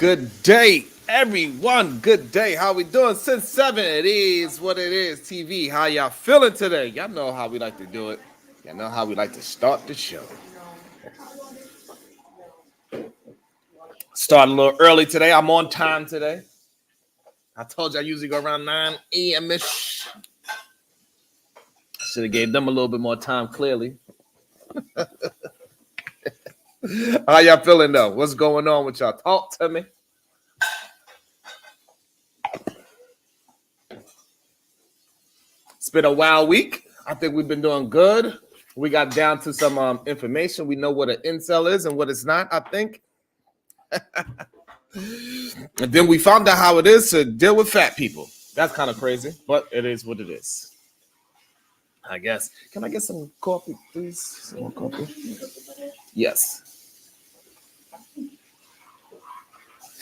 Good day, everyone. Good day. How we doing? Since 7, it is what it is. TV. How y'all feeling today? Y'all know how we like to do it. Y'all know how we like to start the show. Start a little early today. I'm on time today. I told you I usually go around 9 a.m. ish. Should have gave them a little bit more time. Clearly. How y'all feeling though? What's going on with y'all? Talk to me. It's been a wild week. I think we've been doing good. We got down to some information. We know what an incel is and what it's not, I think. And then we found out how it is to deal with fat people. That's kind of crazy, but it is what it is. I guess. Can I get some coffee, please? Some more coffee? Yes.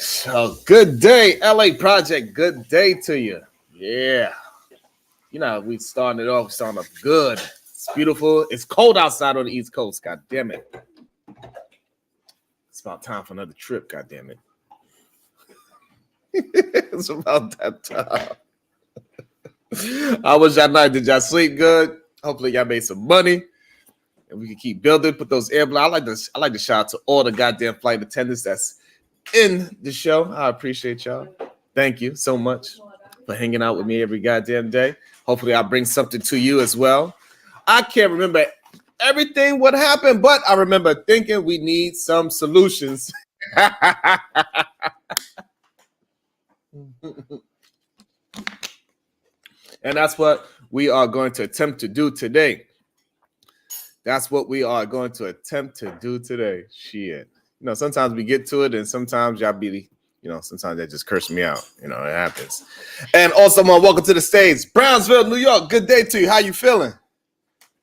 So, good day, LA Project. Good day to you. Yeah. You know, we starting it off. We're starting off good. It's beautiful. It's cold outside on the East Coast. God damn it. It's about time for another trip. God damn it. It's about that time. How was y'all night? Did y'all sleep good? Hopefully y'all made some money. And we can keep building, put those air blocks. I like to shout out to all the goddamn flight attendants that's in the show. I appreciate y'all. Thank you so much for hanging out with me every goddamn day. Hopefully I bring something to you as well. I can't remember everything what happened, but I remember thinking we need some solutions. And that's what we are going to attempt to do today. That's what we are going to attempt to do today. Shit. You know, sometimes we get to it, and sometimes y'all be, sometimes they just curse me out. You know, it happens. And also, welcome to the stage. Brownsville, New York. Good day to you. How you feeling?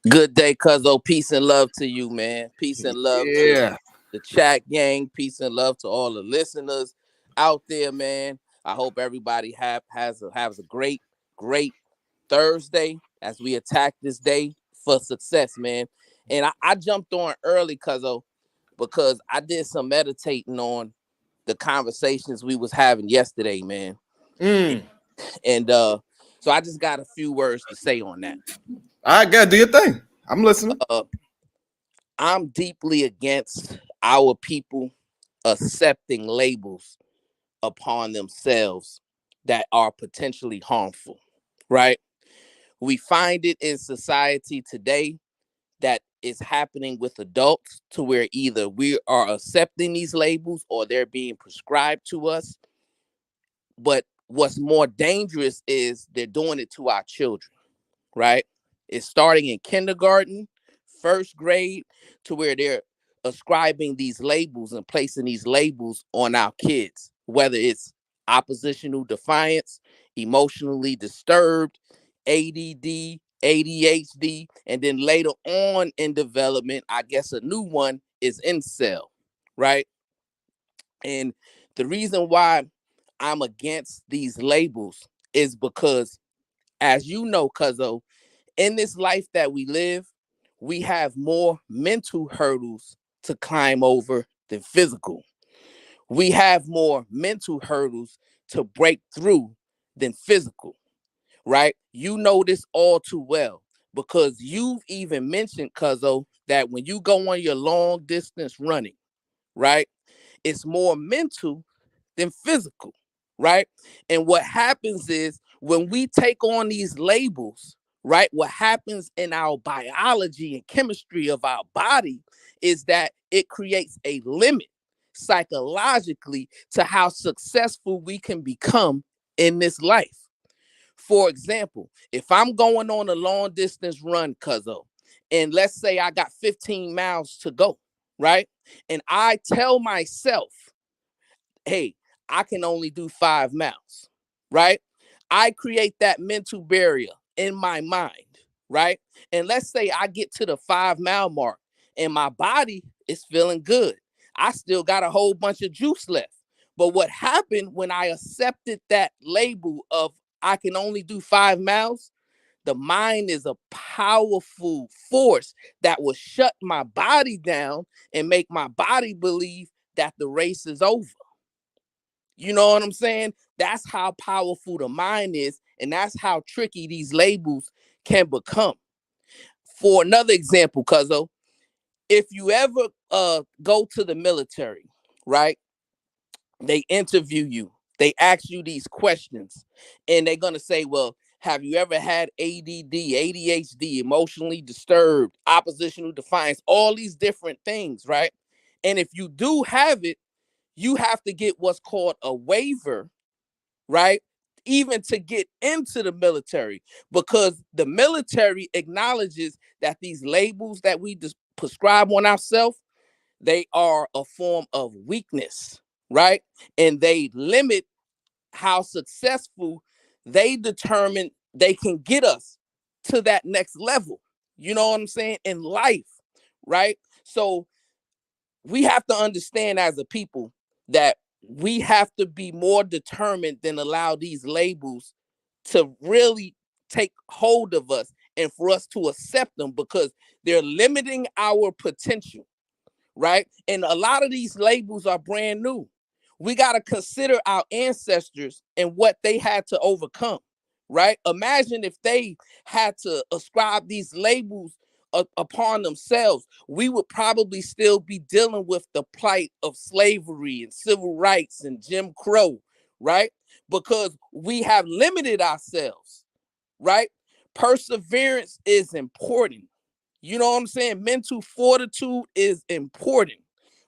Good day, cuzzo. Peace and love to you, man. Peace and love to the chat gang. Peace and love to all the listeners out there, man. I hope everybody has a great Thursday as we attack this day for success, man. And I jumped on early, cuzzo, because I did some meditating on the conversations we was having yesterday, man. And so I just got a few words to say on that. All right, good. Do your thing. I'm listening. I'm deeply against our people accepting labels upon themselves that are potentially harmful, right? We find it in society today that is happening with adults to where either we are accepting these labels or they're being prescribed to us. But what's more dangerous is they're doing it to our children, right? It's starting in kindergarten, first grade, to where they're ascribing these labels and placing these labels on our kids, whether it's oppositional defiance, emotionally disturbed, ADD, ADHD, and then later on in development, I guess a new one is incel, right? And the reason why I'm against these labels is because, as you know, cuzzo, in this life that we live, we have more mental hurdles to climb over than physical. We have more mental hurdles to break through than physical, right? You know this all too well because you've even mentioned, cuzzo, that when you go on your long distance running, right, it's more mental than physical, right? And what happens is when we take on these labels, right, what happens in our biology and chemistry of our body is that it creates a limit psychologically to how successful we can become in this life. For example, if I'm going on a long distance run, cuzzo, and let's say I got 15 miles to go, right? And I tell myself, hey, I can only do 5 miles, right? I create that mental barrier in my mind, right? And let's say I get to the 5 mile mark and my body is feeling good. I still got a whole bunch of juice left. But what happened when I accepted that label of I can only do 5 miles? The mind is a powerful force that will shut my body down and make my body believe that the race is over. You know what I'm saying? That's how powerful the mind is, and that's how tricky these labels can become. For another example, Cuzzo, if you ever go to the military, right? They interview you, they ask you these questions, and they're gonna say, well, have you ever had ADD, ADHD, emotionally disturbed, oppositional defiance, all these different things, right? And if you do have it, you have to get what's called a waiver, right? Even to get into the military, because the military acknowledges that these labels that we prescribe on ourselves, they are a form of weakness, right? And they limit how successful they determine they can get us to that next level. You know what I'm saying? In life, right? So we have to understand as a people that we have to be more determined than allow these labels to really take hold of us and for us to accept them, because they're limiting our potential, right? And a lot of these labels are brand new. We got to consider our ancestors and what they had to overcome, right? Imagine if they had to ascribe these labels upon themselves, we would probably still be dealing with the plight of slavery and civil rights and Jim Crow, right? Because we have limited ourselves, right? Perseverance is important. You know what I'm saying? Mental fortitude is important,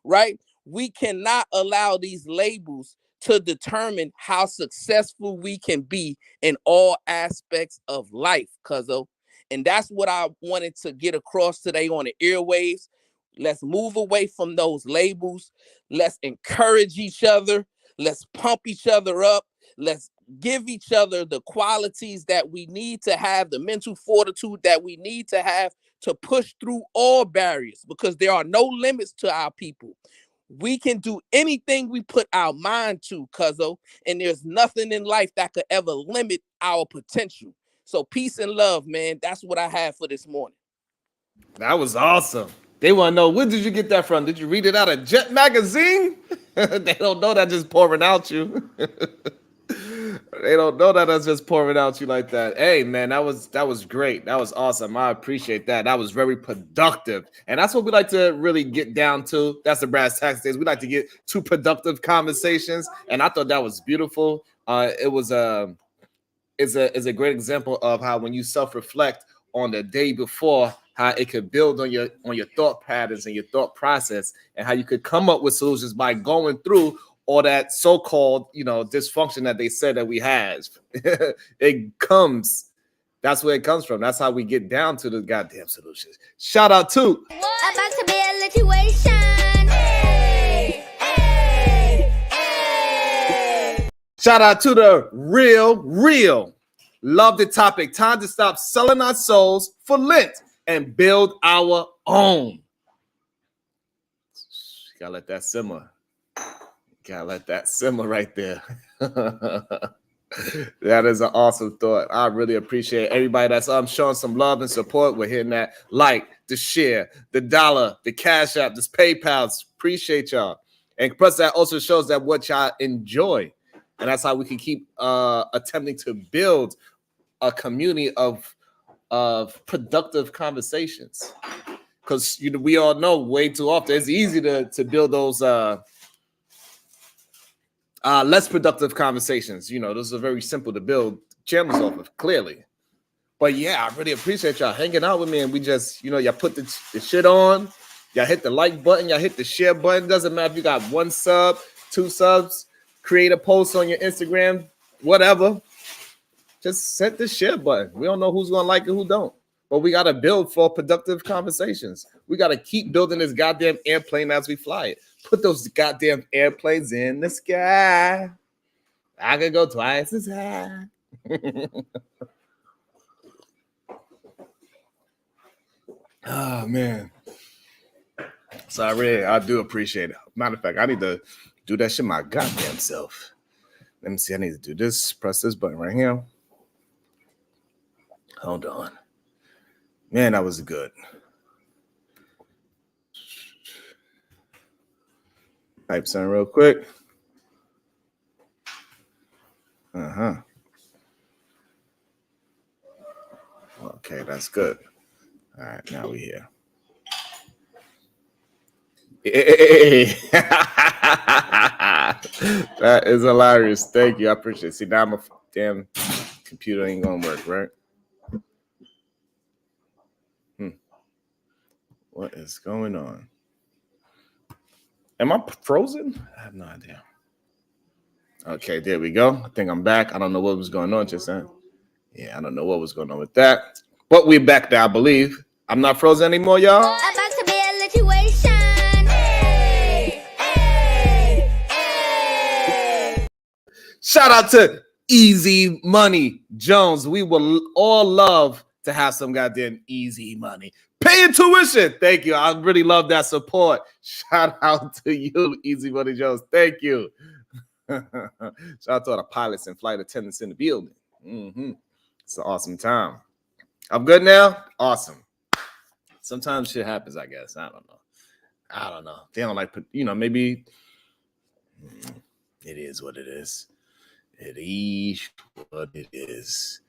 right? We cannot allow these labels to determine how successful we can be in all aspects of life, cuzzo. And that's what I wanted to get across today on the airwaves. Let's move away from those labels. Let's encourage each other. Let's pump each other up. Let's give each other the qualities that we need to have, the mental fortitude that we need to have to push through all barriers, because there are no limits to our people. We can do anything we put our mind to, cuzzo, and there's nothing in life that could ever limit our potential. So peace and love, man. That's what I have for this morning. That was awesome. They want to know, where did you get that from? Did you read it out of Jet Magazine? They don't know that just pouring out you. They don't know that that's just pouring out you like that. Hey man, that was great. That was awesome. I appreciate that. That was very productive. And that's what we like to really get down to. That's the brass tacks days. We like to get to productive conversations. And I thought that was beautiful. It was is a great example of how when you self-reflect on the day before, how it could build on your thought patterns and your thought process, and how you could come up with solutions by going through all that so-called dysfunction that they said that we have. That's where it comes from. That's how we get down to the goddamn solutions. Shout out to about to be a situation. Hey, hey, hey. Shout out to the real. Love the topic. Time to stop selling our souls for Lent and build our own. Gotta let that simmer. Gotta let that simmer right there. That is an awesome thought. I really appreciate everybody that's showing some love and support. We're hitting that like, the share, the dollar, the cash app, this PayPal. Appreciate y'all. And plus that also shows that what y'all enjoy. And that's how we can keep attempting to build a community of productive conversations. Because we all know way too often it's easy to build those less productive conversations. Those are very simple to build channels off of, clearly. But yeah, I really appreciate y'all hanging out with me, and we just, y'all put the shit on, y'all hit the like button, y'all hit the share button. Doesn't matter if you got 1 sub, 2 subs, create a post on your Instagram, whatever. Just hit the share button. We don't know who's gonna like it, who don't. But we gotta build for productive conversations. We gotta keep building this goddamn airplane as we fly it. Put those goddamn airplanes in the sky. I could go twice as high. Oh man. So I do appreciate it. Matter of fact, I need to do that shit my goddamn self. Let me see. I need to do this. Press this button right here. Hold on. Man, that was good. Type something real quick. Uh-huh. Okay, that's good. All right, now we here. Hey. That is hilarious. Thank you. I appreciate it. See, now my damn computer ain't gonna work, right? What is going on? Am I frozen? I have no idea. Okay, there we go. I think I'm back. I don't know what was going on just then. Yeah, I don't know what was going on with that. But we're back now, I believe. I'm not frozen anymore, y'all. About to be a situation. Hey, hey, hey. Shout out to Easy Money Jones. We will all love to have some goddamn easy money. Paying tuition. Thank you. I really love that support. Shout out to you, Easy Money Jones. Thank you. Shout out to all the pilots and flight attendants in the building. It's an awesome time. I'm good now. Awesome. Sometimes shit happens, I guess. I don't know. They don't like, maybe it is what it is. It is what it is.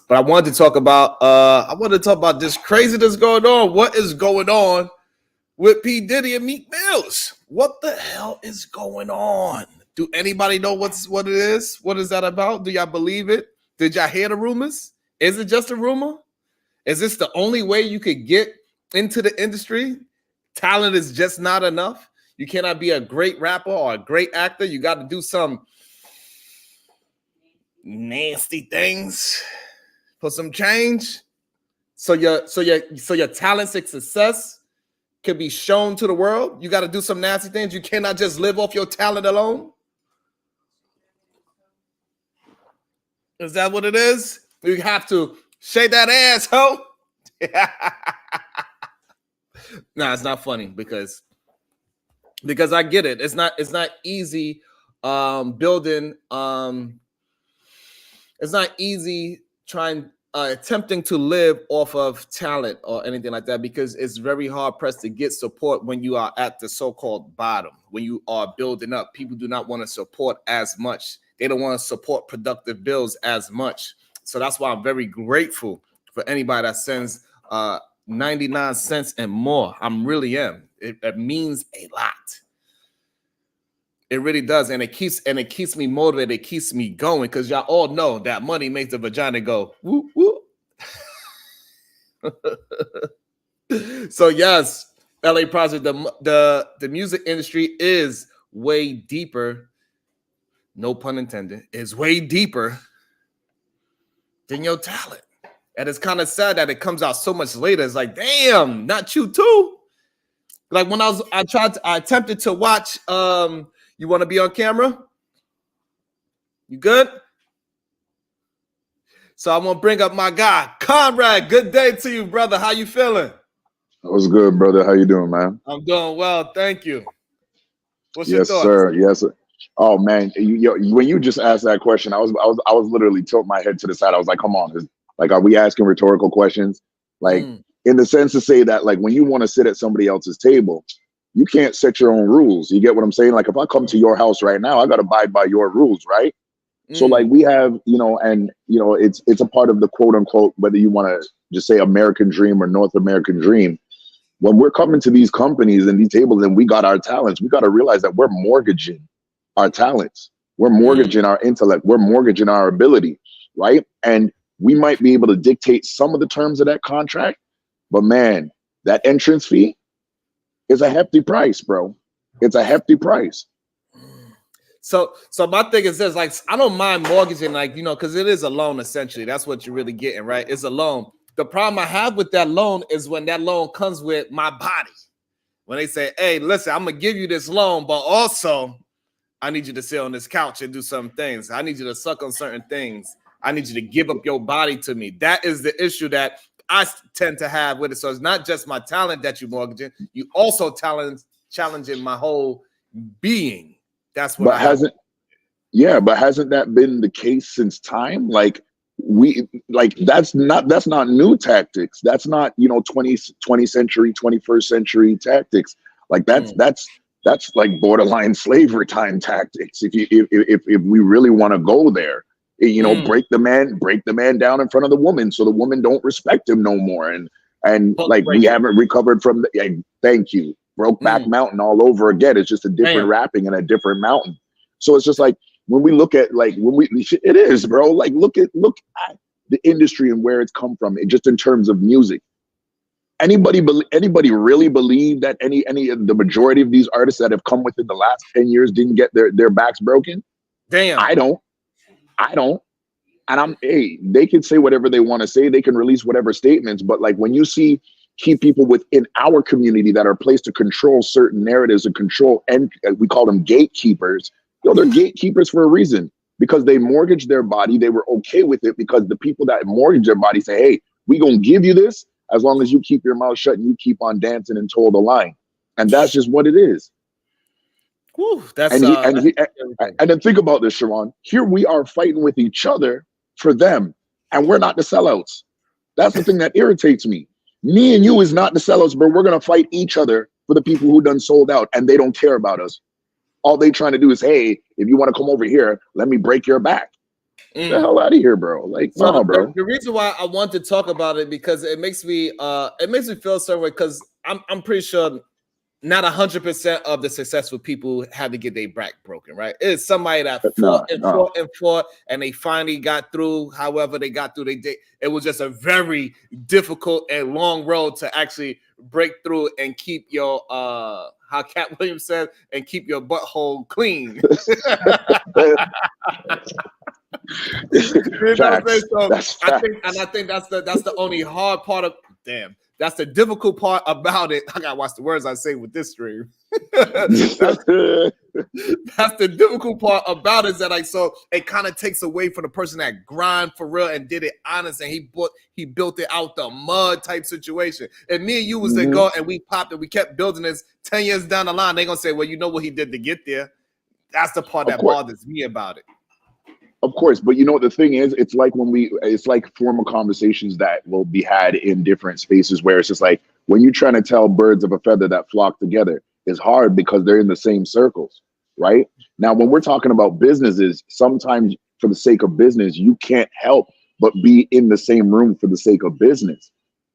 But I wanted to talk about this craziness going on. What is going on with P. Diddy and Meek Mills? What the hell is going on? Do anybody know what it is? What is that about? Do y'all believe it? Did y'all hear the rumors? Is it just a rumor? Is this the only way you could get into the industry? Talent is just not enough. You cannot be a great rapper or a great actor. You got to do some nasty things for some change. So your talents and success can be shown to the world. You got to do some nasty things. You cannot just live off your talent alone. Is that what it is? You have to shake that ass, ho. Nah, it's not funny because I get it. It's not easy building. It's not easy attempting to live off of talent or anything like that, because it's very hard pressed to get support when you are at the so-called bottom. When you are building up, people do not want to support as much. They don't want to support productive bills as much. So that's why I'm very grateful for anybody that sends 99 cents and more. I really am. It means a lot. It really does. And it keeps me motivated. It keeps me going, because y'all all know that money makes the vagina go whoop, whoop. So yes, LA Project, the music industry is way deeper. No pun intended. Is way deeper than your talent. And it's kind of sad that it comes out so much later. It's like, damn, not you too. Like when I attempted to watch You Want to Be on Camera? You good? So I'm gonna bring up my guy, Conrad. Good day to you, brother. How you feeling? What's good, brother? How you doing, man? I'm doing well, thank you. What's your thoughts? Sir. Yes, sir. Oh man, when you just asked that question, I was literally tilting my head to the side. I was like, come on, are we asking rhetorical questions? Like in the sense to say that, like, when you want to sit at somebody else's table, you can't set your own rules. You get what I'm saying? Like, if I come to your house right now, I got to abide by your rules, right? So like we have, it's a part of the quote unquote, whether you want to just say American dream or North American dream. When we're coming to these companies and these tables and we got our talents, we got to realize that we're mortgaging our talents. We're mortgaging our intellect. We're mortgaging our ability, right? And we might be able to dictate some of the terms of that contract, but man, that entrance fee is a hefty price, bro. It's a hefty price. So my thing is this, like, I don't mind mortgaging, like, because it is a loan, essentially. That's what you're really getting, right? It's a loan. The problem I have with that loan is when that loan comes with my body. When they say, hey, listen, I'm going to give you this loan, but also I need you to sit on this couch and do some things. I need you to suck on certain things. I need you to give up your body to me. That is the issue that I tend to have with it. So it's not just my talent that you're mortgaging. You also challenging my whole being. That's what hasn't that been the case since time? Like that's not new tactics. That's not 20th century, 21st century tactics. Like that's like borderline slavery time tactics. If we really want to go there, You know, break the man down in front of the woman so the woman don't respect him no more. And like we haven't recovered from the thank you. Brokeback Mountain all over again. It's just a different rapping and a different mountain. So it's just like when we look at like it is, bro. Like look at the industry and where it's come from, just in terms of music. Anybody really believe that any of the majority of these artists that have come within the last 10 years didn't get their backs broken? Damn. I don't. And they can say whatever they want to say. They can release whatever statements. But like when you see key people within our community that are placed to control certain narratives and control, and we call them gatekeepers, they're gatekeepers for a reason, because they mortgage their body. They were okay with it because the people that mortgage their body say, hey, we gonna give you this as long as you keep your mouth shut and you keep on dancing and toe the line. And that's just what it is. Whew, that's and then think about this, Sharon. Here we are fighting with each other for them, and we're not the sellouts. That's the thing that irritates me. Me and you is not the sellouts, but we're gonna fight each other for the people who done sold out, and they don't care about us. All they trying to do is, hey, if you want to come over here, let me break your back. Get the hell out of here, bro. Like, so no, bro. The reason why I want to talk about it because it makes me feel certain way, because I'm pretty sure not 100% of the successful people had to get their back broken, right? It's somebody that fought, and they finally got through. However, they got through. It was just a very difficult and long road to actually break through and keep your how Cat Williams said, and keep your butthole clean. I think that's the only hard part of that's the difficult part about it. I gotta watch the words I say with this stream. That's the difficult part about it, is that so it kind of takes away from the person that grind for real and did it honest, and he built it out the mud type situation. And me and you was to go and we popped and we kept building this 10 years down the line, they're gonna say, well, you know what he did to get there. That's the part that bothers me about it. Of course, but you know what the thing is, it's like formal conversations that will be had in different spaces where it's just like when you're trying to tell birds of a feather that flock together, it's hard because they're in the same circles, right? Now, when we're talking about businesses, sometimes for the sake of business, you can't help but be in the same room for the sake of business.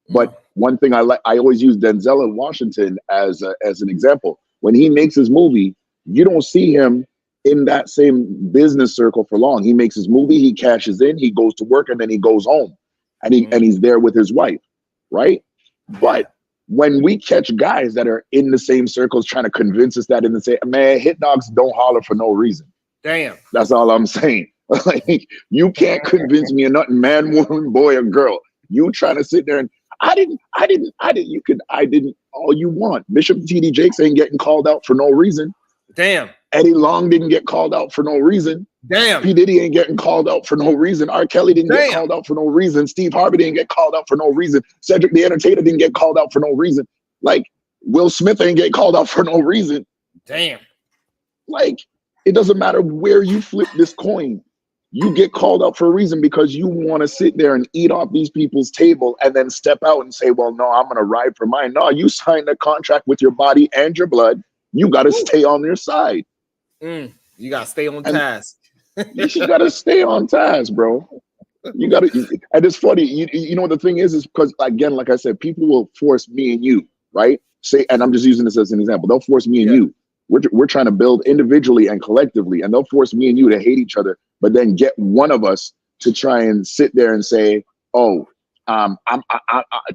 But one thing I always use Denzel in Washington as an example. When he makes his movie, you don't see him in that same business circle for long. He makes his movie, he cashes in, he goes to work, and then he goes home, and he's there with his wife, right? But when we catch guys that are in the same circles trying to convince us that, in the same, man, hit dogs don't holler for no reason. Damn. That's all I'm saying. Like, you can't convince me of nothing, man, woman, boy, or girl. You trying to sit there and I didn't, all you want. Bishop T.D. Jakes ain't getting called out for no reason. Damn. Eddie Long didn't get called out for no reason. Damn. P. Diddy ain't getting called out for no reason. R. Kelly didn't get called out for no reason. Steve Harvey didn't get called out for no reason. Cedric the Entertainer didn't get called out for no reason. Like, Will Smith ain't get called out for no reason. Damn. Like, it doesn't matter where you flip this coin. You get called out for a reason because you want to sit there and eat off these people's table and then step out and say, well, no, I'm going to ride for mine. No, you signed a contract with your body and your blood. You got to stay on their side. You got to stay on task. You got to stay on task, bro. You got to, and it's funny. You know what the thing is because, again, like I said, people will force me and you, right? And I'm just using this as an example. They'll force me and you. We're trying to build individually and collectively, and they'll force me and you to hate each other, but then get one of us to try and sit there and say, oh, I'm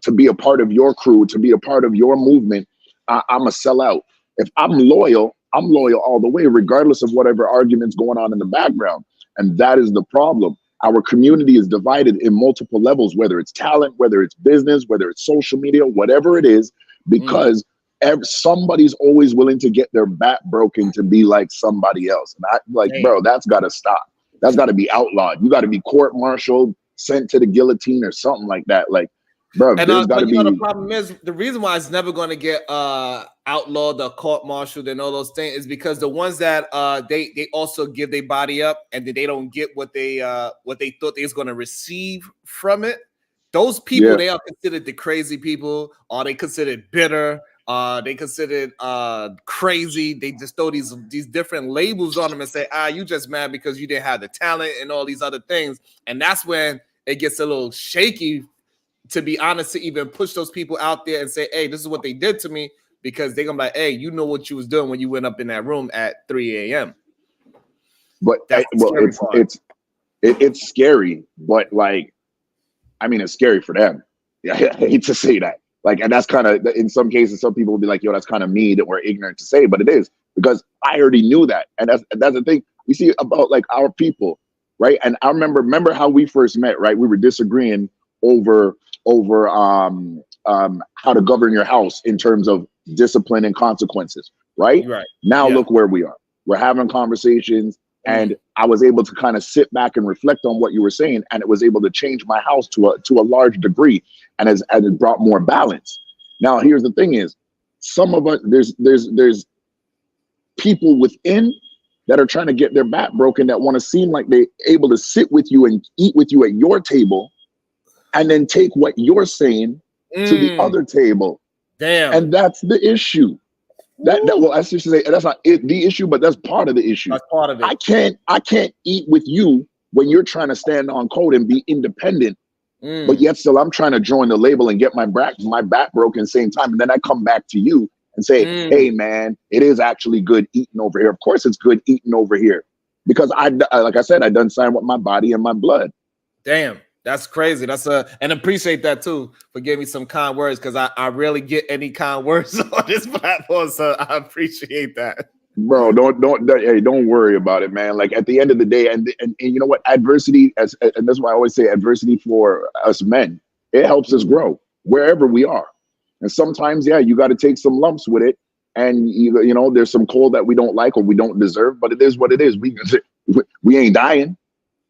to be a part of your crew, to be a part of your movement, I'm a sellout. If I'm loyal all the way, regardless of whatever arguments going on in the background. And that is the problem. Our community is divided in multiple levels, whether it's talent, whether it's business, whether it's social media, whatever it is, because somebody's always willing to get their back broken to be like somebody else. And bro, that's got to stop. That's got to be outlawed. You got to be court-martialed, sent to the guillotine or something like that. Like, bro, there's got to be. The problem is, the reason why it's never going to get outlawed or court-martialed and all those things is because the ones that they also give their body up and they don't get what they thought they was going to receive from it. Those people, they are considered the crazy people, or they considered bitter, They considered crazy. They just throw these different labels on them and say, you just mad because you didn't have the talent and all these other things. And that's when it gets a little shaky, to be honest, to even push those people out there and say, hey, this is what they did to me, because they're gonna be like, hey, you know what you was doing when you went up in that room at 3 a.m. But it's scary, but like, I mean, it's scary for them. Yeah, I hate to say that. Like, and that's kind of, in some cases, some people will be like, yo, that's kind of mean that we're ignorant to say, but it is, because I already knew that. And that's the thing we see about like our people, right? And I remember how we first met, right? We were disagreeing over how to govern your house in terms of discipline and consequences, right? Right. Now look where we are. We're having conversations, and I was able to kind of sit back and reflect on what you were saying, and it was able to change my house to a large degree, and as it brought more balance. Now, here's the thing: is some of us there's people within that are trying to get their back broken, that want to seem like they're able to sit with you and eat with you at your table, and then take what you're saying to the other table. Damn. And that's the issue. Well, I should say that's not the issue, but that's part of the issue. That's part of it. I can't eat with you when you're trying to stand on code and be independent, but yet still I'm trying to join the label and get my back broken same time. And then I come back to you and say, hey man, it is actually good eating over here. Of course it's good eating over here, because like I said, I done signed with my body and my blood. Damn. That's crazy. And appreciate that too for giving me some kind words, because I rarely get any kind words on this platform. So I appreciate that. Bro, don't worry about it, man. Like at the end of the day, and you know what? Adversity, and that's why I always say adversity for us men, it helps us grow wherever we are. And sometimes, you got to take some lumps with it. And you know, there's some cold that we don't like or we don't deserve, but it is what it is. We ain't dying.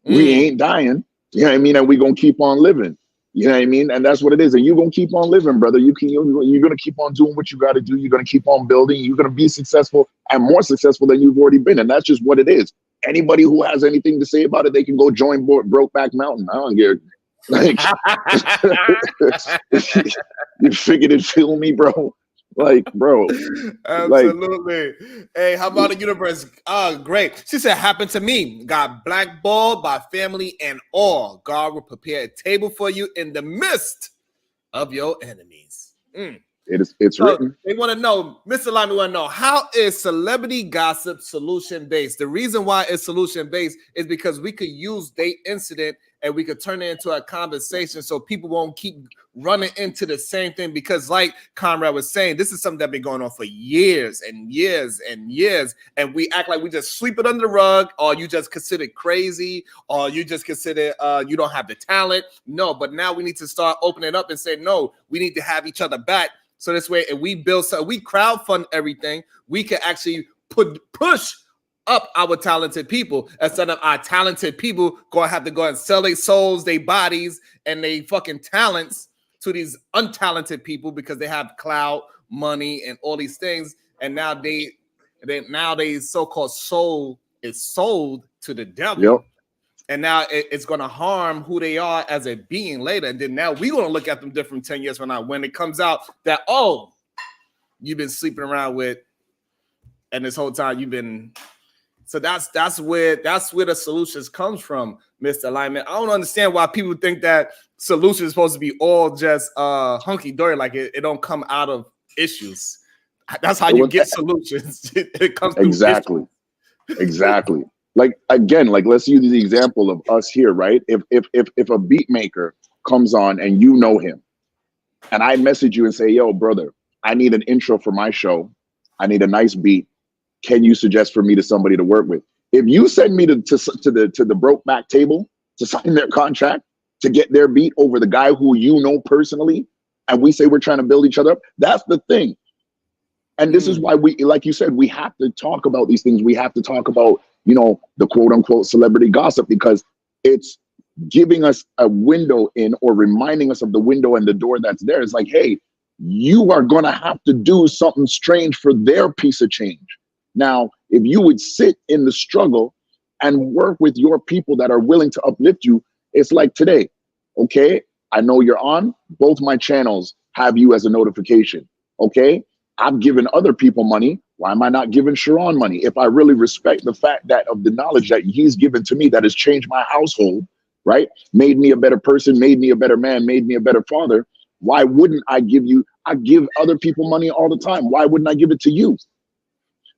We ain't dying. You know what I mean? And we're going to keep on living. You know what I mean? And that's what it is. And you're going to keep on living, brother. You're going to keep on doing what you got to do. You're going to keep on building. You're going to be successful, and more successful than you've already been. And that's just what it is. Anybody who has anything to say about it, they can go join Brokeback Mountain. I don't care. Like, you figured it, feel me, bro? Like, bro. Absolutely. Like, hey, how about the universe? Great. She said, happened to me. Got blackballed by family and all. God will prepare a table for you in the midst of your enemies. It's written. They want to know, Mr. Lyman want to know, how is celebrity gossip solution-based? The reason why it's solution-based is because we could use their incident and we could turn it into a conversation so people won't keep running into the same thing. Because like Conrad was saying, this is something that's been going on for years and years and years. And we act like we just sweep it under the rug, or you just consider it crazy, or you just consider you don't have the talent. No, but now we need to start opening up and say, no, we need to have each other back. So this way, if we build something, we crowdfund everything, we can actually push up our talented people, instead of our talented people going to have to go and sell their souls, their bodies, and their fucking talents to these untalented people because they have clout, money, and all these things. And now they so-called soul is sold to the devil. Yep. And now it's going to harm who they are as a being later. And then now we're going to look at them different 10 years from now when it comes out that, oh, you've been sleeping around with, and this whole time you've been. So that's where the solutions comes from, Mr. Lyman. I don't understand why people think that solution is supposed to be all just hunky-dory, like it don't come out of issues. That's how you get solutions. It comes through Exactly. Like, again, like let's use the example of us here, right? If a beat maker comes on and you know him, and I message you and say, yo, brother, I need an intro for my show. I need a nice beat. Can you suggest for me to somebody to work with? If you send me to the Brokeback table to sign their contract, to get their beat over the guy who you know personally, and we say we're trying to build each other up, that's the thing. And this is why we, like you said, we have to talk about these things. We have to talk about, you know, the quote unquote celebrity gossip, because it's giving us a window in, or reminding us of the window and the door that's there. It's like, hey, you are going to have to do something strange for their piece of change. Now, if you would sit in the struggle and work with your people that are willing to uplift you, it's like today, okay, I know you're on, both my channels have you as a notification, okay? I've given other people money. Why am I not giving Sharon money? If I really respect the fact that of the knowledge that he's given to me that has changed my household, right? Made me a better person, made me a better man, made me a better father. Why wouldn't I give you? I give other people money all the time. Why wouldn't I give it to you?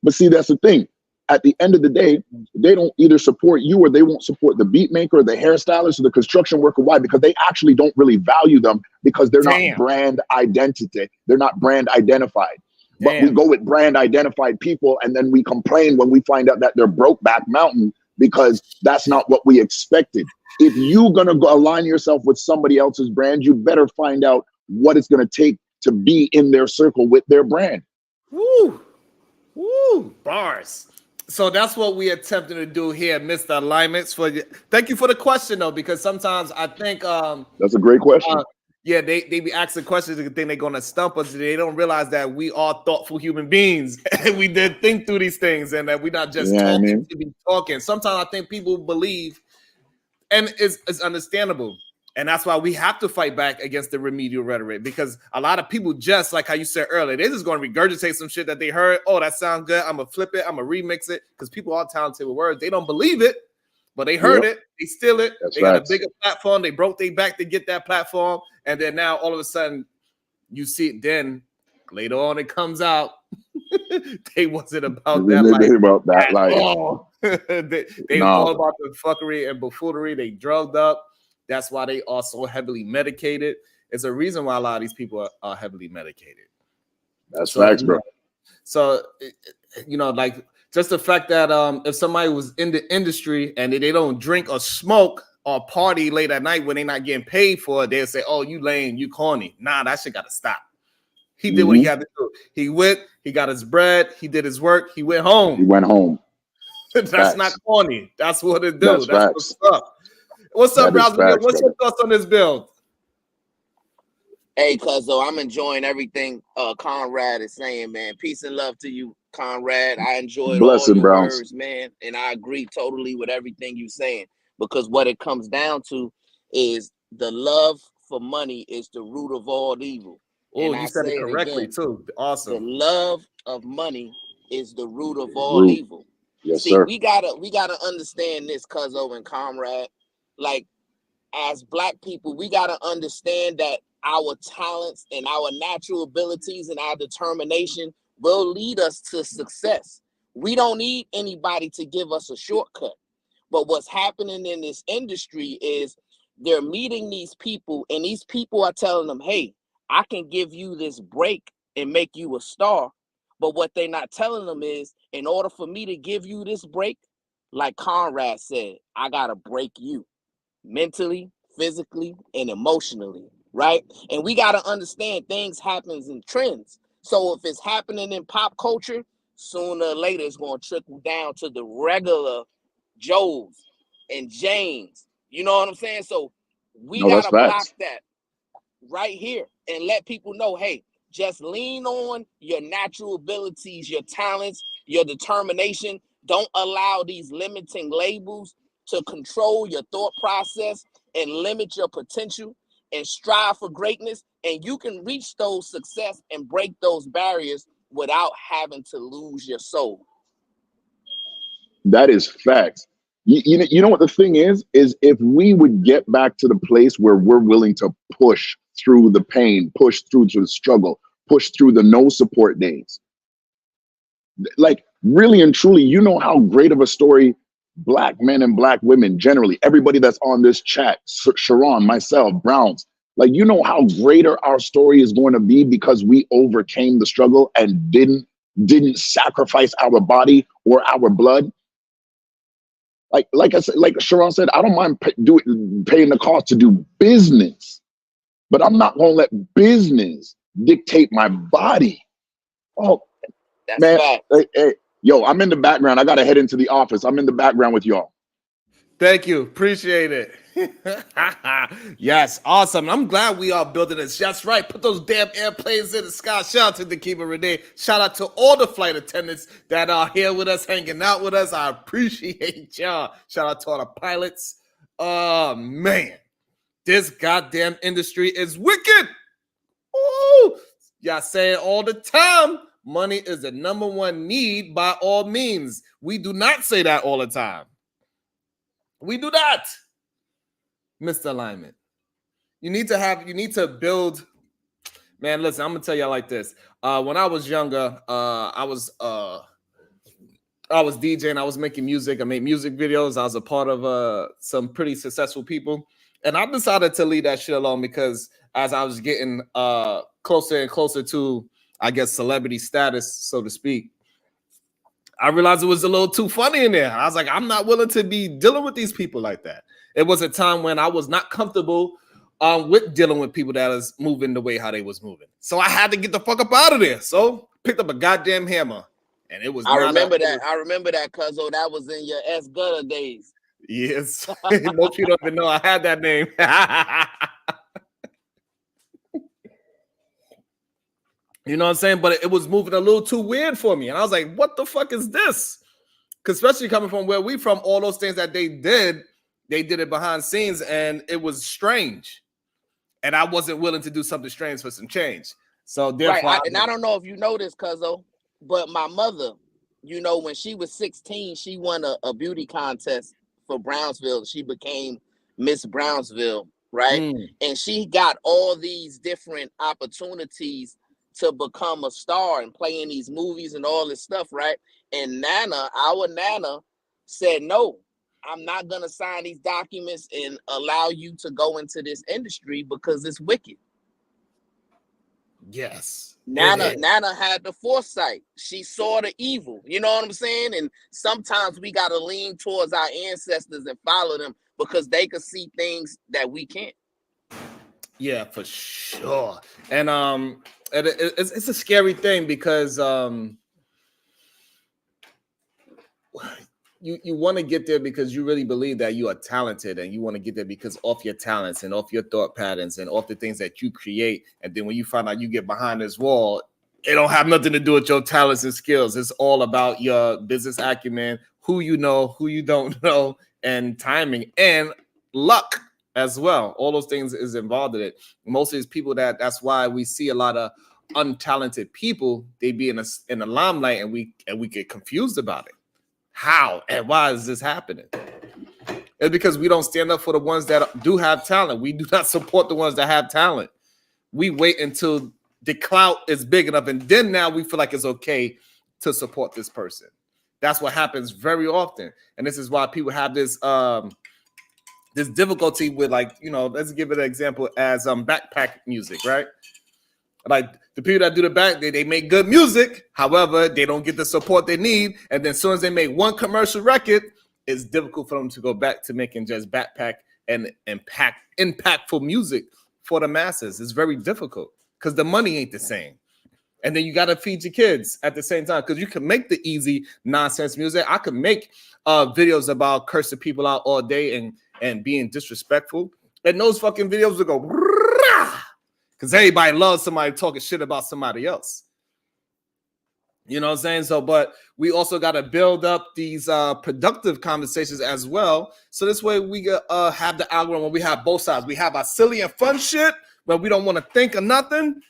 But see, that's the thing. At the end of the day, they don't either support you or they won't support the beat maker, the hairstylist, or the construction worker. Why? Because they actually don't really value them because they're not brand identity. They're not brand identified. But we go with brand identified people and then we complain when we find out that they're broke back mountain because that's not what we expected. If you're going to align yourself with somebody else's brand, you better find out what it's going to take to be in their circle with their brand. Woo! Woo! Bars. So that's what we're attempting to do here, Mr. Alignments. Thank you for the question, though, because sometimes I think that's a great question. Yeah, they be asking questions and think they're gonna stump us. They don't realize that we are thoughtful human beings and we did think through these things and that we're not just talking to be talking. Sometimes I think people believe, and it's understandable. And that's why we have to fight back against the remedial rhetoric, because a lot of people, just like how you said earlier, they're just going to regurgitate some shit that they heard. Oh, that sounds good. I'm going to flip it. I'm going to remix it, because people are talented with words. They don't believe it, but they heard it. They steal it. They got a bigger platform. They broke their back to get that platform. And then now all of a sudden you see it. Then later on it comes out. They wasn't about that life. All. They all about the fuckery and buffoonery. They drugged up. That's why they are so heavily medicated. It's a reason why a lot of these people are heavily medicated. That's facts, bro. So, like just the fact that if somebody was in the industry and they don't drink or smoke or party late at night when they're not getting paid for it, they'll say, oh, you lame, you corny. Nah, that shit got to stop. He did what he had to do. He got his bread, he did his work, he went home. That's not corny. That's what it do. That's what's up. What's up, Browser? What's your thoughts on this build? Hey, Cuzzo, I'm enjoying everything Conrad is saying, man. Peace and love to you, Conrad. I enjoyed all your words, man, and I agree totally with everything you're saying, because what it comes down to is the love for money is the root of all evil. Oh, you said it correctly, too. Awesome. The love of money is the root of all evil. Yes, See, sir. we gotta understand this, Cuzzo and Conrad. Like, as Black people, we got to understand that our talents and our natural abilities and our determination will lead us to success. We don't need anybody to give us a shortcut. But what's happening in this industry is they're meeting these people, and these people are telling them, hey, I can give you this break and make you a star. But what they're not telling them is, in order for me to give you this break, like Conrad said, I got to break you. Mentally, physically, and emotionally, right? And we got to understand things happens in trends. So if it's happening in pop culture, sooner or later it's going to trickle down to the regular Joes and Janes. You know what I'm saying? So we got to block that right here and let people know, hey, just lean on your natural abilities, your talents, your determination. Don't allow these limiting labels to control your thought process and limit your potential, and strive for greatness. And you can reach those success and break those barriers without having to lose your soul. That is facts. You know what the thing is if we would get back to the place where we're willing to push through the pain, push through the struggle, push through the no support days. Like, really and truly, you know how great of a story Black men and Black women, generally, everybody that's on this chat, Sharon, myself, Browns, like, you know how greater our story is going to be because we overcame the struggle and didn't sacrifice our body or our blood. Like I said, like Sharon said, I don't mind paying the cost to do business, but I'm not going to let business dictate my body. Oh, that's man, hey, yo, I'm in the background. I got to head into the office. I'm in the background with y'all. Thank you. Appreciate it. Yes, awesome. I'm glad we are building this. That's right. Put those damn airplanes in the sky. Shout out to the Keeper Renee. Shout out to all the flight attendants that are here with us, hanging out with us. I appreciate y'all. Shout out to all the pilots. Oh, man. This goddamn industry is wicked. Ooh. Y'all say it all the time. Money is the number one need by all means. We do not say that all the time. We do not. Mr. Alignment. You need to build. Man, listen, I'm gonna tell y'all like this. When I was younger, I was DJing, I was making music, I made music videos, I was a part of some pretty successful people. And I decided to leave that shit alone because as I was getting closer and closer to, I guess, celebrity status, so to speak, I realized it was a little too funny in there. I was like, I'm not willing to be dealing with these people like that. It was a time when I was not comfortable with dealing with people that was moving the way how they was moving. So I had to get the fuck up out of there. So picked up a goddamn hammer. And it was I remember that, cuzzo. That was in your S Gutter days. Yes. Most people don't even know I had that name. You know what I'm saying? But it was moving a little too weird for me. And I was like, what the fuck is this? Because especially coming from where we from, all those things that they did it behind scenes, and it was strange. And I wasn't willing to do something strange for some change. So therefore, right. I don't know if you know this, cuzzo, but my mother, you know, when she was 16, she won a beauty contest for Brownsville. She became Miss Brownsville, right? And she got all these different opportunities to become a star and play in these movies and all this stuff, right? And Nana, our Nana, said, no, I'm not going to sign these documents and allow you to go into this industry because it's wicked. Yes. Nana had the foresight. She saw the evil. You know what I'm saying? And sometimes we got to lean towards our ancestors and follow them because they could see things that we can't. Yeah, for sure. And it's a scary thing because you want to get there because you really believe that you are talented, and you want to get there because off your talents and off your thought patterns and off the things that you create. And then when you find out you get behind this wall, it don't have nothing to do with your talents and skills. It's all about your business acumen, who you know, who you don't know, and timing and luck as well. All those things is involved in it. Most of these people that's why we see a lot of untalented people. They be in the limelight, and we get confused about it. How and why is this happening? It's because we don't stand up for the ones that do have talent. We do not support the ones that have talent. We wait until the clout is big enough, and then now we feel like it's okay to support this person. That's what happens very often, and this is why people have this this difficulty with, like, you know, let's give it an example as backpack music, right? Like the people that do the back, they make good music. However, they don't get the support they need. And then as soon as they make one commercial record, it's difficult for them to go back to making just backpack and impactful music for the masses. It's very difficult because the money ain't the same. And then you got to feed your kids at the same time, because you can make the easy nonsense music. I could make videos about cursing people out all day and being disrespectful. And those fucking videos will go, because everybody loves somebody talking shit about somebody else. You know what I'm saying? So, but we also got to build up these productive conversations as well. So this way we have the algorithm where we have both sides. We have our silly and fun shit where we don't want to think of nothing.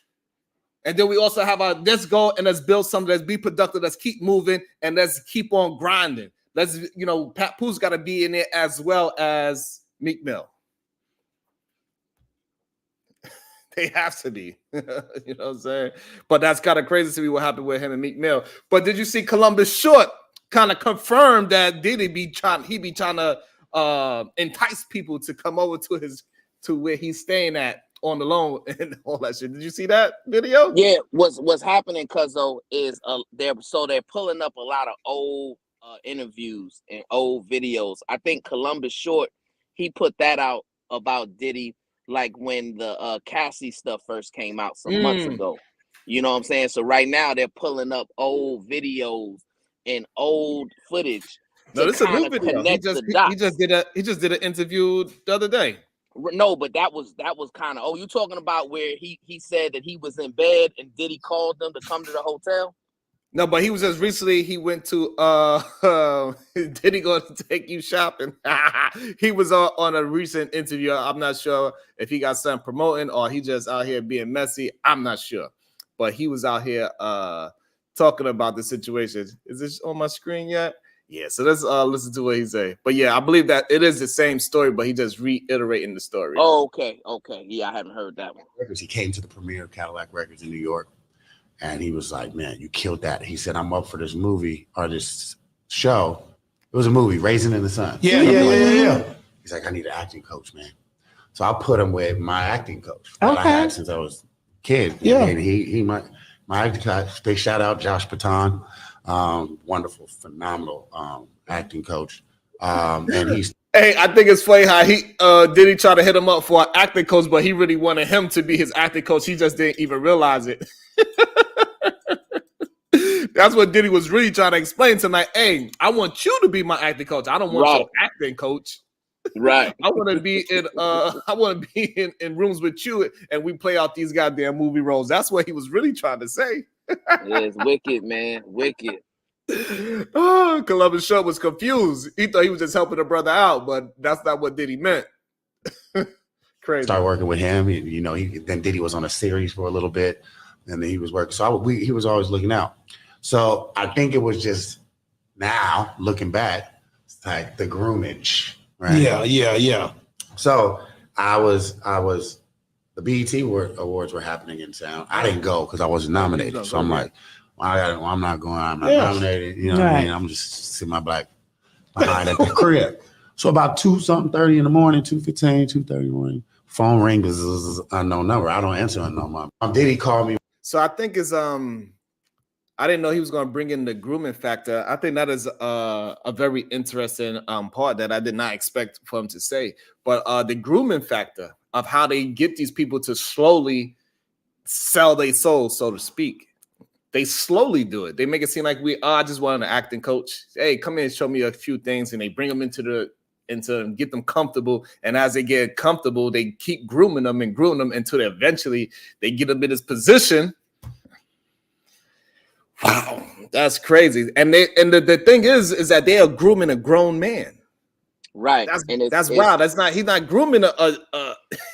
And then we also have our let's go and let's build something, let's be productive, let's keep moving, and let's keep on grinding. Let's, you know, Pat Pooh's got to be in it as well as Meek Mill. They have to be, you know what I'm saying? But that's kind of crazy to me what happened with him and Meek Mill. But did you see Columbus Short kind of confirmed that Diddy be trying to entice people to come over to where he's staying at on the loan and all that shit? Did you see that video? Yeah, what's happening, cuzzo, is they're pulling up a lot of old interviews and old videos. I think Columbus Short, he put that out about Diddy like when the Cassie stuff first came out some months ago. You know what I'm saying? So right now they're pulling up old videos and old footage. No, this is a new video. He just did an interview the other day. No, but that was kind of, you talking about where he said that he was in bed and Diddy called them to come to the hotel? No, but he was just recently, he went to Diddy going to take you shopping. He was on a recent interview. I'm not sure if he got something promoting or he just out here being messy. I'm not sure. but he was out here talking about the situation. Is this on my screen yet? Yeah, so let's listen to what he say. But yeah, I believe that it is the same story, but he just reiterating the story. Oh, okay. Yeah, I haven't heard that one. He came to the premiere of Cadillac Records in New York, and he was like, "Man, you killed that." He said, "I'm up for this movie or this show." It was a movie, Raisin in the Sun. Yeah. He's like, "I need an acting coach, man." So I put him with my acting coach that I had since I was a kid. Yeah. And he my acting coach. Big shout out, Josh Patan, wonderful, phenomenal acting coach. And he's Hey, I think it's funny how he Diddy try to hit him up for an acting coach, but he really wanted him to be his acting coach. He just didn't even realize it. That's what Diddy was really trying to explain tonight. Hey, I want you to be my acting coach. I don't want your acting coach. Right. I want to be in rooms with you and we play out these goddamn movie roles. That's what he was really trying to say. Yeah, it's wicked, man. Wicked. Oh, Columbus Short was confused. He thought he was just helping a brother out, but that's not what Diddy meant. Crazy. Started working with him. Then Diddy was on a series for a little bit, and then he was working. So he was always looking out. So I think it was just now looking back, it's like the groomage, right? Yeah. So I was the BET Awards were happening in town. I didn't go because I wasn't nominated. So I'm like, I'm not going. I'm not nominated. You know what I mean? I'm just sitting my black behind at the crib. So about 2:30 in the morning, 2:15, 2:30 in the morning, phone rings, is unknown number. I don't answer unknown number. Diddy called me. So I think it's I didn't know he was going to bring in the grooming factor. I think that is a very interesting part that I did not expect for him to say. But the grooming factor of how they get these people to slowly sell their soul, so to speak. They slowly do it. They make it seem like I just want an acting coach. Hey, come in and show me a few things, and they bring them into get them comfortable. And as they get comfortable, they keep grooming them until eventually they get them in this position. Wow, that's crazy. And the thing is that they are grooming a grown man. Right. That's wild. He's not grooming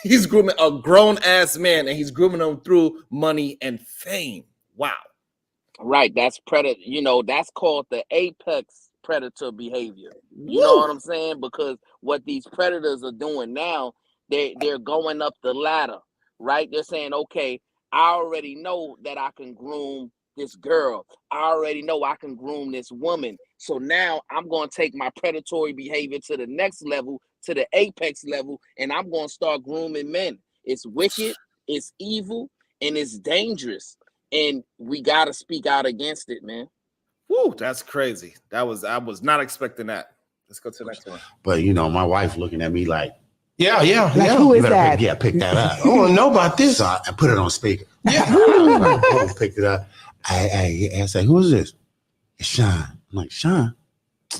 he's grooming a grown ass man, and he's grooming them through money and fame. Wow. Right, that's predator. That's called the apex predator behavior. You know what I'm saying? Because what these predators are doing now, they're going up the ladder, right? They're saying, okay, I already know that I can groom this girl. I already know I can groom this woman. So now I'm going to take my predatory behavior to the next level, to the apex level, and I'm going to start grooming men. It's wicked, it's evil, and it's dangerous. And we gotta speak out against it, man. Woo, that's crazy. I was not expecting that. Let's go to the next one. But my wife looking at me like, yeah. Like, who is that? Pick that up. I want to know about this. So I put it on speaker. Yeah. I picked it up. I say, who is this? It's Sean. I'm like, Sean?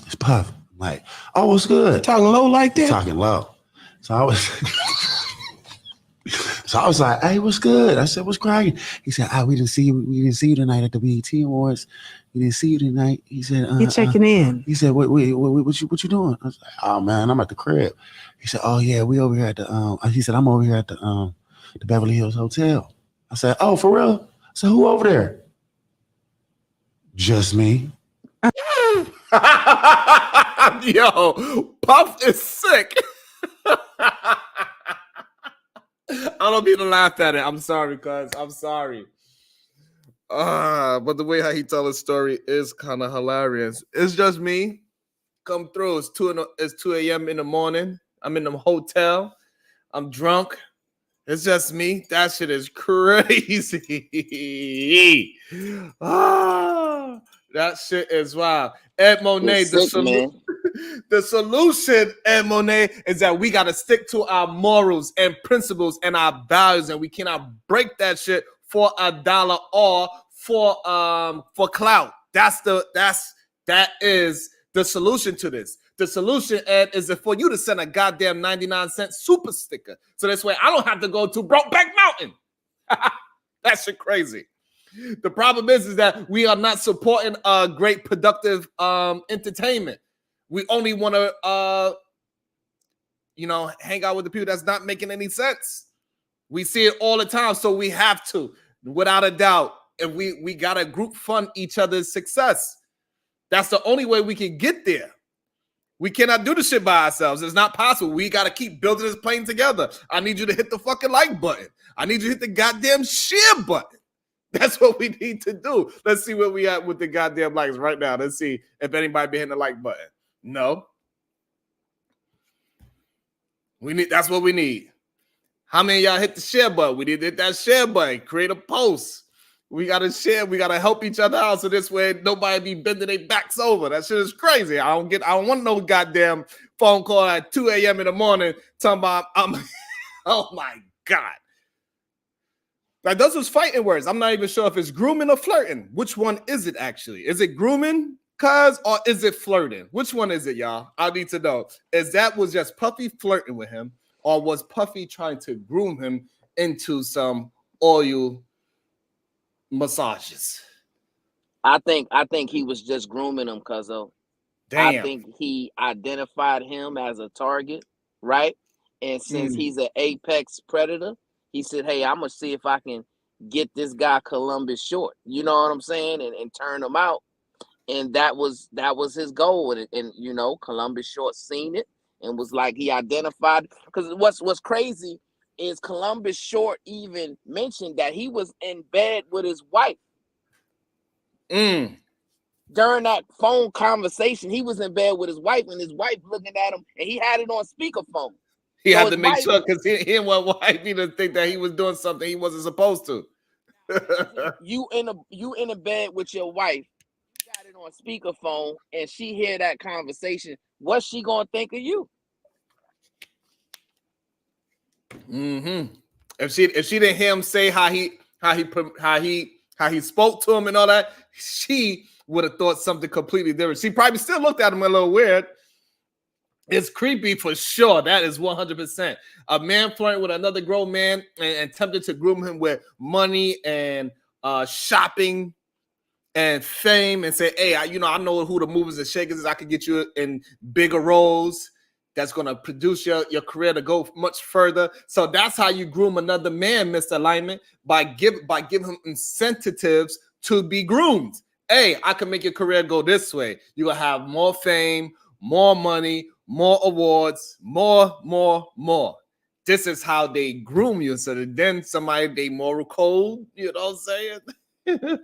It's Puff. I'm like, oh, what's good? You're talking low like that? Talking low. So I was like, hey, what's good? I said, what's cracking? He said, we didn't see you tonight at the BET Awards. We didn't see you tonight. He said, You're checking in. He said, what you doing? I was like, oh man, I'm at the crib. He said, oh yeah, we over here at the he said, I'm over here at the Beverly Hills Hotel. I said, oh, for real? I said, who over there? Just me. Yo, Puff is sick. I don't mean to laugh at it. I'm sorry, cuz. I'm sorry. But the way how he tells his story is kind of hilarious. It's just me. Come through. It's 2 a.m. in the morning. I'm in the hotel. I'm drunk. It's just me. That shit is crazy. That shit is wild. Ed Monet, the solution, Ed Monet, is that we got to stick to our morals and principles and our values, and we cannot break that shit for $1 or for clout. That is the solution to this. The solution, Ed, is for you to send a goddamn 99-cent super sticker, so this way I don't have to go to Brokeback Mountain. That shit crazy. The problem is that we are not supporting great productive entertainment. We only want to, hang out with the people that's not making any sense. We see it all the time, so we have to. without a doubt. And we gotta group fund each other's success. That's the only way we can get there. We cannot do this shit by ourselves. It's not possible. We got to keep building this plane together. I need you to hit the fucking like button. I need you to hit the goddamn share button. That's what we need to do. Let's see where we at with the goddamn likes right now. Let's see if anybody be hitting the like button. No. That's what we need. How many of y'all hit the share button? We need to hit that share button. Create a post. We gotta share. We gotta help each other out so this way nobody be bending their backs over. That shit is crazy. I don't want no goddamn phone call at 2 a.m. in the morning talking about oh my God. Like those was fighting words. I'm not even sure if it's grooming or flirting. Which one is it actually? Is it grooming, cuz, or is it flirting? Which one is it, y'all? I need to know. Was just Puffy flirting with him, or was Puffy trying to groom him into some oil massages? I think he was just grooming him, cuzzo. Damn. I think he identified him as a target, right? And since he's an apex predator, he said, hey, I'm gonna see if I can get this guy Columbus Short. You know what I'm saying? And turn him out. And that was his goal. And you know, Columbus Short seen it and was like, he identified, because what's crazy is Columbus Short even mentioned that he was in bed with his wife. During that phone conversation, he was in bed with his wife, and his wife looking at him, and he had it on speakerphone. He had to make sure, because he didn't want wife to think that he was doing something he wasn't supposed to. you in a bed with your wife, you got it on speakerphone, and she hear that conversation. What's she gonna think of you? If she didn't hear him say how he spoke to him and all that, she would have thought something completely different. She probably still looked at him a little weird. It's creepy for sure. That is 100%. A man flirting with another grown man and attempted to groom him with money and shopping and fame, and say, hey, I know who the movers and shakers is. I could get you in bigger roles. That's going to produce your career to go much further. So that's how you groom another man, Mr. Lyman, by giving him incentives to be groomed. Hey, I can make your career go this way. You're going to have more fame, more money, more awards, more. This is how they groom you. So that then somebody, they moral code, you know what I'm saying?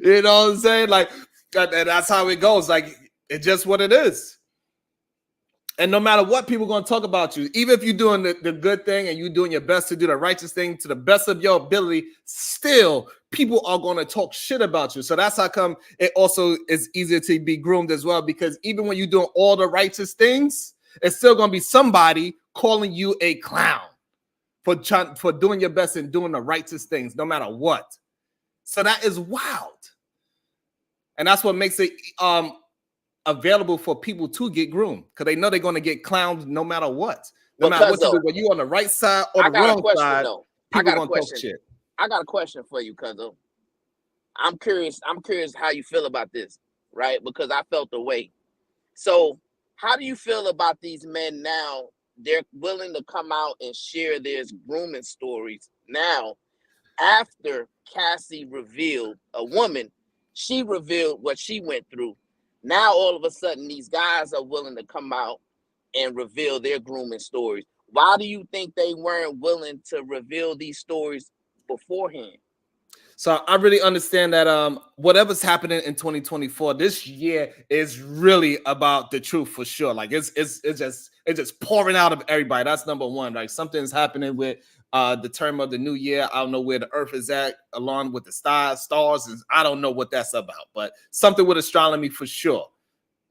You know what I'm saying? Like, that's how it goes. Like, it's just what it is. And no matter what, people are going to talk about you. Even if you're doing the good thing and you're doing your best to do the righteous thing to the best of your ability, still, people are going to talk shit about you. So that's how come it also is easier to be groomed as well, because even when you're doing all the righteous things, it's still going to be somebody calling you a clown for doing your best and doing the righteous things, no matter what. So that is wild. And that's what makes it available for people to get groomed, because they know they're going to get clowned no matter what. No matter what you do, whether you on the right side or the wrong side, people going to talk shit. I got a question for you, cuzzo. I'm curious how you feel about this, right? Because I felt the way. So how do you feel about these men now? They're willing to come out and share their grooming stories now, after Cassie revealed, a woman, she revealed what she went through. Now, all of a sudden, these guys are willing to come out and reveal their grooming stories. Why do you think they weren't willing to reveal these stories beforehand? So I really understand that whatever's happening in 2024, this year is really about the truth for sure. Like it's just pouring out of everybody. That's number one. Like something's happening with the term of the new year. I don't know where the earth is at, along with the stars, and I don't know what that's about, but something with astronomy for sure.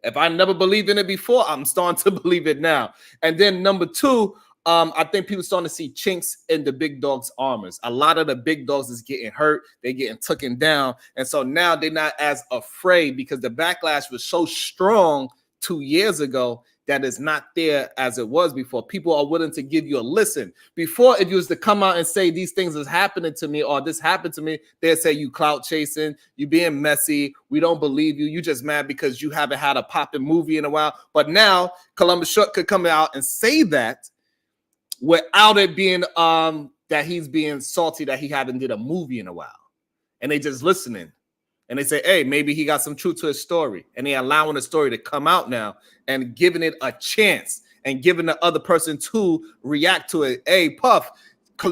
If I never believed in it before, I'm starting to believe it now. And then number two, I think people starting to see chinks in the big dogs' armors. A lot of the big dogs is getting hurt. They're getting taken down. And so now they're not as afraid, because the backlash was so strong 2 years ago that is not there as it was before. People are willing to give you a listen. Before, if you was to come out and say these things is happening to me or this happened to me, they'd say you clout chasing, you being messy, we don't believe you, you just mad because you haven't had a popping movie in a while. But now Columbus Short could come out and say that without it being that he's being salty that he hadn't did a movie in a while, and they just listening, and they say, hey, maybe he got some truth to his story, and they allowing the story to come out now and giving it a chance and giving the other person to react to it. Hey, Puff,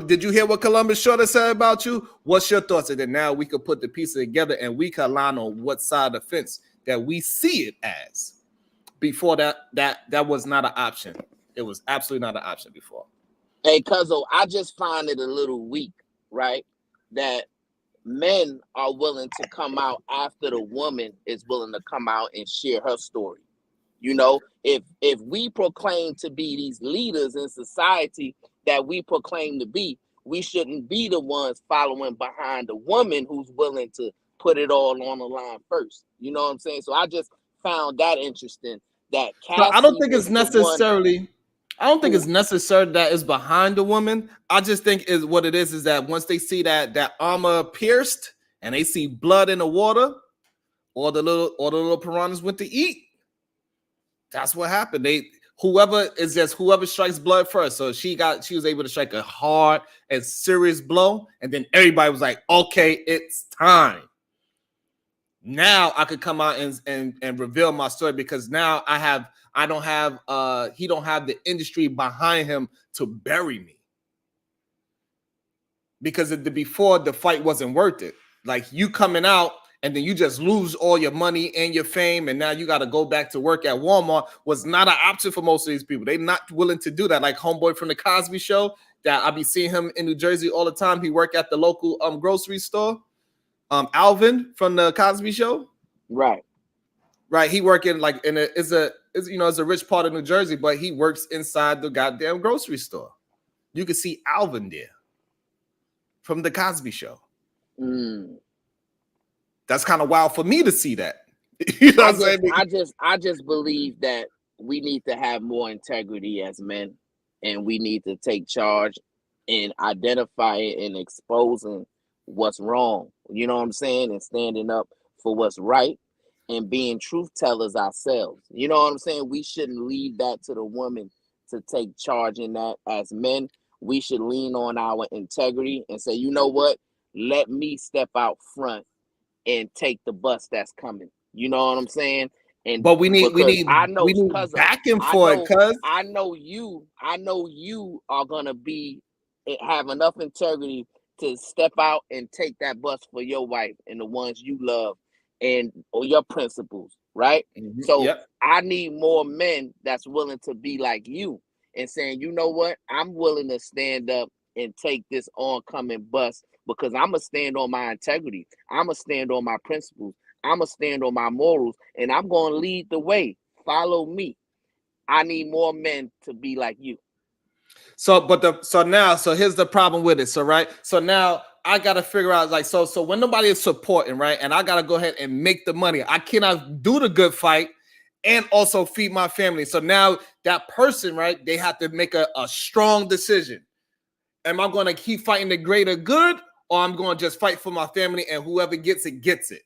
did you hear what Columbus Shorter said about you? What's your thoughts? And then now we could put the pieces together and we can align on what side of the fence that we see it as. Before that was not an option. It was absolutely not an option before. Hey, Cuzzo, I just find it a little weak, right? That men are willing to come out after the woman is willing to come out and share her story. You know, if we proclaim to be these leaders in society that we proclaim to be, we shouldn't be the ones following behind the woman who's willing to put it all on the line first. You know what I'm saying? So I just found that interesting. That Cassie, I don't think it's necessarily. I don't think it's necessary that it's behind the woman. I just think is what it is that once they see that armor pierced and they see blood in the water, or the little piranhas went to eat. That's what happened. Whoever strikes blood first. So she was able to strike a hard and serious blow, and then everybody was like, okay, it's time. Now I could come out and reveal my story because now he don't have the industry behind him to bury me. Because before the fight wasn't worth it. Like you coming out and then you just lose all your money and your fame, and now you got to go back to work at Walmart was not an option for most of these people. They're not willing to do that. Like homeboy from the Cosby Show, that I be seeing him in New Jersey all the time. He work at the local grocery store. Alvin from the Cosby Show, right. He working like it's a rich part of New Jersey, but he works inside the goddamn grocery store. You can see Alvin there from the Cosby Show. That's kind of wild for me to see that. You know what I'm saying? I just believe that we need to have more integrity as men, and we need to take charge in identifying and exposing what's wrong. You know what I'm saying? And standing up for what's right and being truth tellers ourselves. You know what I'm saying? We shouldn't leave that to the woman to take charge in that. As men, we should lean on our integrity and say, you know what? Let me step out front and take the bus that's coming. You know what I'm saying? But we need backing for it, cuz I know you are gonna have enough integrity to step out and take that bus for your wife and the ones you love or your principles, right? Mm-hmm. So I need more men that's willing to be like you and saying, you know what? I'm willing to stand up and take this oncoming bus because I'm going to stand on my integrity. I'm going to stand on my principles. I'm going to stand on my morals, and I'm going to lead the way. Follow me. I need more men to be like you. So here's the problem with it. So now I gotta figure out so when nobody is supporting, right? And I gotta go ahead and make the money. I cannot do the good fight and also feed my family. So now that person, right? They have to make a strong decision. Am I going to keep fighting the greater good, or I'm going to just fight for my family and whoever gets it gets it?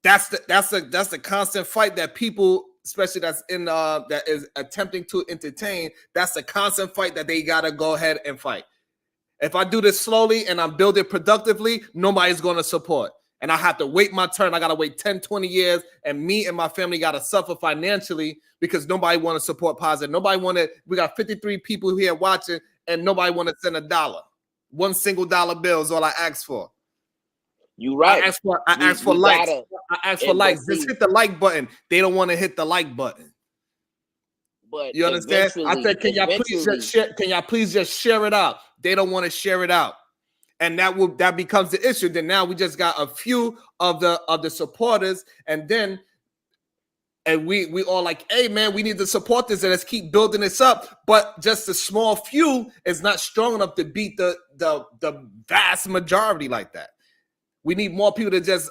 That's the constant fight that people, especially that's that is attempting to entertain. That's a constant fight that they gotta go ahead and fight. If I do this slowly and I'm building productively, nobody's gonna support. And I have to wait my turn. I gotta wait 10, 20 years, and me and my family gotta suffer financially because nobody want to support positive. We got 53 people here watching, and nobody want to send $1. One single dollar bill is all I ask for. You right. I ask for likes. I ask for likes. Just hit the like button. They don't want to hit the like button. But you understand? I said, can y'all please just share it out? They don't want to share it out, and that becomes the issue. Then now we just got a few of the supporters, and we all like, hey man, we need to support this and let's keep building this up. But just a small few is not strong enough to beat the vast majority like that. We need more people to just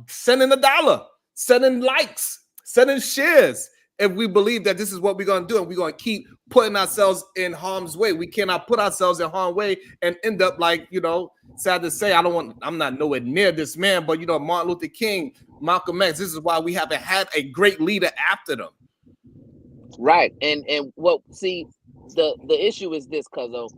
send in $1, send in likes, send in shares. If we believe that this is what we're going to do, and we're going to keep putting ourselves in harm's way. We cannot put ourselves in harm's way and end up like, sad to say, I'm not nowhere near this man, but Martin Luther King, Malcolm X, this is why we haven't had a great leader after them. Right. And the issue is this, Cuzzo.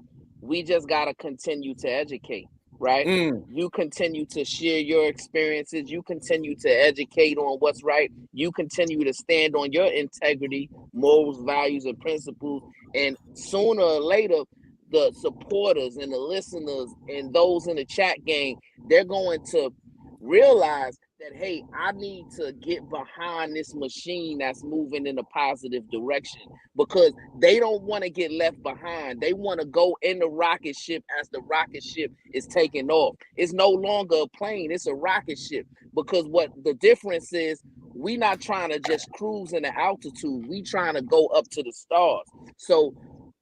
We just gotta continue to educate, right? You continue to share your experiences. You continue to educate on what's right. You continue to stand on your integrity, morals, values, and principles. And sooner or later, the supporters and the listeners and those in the chat game, they're going to realize that, hey, I need to get behind this machine that's moving in a positive direction, because they don't want to get left behind. They want to go in the rocket ship as the rocket ship is taking off. It's no longer a plane, it's a rocket ship, because what the difference is, we not trying to just cruise in the altitude, we trying to go up to the stars. So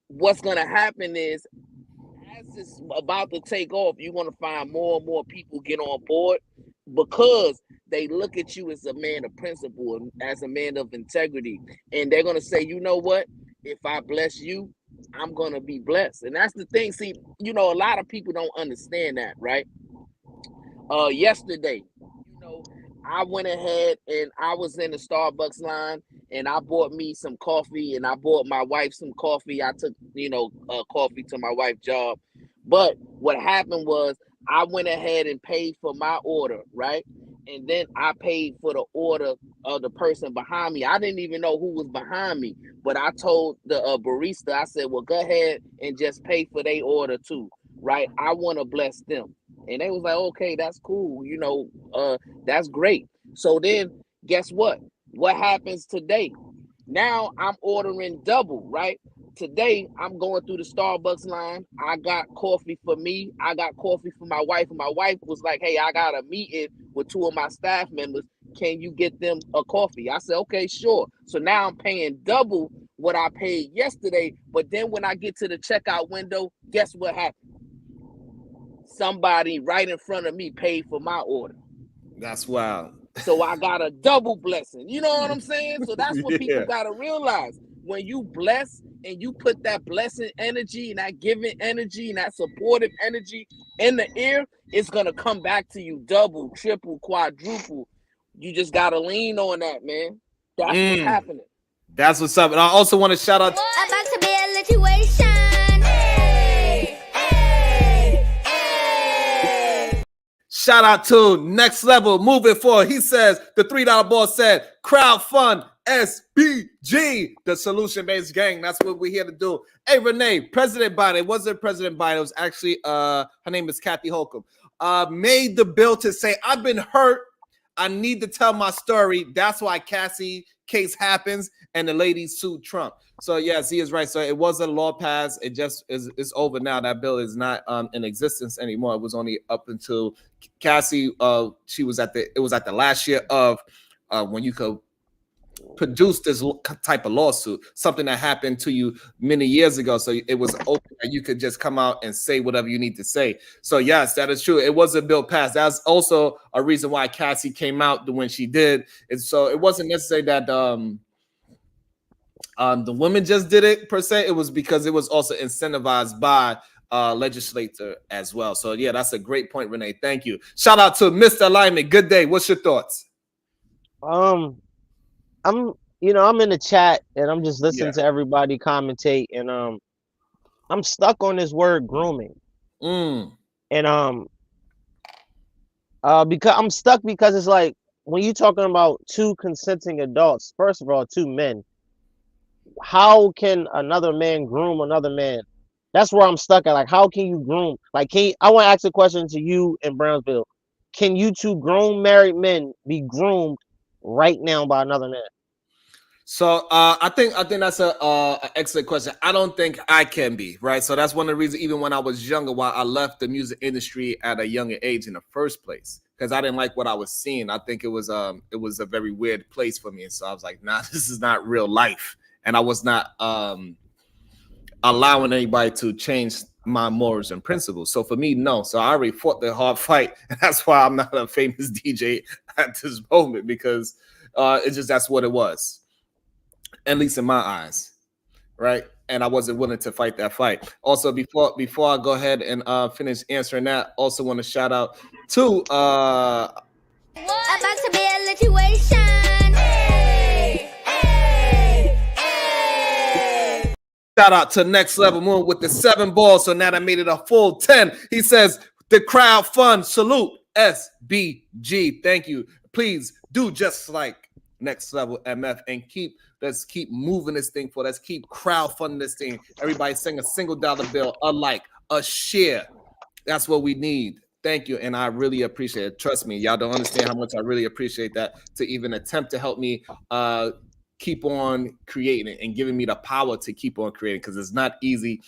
what's going to happen is, as it's about to take off, you're going to find more and more people get on board, because they look at you as a man of principle and as a man of integrity. And they're going to say, you know what? If I bless you, I'm going to be blessed. And that's the thing. See, you know, a lot of people don't understand that, right? Yesterday, you know, I went ahead and I was in the Starbucks line and I bought me some coffee and I bought my wife some coffee. I took, you know, coffee to my wife's job. But what happened was, I went ahead and paid for my order, right? And then I paid for the order of the person behind me. I didn't even know who was behind me, but I told the barista, I said, well, go ahead and just pay for their order too, right? I want to bless them. And they was like, okay, that's cool. You know, that's great. So then guess what? What happens today? Now I'm ordering double, right? Today, I'm going through the Starbucks line. I got coffee for me. I got coffee for my wife. And my wife was like, hey, I got a meeting with 2 of my staff members. Can you get them a coffee? I said, okay, sure. So now I'm paying double what I paid yesterday. But then when I get to the checkout window, guess what happened? Somebody right in front of me paid for my order. That's wild. So I got a double blessing. You know what I'm saying? So that's what people got to realize. When you bless and you put that blessing energy and that giving energy and that supportive energy in the air, it's going to come back to you double, triple, quadruple. You just got to lean on that, man. That's what's happening. That's what's up. And I also want to shout out. About to be a situation. Hey, hey, hey. Shout out to Next Level, moving forward. He says the $3 boss said crowdfund SBG, the solution-based gang. That's what we're here to do. Hey, Renee, President Biden, it wasn't President Biden, it was actually her name is Kathy Holcomb, made the bill to say, I've been hurt, I need to tell my story. That's why Cassie case happens and the lady sued Trump. So yes, he is right. So it was a law passed. It just is, it's over now. That bill is not in existence anymore. It was only up until Cassie, she was at the, it was at the last year of when you could produce this type of lawsuit, something that happened to you many years ago. So it was open and you could just come out and say whatever you need to say. So yes, that is true. It was a bill passed. That's also a reason why Cassie came out when she did. And so it wasn't necessarily that the women just did it per se. It was because it was also incentivized by legislator as well. So yeah, that's a great point, Renee. Thank you. Shout out to Mr. Alignment. Good day. What's your thoughts? I'm in the chat and I'm just listening to everybody commentate, and I'm stuck on this word grooming. And because I'm stuck because it's like, when you're talking about two consenting adults, first of all, two men, how can another man groom another man? That's where I'm stuck at. Like, how can you groom? Like, I want to ask a question to you in Brownsville. Can you two grown married men be groomed right now by another man? So I think that's an excellent question. I don't think I can be, right? So that's one of the reasons, even when I was younger, why I left the music industry at a younger age in the first place, because I didn't like what I was seeing. I think it was a very weird place for me, and so I was like, nah, this is not real life, and I was not allowing anybody to change my morals and principles. So for me, no. So I already fought the hard fight, and that's why I'm not a famous DJ at this moment, because it's just, that's what it was. At least in my eyes, right? And I wasn't willing to fight that fight. Also, before I go ahead and finish answering that, also want to shout out to About to be a situation. Shout out to Next Level Moon with the 7 balls. So now that made it a full 10. He says, the crowd fund salute SBG. Thank you. Please do just like Next Level MF and let's keep moving this thing forward. Let's keep crowdfunding this thing. Everybody sing a $1 bill, a like, a share. That's what we need. Thank you. And I really appreciate it. Trust me, y'all don't understand how much I really appreciate that to even attempt to help me keep on creating and giving me the power to keep on creating, because it's not easy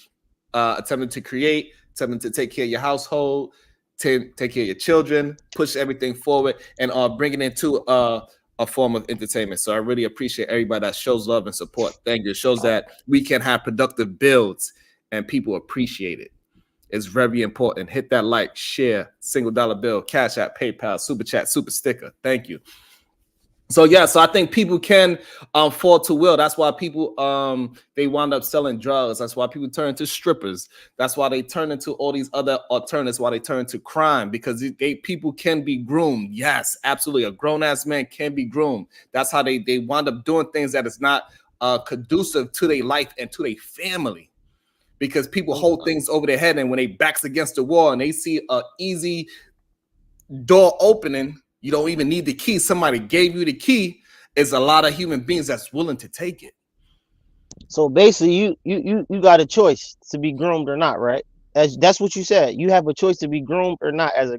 attempting to create, attempting to take care of your household, to take care of your children, push everything forward, and bring it into a form of entertainment. So I really appreciate everybody that shows love and support. Thank you. It shows that we can have productive builds and people appreciate it. It's very important. Hit that like, share, $1 bill, Cash App, PayPal, Super Chat, Super Sticker. Thank you. So yeah, so I think people can fall to will. That's why people they wind up selling drugs. That's why people turn to strippers. That's why they turn into all these other alternatives. Why they turn to crime, because people can be groomed. Yes, absolutely. A grown ass man can be groomed. That's how they wind up doing things that is not conducive to their life and to their family. Because people hold things over their head, and when they backs against the wall and they see a easy door opening, you don't even need the key. Somebody gave you the key. Is a lot of human beings that's willing to take it. So basically, you got a choice to be groomed or not, right? That's what you said. You have a choice to be groomed or not. As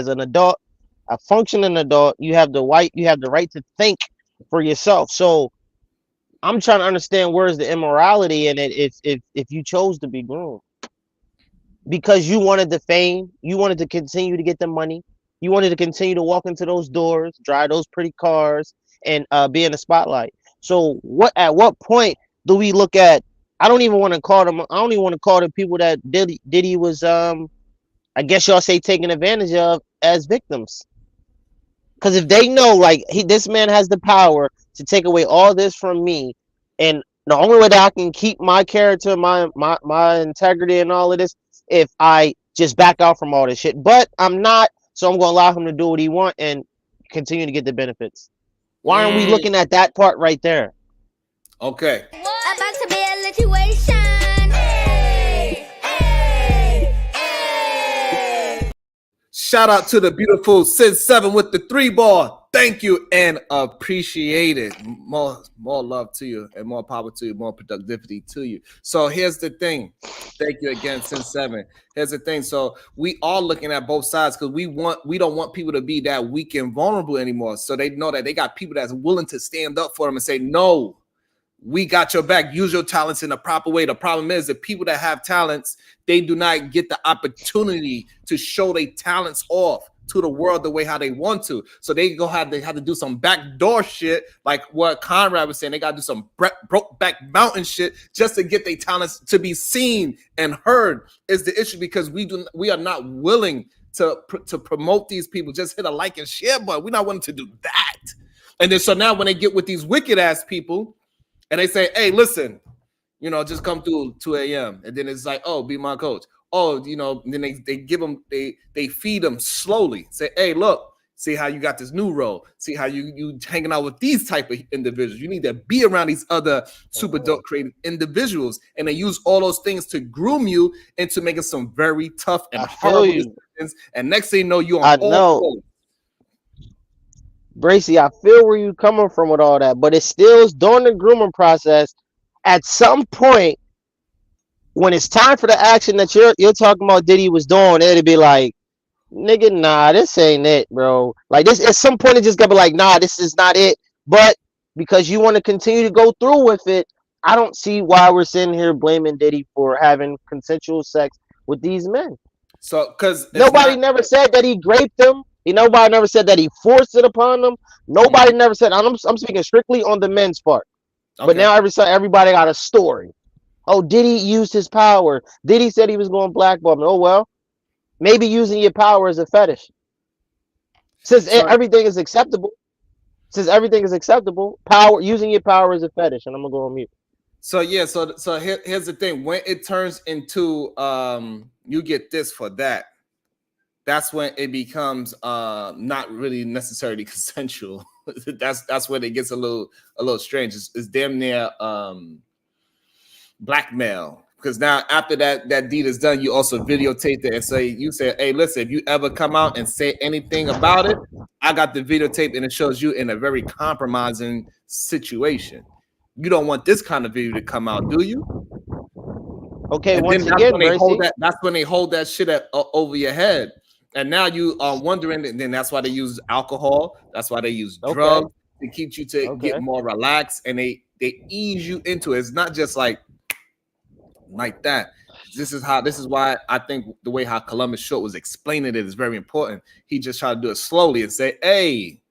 an adult, a functioning adult, you have the right to think for yourself. So I'm trying to understand, where's the immorality in it if you chose to be groomed? Because you wanted the fame, you wanted to continue to get the money, you wanted to continue to walk into those doors, drive those pretty cars, and be in the spotlight. So at what point do we look at? I don't even want to call them people that Diddy was I guess y'all say taking advantage of as victims. Because if they know, like, this man has the power to take away all this from me, and the only way that I can keep my character, my integrity, and all of this, if I just back out from all this shit. But I'm not, so I'm going to allow him to do what he wants and continue to get the benefits. Why aren't we looking at that part right there? Okay. About to be a situation. Hey, hey, hey. Shout out to the beautiful Sid 7 with the 3 ball. Thank you and appreciate it. More love to you and more power to you, more productivity to you. So here's the thing. Thank you again, Sid 7. Here's the thing. So we are looking at both sides, because we don't want people to be that weak and vulnerable anymore. So they know that they got people that's willing to stand up for them and say, no, we got your back. Use your talents in the proper way. The problem is that people that have talents, they do not get the opportunity to show their talents off to the world the way how they want to. So they have to do some backdoor shit, like what Conrad was saying. They got to do some broke back mountain shit just to get their talents to be seen and heard. Is the issue, because we are not willing to promote these people. Just hit a like and share button. We're not willing to do that. And then so now when they get with these wicked ass people, and they say, hey, listen, just come through 2 a.m. And then it's like, oh, be my coach. Oh, then they give them, they feed them slowly. Say, hey, look, see how you got this new role. See how you hanging out with these type of individuals. You need to be around these other super dope creative individuals. And they use all those things to groom you into making some very tough and horrible decisions. And next thing you know, you're on all. Bracy, I feel where you coming from with all that, but it still is during the grooming process. At some point, when it's time for the action that you're talking about Diddy was doing, it'll be like, nigga, nah, this ain't it, bro. Like this, at some point, it just gotta be like, nah, this is not it. But because you want to continue to go through with it, I don't see why we're sitting here blaming Diddy for having consensual sex with these men. So, because nobody never said that he raped them. Nobody never said that he forced it upon them. Nobody never said. I'm speaking strictly on the men's part. Okay. But now everybody got a story. Oh, Diddy used his power. Diddy said he was going blackball. Oh well, maybe using your power is a fetish. Since everything is acceptable, power using your power is a fetish, and I'm gonna go on mute. So yeah, so here's the thing. When it turns into you get this for that, that's when it becomes not really necessarily consensual. that's when it gets a little strange. It's damn near blackmail. Because now after that deed is done, you also videotape it and say, hey, listen, if you ever come out and say anything about it, I got the videotape and it shows you in a very compromising situation. You don't want this kind of video to come out, do you? Okay, and once then again, that's when they hold that shit over your head. And now you are wondering, and then that's why they use alcohol. That's why they use drugs to keep you to get more relaxed, and they ease you into it. It's not just like that. This is why I think the way how Columbus Short was explaining it is very important. He just tried to do it slowly and say, hey,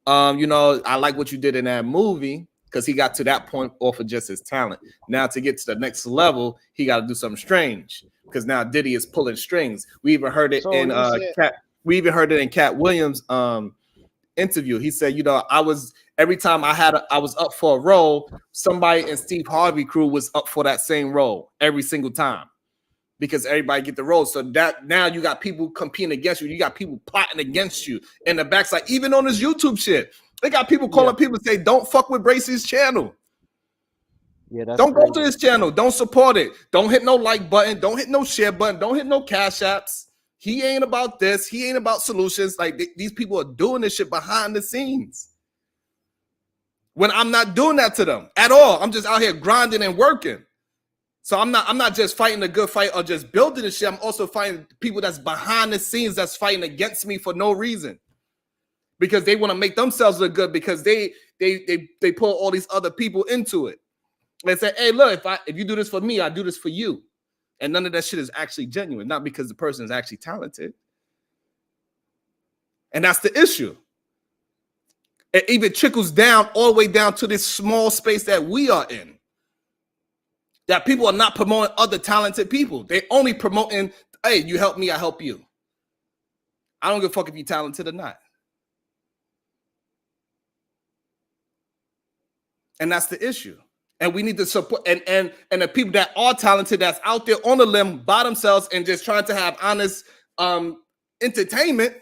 I like what you did in that movie, because he got to that point off of just his talent. Now to get to the next level, he got to do something strange, because now Diddy is pulling strings. We even heard it in Cat Williams' interview. He said, every time I was up for a role, somebody in Steve Harvey crew was up for that same role every single time, because everybody get the role. So that now you got people competing against you. You got people plotting against you in the backside. Even on this YouTube shit, they got people calling people and say, don't fuck with Bracey's channel. Yeah, that's don't crazy. Go to his channel. Don't support it. Don't hit no like button. Don't hit no share button. Don't hit no cash apps. He ain't about this. He ain't about solutions. Like these people are doing this shit behind the scenes, when I'm not doing that to them at all. I'm just out here grinding and working. So I'm not just fighting a good fight or just building the shit. I'm also fighting people that's behind the scenes that's fighting against me for no reason, because they want to make themselves look good, because they pull all these other people into it. They say, hey, look, if you do this for me, I do this for you. And none of that shit is actually genuine, not because the person is actually talented. And that's the issue. It even trickles down all the way down to this small space that we are in. That people are not promoting other talented people. They only promoting, hey, you help me, I help you. I don't give a fuck if you're talented or not. And that's the issue. And we need to support and the people that are talented, that's out there on the limb by themselves and just trying to have honest entertainment,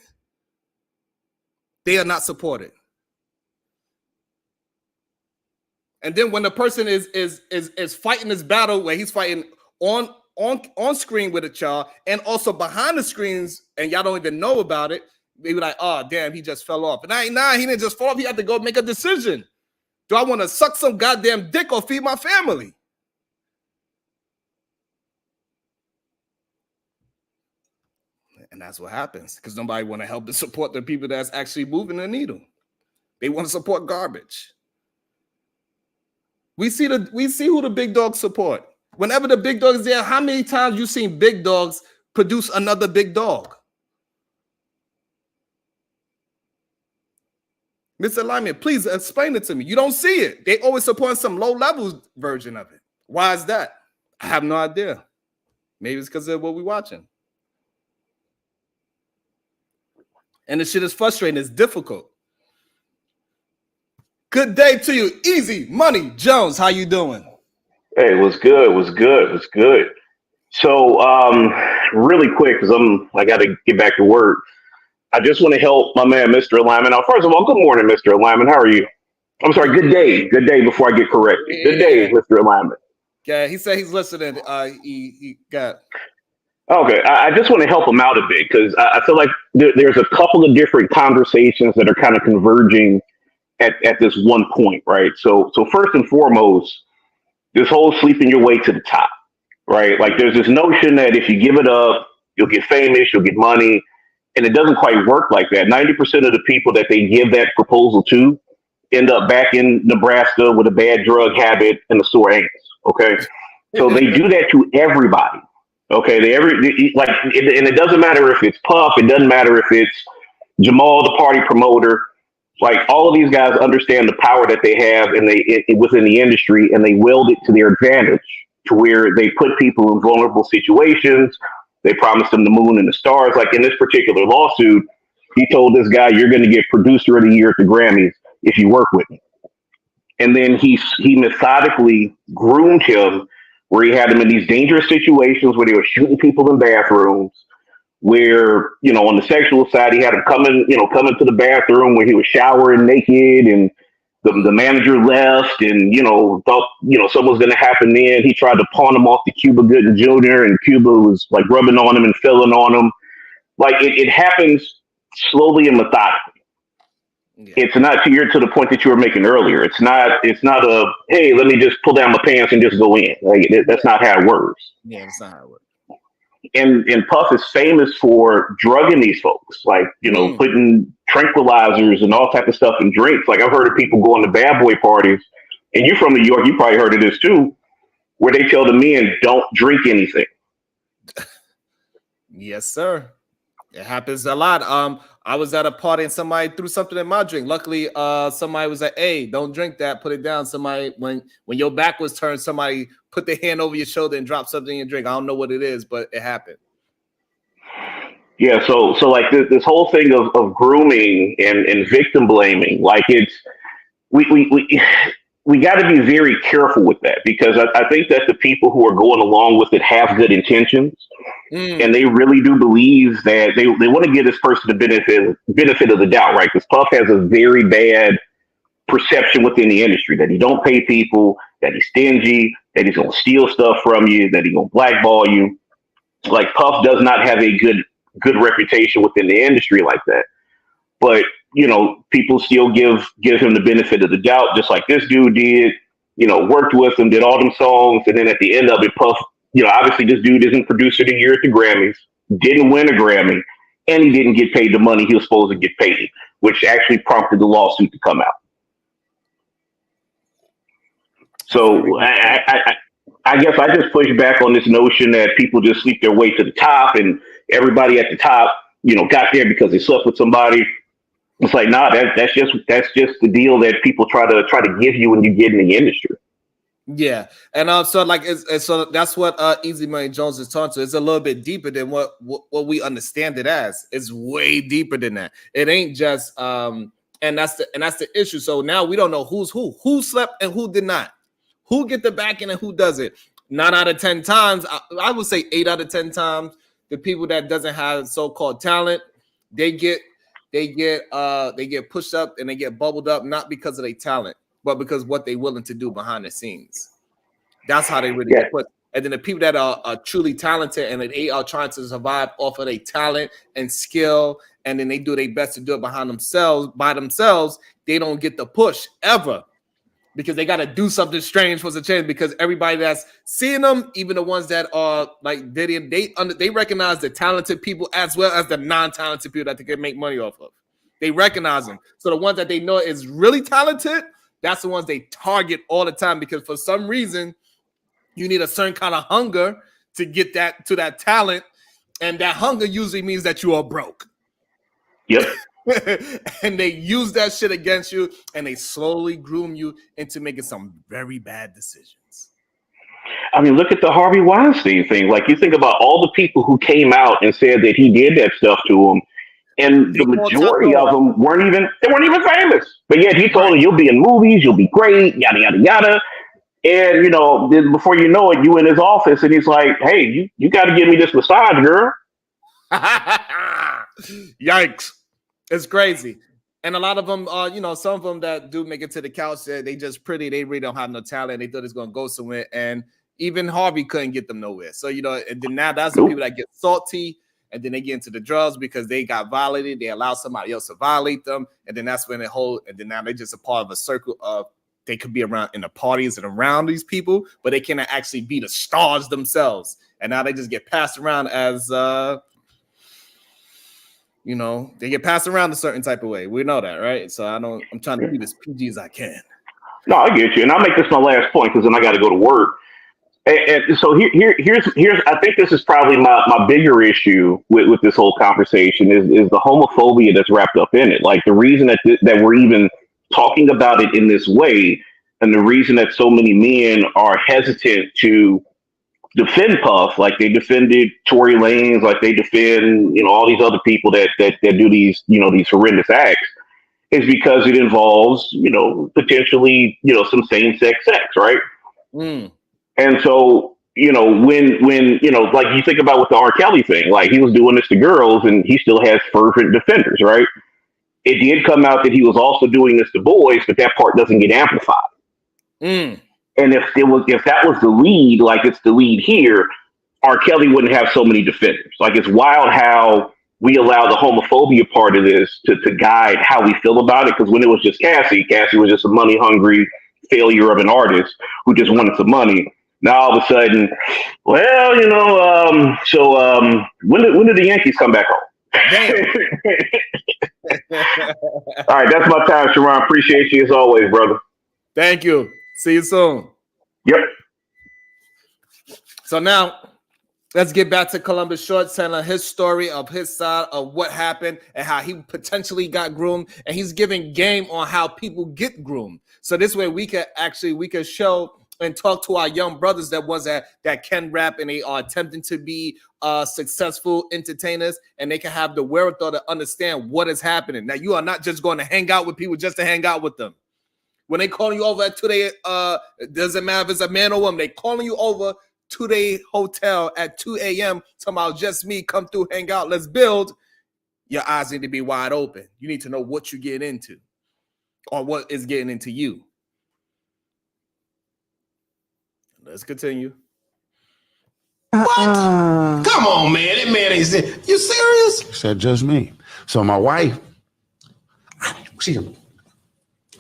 they are not supported. And then when the person is fighting this battle where he's fighting on screen with a child and also behind the screens, and y'all don't even know about it, they be like, oh damn, he just fell off. And he didn't just fall off. He had to go make a decision. Do I want to suck some goddamn dick or feed my family? And that's what happens, because nobody want to help to support the people that's actually moving the needle. They want to support garbage. We see who the big dogs support. Whenever the big dog is there, how many times you seen big dogs produce another big dog? Mr. Lyman, please explain it to me. You don't see it. They always support some low-level version of it. Why is that? I have no idea. Maybe it's because of what we're watching. And the shit is frustrating. It's difficult. Good day to you. Easy Money Jones. How you doing? Hey, what's good? What's good? What's good? So, really quick, because I got to get back to work. I just want to help my man, Mr. Lyman. Now, first of all, good morning, Mr. Lyman. How are you? I'm sorry, good day. Good day before I get corrected. Good day, Mr. Lyman. Yeah, he said he's listening. He got. Okay, I just want to help him out a bit, because I feel like there's a couple of different conversations that are kind of converging at this one point, right? So first and foremost, this whole sleeping your way to the top, right? Like there's this notion that if you give it up, you'll get famous, you'll get money. And it doesn't quite work like that. 90% of the people that they give that proposal to end up back in Nebraska with a bad drug habit and a sore anus. Okay. So they do that to everybody. Okay. And it doesn't matter if it's Puff. It doesn't matter if it's Jamal, the party promoter. Like all of these guys understand the power that they have within the industry, and they wield it to their advantage, to where they put people in vulnerable situations. They promised them the moon and the stars. Like in this particular lawsuit, he told this guy, you're going to get producer of the year at the Grammys if you work with me. And then he methodically groomed him, where he had him in these dangerous situations where they were shooting people in bathrooms, where, on the sexual side, he had him come into the bathroom where he was showering naked and the manager left, and thought something was going to happen. Then he tried to pawn him off to Cuba Gooding Jr., and Cuba was like rubbing on him and filling on him. Like it happens slowly and methodically. Yeah. It's not to the point that you were making earlier. It's not a, hey, let me just pull down my pants and just go in. Like that's not how it works. Yeah, that's not how it works. And Puff is famous for drugging these folks, like putting tranquilizers and all type of stuff in drinks. Like I've heard of people going to bad boy parties, and you're from New York, you probably heard of this too, where they tell the men don't drink anything. Yes, sir. It happens a lot. I was at a party and somebody threw something in my drink. Luckily, somebody was like, "Hey, don't drink that. Put it down." Somebody, when your back was turned, somebody put their hand over your shoulder and dropped something in your drink. I don't know what it is, but it happened. Yeah. So like this whole thing of grooming and victim blaming, like we got to be very careful with that, because I think that the people who are going along with it have good intentions. And they really do believe that they want to give this person the benefit of the doubt, right? Because Puff has a very bad perception within the industry that he don't pay people, that he's stingy, that he's going to steal stuff from you, that he's going to blackball you. Like Puff does not have a good reputation within the industry like that. But people still give him the benefit of the doubt, just like this dude did. Worked with him, did all them songs, and then at the end of it, Puff. Obviously this dude isn't producer of the year at the Grammys, didn't win a Grammy, and he didn't get paid the money he was supposed to get paid, which actually prompted the lawsuit to come out. So I guess I just push back on this notion that people just sleep their way to the top, and everybody at the top, got there because they slept with somebody. It's like, nah, that's just the deal that people try to give you when you get in the industry. Yeah, and so that's what Easy Money Jones is talking to. It's a little bit deeper than what we understand it as. It's way deeper than that. It ain't just and that's the issue. So now we don't know who slept and who did not, who get the backing and who doesn't. 9 out of 10 times, I would say 8 out of 10 times, the people that doesn't have so-called talent, they get pushed up and they get bubbled up, not because of their talent, but because what they're willing to do behind the scenes. That's how they really get put. And then the people that are truly talented and they are trying to survive off of their talent and skill, and then they do their best to do it by themselves, they don't get the push ever, because they got to do something strange for the change. Because everybody that's seeing them, even the ones that are like Diddy, they recognize the talented people as well as the non-talented people that they can make money off of. They recognize them. So the ones that they know is really talented, that's the ones they target all the time, because for some reason you need a certain kind of hunger to get to that talent, and that hunger usually means that you are broke. Yep. And they use that shit against you, and they slowly groom you into making some very bad decisions. I mean, look at the Harvey Weinstein thing. Like, you think about all the people who came out and said that he did that stuff to him, and the majority of them weren't even famous. But yet he told them, you'll be in movies, you'll be great, yada, yada, yada. And, then before you know it, you in his office, and he's like, hey, you got to give me this massage, girl. Yikes. It's crazy. And a lot of them, some of them that do make it to the couch, they just pretty, they really don't have no talent. They thought it's going to go somewhere. And even Harvey couldn't get them nowhere. So, and then now that's the people that get salty, and then they get into the drugs because they got violated. They allow somebody else to violate them. And then that's when and then now they're just a part of a circle of, they could be around in the parties and around these people, but they cannot actually be the stars themselves. And now they just get passed around as, they get passed around a certain type of way. We know that, right? So I'm trying to be as PG as I can. No, I get you. And I'll make this my last point, because then I got to go to work. And so here's I think this is probably my bigger issue with this whole conversation is the homophobia that's wrapped up in it. Like, the reason that we're even talking about it in this way, and the reason that so many men are hesitant to defend Puff, like they defended Tory Lanez, like they defend, all these other people that do these, these horrendous acts, is because it involves, potentially, some same-sex sex, right? And so, when like you think about with the R. Kelly thing, like he was doing this to girls and he still has fervent defenders, right? it did come out that he was also doing this to boys, but that part doesn't get amplified. Mm. And if that was the lead, like it's the lead here, R. Kelly wouldn't have so many defenders. Like, it's wild how we allow the homophobia part of this to guide how we feel about it. Because when it was just Cassie was just a money hungry failure of an artist who just wanted some money. Now all of a sudden, well, when did the Yankees come back home? All right, that's my time, Sharon. Appreciate you as always, brother. Thank you. See you soon. Yep. So now let's get back to Columbus Short telling his story of his side of what happened and how he potentially got groomed, and he's giving game on how people get groomed. So this way we could show and talk to our young brothers that can rap and they are attempting to be successful entertainers, and they can have the wherewithal to understand what is happening. Now, you are not just going to hang out with people just to hang out with them. When they calling you over to their, it doesn't matter if it's a man or woman, they calling you over to their hotel at 2 a.m. talking about just me, come through, hang out, let's build. Your eyes need to be wide open. You need to know what you get into or what is getting into you. Let's continue. What? Come on, man. That man ain't saying. You serious? He said just me. So my wife,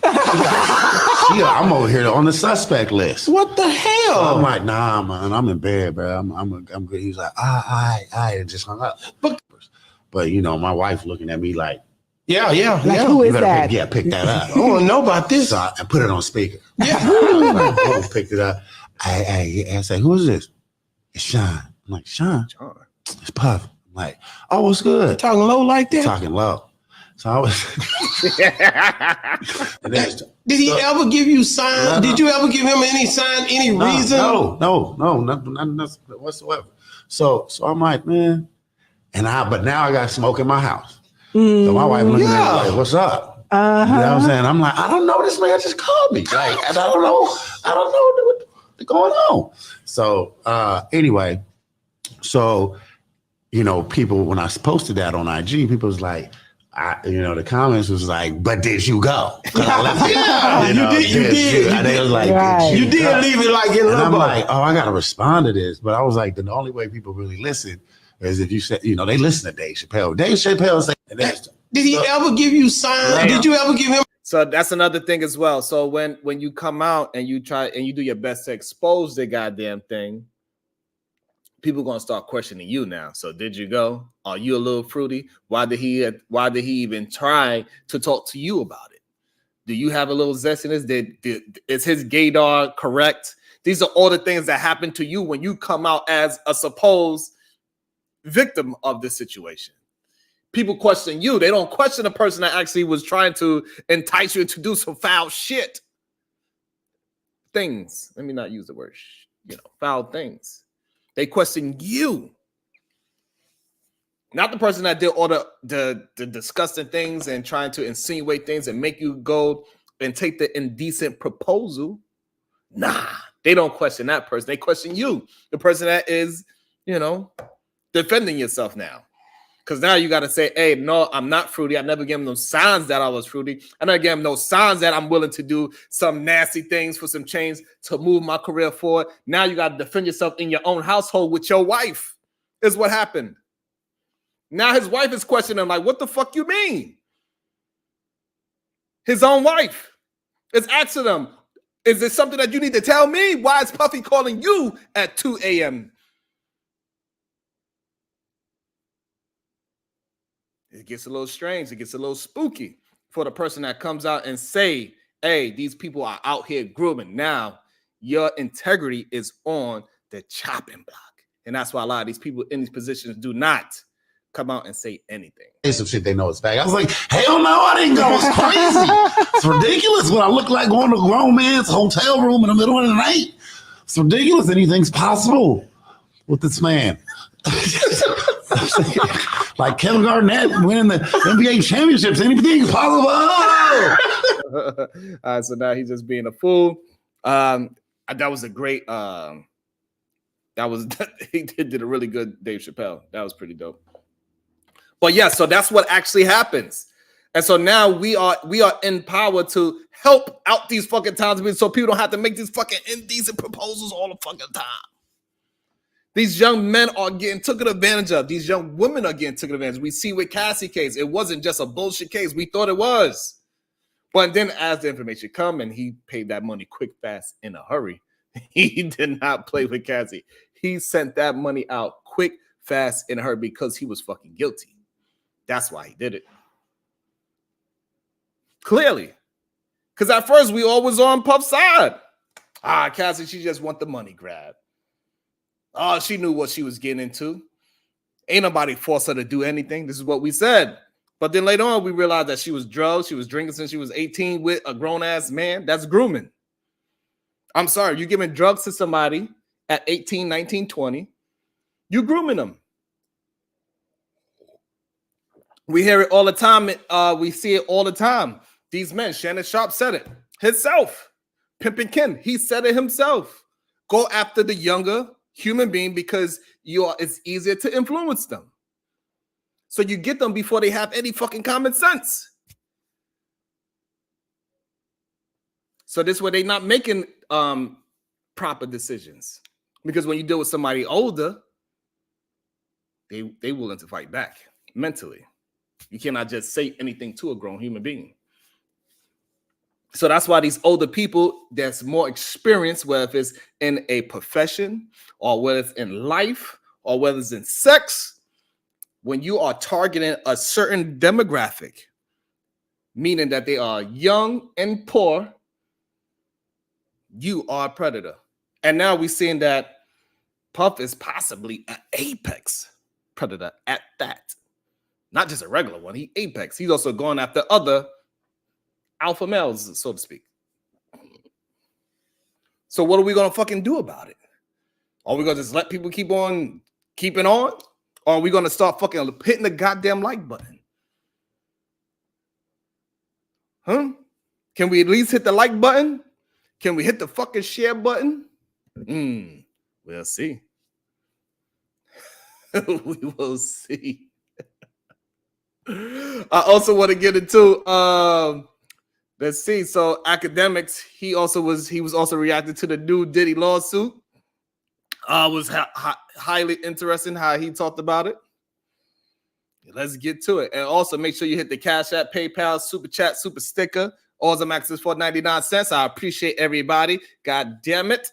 I'm over here on the suspect list. What the hell? So I'm like, nah, man, I'm in bed, bro. I'm good. He's like, I just hung up. But my wife looking at me like, yeah. Who is that? Pick that up. I don't know about this. So I put it on speaker. Yeah. I picked it up. I said, who is this? It's Sean. I'm like, Sean. It's Puff. I'm like, oh, what's good? You talking low like that? Talking low. So I was. Did he ever give you sign? No. Did you ever give him any sign, any reason? No, nothing whatsoever. So I'm like, man, but now I got smoke in my house. So my wife looking at me like, what's up? You know what I'm saying? I'm like, I don't know. This man just called me. Like, and I don't know what's going on. So anyway, people, when I posted that on IG, people was like, the comments was like, but did you go? You did. They was like, you did leave it like in and I'm limbo. like, oh, I gotta respond to this. But I was like, the only way people really listen is if you said, they listen to Dave Chappelle. Dave Chappelle said, did he ever give you sign? Did you ever give him? So that's another thing as well. So when you come out and you try and you do your best to expose the goddamn thing, people are gonna start questioning you now. So did you go? Are you a little fruity? Why did he even try to talk to you about it? Do you have a little zestiness? Is his gaydar correct? These are all the things that happen to you when you come out as a supposed victim of this situation. People question you. They don't question the person that actually was trying to entice you to do some foul shit. Things. Let me not use the word, foul things. They question you. Not the person that did all the disgusting things and trying to insinuate things and make you go and take the indecent proposal. Nah, they don't question that person. They question you, the person that is, defending yourself now. Because now you got to say, hey, no, I'm not fruity. I never gave him no signs that I was fruity. I never gave him no signs that I'm willing to do some nasty things for some change to move my career forward. Now you got to defend yourself in your own household with your wife, is what happened. Now his wife is questioning him like, what the fuck you mean? His own wife is asking him, is there something that you need to tell me? Why is Puffy calling you at 2 a.m.? It gets a little strange. It gets a little spooky for the person that comes out and say, hey, these people are out here grooming. Now, your integrity is on the chopping block. And that's why a lot of these people in these positions do not come out and say anything. Some shit they know it's fake. I was like, hell no, I didn't go. It's crazy. It's ridiculous what I look like going to a grown man's hotel room in the middle of the night. It's ridiculous. Anything's possible with this man. Like Kevin Garnett winning the NBA championships, anything's possible. All right, so now he's just being a fool. That was a great. He did a really good Dave Chappelle. That was pretty dope. But yeah, so that's what actually happens. And so now we are in power to help out these fucking towns so people don't have to make these fucking indecent proposals all the fucking time. These young men are getting taken advantage of. These young women are getting taken advantage of. We see with Cassie case, it wasn't just a bullshit case. We thought it was. But then as the information come and he paid that money quick, fast, in a hurry, he did not play with Cassie. He sent that money out quick, fast, in a hurry because he was fucking guilty. That's why he did it. Clearly. Because at first we always on Puff's side. Cassie, she just want the money grab. She knew what she was getting into. Ain't nobody forced her to do anything. This is what we said. But then later on, we realized that she was drugged. She was drinking since she was 18 with a grown-ass man. That's grooming. I'm sorry. You're giving drugs to somebody at 18, 19, 20. You're grooming them. We hear it all the time. We see it all the time. These men, Shannon Sharp said it himself. Pimpin' Ken, he said it himself. Go after the younger human being because it's easier to influence them. So you get them before they have any fucking common sense. So this way they're not making proper decisions. Because when you deal with somebody older, they willing to fight back mentally. You cannot just say anything to a grown human being. So that's why these older people that's more experienced, whether it's in a profession or whether it's in life or whether it's in sex, when you are targeting a certain demographic, meaning that they are young and poor, you are a predator. And now we're seeing that Puff is possibly an apex predator at that. Not just a regular one, he apex. He's also going after other alpha males, so to speak. So what are we going to fucking do about it? Are we going to just let people keep on keeping on? Or are we going to start fucking hitting the goddamn like button? Huh? Can we at least hit the like button? Can we hit the fucking share button? We'll see. We will see. I also want to get into let's see. So academics, he was also reacting to the new Diddy lawsuit. Was highly interesting how he talked about it. Let's get to it. And also make sure you hit the Cash App, PayPal, Super Chat, Super Sticker. All the max is $4.99. I appreciate everybody. God damn it.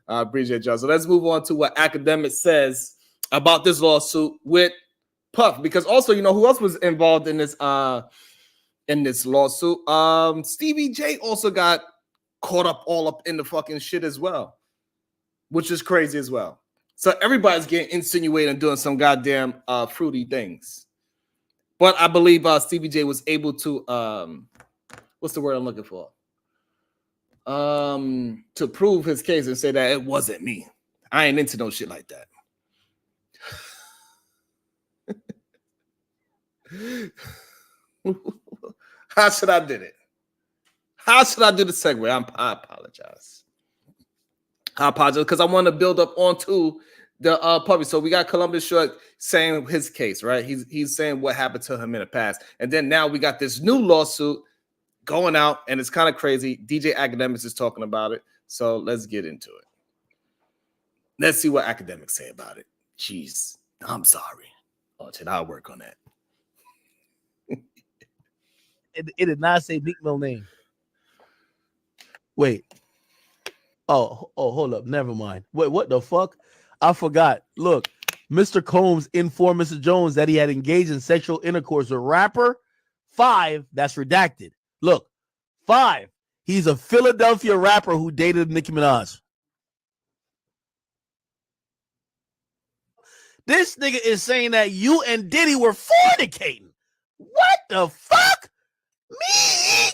I appreciate y'all. So let's move on to what academic says about this lawsuit with Puff. Because also, you know, who else was involved in this lawsuit? Stevie J also got caught up all up in the fucking shit as well, which is crazy as well. So everybody's getting insinuated and doing some goddamn fruity things. But I believe Stevie J was able to what's the word I'm looking for? To prove his case and say that it wasn't me. I ain't into no shit like that. How should I do it? How should I do the segue? I apologize. I apologize because I want to build up onto the puppy. So we got Columbus Short saying his case, right? He's saying what happened to him in the past. And then now we got this new lawsuit going out, and it's kind of crazy. DJ Academics is talking about it. So let's get into it. Let's see what academics say about it. Jeez, I'm sorry. I'll work on that. It did not say Meek Mill name. Wait. Oh, hold up. Never mind. Wait, what the fuck? I forgot. Look, Mr. Combs informed Mr. Jones that he had engaged in sexual intercourse with rapper 5. That's redacted. Look, 5. He's a Philadelphia rapper who dated Nicki Minaj. This nigga is saying that you and Diddy were fornicating. What the fuck? Me?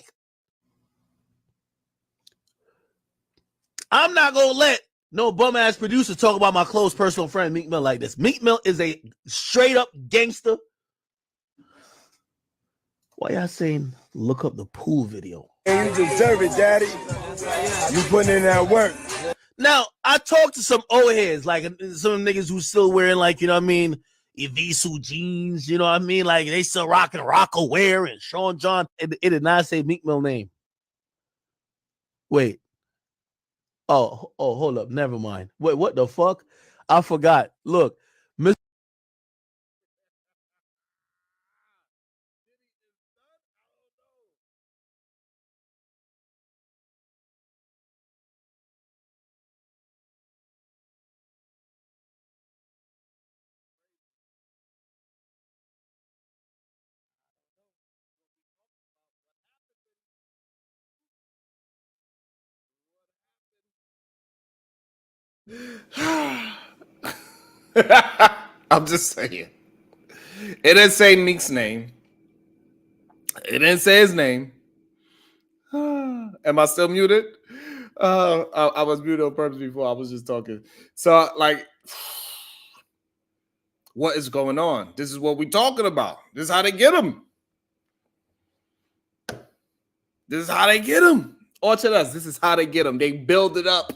I'm not gonna let no bum ass producer talk about my close personal friend Meek Mill like this. Meek Mill is a straight up gangster. Why y'all saying look up the pool video? And you deserve it, daddy. You putting in that work. Now, I talked to some old heads, like some niggas who still wearing, like, you know what I mean, Evisu jeans. You know what I mean? Like they still rocking Rockaware and Sean John. It did not say Meek Mill name. Wait. Oh, hold up. Never mind. Wait, what the fuck? I forgot. Look, Mr. I'm just saying. It didn't say Meek's name. It didn't say his name. Am I still muted? I was muted on purpose before. I was just talking. So, like, what is going on? This is what we're talking about. This is how they get them. This is how they get them. Orchard us. This is how they get them. They build it up.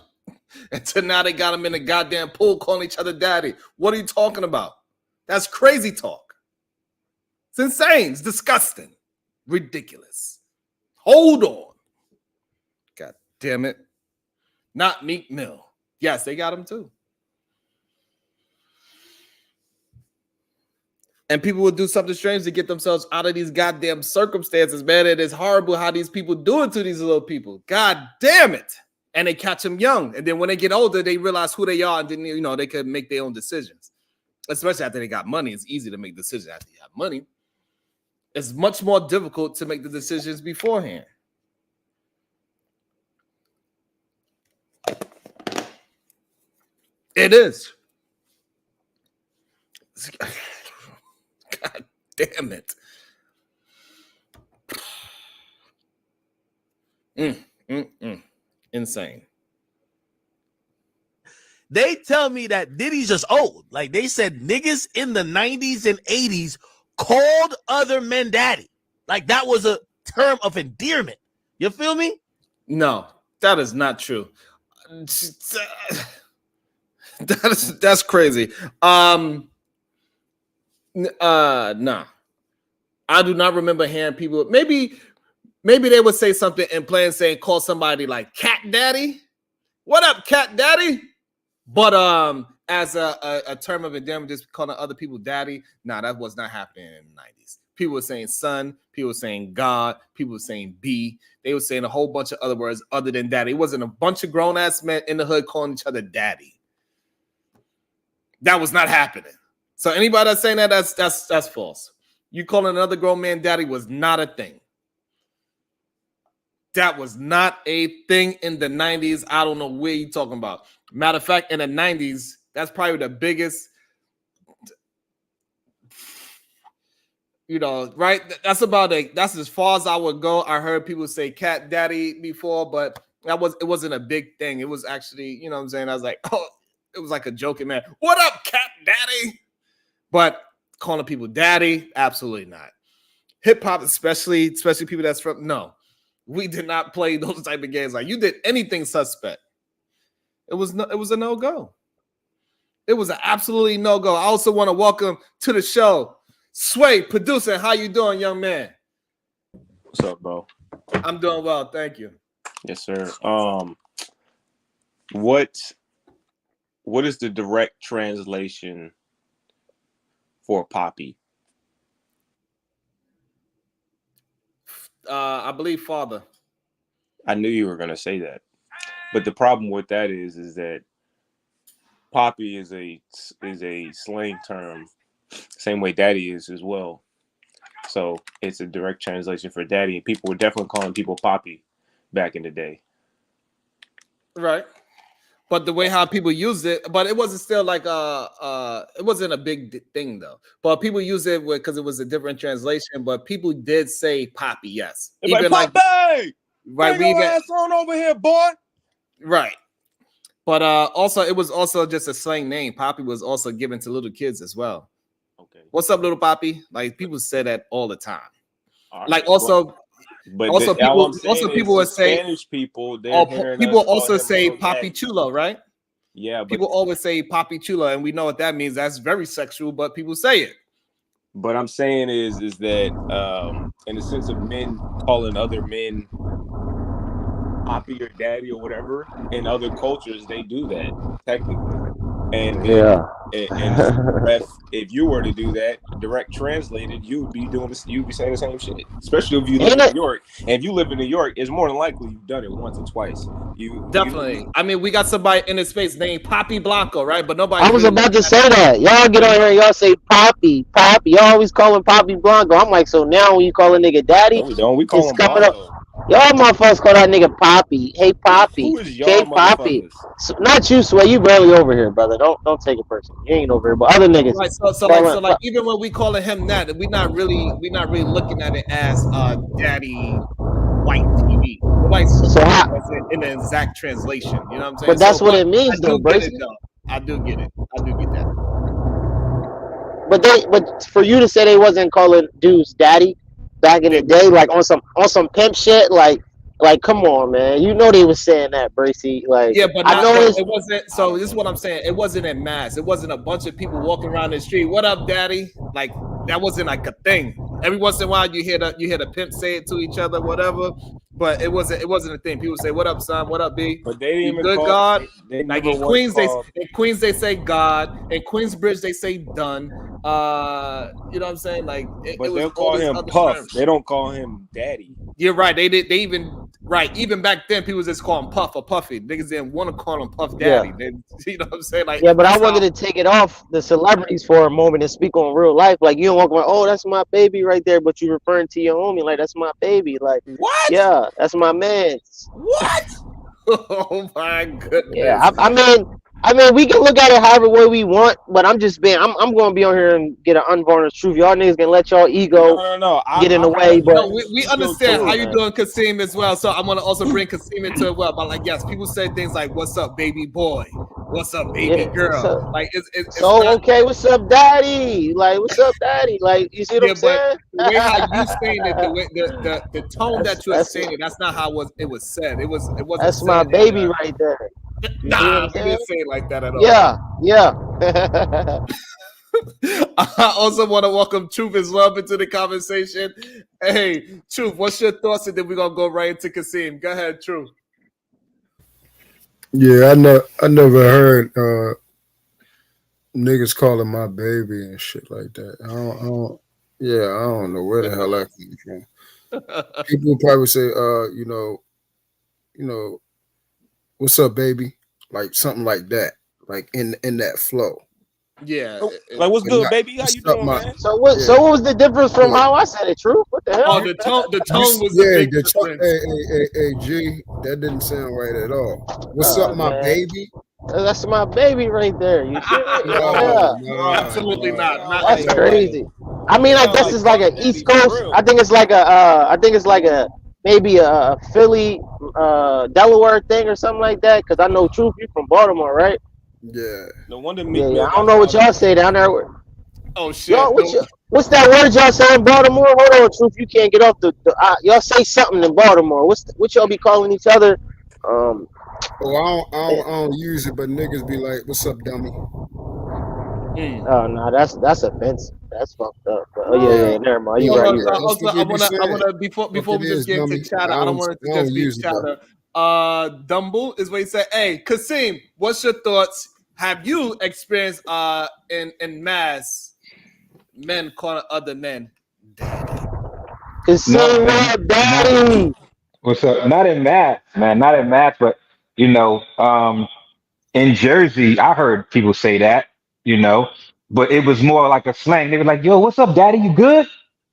Until now they got them in the goddamn pool calling each other daddy. What are you talking about? That's crazy talk. It's insane. It's disgusting. Ridiculous. Hold on. God damn it. Not Meek Mill. Yes, they got him too. And people will do something strange to get themselves out of these goddamn circumstances, man. It is horrible how these people do it to these little people. God damn it. And they catch them young. And then when they get older, they realize who they are and then, you know, they could make their own decisions. Especially after they got money. It's easy to make decisions after you have money. It's much more difficult to make the decisions beforehand. It is. God damn it. Insane. They tell me that Diddy's just old. Like they said, niggas in the 90s and 80s called other men daddy. Like that was a term of endearment. You feel me? No, that is not true. That's crazy. Nah. I do not remember hearing people. Maybe they would say something in plain saying, call somebody like Cat Daddy. What up, Cat Daddy? But as a term of endearment, just calling other people daddy, nah, that was not happening in the 90s. People were saying son, people were saying God, people were saying B. They were saying a whole bunch of other words other than daddy. It wasn't a bunch of grown-ass men in the hood calling each other daddy. That was not happening. So anybody that's saying that, that's false. You calling another grown man daddy was not a thing. That was not a thing in the 90s. I don't know where you're talking about. Matter of fact, in the 90s, that's probably the biggest, you know, right? That's as far as I would go. I heard people say cat daddy before, but it wasn't a big thing. It was actually, you know what I'm saying? I was like, oh, it was like a joking, man. What up, cat daddy? But calling people daddy, absolutely not. Hip hop, especially people that's from, no. We did not play those type of games. Like you did anything suspect. It was a no-go. It was an absolutely no-go. I also want to welcome to the show, Sway, producer. How you doing, young man? What's up, bro? I'm doing well, thank you. Yes, sir. What is the direct translation for Poppy? I believe father. I knew you were gonna say that, but the problem with that is that Poppy is a slang term, same way daddy is as well. So it's a direct translation for daddy, and people were definitely calling people Poppy back in the day. Right. But the way how people used it, but it wasn't still like it wasn't a big thing though. But people use it because it was a different translation. But people did say Poppy, yes. Even like Poppy, right? Bring your ass on over here, boy. Right. But also it was also just a slang name. Poppy was also given to little kids as well. Okay. What's up, little Poppy? Like people say that all the time. Right. Like also. But also, people would say Spanish people. People also say Papi Chulo, right? Yeah, but people always say papi chula, and we know what that means. That's very sexual, but people say it. But I'm saying is that in the sense of men calling other men papi or daddy or whatever, in other cultures they do that technically. And then if you were to do that, direct translated, you'd be saying the same shit. Especially if you live in New York. And if you live in New York, it's more than likely you've done it once or twice. Definitely. I mean, we got somebody in his face named Papi Blanco, right? But nobody. I was about to say that. Y'all get on here and y'all say Poppy. Y'all always call him Poppy Blanco. I'm like, so now when you call a nigga daddy, no, we don't. We call him Blanco. Y'all motherfuckers call that nigga Poppy. Hey Poppy. Who is y'all motherfuckers? So, not you, Sway. You barely over here, brother. Don't take it personally. You ain't over here, but other niggas. Right. So like even when we calling him that, we're not really looking at it as daddy white TV. Nobody's in the exact translation. You know what I'm saying? But that's what it means, though, bro. I do get it. I do get that. But for you to say they wasn't calling dudes daddy back in the day, like on some pimp shit, like come on, man. You know they was saying that, Bracy. Like, yeah, but I know it wasn't. So this is what I'm saying. It wasn't en masse. It wasn't a bunch of people walking around the street. What up, daddy? Like that wasn't like a thing. Every once in a while, you hear the pimp say it to each other, whatever. But it wasn't a thing. People say, "What up, son? What up, B?" But they didn't even good call God. They like in Queens, they say God. In Queensbridge, they say done. You know what I'm saying? Like, but they'll call him Puff. Terms. They don't call him Daddy. You're right. They even even back then, people just call him Puff or Puffy. Niggas didn't want to call him Puff Daddy. Yeah. You know what I'm saying? Like, yeah, but I wanted to take it off the celebrities for a moment and speak on real life. Like, you don't walk around, oh, that's my baby right there, but you referring to your homie like that's my baby. Like, what? Yeah, that's my man. What? Oh my goodness. Yeah, I mean, we can look at it however way we want, but I'm going to be on here and get an unvarnished truth. Y'all niggas can let y'all ego get in the way, but we understand how you doing, Kasim, as well. So I want to also bring Kasim into it well. But like, yes, people say things like, "What's up, baby boy? What's up, baby girl?" So, like, it's so not, okay. What's up, daddy? Like, what's up, daddy? Like, you see what I'm saying? The way how you saying it, the way the tone that you are saying it, that's not how it was said. It wasn't. That's my baby right there. Nah, we didn't say it like that at all. Yeah. I also want to welcome Truth as well into the conversation. Hey, Truth, what's your thoughts? And then we're gonna go right into Kasim. Go ahead, Truth. Yeah, I never heard niggas calling my baby and shit like that. I don't know where the hell that came from. People probably say, you know, what's up, baby? Like something like that, like in that flow. Yeah, like what's good, baby? How you doing, man? So what was the difference from how I said it? Truth? What the hell? Oh, the tone was the big difference. Hey, G, that didn't sound right at all. What's up, my baby? That's my baby right there. You see it? No, absolutely not. That's crazy. I mean, I guess it's like an East Coast. I think it's like a maybe a Philly, Delaware thing or something like that. Because I know Truth, you from Baltimore, right? Yeah. No wonder I don't know what y'all say down there. Oh shit! Y'all, what's that word y'all say in Baltimore? Hold on, Truth. You can't get off the y'all say something in Baltimore. What y'all be calling each other? Oh, I don't use it, but niggas be like, "What's up, dummy?" Oh no, that's offensive. That's fucked up. Oh yeah, never mind. You're right. Also, I wanna before we just get into chatter, I don't want it to just be chatter. Dumble is what he said. Hey, Kasim, what's your thoughts? Have you experienced in mass men calling other men daddy? Kasim, daddy. What's up? Not in math, man. Not in math, but in Jersey, I heard people say that, but it was more like a slang. They were like, "Yo, what's up, daddy? You good?"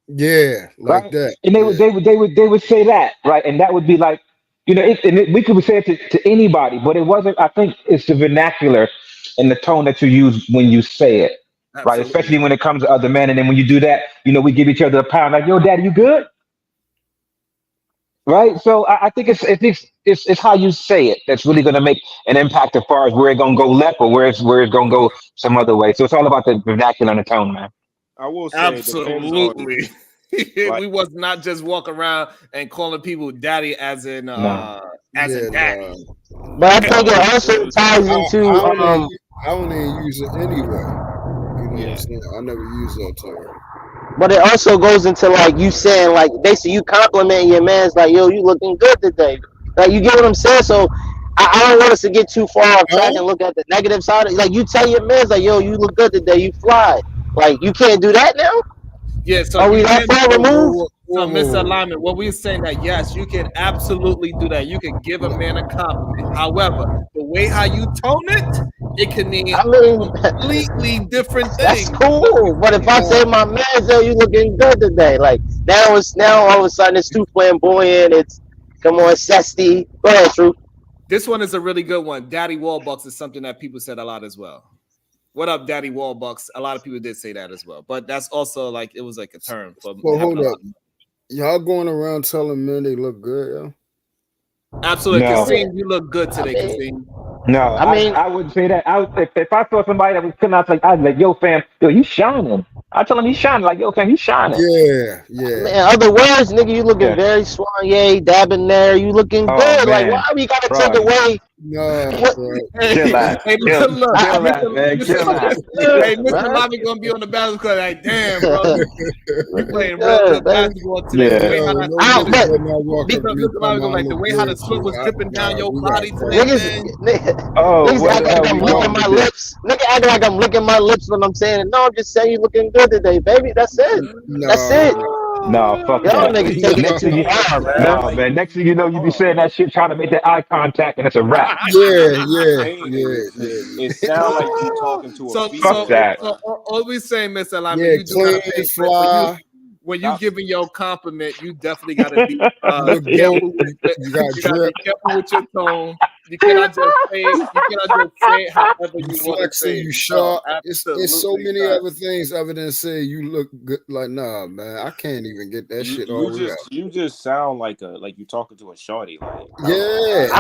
Yeah, like right? that. And they would say that, right? And that would be like, we could say it to anybody, but it wasn't. I think it's the vernacular and the tone that you use when you say it, right? Especially when it comes to other men. And then when you do that, we give each other a pound, like, "Yo, daddy, you good?" Right. So I think it's how you say it that's really going to make an impact as far as where it's going to go left or where it's going to go some other way. So it's all about the vernacular and the tone, man. I will say absolutely. We was not just walking around and calling people daddy as in as in daddy. But I think it also ties into I don't even use it anyway. You know what I'm saying? I never use that term. But it also goes into like you saying like basically you complimenting your man's like, yo, you looking good today. Like you get what I'm saying? So I don't want us to get too far off track and look at the negative side. Like you tell your man's like, yo, you look good today, you fly. Like you can't do that now? Yeah, so Are we you that can. far removed? So, Mr. Alignment, what we're saying that yes, you can absolutely do that. You can give a man a compliment. However, the way how you tone it can mean completely different things. That's cool. But if I say my man, yo, you looking good today, like now all of a sudden it's too flamboyant. It's come on, Sesty. Go ahead, True. This one is a really good one. Daddy Warbucks is something that people said a lot as well. What up, Daddy Warbucks? A lot of people did say that as well. But that's also like it was like a term for Well, hold up. Y'all going around telling men they look good, yo? Absolutely. No. Kasim, you look good today, Kasim. No, I wouldn't say that. If I saw somebody that was coming out, I'd be like, yo, fam, yo, you shining. I tell him he's shining, like, yo, fam, he's shining. Yeah. In other words, nigga, you looking very Soigné, dabbing there. You looking good. Like, why we gotta take away? No, chill out. Hey, Chill look, out, man. Chill out. Hey, Mr. Lobby gonna be on the basketball court. Like, damn, bro, you playing real good basketball today. The way how that because Mr. Lobby gonna like the way how the sweat was dripping down your body today, man. Niggas act like I'm licking my lips. Nigga act like I'm licking my lips when I'm saying it. No, I'm just saying you looking good today, baby. That's it. That's it. No, fuck Y'all that. niggas taking it too far, man. No, man. Next thing you know, you be saying that shit, trying to make that eye contact, and it's a wrap. It sounds like you talking to a Fuck that. So all we saying, Mr. Alignment, Yeah, you do gotta clean, pay fly. when you giving your compliment, you definitely gotta be Look careful. dope. You got You gotta be drip. careful with your tone. You cannot just say it however you want to Flexing, say it. you sharp. No, It's so absolutely many not. other things other than say you look good. Like, nah, man, I can't even get that shit all the way out. You just sound like you talking to a shorty. Like, Yeah. I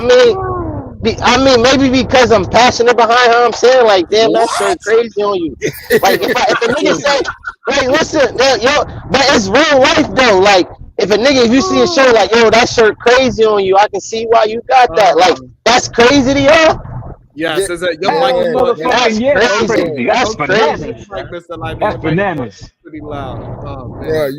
mean, maybe because I'm passionate behind her, I'm saying like, damn, that shirt crazy on you. Like, if a nigga say, like, listen, yo, but it's real life though. Like, if you see a shirt like, yo, that shirt crazy on you, I can see why you got that. Like, that's crazy to y'all. Yes, it's a your Hell mic is motherfucking yeah, that's crazy. That's bananas. Like Mr. Light, That's bananas. pretty loud. Oh man. Bro,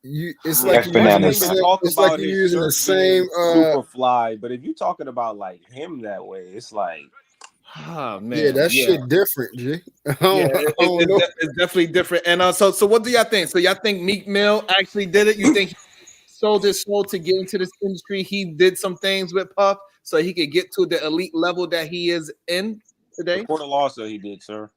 you it's like you're using the same super fly, but if you're talking about like him that way, it's like, oh man, yeah, that shit different, G. It's definitely different. And so what do y'all think? So y'all think Meek Mill actually did it? You think he sold his soul to get into this industry? He did some things with Puff so he could get to the elite level that he is in today. The court of law said he did, sir.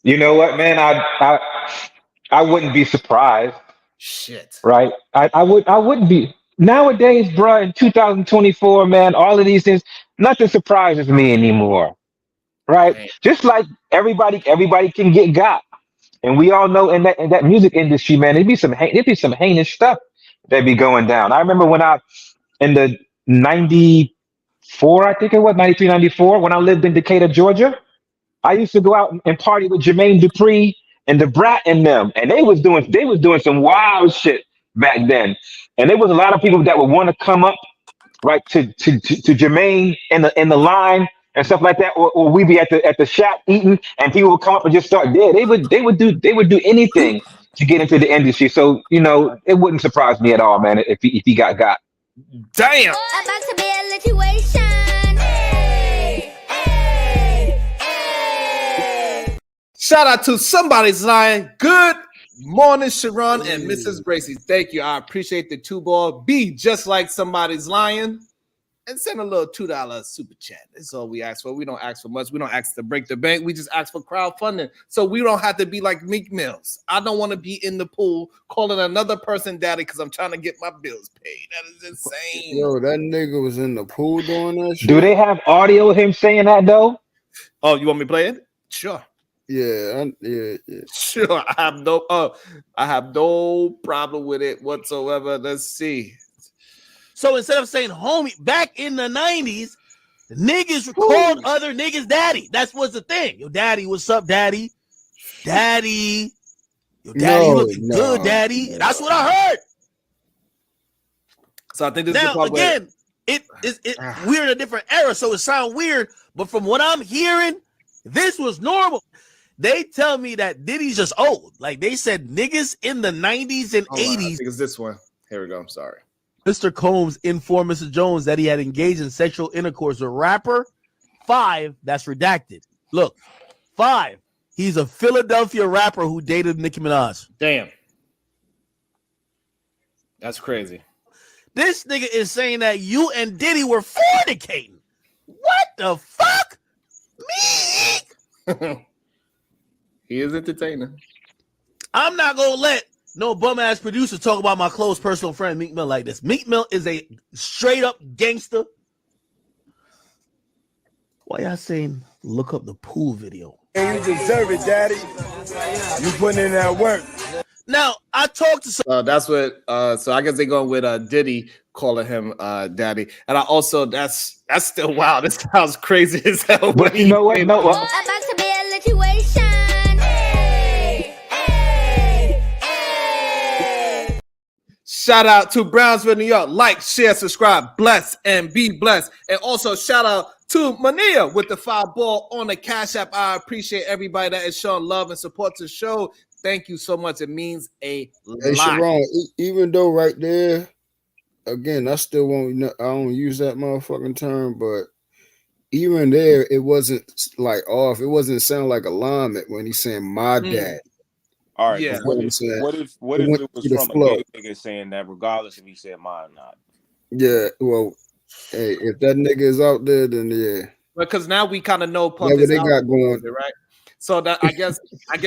You know what, man? I wouldn't be surprised. Shit. Right? I wouldn't be. Nowadays, bro, in 2024, man, all of these things, nothing surprises me anymore. Right? Man. Just like everybody can get got. And we all know in that music industry, man, there'd be some heinous stuff that be going down. I remember when in the 94, I think it was 93, 94, when I lived in Decatur, Georgia, I used to go out and party with Jermaine Dupri and the Brat and them, and they was doing some wild shit back then. And there was a lot of people that would want to come up right to Jermaine in the line and stuff like that, or we be at the shack eating, and people would come up and just start there. They would do anything to get into the industry. So it wouldn't surprise me at all, man, if he got. Damn. About to be a situation. Shout out to Somebody's Lying. Good morning, Sharon and Mrs. Bracy. Thank you. I appreciate the 2-ball. Be just like Somebody's Lying. And send a little $2 super chat. That's all we ask for. We don't ask for much. We don't ask to break the bank. We just ask for crowdfunding. So we don't have to be like Meek Mills. I don't want to be in the pool calling another person daddy because I'm trying to get my bills paid. That is insane. Yo, that nigga was in the pool doing that shit. Do they have audio of him saying that though? Oh, you want me to play it? Sure. Yeah. Sure. I have no problem with it whatsoever. Let's see. So instead of saying homie, back in the 90s, niggas called other niggas daddy. That's what's the thing. Yo, daddy, what's up, daddy? Daddy. Yo, daddy, you looking good, daddy. That's what I heard. So I think this now, is the part again, we're in a different era, so it sounds weird. But from what I'm hearing, this was normal. They tell me that Diddy's just old. Like they said, niggas in the 90s and 80s. I think it's this one. Here we go. I'm sorry. Mr. Combs informed Mr. Jones that he had engaged in sexual intercourse with rapper 5. That's redacted. Look, 5. He's a Philadelphia rapper who dated Nicki Minaj. Damn. That's crazy. This nigga is saying that you and Diddy were fornicating. What the fuck? Me? He is entertaining. I'm not gonna let no bum ass producer talk about my close personal friend Meek Mill like this. Meek Mill is a straight up gangster. Why y'all saying look up the pool video? And you deserve it, Daddy. You putting in that work. Now I talked to some. That's what. So I guess they're going with Diddy calling him daddy, and I also that's still wild. This sounds crazy as hell. But you know what? No. About to be a situation. Shout out to Brownsville, New York. Like, share, subscribe, bless, and be blessed. And also shout out to Mania with the 5 ball on the Cash App. I appreciate everybody that is showing love and support to the show. Thank you so much. It means a lot. Hey, Sharon, even though right there, again, I still won't. I don't use that motherfucking term, but even there, it wasn't like off. It wasn't sound like alignment when he's saying my dad. All right. Yeah. What if it was from a gay nigga saying that regardless if he said mine or not? Yeah. Well, hey, if that nigga is out there, then yeah. Because now we kind of know whatever they got going, right? So that I guess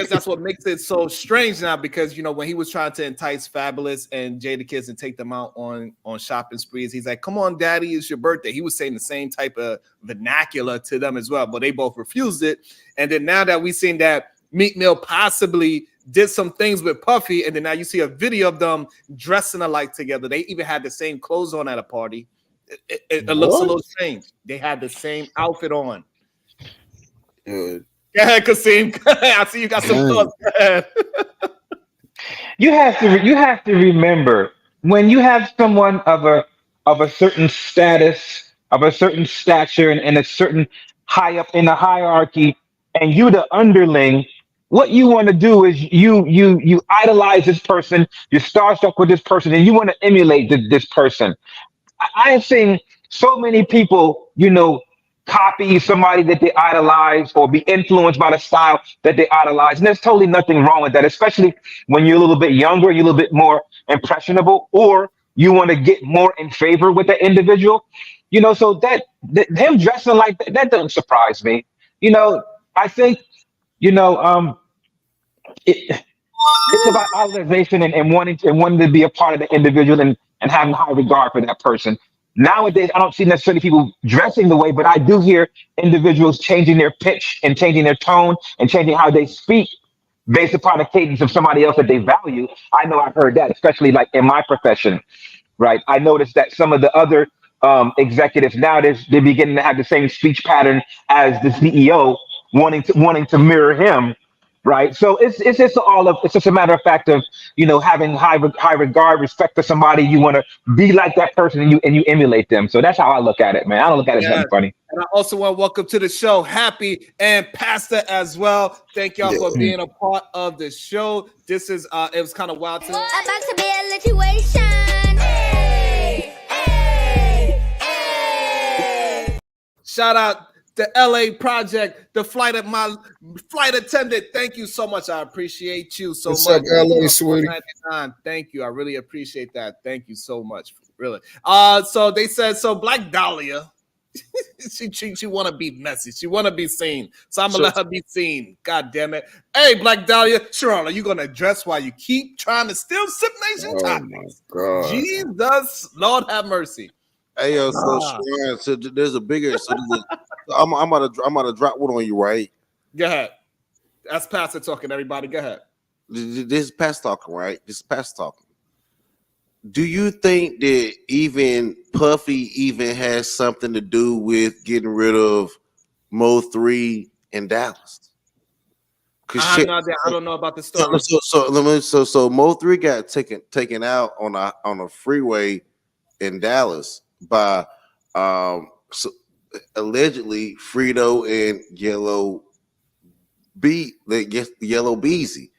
that's what makes it so strange now, because you know when he was trying to entice Fabulous and Jadakiss and take them out on shopping sprees, he's like, "Come on, Daddy, it's your birthday." He was saying the same type of vernacular to them as well, but they both refused it. And then now that we've seen that Meek Mill possibly did some things with Puffy, and then now you see a video of them dressing alike together. They even had the same clothes on at a party. It looks a little strange. They had the same outfit on. Good. Go ahead, Kasim. I see you got some thoughts. Go ahead. You have to remember, when you have someone of a certain status, of a certain stature, and a certain high up in the hierarchy, and you the underling, what you want to do is you idolize this person, you're starstruck with this person, and you want to emulate this person. I have seen so many people, copy somebody that they idolize or be influenced by the style that they idolize. And there's totally nothing wrong with that, especially when you're a little bit younger, you're a little bit more impressionable, or you want to get more in favor with the individual. So that him dressing like that doesn't surprise me. I think, it's about idolization and wanting to be a part of the individual and having high regard for that person. Nowadays, I don't see necessarily people dressing the way, but I do hear individuals changing their pitch and changing their tone and changing how they speak based upon the cadence of somebody else that they value. I know I've heard that, especially like in my profession, right? I noticed that some of the other executives now, they're beginning to have the same speech pattern as the CEO, wanting to mirror him. Right. So it's just a matter of fact of, having high regard, respect for somebody. You want to be like that person and you emulate them. So that's how I look at it, man. I don't look at it as nothing funny. And I also want to welcome to the show Happy and Pastor as well. Thank y'all for being a part of the show. This is it was kind of wild today. About to be a situation. Shout out the LA Project, the flight attendant. Thank you so much. I appreciate you so What's much. up, LA, sweetie? Thank you. I really appreciate that. Thank you so much. Really. So they said, Black Dahlia, she want to be messy. She want to be seen. So I'm gonna let her be seen. God damn it. Hey, Black Dahlia, Sharon, are you gonna address why you keep trying to steal Sip Nation topics? God. Jesus, Lord have mercy. Hey yo, so there's a bigger. I'm about to drop one on you, right? Go ahead. That's Pastor talking. Everybody, go ahead. This is Pastor talking, right? This is Pastor talking. Do you think that even Puffy even has something to do with getting rid of Mo 3 in Dallas? I don't know about the story. So Mo 3 got taken out on a freeway in Dallas by So allegedly Frito and Yellow Beezy.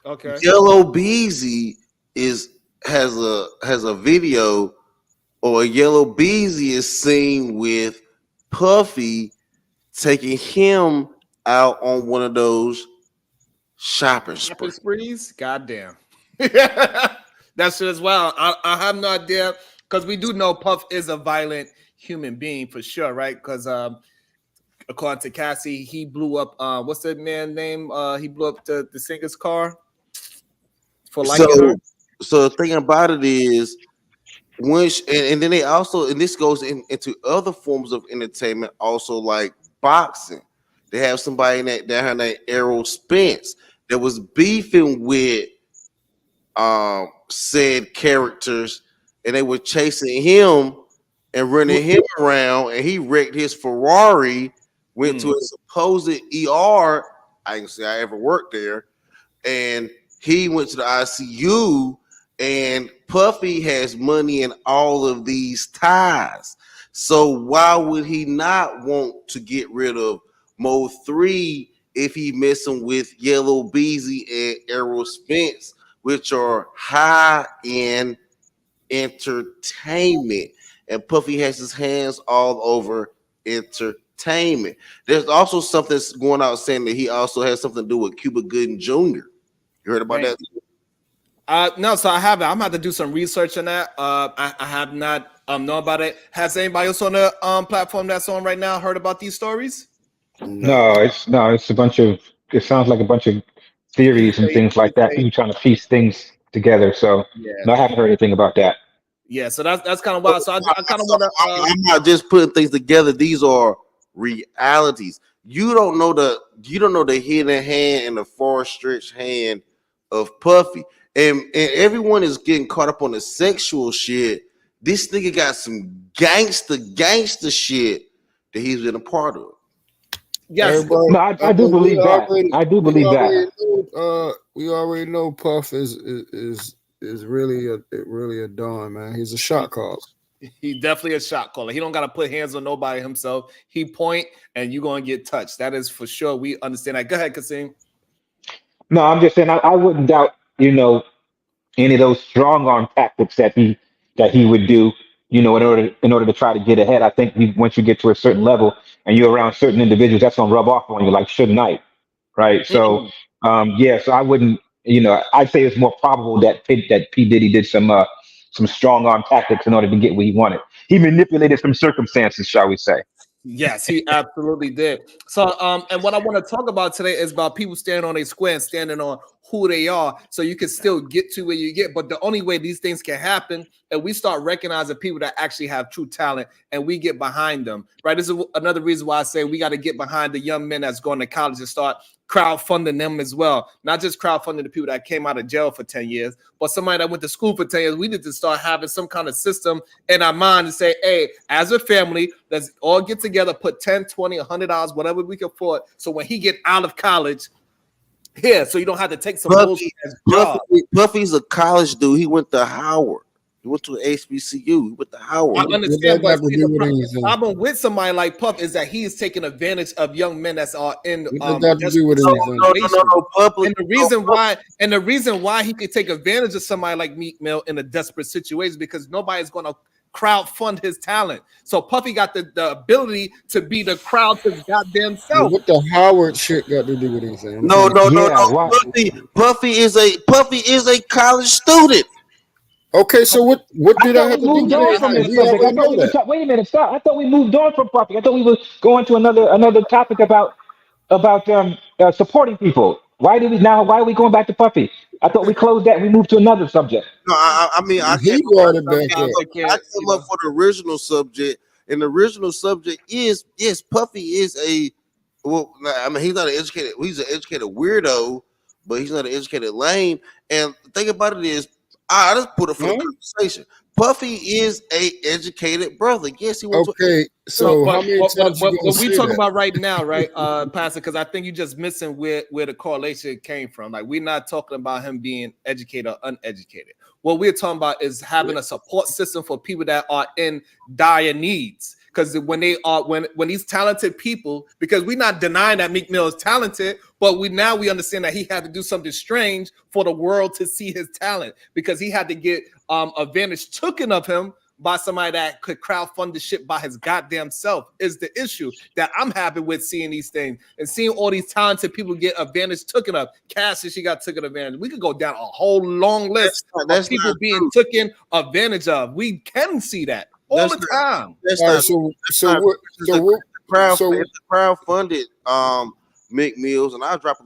Okay. Yellow Beezy has a video, or Yellow Beezy is seen with Puffy taking him out on one of those shopping Shopping sprees. sprees? Goddamn. That's it as well. I have no idea because we do know Puff is a violent human being for sure, right? Because according to Cassie, he blew up. What's that man name? He blew up the singer's car for liking her. So the thing about it is, and then they also, and this goes into other forms of entertainment, also like boxing. They have somebody down named Errol Spence that was beefing with said characters, and they were chasing him and running him around, and he wrecked his Ferrari, went to a supposed ER. I can say I ever worked there, and he went to the ICU. And Puffy has money in all of these ties, so why would he not want to get rid of Mo 3 if he messing with Yellow Beezy and Errol Spence, which are high-end entertainment? And Puffy has his hands all over entertainment. There's also something going out saying that he also has something to do with Cuba Gooding Jr. You heard about that? No, so I haven't. I'm gonna have to do some research on that. I have not know about it. Has anybody else on the platform that's on right now heard about these stories? No, it's a bunch of. It sounds like a bunch of theories and things like that. People trying to piece things together. So Yeah. no, I haven't heard anything about that. Yeah, so that's kind of wild. So I kind of want to. I'm not just putting things together. These are realities. You don't know the hidden hand and the far stretched hand of Puffy, and everyone is getting caught up on the sexual shit. This nigga got some gangster shit that he's been a part of. Yes, no, I do believe that. I do believe that. We already know Puff is really a don, man. He's a shot caller. He definitely a shot caller. He don't got to put hands on nobody himself. He point and you gonna get touched. That is for sure. We understand that. Go ahead, Kasim. No, I'm just saying I wouldn't doubt, any of those strong arm tactics that he would do, in order to try to get ahead. I think once you get to a certain level and you're around certain individuals, that's gonna rub off on you, like Suge Knight, right? So yeah, so I wouldn't, I'd say it's more probable that P Diddy did some strong arm tactics in order to get what he wanted. He manipulated some circumstances, shall we say? Yes, he absolutely did. So, and what I want to talk about today is about people standing on a square and standing on who they are, so you can still get to where you get. But the only way these things can happen, and we start recognizing people that actually have true talent, and we get behind them. Right? This is another reason why I say we got to get behind the young men that's going to college and start crowdfunding them as well. Not just crowdfunding the people that came out of jail for 10 years, but somebody that went to school for 10 years. We need to start having some kind of system in our mind and say, hey, as a family, let's all get together, put 10, 20, $100, whatever we can afford. So when he get out of college, here, so you don't have to take some bullshit job. Puffy's a college dude. He went to Howard. He went to HBCU. He went to Howard. I understand, but see, the problem with somebody like Puff is that he is taking advantage of young men that are in No. Public, and the reason why he could take advantage of somebody like Meek Mill in a desperate situation is because nobody's going to crowd fund his talent. So Puffy got the ability to be the crowd to his goddamn self. What the Howard shit got to do with anything? No. Puffy is a college student. Okay, so what did I have to do with it? Wait a minute, stop. I thought we moved on from Puffy. I thought we were going to another topic about supporting people. Why are we going back to Puffy? I thought we closed that and we moved to another subject. No, I mean, I came up for the original subject, and the original subject is, yes, Puffy is he's not an educated, he's an educated weirdo, but he's not an educated lame. And the thing about it is, I just put it for the conversation. Puffy is a educated brother. Yes, he was. Okay, so how many times what we talking about right now, right, Pastor? Because I think you're just missing where the correlation came from. Like, we're not talking about him being educated or uneducated. What we're talking about is having a support system for people that are in dire needs. because when they are when these talented people, because we're not denying that Meek Mill is talented, but we understand that he had to do something strange for the world to see his talent, because he had to get advantage taken of him by somebody that could crowdfund the shit by his goddamn self. Is the issue that I'm happy with seeing these things and seeing all these talented people get advantage taken of. Cassie, she got taken advantage. We could go down a whole long list of people being taken advantage of. We can see that all the time. That's All right, not. so That's so not what? because So the what? crowd, So if the crowd funded Meek Mills, and I'll drop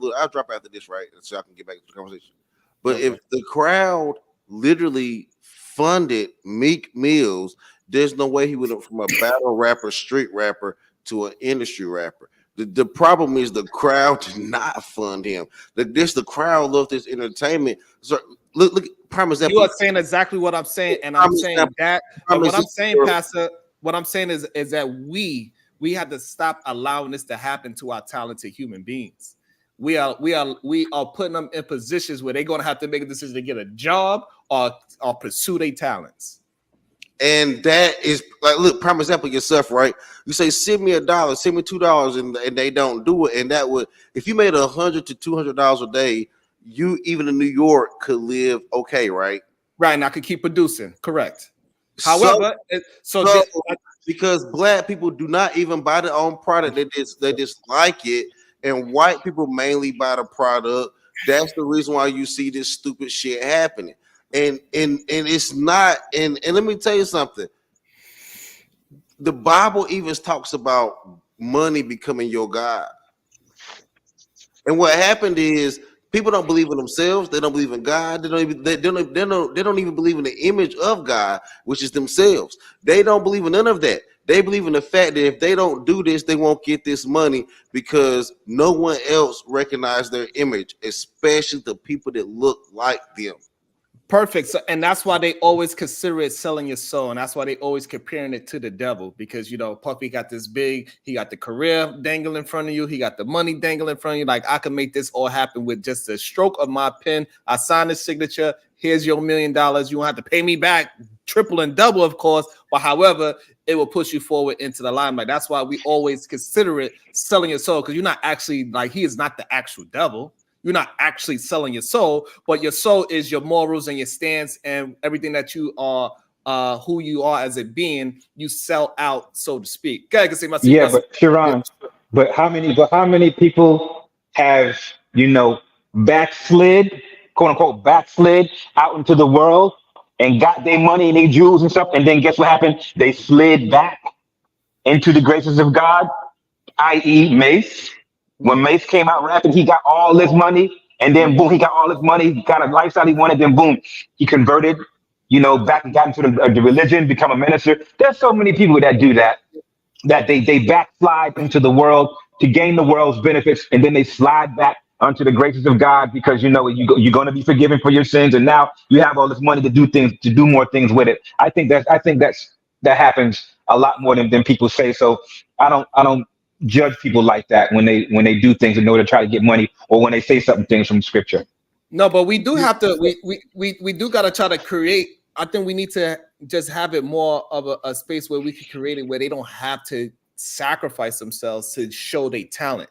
after this, right, so I can get back to the conversation. But if the crowd literally funded Meek Mills, there's no way he would have from a battle rapper, street rapper to an industry rapper. The problem is the crowd did not fund him. The crowd loved this entertainment. So look, prime example. You are saying exactly what I'm saying, and I'm saying that. And what I'm saying, Pastor, what I'm saying is that we have to stop allowing this to happen to our talented human beings. We are putting them in positions where they're going to have to make a decision to get a job or pursue their talents. And that is like, look, prime example yourself, right? You say, send me $1, send me $2, and they don't do it. And that would, if you made $100 to $200 a day, you even in New York could live okay, right? Right, and I could keep producing. Correct. However, because black people do not even buy their own product, they just like it, and white people mainly buy the product. That's the reason why you see this stupid shit happening. And it's not, and let me tell you something. The Bible even talks about money becoming your God. And what happened is people don't believe in themselves, they don't believe in God, they don't even believe in the image of God, which is themselves. They don't believe in none of that. They believe in the fact that if they don't do this, they won't get this money because no one else recognizes their image, especially the people that look like them. Perfect. So, and that's why they always consider it selling your soul. And that's why they always comparing it to the devil, because, you know, Puffy got this big, he got the career dangling in front of you. He got the money dangling in front of you. Like, I can make this all happen with just a stroke of my pen. I sign the signature. Here's your $1 million. You won't have to pay me back triple and double, of course. But however, it will push you forward into the limelight. That's why we always consider it selling your soul, because you're not actually, like, he is not the actual devil. You're not actually selling your soul, but your soul is your morals and your stance and everything that you are, who you are as a being. You sell out, so to speak. Go ahead, Yeah, but Sharon, but how many people have, backslid, quote unquote, backslid out into the world and got their money and their jewels and stuff, and then guess what happened? They slid back into the graces of God, i.e., Mace. When Mace came out rapping, he got all this money, and then boom, he got all this money, he got a lifestyle he wanted, then boom, he converted, back and got into the religion, become a minister. There's so many people that do that they backslide into the world to gain the world's benefits, and then they slide back unto the graces of God because you're going to be forgiven for your sins, and now you have all this money to do more things with it. I think that happens a lot more than people say. So I don't judge people like that when they do things in order to try to get money, or when they say something things from scripture. No, but we do have to. We do got to try to create. I think we need to just have it more of a space where we can create it where they don't have to sacrifice themselves to show their talent.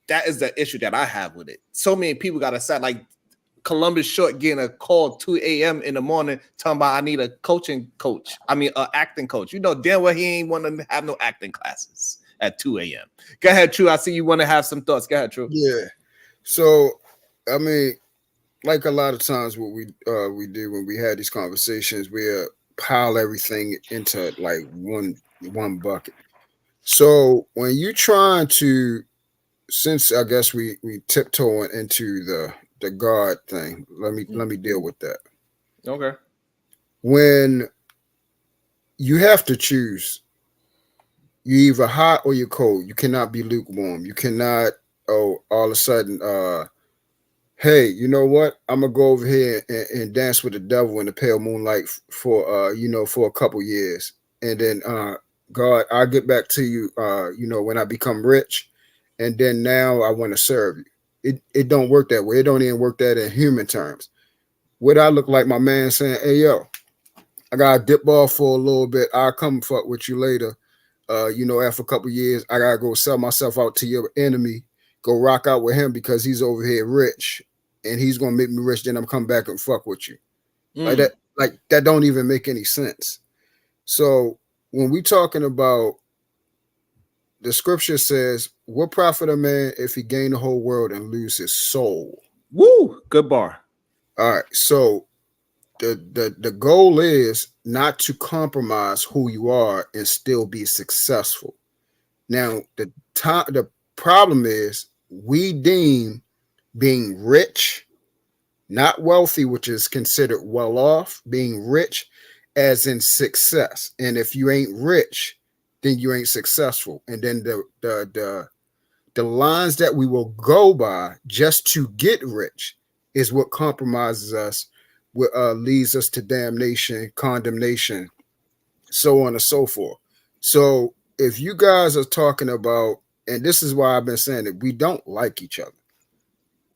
That is the issue that I have with it. So many people got to set, like Columbus Short getting a call 2 a.m. in the morning talking about I need a acting coach. You know damn well he ain't want to have no acting classes at 2 a.m. Go ahead, True. I see you want to have some thoughts. Go ahead, True. Yeah. So I mean, like a lot of times what we do when we had these conversations, we pile everything into like one bucket. So when you trying to, since I guess we tiptoeing into the God thing, let me deal with that. Okay. When you have to choose, you either hot or you're cold. You cannot be lukewarm. You cannot all of a sudden hey, you know what? I'm gonna go over here and dance with the devil in the pale moonlight for for a couple years, and then God, I'll get back to you when I become rich, and then now I want to serve you. It don't work that way. It don't even work that in human terms. What I look like my man saying, hey yo, I gotta dip off for a little bit. I'll come fuck with you later. after a couple years, I gotta go sell myself out to your enemy, go rock out with him because he's over here rich and he's gonna make me rich. Then I'm come back and fuck with you. Like that don't even make any sense. So when we talking about the scripture says, what profit a man if he gain the whole world and lose his soul? Woo, good bar. All right. So the goal is not to compromise who you are and still be successful. Now, the problem is we deem being rich, not wealthy, which is considered well off, being rich as in success. And if you ain't rich, then you ain't successful. And then the lines that we will go by just to get rich is what compromises us, what leads us to damnation, condemnation, so on and so forth. So if you guys are talking about, and this is why I've been saying that we don't like each other,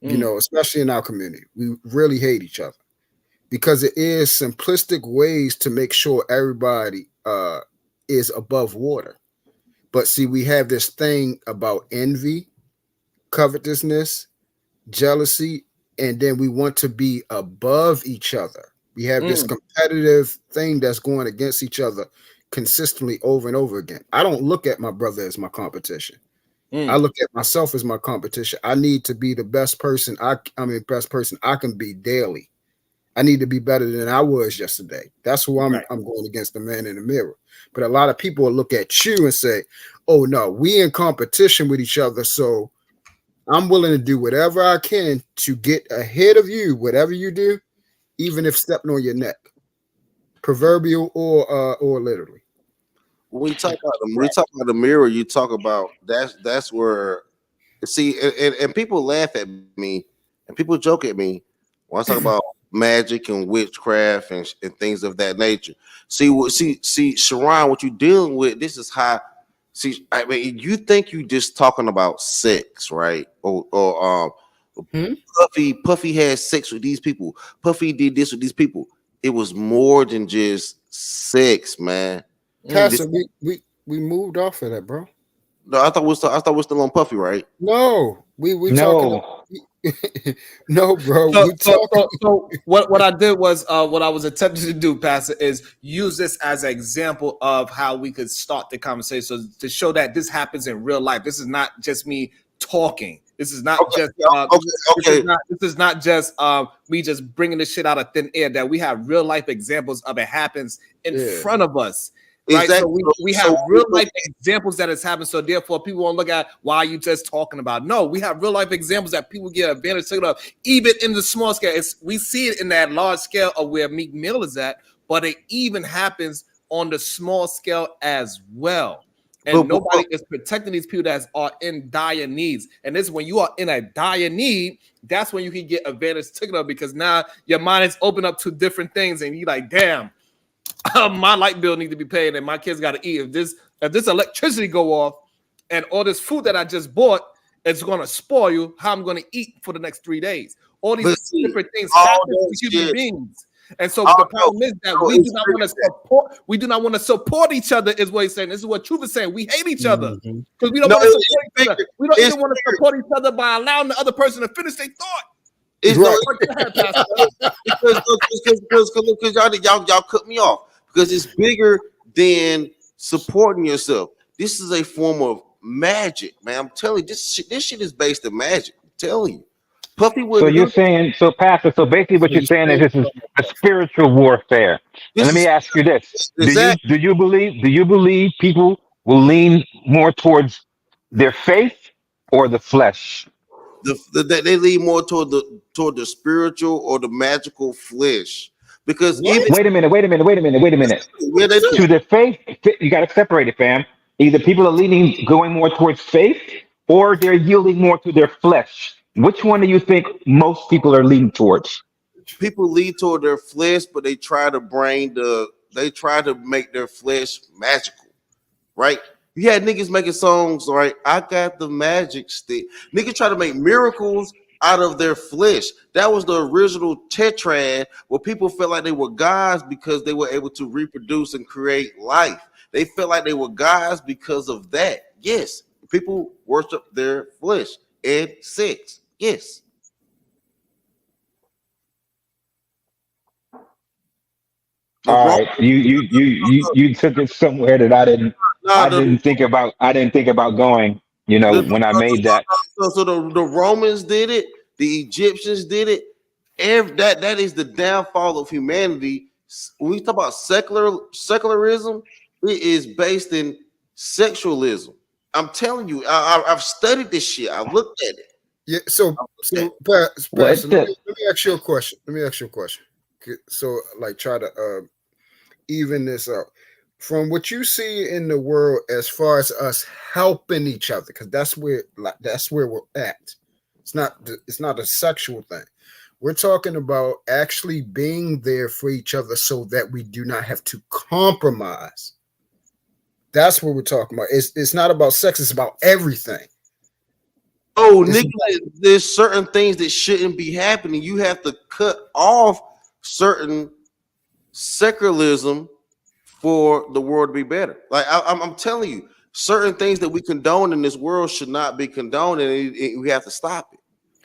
especially in our community, we really hate each other because it is simplistic ways to make sure everybody is above water. But see, we have this thing about envy, covetousness, jealousy, and then we want to be above each other. We have this competitive thing that's going against each other consistently over and over again. I don't look at my brother as my competition. I look at myself as my competition. I need to be the best person best person I can be daily. I need to be better than I was yesterday. That's who I'm going against, the man in the mirror. But a lot of people will look at you and say, oh no, we in competition with each other. So I'm willing to do whatever I can to get ahead of you, whatever you do, even if stepping on your neck, proverbial or literally. When we talk about the mirror, you talk about that's where, see, and people laugh at me and people joke at me when I talk about magic and witchcraft and things of that nature. See, Sharon, what you're dealing with, this is how. See, I mean, you think you just talking about sex, right? Or Puffy had sex with these people. Puffy did this with these people. It was more than just sex, man. Pastor, we moved off of that, bro. No, I thought we're still on Puffy, right? No, we talking. No, bro. So what I did was what I was attempting to do, Pastor, is use this as an example of how we could start the conversation, so to show that this happens in real life. This is not just me talking. This is not just This is not just me just bringing this shit out of thin air. That we have real life examples of it happens in front of us. Right, exactly. So we have real life examples that has happened. So therefore, people won't look at why are you just talking about. No, we have real life examples that people get advantage of, even in the small scale. We see it in that large scale of where Meek Mill is at, but it even happens on the small scale as well. And nobody is protecting these people that are in dire needs. And this is when you are in a dire need, that's when you can get advantage taken of, because now your mind is open up to different things, and you're like, damn. My light bill need to be paid and my kids got to eat. If this electricity go off and all this food that I just bought is going to spoil you, how I'm going to eat for the next 3 days. All these different things happen to human beings. And so the problem is that we do not want to support each other, is what he's saying. This is what Truth is saying. We hate each other because we don't want to support each other. We don't even want to support each other by allowing the other person to finish their thought. Because y'all cut me off, because it's bigger than supporting yourself. This is a form of magic, man. I'm telling you, this shit is based in magic. I'm telling you. Puffy would. So you're saying, so Pastor, so basically what you're saying is this is a spiritual warfare. And let me ask you this. Do you believe people will lean more towards their faith or the flesh? They lean more toward the spiritual or the magical flesh. Because wait a minute. To the faith, you got to separate it, fam. Either people are going more towards faith, or they're yielding more to their flesh. Which one do you think most people are leaning towards? People lean toward their flesh, but they try to make their flesh magical, right? You had niggas making songs, right? I got the magic stick. Niggas try to make miracles out of their flesh. That was the original tetrad, where people felt like they were gods because they were able to reproduce and create life. They felt like they were gods because of that. Yes, people worship their flesh and sex. Yes. All right, you took it somewhere that I didn't think about. I didn't think about going. You know, when I made that. So the Romans did it, the Egyptians did it. That is the downfall of humanity. When we talk about secularism, it is based in sexualism. I'm telling you, I've studied this shit. I've looked at it. Yeah. So Pastor, let me ask you a question. So, like, try to even this out from what you see in the world as far as us helping each other, because that's where we're at. It's not a sexual thing. We're talking about actually being there for each other so that we do not have to compromise. That's what we're talking about. It's not about sex, it's about everything. Oh, nigga, there's certain things that shouldn't be happening. You have to cut off certain secularism for the world to be better. Like I'm telling you, certain things that we condone in this world should not be condoned, and we have to stop it.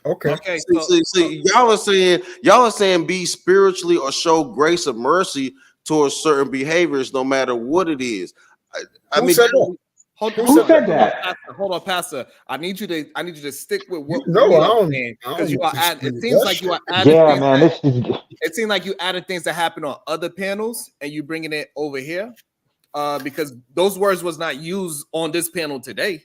Okay. See, y'all are saying be spiritually or show grace or mercy towards certain behaviors, no matter what it is. Who said that? Hold on, Pastor. I need you to stick with what we are saying, because you are adding. It seems like you are adding. Yeah, man. It seems like you added things that happen on other panels, and you bringing it over here, because those words was not used on this panel today.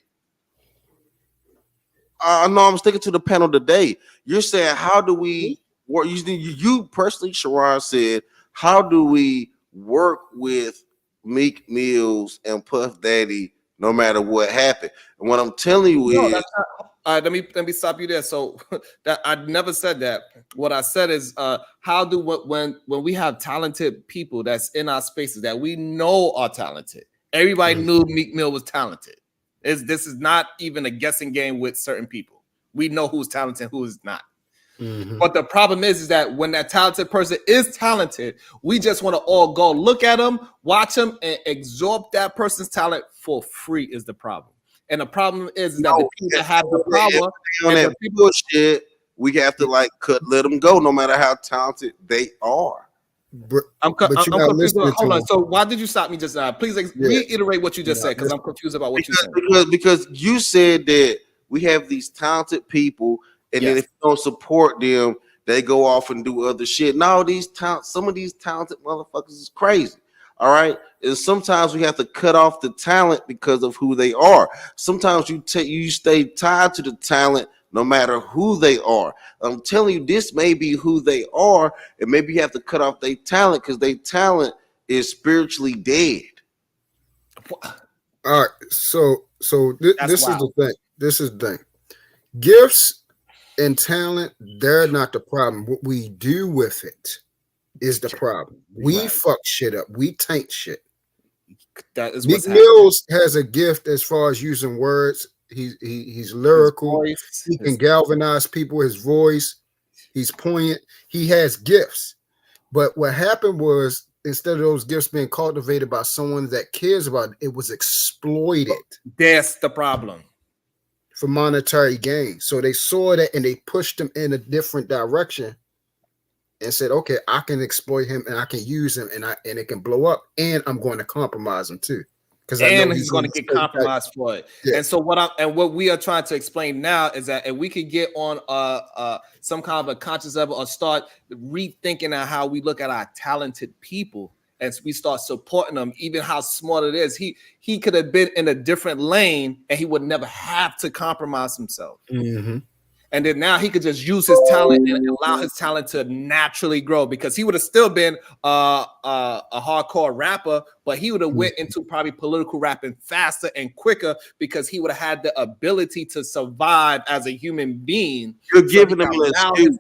No, I'm sticking to the panel today. You're saying, how do we work? You personally, Sharon, said, how do we work with Meek Mills and Puff Daddy no matter what happened? And what I'm telling you is, that's not, let me stop you there. So that I never said that. What I said is, how do when we have talented people that's in our spaces that we know are talented. Everybody knew Meek Mill was talented. This is not even a guessing game with certain people. We know who's talented and who is not. But the problem is that when that talented person is talented, we just want to all go look at them, watch them, and absorb that person's talent for free is the problem. And the problem is that the people that have the power on that bullshit, we have to let them go, no matter how talented they are. I'm confused. Hold on. So why did you stop me just now? Please reiterate what you just said, because I'm confused about what you said. Because you said that we have these talented people, and then if you don't support them, they go off and do other shit. Now some of these talented motherfuckers is crazy. All right, and sometimes we have to cut off the talent because of who they are. Sometimes you stay tied to the talent no matter who they are. I'm telling you, this may be who they are, and maybe you have to cut off their talent because their talent is spiritually dead. All right, so this is the thing. This is the thing. Gifts and talent, they're not the problem. What we do with it is the problem. We fuck shit up. We taint shit. That is Meek Mills has a gift as far as using words. He's lyrical. He can galvanize people. His voice. He's poignant. He has gifts. But what happened was, instead of those gifts being cultivated by someone that cares about it, it was exploited. That's the problem. For monetary gain. So they saw that and they pushed him in a different direction and said, okay, I can exploit him and I can use him and it can blow up, and I'm going to compromise him too. Because he's going to get compromised for it. Yeah. And so what we are trying to explain now is that if we could get on some kind of a conscious level or start rethinking on how we look at our talented people, and we start supporting them, even how smart it is, he could have been in a different lane and he would never have to compromise himself. And then now he could just use his talent and allow his talent to naturally grow, because he would have still been a hardcore rapper, but he would have went into probably political rapping faster and quicker because he would have had the ability to survive as a human being. You're giving him his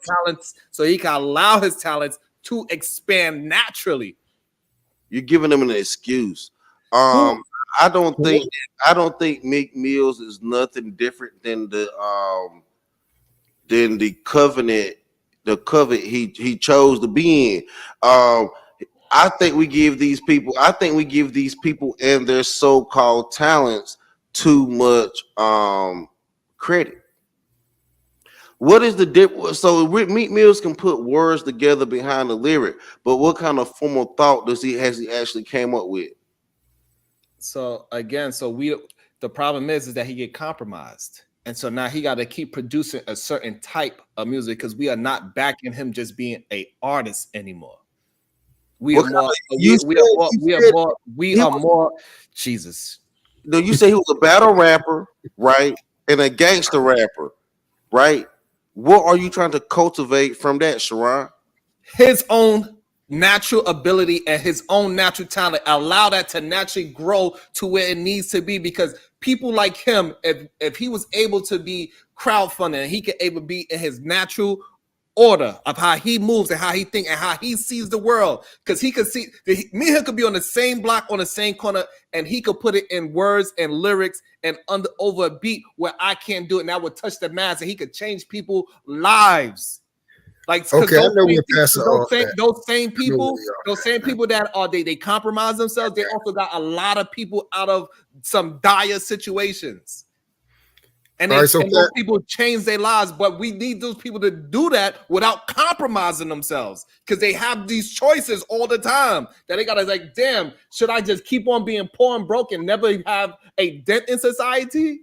talents, so he can allow his talents to expand naturally. You're giving him an excuse. I don't think Meek Mills is nothing different than the covenant he chose to be in. I think we give these people and their so-called talents too much credit. What is the difference? So Meek Mills can put words together behind the lyric, but what kind of formal thought has he actually came up with? So again, the problem is that he get compromised. And so now he got to keep producing a certain type of music because we are not backing him just being an artist anymore. We are more Jesus. No, you say he was a battle rapper, right? And a gangster rapper, right? What are you trying to cultivate from that, Sharon? His own natural ability and his own natural talent. Allow that to naturally grow to where it needs to be, because people like him, if he was able to be crowdfunding, he could able be in his natural order of how he moves and how he thinks and how he sees the world, because he could see me and him could be on the same block on the same corner and he could put it in words and lyrics and over a beat where I can't do it, and that would touch the mass and he could change people's lives. Like, okay, I know we're passing those same people that are they compromise themselves. They also got a lot of people out of some dire situations. And, those people change their lives, but we need those people to do that without compromising themselves, because they have these choices all the time that they gotta like, damn, should I just keep on being poor and broke and never have a dent in society?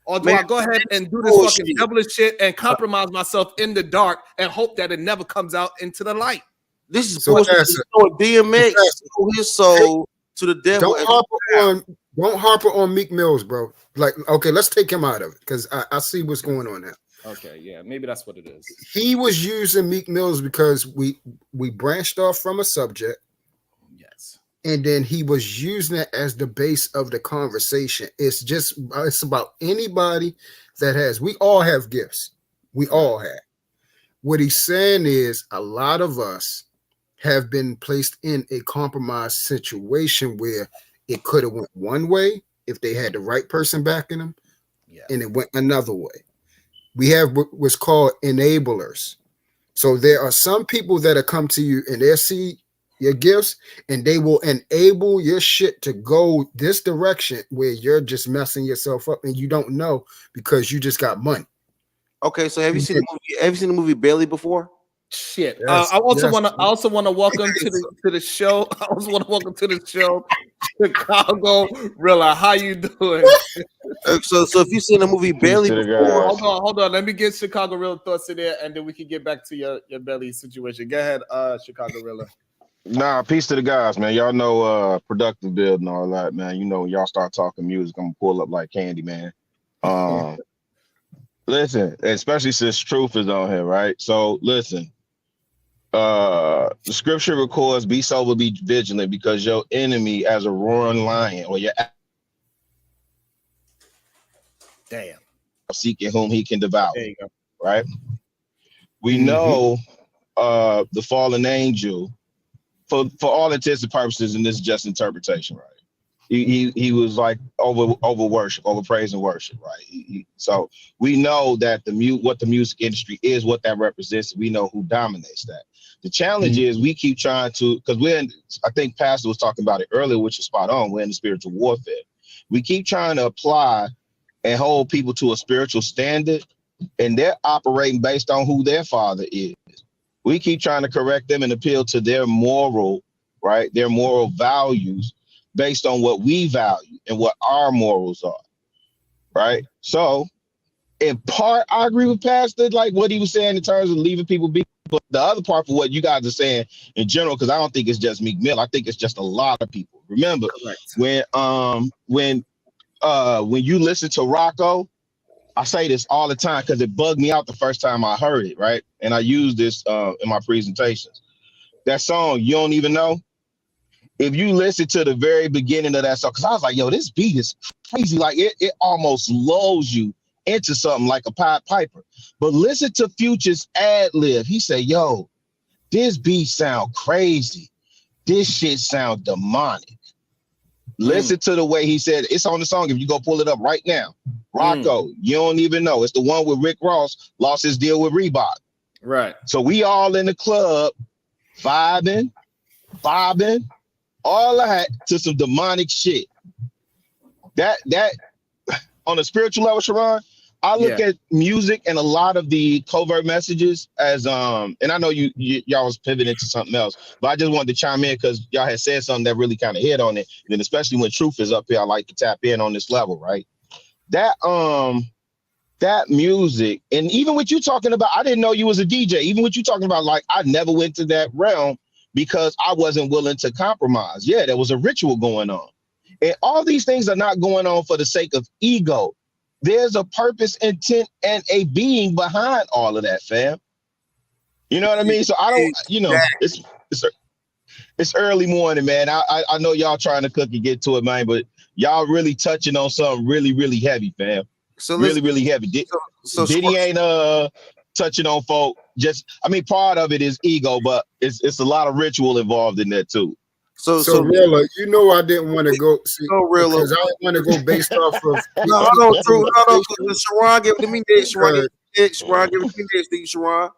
Or do I go ahead and do this fucking devilish shit and compromise myself in the dark and hope that it never comes out into the light? This is bullshit. DMX sold his soul to the devil. Don't harper on Meek Mills, bro. Like, okay, let's take him out of it because I see what's going on now. Okay, yeah, maybe that's what it is. He was using Meek Mills because we branched off from a subject. Yes. And then he was using it as the base of the conversation. It's about anybody that we all have gifts. We all have. What he's saying is a lot of us have been placed in a compromised situation where it could have went one way if they had the right person backing them, and it went another way. We have what's called enablers. So there are some people that come to you and they see your gifts and they will enable your shit to go this direction where you're just messing yourself up and you don't know because you just got money. Okay, so have you seen the movie Belly before? Shit. Yes, I also want to welcome to the show. I also want to welcome to the show, Chicago Rilla. How you doing? So if you seen the movie Belly before, hold on. Let me get Chicago Rilla thoughts in there, and then we can get back to your Belly situation. Go ahead, Chicago Rilla. Nah, peace to the guys, man. Y'all know productive build and all that, man. You know, when y'all start talking music, I'm gonna pull up like candy, man. Listen, especially since Truth is on here, right? So listen. The scripture records, be sober, be vigilant, because your enemy as a roaring lion, or your seeking whom he can devour. There you go. Right? We know the fallen angel, for all intents and purposes, and this is just interpretation, right? He was like over worship, over praise and worship, right? So we know that what the music industry is, what that represents. We know who dominates that. The challenge is we keep trying to, because I think Pastor was talking about it earlier, which is spot on. We're in the spiritual warfare. We keep trying to apply and hold people to a spiritual standard, and they're operating based on who their father is. We keep trying to correct them and appeal to their moral, right? Their moral values based on what we value and what our morals are, right? So in part, I agree with Pastor, like what he was saying in terms of leaving people be. But the other part for what you guys are saying in general, because I don't think it's just Meek Mill, I think it's just a lot of people. Remember, when you listen to Rocco, I say this all the time because it bugged me out the first time I heard it, right? And I use this in my presentations. That song, You Don't Even Know. If you listen to the very beginning of that song, because I was like, yo, this beat is crazy. Like it almost lulls you into something like a Pied Piper. But listen to Future's ad lib. He said, yo, this beat sound crazy. This shit sound demonic. Listen to the way he said it. It's on the song. If you go pull it up right now, Rocco, You Don't Even Know. It's the one where Rick Ross lost his deal with Reebok. Right. So we all in the club vibing, bobbing, all that to some demonic shit. That on a spiritual level, Sharon, I look at music and a lot of the covert messages as and I know y'all was pivoting to something else, but I just wanted to chime in because y'all had said something that really kind of hit on it. And then especially when truth is up here, I like to tap in on this level, right? That music, and even what you talking about, I didn't know you was a DJ. Even what you talking about, like I never went to that realm because I wasn't willing to compromise. Yeah, there was a ritual going on. And all these things are not going on for the sake of ego. There's a purpose, intent, and a being behind all of that, fam. You know what I mean? So I don't, it's early morning, man. I know y'all trying to cook and get to it, man, but y'all really touching on something really, really heavy, fam. So really heavy. Diddy ain't touching on folk. Part of it is ego, but it's a lot of ritual involved in that too. So Rilla, I didn't want to go because I want to go based off of. No, hold on, True. Hold on, Sharon, give it to me next. Sharon, give it to me next. Do you, Sharon?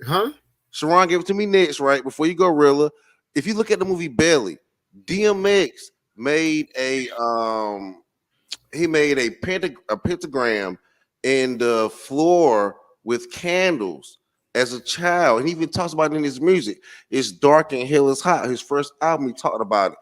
Huh? Sharon, give it to me next, right? Before you go, Rilla. If you look at the movie Belly, DMX made a pentagram in the floor with candles as a child, and he even talks about it in his music. It's dark and hell is hot. His first album, he talked about it,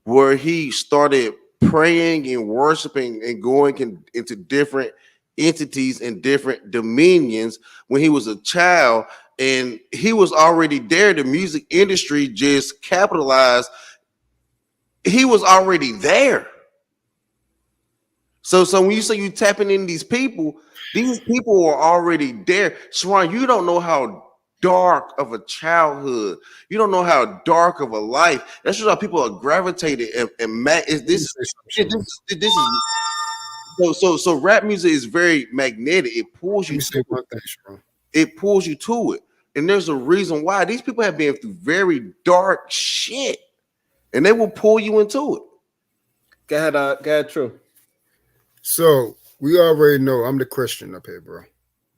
where he started praying and worshiping and going into different entities and different dominions when he was a child, and he was already there. The music industry just capitalized. He was already there. So when you say you tapping in these people are already there. Sharon, you don't know how dark of a childhood. You don't know how dark of a life. That's just how people are gravitated So rap music is very magnetic. It pulls you to it. It pulls you to it. And there's a reason why. These people have been through very dark shit, and they will pull you into it. Go ahead, True. So we already know I'm the Christian up here, bro.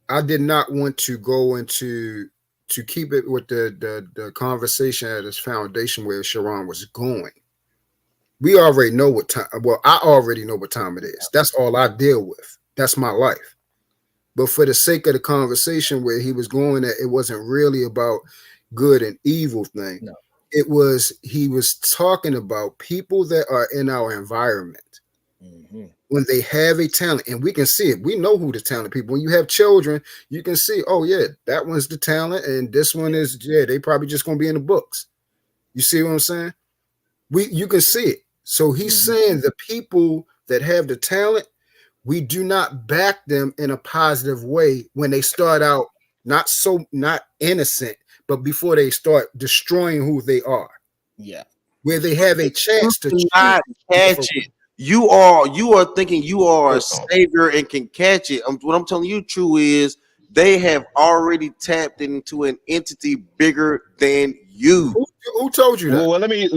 I did not want to go into to keep it with the conversation at its foundation where Sharon was going. We already know what time. Well, I already know what time it is. That's all I deal with. That's my life. But for the sake of the conversation where he was going at, it wasn't really about good and evil thing. No. He was talking about people that are in our environment. Mm-hmm. When they have a talent, and we can see it, we know who the talented people. When you have children, you can see, oh yeah, that one's the talent, and this one is, they probably just gonna be in the books. You see what I'm saying? You can see it. So he's saying the people that have the talent, we do not back them in a positive way when they start out not innocent, but before they start destroying who they are. Yeah. Where they have a chance to catch it. You are thinking you are a savior and can catch it. What I'm telling you, True, is they have already tapped into an entity bigger than you. Who told you that? Well, let me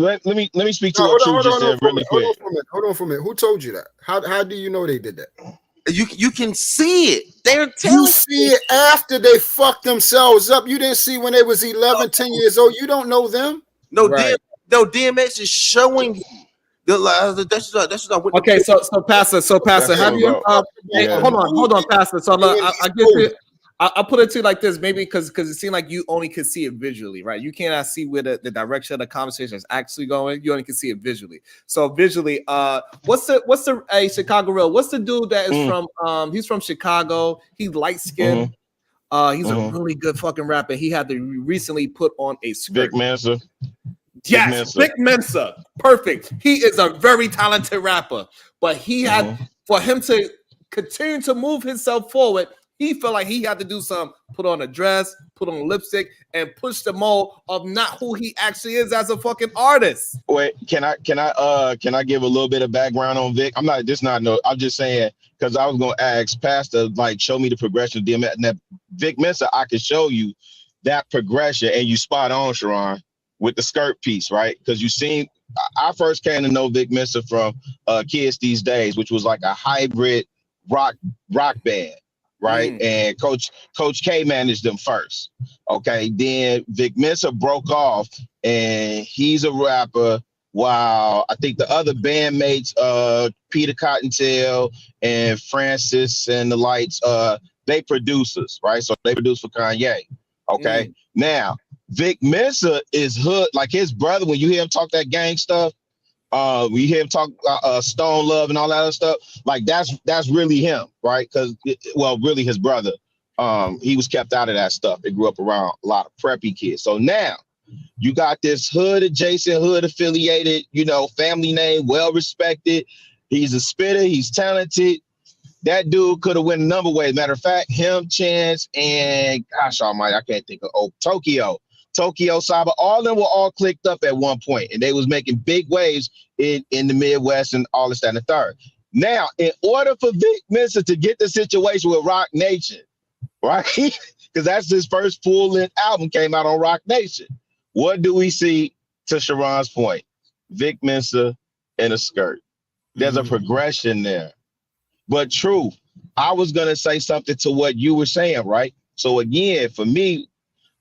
speak to what True just said really quick. Hold on for a minute. Who told you that? How do you know they did that? You can see it. They're telling you see it after they fucked themselves up. You didn't see when they was 11, 10 years old. You don't know them. No, right. DMX is showing you. That's not okay, so Pastor, have you hold on, Pastor. So I get you. I'll put it to you like this, maybe because it seemed like you only can see it visually, right? You cannot see where the direction of the conversation is actually going. You only can see it visually. So visually, what's the Chicago real? What's the dude that is from? He's from Chicago. He's light skinned. He's a really good fucking rapper. He had to recently put on a skirt. Vic Mensa. Yes, Vic Mensa. Perfect. He is a very talented rapper, but he had for him to continue to move himself forward. He felt like he had to do something, put on a dress, put on lipstick, and push the mold of not who he actually is as a fucking artist. Wait, can I give a little bit of background on Vic? I'm just saying because I was gonna ask Pastor, like, show me the progression of DMX. And that Vic Mensa, I can show you that progression, and you spot on, Sharon, with the skirt piece, right? Because I first came to know Vic Mensa from Kids These Days, which was like a hybrid rock band. right? And Coach K managed them first. Okay, then Vic Mensa broke off, and he's a rapper. While I think the other bandmates, Peter Cottontail and Francis and the Lights, they producers, right? So they produce for Kanye. Okay, now Vic Mensa is hood, like his brother. When you hear him talk that gang stuff, we hear him talk Stone Love and all that other stuff. Like that's really him, right? Because really his brother. He was kept out of that stuff. They grew up around a lot of preppy kids. So now you got this hood adjacent, hood affiliated, family name, well respected. He's a spitter. He's talented. That dude could have went a number of ways. Matter of fact, him, Chance, and gosh almighty, I can't think of Tokyo Saba, all of them were all clicked up at one point, and they was making big waves in the Midwest and all this, that, and the third. Now, in order for Vic Mensa to get the situation with Rock Nation, right? Because that's his first full-length album came out on Rock Nation. What do we see, to Sharon's point? Vic Mensa in a skirt. There's a progression there. But true, I was going to say something to what you were saying, right? So again, for me,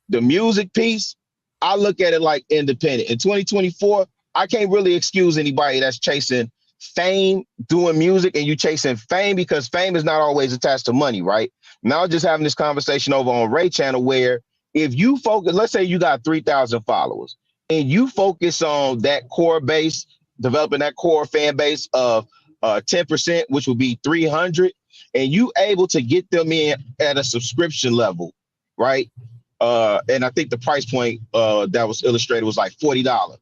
the music piece, I look at it like independent. In 2024, I can't really excuse anybody that's chasing fame, doing music, and you chasing fame because fame is not always attached to money, right? Now, just having this conversation over on Ray Channel where if you focus, let's say you got 3,000 followers and you focus on that core base, developing that core fan base of 10%, which would be 300, and you able to get them in at a subscription level, right? And I think the price point that was illustrated was like $40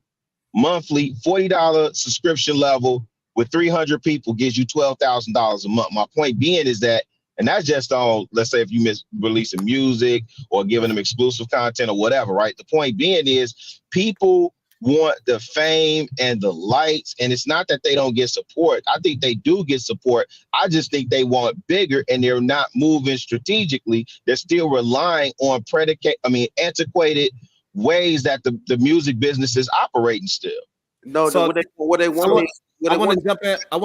monthly, $40 subscription level with 300 people gives you $12,000 a month. My point being is that, and that's just on, let's say if you miss releasing music or giving them exclusive content or whatever, right? The point being is people want the fame and the lights, and it's not that they don't get support. I think they do get support. I just think they want bigger, and they're not moving strategically. They're still relying on antiquated ways that the music business is operating still. No, So what they want is. I want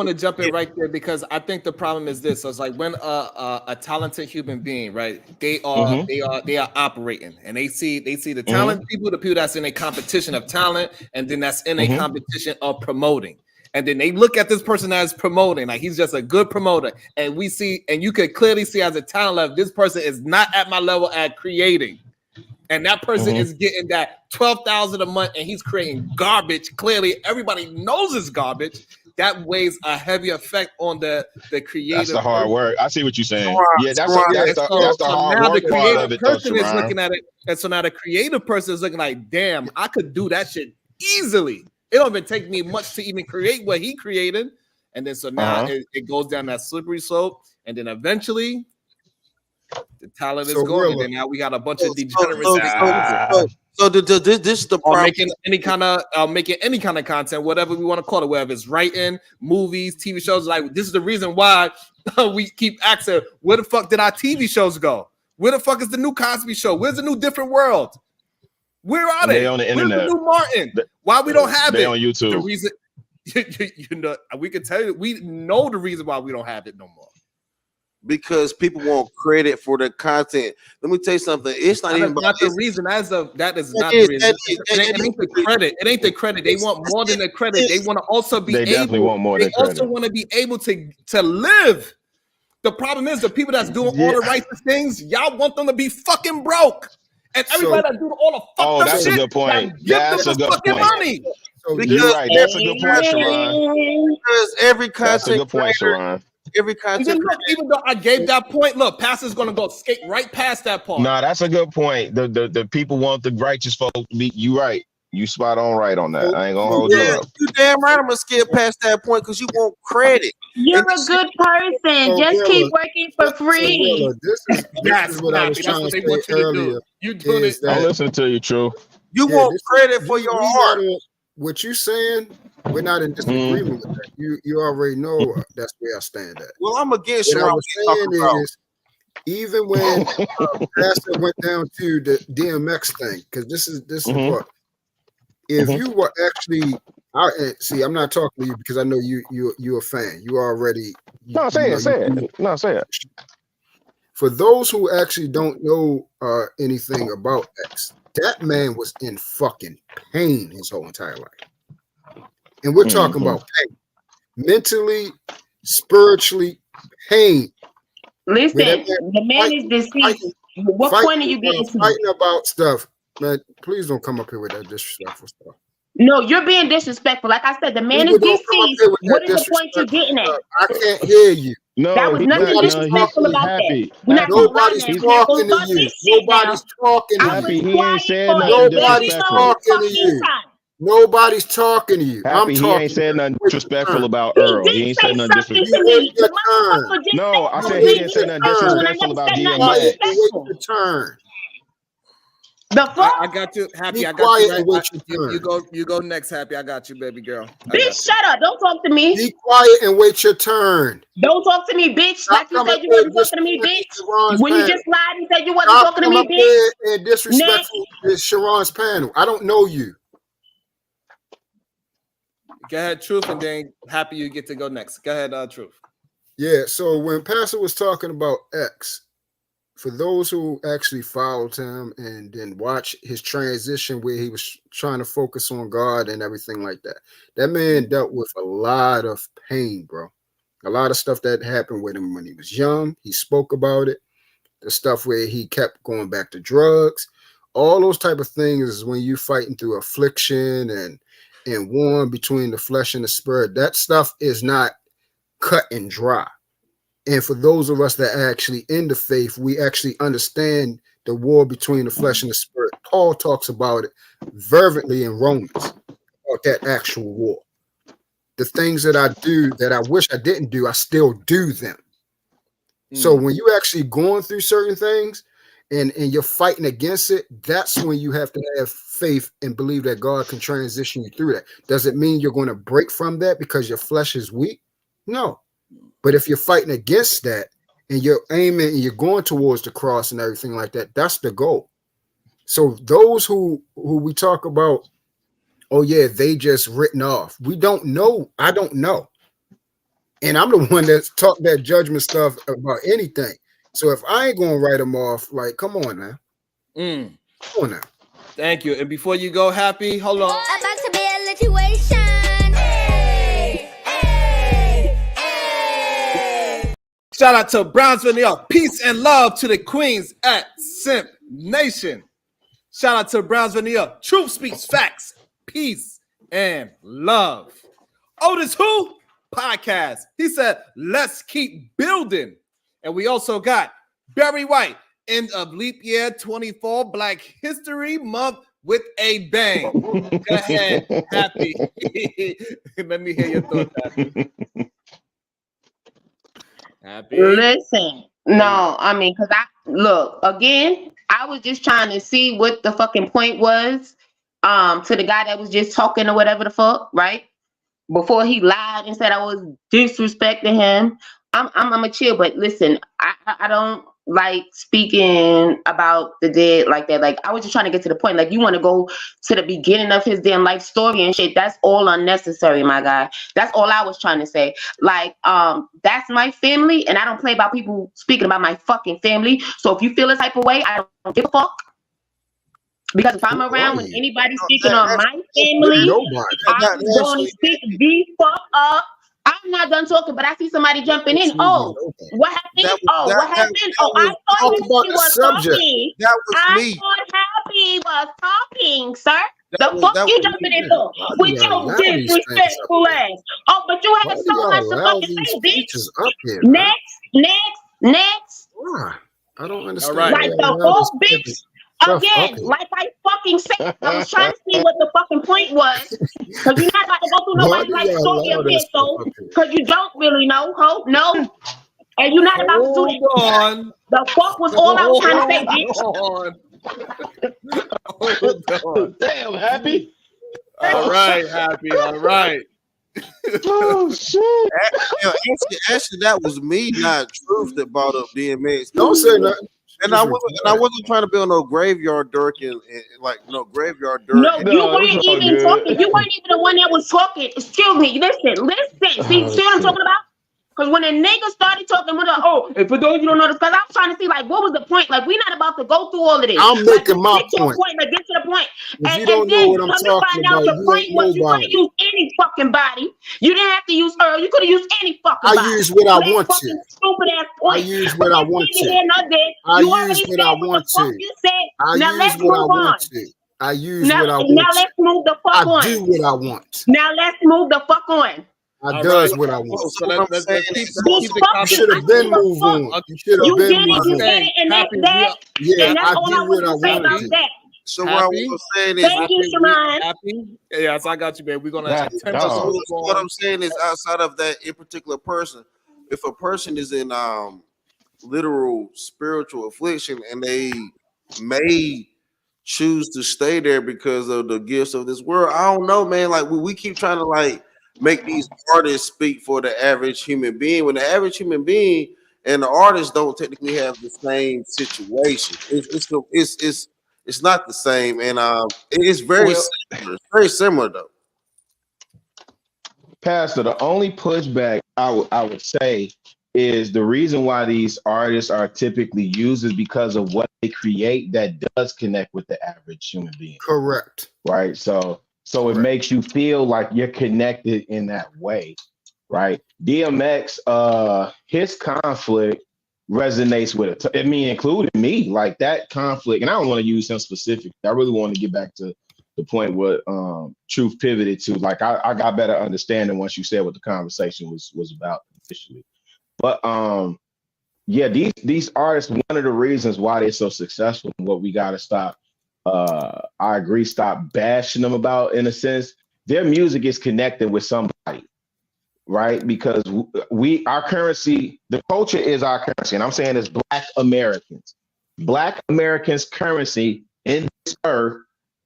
to jump in right there because I think the problem is this. So it's like when a talented human being, right? They are operating, and they see the talent people, the people that's in a competition of talent, and then that's in a competition of promoting. And then they look at this person that's promoting, like he's just a good promoter. And we see, and you could clearly see as a talent level, this person is not at my level at creating. And that person is getting that $12,000 a month, and he's creating garbage. Clearly, everybody knows it's garbage. That weighs a heavy effect on the creative. That's the hard work. I see what you're saying. Yeah, that's the hard now work the part of creative it. person is looking at it, and so now the creative person is looking like, damn, I could do that shit easily. It don't even take me much to even create what he created. And then so now it goes down that slippery slope, and then eventually the talent is gone, and then now we got a bunch of degenerates. So this is the problem. Making any kind of content, whatever we want to call it, whether it's writing, movies, TV shows. Like this is the reason why we keep asking, where the fuck did our TV shows go? Where the fuck is the new Cosby Show? Where's the new Different World? Where are they? They on the internet. Where's the new Martin? Why we don't have they it? on YouTube. The reason, we can tell you, we know the reason why we don't have it no more. Because people want credit for the content. Let me tell you something. It's not even not the reason. That is not the reason. It ain't the credit. It ain't the credit. They want more than the credit. They want to also be able. They definitely want more than credit. They also want to be able to live. The problem is the people that's doing all the righteous things. Y'all want them to be fucking broke. And everybody that do all the fucked up that's shit, a good point. That's a good fucking point. Money. You're right. That's a good point, Sharon. Because every content. That's a good point, Sharon. Every content. Look, even though I gave that point, look, Pastor's gonna go skate right past that part. No, that's a good point. The people want the righteous folk to be. You right. You spot on right on that. I ain't gonna hold you up. You damn right. I'm gonna skip past that point because you want credit. You're a good person. Just keep working for free. This is what I was trying to say earlier. You doing it? I'm listening to you, True. You want credit for your art. What you saying? We're not in disagreement with that. You already know that's where I stand at. Well, I'm against what I was saying is, even when Pastor went down to the DMX thing, because this is what if you were actually. I'm not talking to you because I know you're a fan. You already. Say it. No, say it. for those who actually don't know anything about X, that man was in fucking pain his whole entire life. And we're talking about pain. Mentally, spiritually, pain. Listen, the man is deceased. What point are you getting to? Fighting about stuff. Man, please don't come up here with that disrespectful stuff. No, you're being disrespectful. Like I said, the man is deceased. What is the point you're getting at? I can't hear you. No, that was nothing disrespectful about that. We're not Nobody's talking to you. Nobody's talking to you. Happy, he ain't said nothing Nobody's disrespectful. talking to you. Nobody's talking to you. Happy, he ain't said nothing disrespectful about Earl. He ain't said nothing disrespectful. No, I said he didn't say nothing disrespectful about DMX. Wait your turn. The fuck? I got you, Happy. Be I got quiet you. and wait your turn. You go next, Happy. I got you, baby girl. Bitch, shut up. Don't talk to me. Be quiet and wait your turn. Don't talk to me, bitch. Like you said you wasn't talking to me, bitch. When you just lied and said you wasn't talking to me, bitch. And disrespectful is Sharon's panel. I don't know you. Go ahead, Truth, and then Happy, you get to go next. Go ahead, Truth. Yeah, so when Pastor was talking about X, for those who actually followed him and then watch his transition where he was trying to focus on God and everything like that, that man dealt with a lot of pain, bro. A lot of stuff that happened with him when he was young. He spoke about it. The stuff where he kept going back to drugs. All those type of things is when you fighting through affliction and war between the flesh and the spirit. That stuff is not cut and dry. And for those of us that are actually in the faith, we actually understand the war between the flesh and the spirit. Paul talks about it fervently in Romans, about that actual war. The things that I do that I wish I didn't do, I still do them. So when you actually going through certain things and you're fighting against it, that's when you have to have faith and believe that God can transition you through that. Does it mean you're going to break from that because your flesh is weak? No. But if you're fighting against that and you're aiming and you're going towards the cross and everything like that, that's the goal. So those who we talk about, oh yeah, they just written off. We don't know. I don't know. And I'm the one that's talked that judgment stuff about anything. So if I ain't gonna write them off, like, come on now. Come on now. Thank you. And before you go, Happy, hold on. About to be a situation. Shout out to Brownsville, New York. Peace and love to the queens at Simp Nation. Shout out to Brownsville, New York. Truth speaks facts. Peace and love. Otis Who? Podcast. He said, let's keep building. And we also got Barry White, end of leap year 24, Black History Month with a bang. Go ahead, Happy. Let me hear your thoughts, Happy. Happy. Listen, no, I mean, because look, again, I was just trying to see what the fucking point was to the guy that was just talking or whatever the fuck, right? Before he lied and said I was disrespecting him. I'm a chill, but listen, I don't like speaking about the dead like that. Like, I was just trying to get to the point. Like, you want to go to the beginning of his damn life story and shit. That's all unnecessary, my guy. That's all I was trying to say. Like, that's my family, and I don't play about people speaking about my fucking family. So if you feel a type of way, I don't give a fuck. Because if I'm around with anybody speaking on my family, I'm going to speak the fuck up. I'm not done talking, but I see somebody jumping in. Oh, what happened? What happened? I thought he was talking. That was me. I thought Happy was talking, sir. The fuck you jumping in for? With your disrespectful ass. Oh, but you have so much to fucking say, bitch. Next. I don't understand. Like the whole bitch. Again, like I fucking said, I was trying to see what the fucking point was. Because you're not about to go through nobody's life story up here, so because you don't really know, ho. No. And you're not about to do that. The fuck was all I was trying to say, bitch. Hold on. Damn, Happy. All right, Happy. All right. Oh shit! Actually, that was me, not Truth, that brought up DMX. Don't say nothing. And I wasn't trying to build no graveyard dirt and like no graveyard dirt. No, you weren't even talking. You weren't even the one that was talking. Excuse me. Listen. See what I'm talking about? Because when a nigga started talking with if for those you don't know this, because I was trying to see like what was the point? Like we're not about to go through all of this. I'm Like making my get to a point. point, like get to the point. If you And don't know then what I'm come to talking find out about, the you point ain't was you could have nobody. used any fucking body. You didn't have to use Earl, you could have used any fucking I body. use what I For that want to. fucking stupid ass I point. use But what I that's want neither to. here nor there. I You use already what said I what want the fuck to. you said. I Now use let's what I move want on. to. I use what I Now want let's to. move the fuck I on. do what I want. Now let's move the fuck on. I All does right. what I want. So what I'm let's saying keep is, let's keep the Fuck You it. should conversation. have I don't been give a move fuck. on. You should have You been did it, move you on. did it, and Happy, that, Yeah, and that's I all do I want what I to say want about to. that. so what happy, I'm saying is, Thank you, we Sharon. happy. Yes, I got you, babe. We're gonna That attempt so, to so, dog. move so what on. I'm saying is, outside of that in particular person, if a person is in literal spiritual affliction and they may choose to stay there because of the gifts of this world, I don't know, man. Like we keep trying to like make these artists speak for the average human being when the average human being and the artist don't technically have the same situation. It's not the same, and it's very Well, similar. It's very similar though. Pastor, the only pushback I would say is the reason why these artists are typically used is because of what they create that does connect with the average human being, Correct. right? So it Correct. makes you feel like you're connected in that way, right? DMX, his conflict resonates with it. I mean, including me, like that conflict, and I don't want to use him specifically. I really want to get back to the point where Truth pivoted to. Like I got better understanding once you said what the conversation was about initially. But yeah, these artists, one of the reasons why they're so successful and what we gotta stop, I agree, stop bashing them about in a sense, their music is connected with somebody, right? Because our currency, the culture is our currency, and I'm saying it's Black Americans. Black Americans' currency in this earth,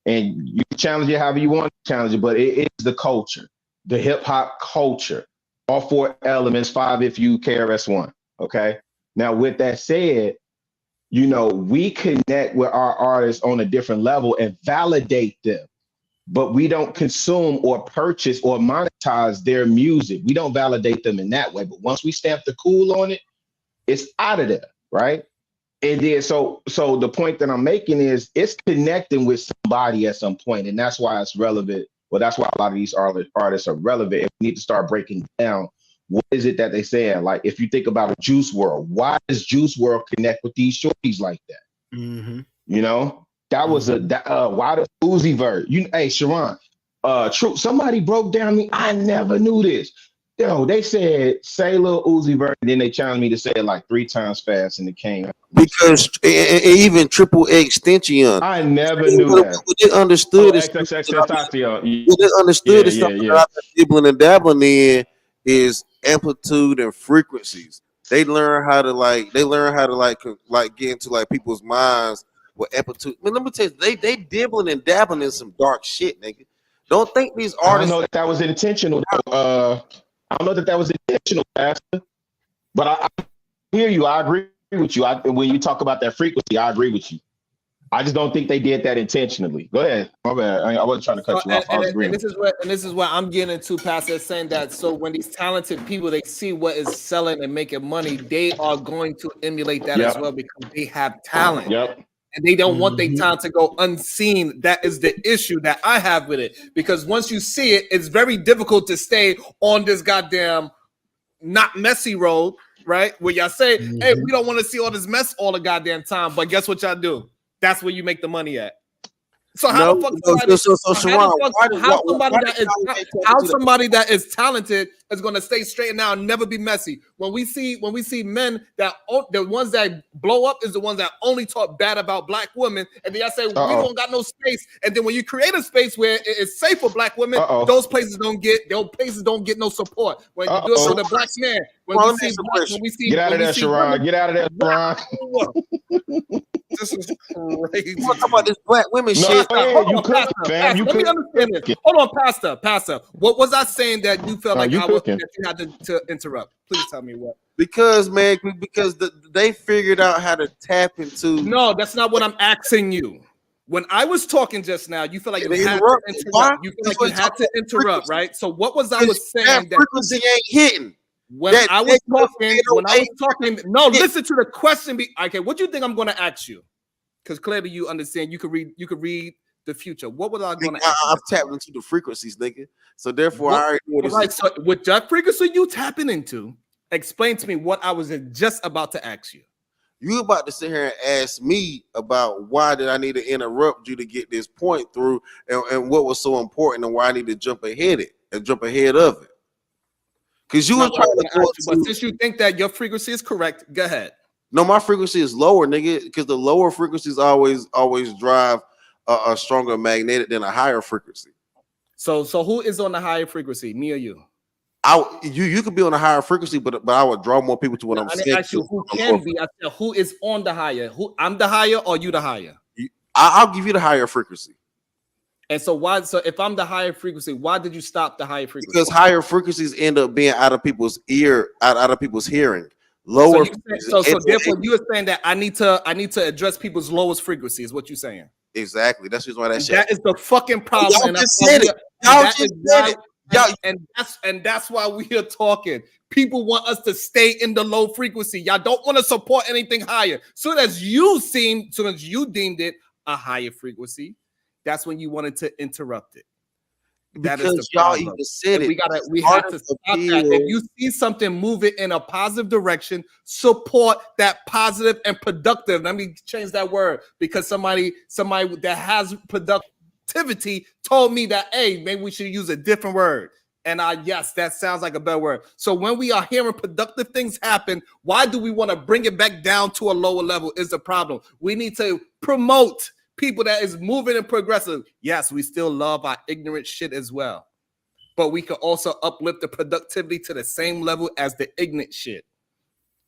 and you can challenge it however you want to challenge it, but it is the culture, the hip hop culture, all four elements, 5 if you KRS-One. Okay. Now, with that said, we connect with our artists on a different level and validate them, but we don't consume or purchase or monetize their music. We don't validate them in that way. But once we stamp the cool on it, it's out of there, right? And then so the point that I'm making is it's connecting with somebody at some point, and that's why it's relevant. Well, that's why a lot of these artists are relevant. And we need to start breaking down what is it that they say. Like if you think about a Juice WRLD, why does Juice WRLD connect with these shorties like that? Mm-hmm. That was why does Uzi Vert? Hey Sharon, true. Somebody broke down me. I never knew this. They said say Lil Uzi Vert, and then they challenged me to say it like 3 times fast, and it came. Because even Triple Extension, I never knew that. What they understood is what they understood is something that I've been dibbling and dabbling in is amplitude and frequencies. They learn how to get into like people's minds with amplitude. Man, let me tell you, they dibbling and dabbling in some dark shit, nigga. Don't think these artists. I don't know that was intentional. I don't know that was intentional, Pastor. But I hear you. I agree with you. When you talk about that frequency, I agree with you. I just don't think they did that intentionally. Go ahead. My bad. I wasn't trying to cut you off. I was agreeing. And this is what I'm getting into, Pastor, saying that so when these talented people they see what is selling and making money, they are going to emulate that as well because they have talent. Yep. And they don't want their talent to go unseen. That is the issue that I have with it. Because once you see it, it's very difficult to stay on this goddamn not messy road, right? Where y'all say, hey, we don't want to see all this mess all the goddamn time. But guess what y'all do? That's where you make the money at. So how the fuck somebody that is talented is going to stay straight and now and never be messy? When we see men that the ones that blow up is the ones that only talk bad about black women, and then I say we don't got no space. And then when you create a space where it's safe for black women, those places don't get no support. When you do it for the black man, when we see get out of there, Sharon. Get out of there, Sharon. This is crazy. You want to talk about this black women shit? Hold on, Pastor. Let me understand this. Hold on, Pastor. What was I saying that you felt like that you had to interrupt? Please tell me what. Because they figured out how to tap into. No, that's not what I'm asking you. When I was talking just now, you feel like you had to interrupt. You feel like you had to interrupt, right? So what was I was saying that frequency ain't hitting. When I was talking, no, listen to the question. Okay, what do you think I'm going to ask you? Because clearly you understand. You could read the future. What was I going to ask you? I've tapped into the frequencies, nigga. So therefore, I already know what right. So with that frequency you tapping into, explain to me what I was just about to ask you. You about to sit here and ask me about why did I need to interrupt you to get this point through, and what was so important, and why I need to jump ahead of it. Because you were trying to go but since you think that your frequency is correct, go ahead. No, my frequency is lower, nigga. Because the lower frequencies always drive a stronger magnetic than a higher frequency. So who is on the higher frequency, me or you? You could be on a higher frequency, but I would draw more people to what I'm saying. Actually, who can be? I said, who is on the higher? I'm the higher, or you the higher? I'll give you the higher frequency. And so why? So if I'm the higher frequency, why did you stop the higher frequency? Because higher frequencies end up being out of people's ear, out of people's hearing. Lower. So therefore, you are saying that I need to address people's lowest frequency. Is what you're saying? Exactly. That's just why that shit. That is the fucking problem. Y'all just said it. Y'all just said it. And that's why we are talking. People want us to stay in the low frequency. Y'all don't want to support anything higher. Soon as you deemed it a higher frequency, that's when you wanted to interrupt it. That because is the y'all problem. even said it. We have to stop that. If you see something moving in a positive direction, support that positive and productive. Let me change that word because somebody that has productivity told me that, hey, maybe we should use a different word. And yes, that sounds like a better word. So when we are hearing productive things happen, why do we want to bring it back down to a lower level is the problem. We need to promote people that is moving and progressive. Yes, we still love our ignorant shit as well. But we can also uplift the productivity to the same level as the ignorant shit.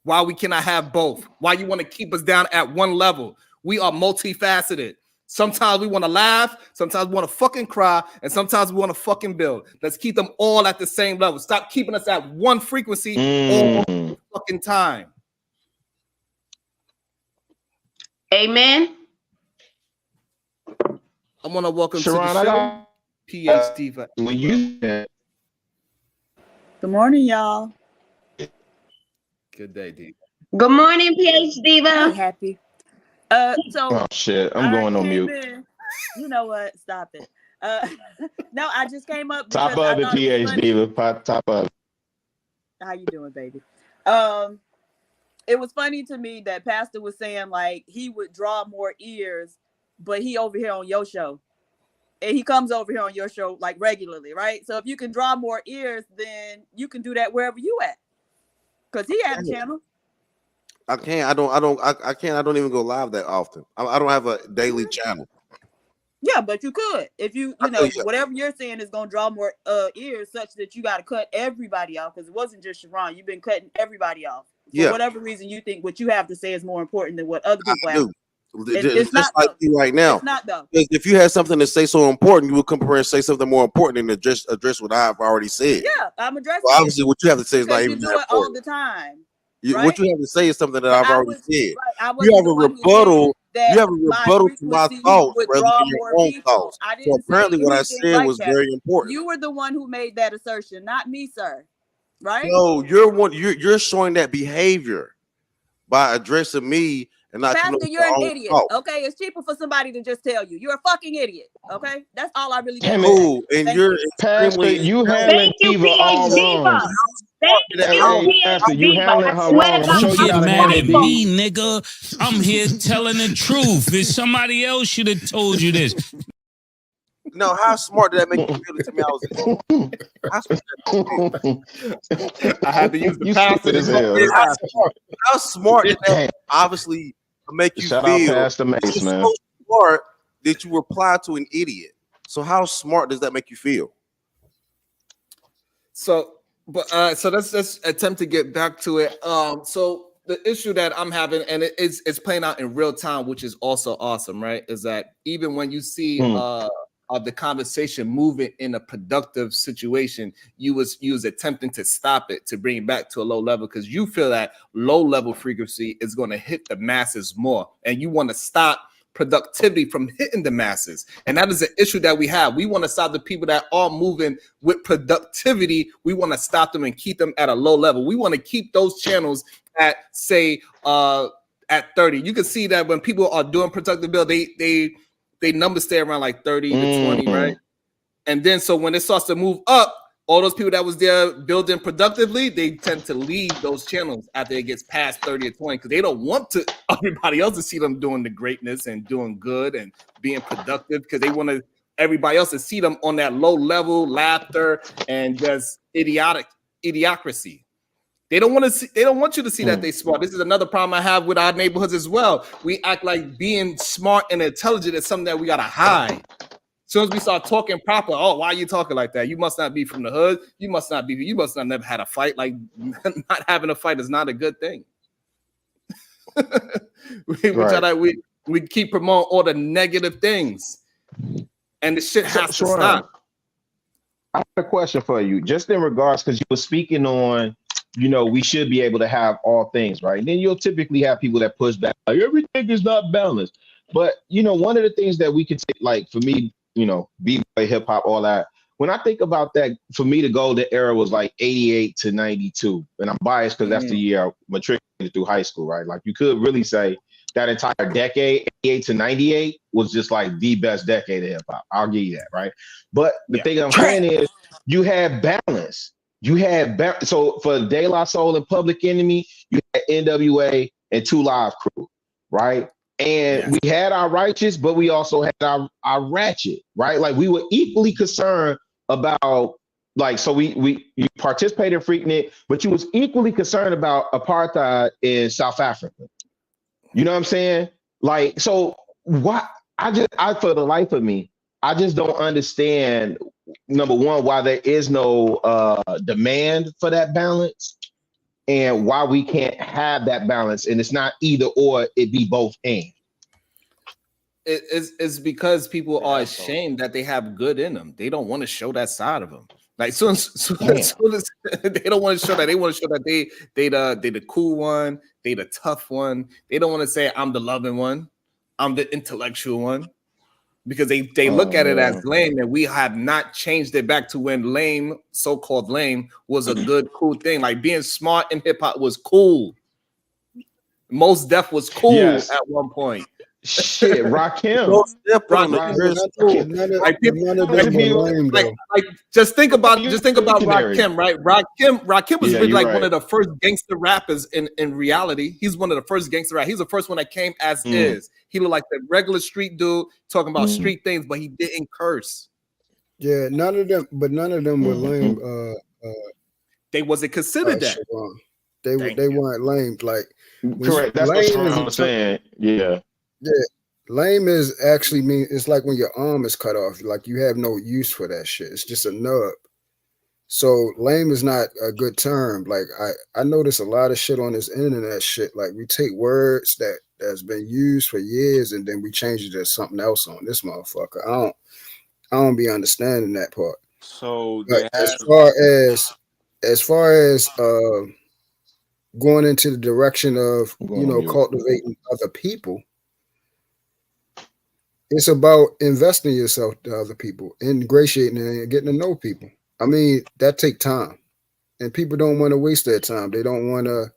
Why we cannot have both? Why you want to keep us down at one level? We are multifaceted. Sometimes we want to laugh, sometimes we want to fucking cry, and sometimes we want to fucking build. Let's keep them all at the same level. Stop keeping us at one frequency all the fucking time. Amen. I want to welcome Sharon, to the show, PhD. When you Good morning, y'all. Good day, D. Good morning, PhD. Happy. So oh shit, I'm going on mute. You know what? Stop it. No, I just came up. Top of the PhD, top of it. How you doing, baby? It was funny to me that Pastor was saying like he would draw more ears, but he over here on your show. And he comes over here on your show like regularly, right? So if you can draw more ears, then you can do that wherever you at. Cause he had a channel. I can't. I can't. I don't even go live that often. I don't have a daily channel. Yeah, but you could if you whatever you're saying is gonna draw more ears, such that you got to cut everybody off because it wasn't just Sharon. You've been cutting everybody off for whatever reason. You think what you have to say is more important than what other people have. It's not like you right now. It's not though. If you had something to say so important, you would come here and say something more important than address what I've already said. Yeah, I'm addressing. Well, obviously, what you have to say is not even you do that it all important. the time. Right? What you have to say is something that I've already said. You have a rebuttal. You have a rebuttal to my thoughts rather than your own thoughts. So apparently, what I said was very important. You were the one who made that assertion, not me, sir. Right? No, you're one. You're showing that behavior by addressing me. And not Pastor, you're an idiot. Okay, it's cheaper for somebody to just tell you. You're a fucking idiot. Okay, that's all I really do. Cool, and you're Pastor, you handling Eva all wrong. Pastor, you handling her wrong. Don't get mad at me, nigga. I'm here telling the truth. If somebody else should have told you this. No, how smart did that make you feel to me? I was. I had to use the pastor. How smart did that obviously make you feel? Shout out Pastor Mace, man. So smart that you reply to an idiot. So how smart does that make you feel? So let's attempt to get back to it. So the issue that I'm having, and it's playing out in real time, which is also awesome, right? Is that even when you see of the conversation moving in a productive situation, you was attempting to stop it, to bring it back to a low level, because you feel that low level frequency is going to hit the masses more, and you want to stop productivity from hitting the masses. And that is an issue that we have. We want to stop the people that are moving with productivity. We want to stop them and keep them at a low level. We want to keep those channels at, say, at 30. You can see that when people are doing productive build, they numbers stay around like 30 to 20, right? And then so when it starts to move up, all those people that was there building productively, they tend to leave those channels after it gets past 30 or 20 because they don't want to everybody else to see them doing the greatness and doing good and being productive because they want everybody else to see them on that low level laughter and just idiocracy. They don't want to see. They don't want you to see that they smart. This is another problem I have with our neighborhoods as well. We act like being smart and intelligent is something that we gotta hide. As soon as we start talking proper, oh, why are you talking like that? You must not be from the hood. You must not never had a fight. Like not having a fight is not a good thing. we keep promoting all the negative things, and the shit has to stop. I have a question for you, just in regards because you were speaking on, we should be able to have all things, right? And then you'll typically have people that push back, like everything is not balanced. But one of the things that we could take, like for me, b-boy, hip hop, all that. When I think about that, for me, the golden era was like 88 to 92. And I'm biased because that's the year I matriculated through high school, right? Like you could really say that entire decade, 88 to 98, was just like the best decade of hip hop. I'll give you that, right? But the thing I'm saying is you had balance. So for De La Soul and Public Enemy, you had NWA and 2 Live Crew, right? And we had our righteous, but we also had our ratchet, right? Like we were equally concerned about, like, so you participated in Freaknik, but you was equally concerned about apartheid in South Africa. You know what I'm saying? Like, so why? I for the life of me, I just don't understand. Number one, why there is no demand for that balance. And why we can't have that balance, and it's not either or, it be both and. It's because people are ashamed that they have good in them. They don't want to show that side of them. Like soon as they don't want to show that, they want to show that they the cool one, they the tough one. They don't want to say I'm the loving one, I'm the intellectual one. Because they look at it as lame, and we have not changed it back to when lame, so-called lame, was a good, cool thing. Like being smart in hip hop was cool. Mos Def was cool at one point. Shit, Rakim. Just think about Rakim, right? Rakim was really like one of the first gangster rappers in reality. He's one of the first gangster rappers. He's the first one that came as is. He looked like the regular street dude talking about street things, but he didn't curse. Yeah, none of them were lame. They wasn't considered that. They weren't lame. Like correct. That's what I'm saying. Yeah. Yeah. Lame is actually it's like when your arm is cut off. Like you have no use for that shit. It's just a nub. So lame is not a good term. Like I notice a lot of shit on this internet shit. Like we take words that's been used for years and then we change it to something else on this motherfucker. I don't be understanding that part. So as far as going into the direction of cultivating other people, it's about investing yourself to other people, ingratiating and getting to know people. I mean, that take time, and people don't want to waste their time. They don't want to,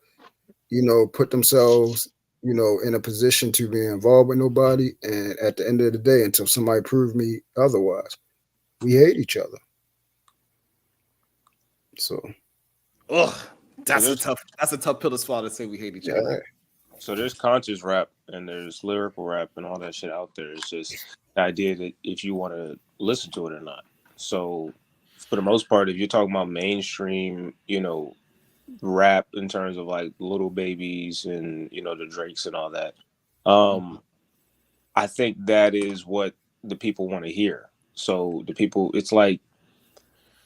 put themselves, in a position to be involved with nobody. And at the end of the day, until somebody prove me otherwise, we hate each other. So, that's a tough pill to swallow to say we hate each other. So there's conscious rap and there's lyrical rap and all that shit out there. It's just the idea that if you want to listen to it or not. So for the most part, if you're talking about mainstream, rap in terms of like Little Babies and, the Drakes and all that, I think that is what the people want to hear. So it's like,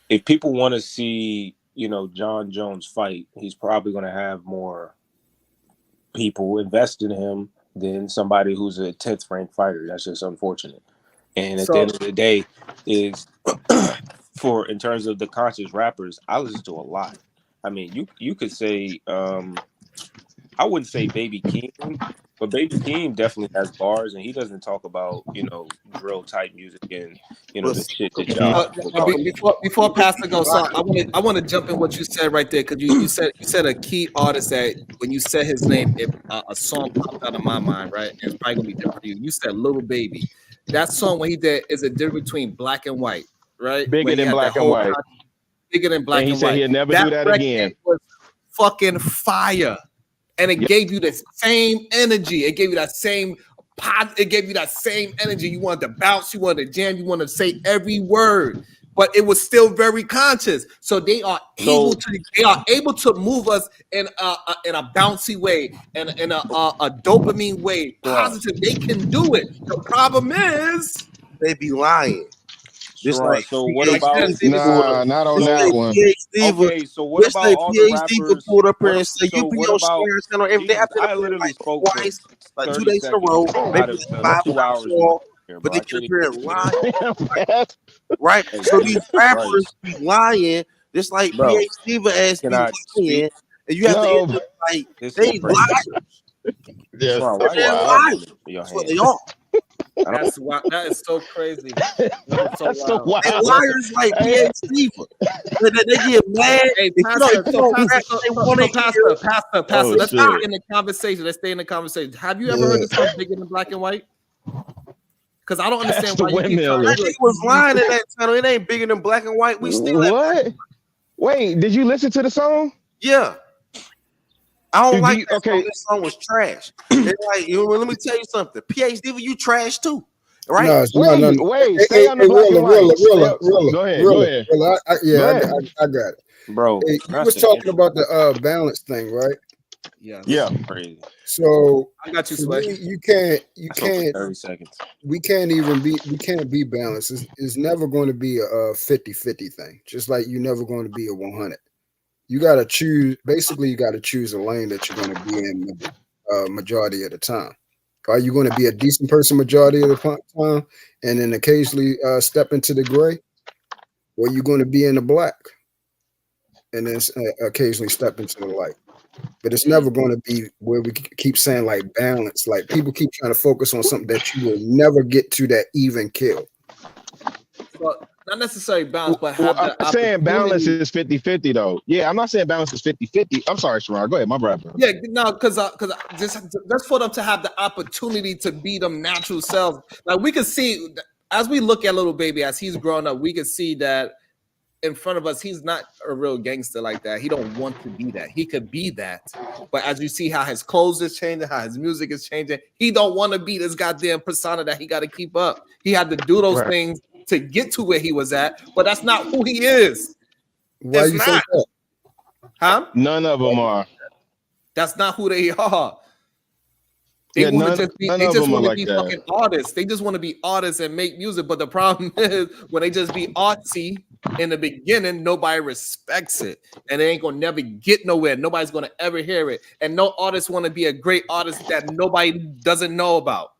if people want to see, John Jones fight, he's probably going to have more people invest in him than somebody who's a 10th ranked fighter. That's just unfortunate. And at the end of the day, is in terms of the conscious rappers, I listen to a lot. I mean, you could say I wouldn't say Baby King But Baby Keem definitely has bars, and he doesn't talk about drill type music and the shit that y'all would call it. Before Pastor goes, so I want to jump in what you said right there because you said a key artist that when you said his name, a song popped out of my mind, right? And it's probably gonna be different for you. You said Little Baby. That song when he did is a difference between black and white, right? Bigger When he than had that black and whole white. bigger than black And he and said white. he'll never That do that record again. was fucking fire. And it gave you the same energy. It gave you that same it gave you that same energy. You wanted to bounce, you wanted to jam, you wanted to say every word, but it was still very conscious. So they are able to move us in a bouncy way, and in a dopamine way, positive. They can do it. The problem is they be lying. Just like so what about not on that one. Okay, so what about all the rappers? Pulled up here and say you be what on about? Square Channel every day. Jesus, I've been I up here literally like spoke for twice, like 2 30 days in a seconds row, maybe out of the 5 2 hours hours we off, here, but bro. they get up here and lie. Right. Right? Hey, So Jesus these rappers Christ. be lying, just like Bro, PH Diva ass can be I speak? lying, and you have to answer like This they is crazy. liars. Yes. Sharon, why you They're got gun liars. in your That's what hand? they are. That's why that is so crazy. That's so wild. They liars like PH Diva. They get mad. Hey, If Pastor, you don't rap, they want to hear. Pastor, let's shit. stay in the conversation. Let's stay in the conversation. Have you ever heard the song Bigger Than Black and White? Because I don't understand why you keep trying to That do it. nigga was lying in that channel. It ain't bigger than black and white. We still at What? Wait, did you listen to the song? Yeah. I don't like that okay. song. This song was trash. It's like, let me tell you something. PH Diva, you trash too. Right? No. Wait, stay on the black and white. Go ahead. I got it. Bro, Hey, you was talking about the balance thing, right? Yeah. Crazy. So I got you, for Sway. me, you can't 30 seconds. we can't be balanced. It's never going to be a 50-50 thing. Just like you're never going to be a 100. You got to choose. Basically, you got to choose a lane that you're going to be in majority of the time. Are you going to be a decent person majority of the time, and then occasionally step into the gray, or you going to be in the black, and then occasionally step into the light? But it's never going to be where we keep saying like balance. Like people keep trying to focus on something that you will never get to that even kill. Well, not necessarily balance, but have I'm the saying balance opportunity. is 50-50 though. Yeah, I'm not saying balance is 50-50. I'm sorry, Sharon. Go ahead, my brother. Yeah, no, because just for them to have the opportunity to be them natural selves. Like we could see as we look at Little Baby as he's growing up, we could see that in front of us, he's not a real gangster like that. He don't want to be that. He could be that, but as you see how his clothes is changing, how his music is changing, he don't want to be this goddamn persona that he got to keep up. He had to do those things to get to where he was at, but that's not who he is. Why it's you not. think that? Huh? None of them are. That's not who they are. They want to just be. They just want to be fucking artists. They just want to be artists and make music. But the problem is when they just be artsy in the beginning, nobody respects it, and they ain't gonna never get nowhere. Nobody's gonna ever hear it, and no artist want to be a great artist that nobody doesn't know about.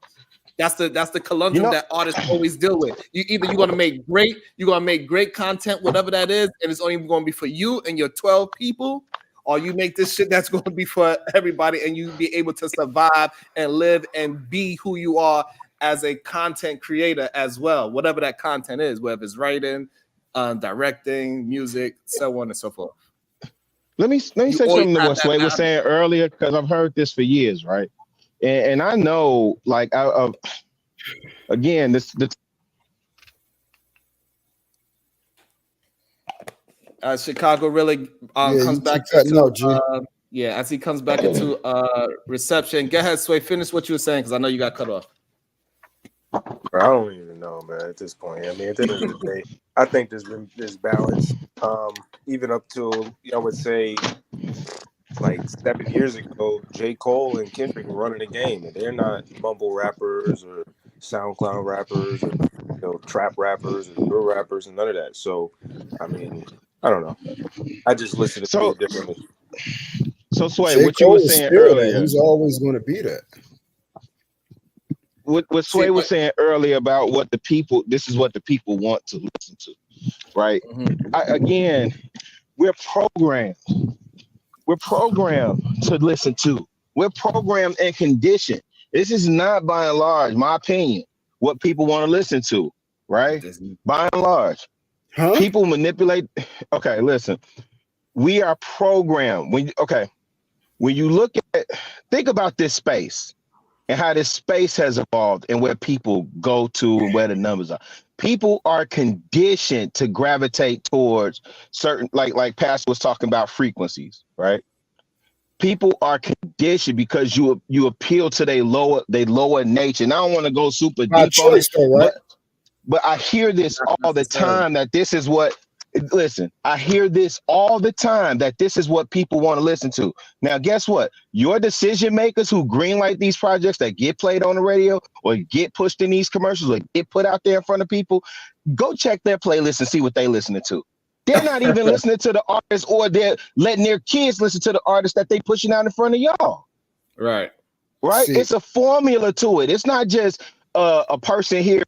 That's the conundrum that artists always deal with. You're gonna make great content, whatever that is, and it's only gonna be for you and your 12 people. Or you make this shit that's going to be for everybody, and you be able to survive and live and be who you are as a content creator as well, whatever that content is, whether it's writing, directing, music, so on and so forth. Let me say something to what Sway was saying earlier, because I've heard this for years, right? And I know, like, again, Chicago really comes back into as he comes back into reception. Go ahead, Sway. Finish what you were saying because I know you got cut off. Bro, I don't even know, man. At this point, I mean, at the end of the day, I think there's balance. Even up to I would say like 7 years ago, J. Cole and Kendrick were running the game, and they're not mumble rappers or SoundCloud rappers or trap rappers or drill rappers and none of that. So, I mean, I don't know. I just listen to music differently. So Sway, J. what you Cole were is saying still earlier, that. He's always going to be that. What Sway was saying earlier about what the people, this is what the people want to listen to, right? Again, we're programmed to listen to We're programmed and conditioned. This is not, by and large, my opinion, what people want to listen to, right? By and large, people manipulate. Okay, listen, we are programmed. When you look at, think about this space and how this space has evolved and where people go to and where the numbers are. People are conditioned to gravitate towards certain, like Pastor was talking about, frequencies, right? People are conditioned because you appeal to their lower nature. And I don't want to go super By deep on it, choice, though, right? but I hear this all the time that this is what. Listen, I hear this all the time that this is what people want to listen to. Now, guess what? Your decision makers who greenlight these projects that get played on the radio or get pushed in these commercials or get put out there in front of people, go check their playlist and see what they listening to. They're not even listening to the artists, or they're letting their kids listen to the artists that they pushing out in front of y'all. Right. Right? It's a formula to it. It's not just a person here,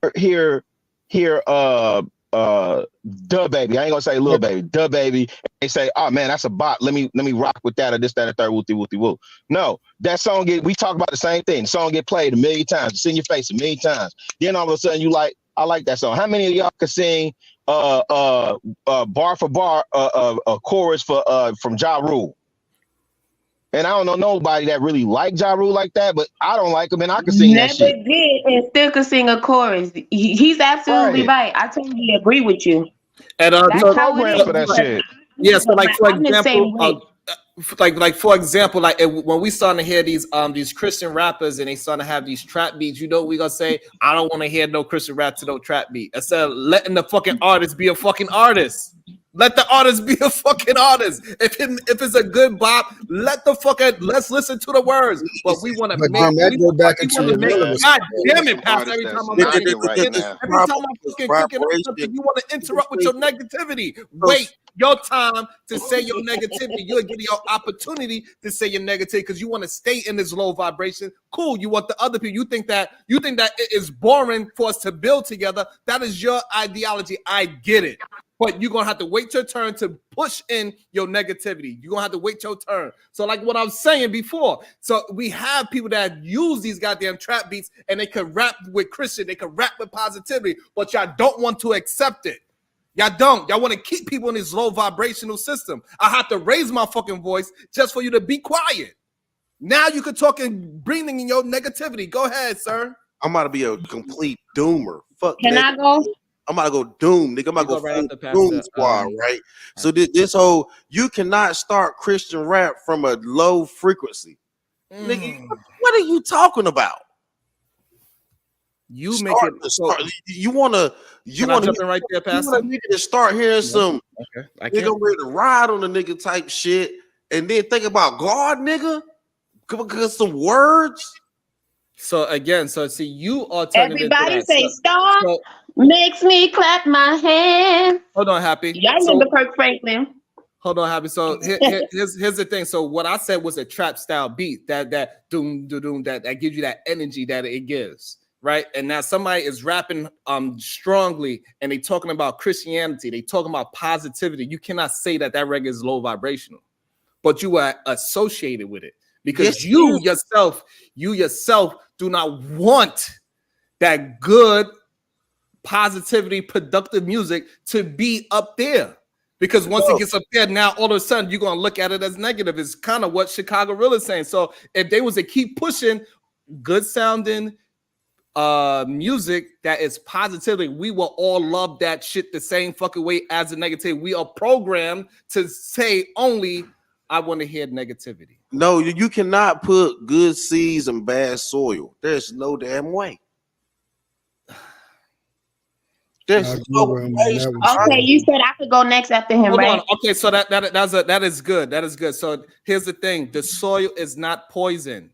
Duh Baby. I ain't gonna say Lil Baby, Duh Baby. They say, oh man, that's a bot. Let me rock with that or this, that, or third, wooty woo. No, that song we talk about the same thing. The song get played a million times, it's in your face a million times. Then all of a sudden I like that song. How many of y'all can sing bar for bar a chorus from Ja Rule? And I don't know nobody that really like Ja Rule like that, but I don't like him, and I can sing that shit. Never did, and still could sing a chorus. He's absolutely right. I totally agree with you. And That's how it is. for that shit. Yeah, so like for I'm the same example, way. for example, when we starting to hear these Christian rappers and they starting to have these trap beats, you know what we gonna say? I don't want to hear no Christian rap to no trap beat. Instead of letting the fucking artist be a fucking artist. Let the artist be a fucking artist. If it's a good bop, let's listen to the words. But we want to make. That go back into your relevance. God damn it, Pastor! Every time I'm fucking cooking up something, you want to interrupt with your negativity. Wait your time to say your negativity. You're getting your opportunity to say your negativity because you want to stay in this low vibration. Cool. You want the other people. You think that it is boring for us to build together. That is your ideology. I get it. But you're going to have to wait your turn to push in your negativity. You're going to have to wait your turn. So like what I was saying before. So we have people that use these goddamn trap beats and they can rap with Christian. They can rap with positivity. But y'all don't want to accept it. Y'all don't. Y'all want to keep people in this low vibrational system. I have to raise my fucking voice just for you to be quiet. Now you can talk and bring in your negativity. Go ahead, sir. I'm about to be a complete doomer. Fuck. Can I go? I'm about to go doom, nigga. I'm about to go full doom squad, right? So this whole, you cannot start Christian rap from a low frequency. Nigga, what are you talking about? You make it. You want to jump in right there, Pastor? You want a nigga to start hearing some I nigga ready to ride on the nigga type shit, and then think about God, nigga, because some words. So again, see, you are turning everybody say stop. Makes me clap my hands. Hold on, Happy. Y'all remember Kirk Franklin? Hold on, Happy. So here's the thing. So what I said was a trap style beat that doom doom that gives you that energy that it gives, right? And now somebody is rapping strongly and they talking about Christianity. They talking about positivity. You cannot say that reggae is low vibrational, but you are associated with it because you yourself do not want that good positivity, productive music to be up there. Because once it gets up there, now all of a sudden you're gonna look at it as negative. It's kind of what Chicago Real is saying. So if they was to keep pushing good sounding music that is positivity, we will all love that shit the same fucking way as the negativity. We are programmed to say only I want to hear negativity. No, you cannot put good seeds in bad soil. There's no damn way. Okay, you said I could go next after him, Hold right? on. Okay, so that is good. That is good. So here's the thing: the soil is not poison.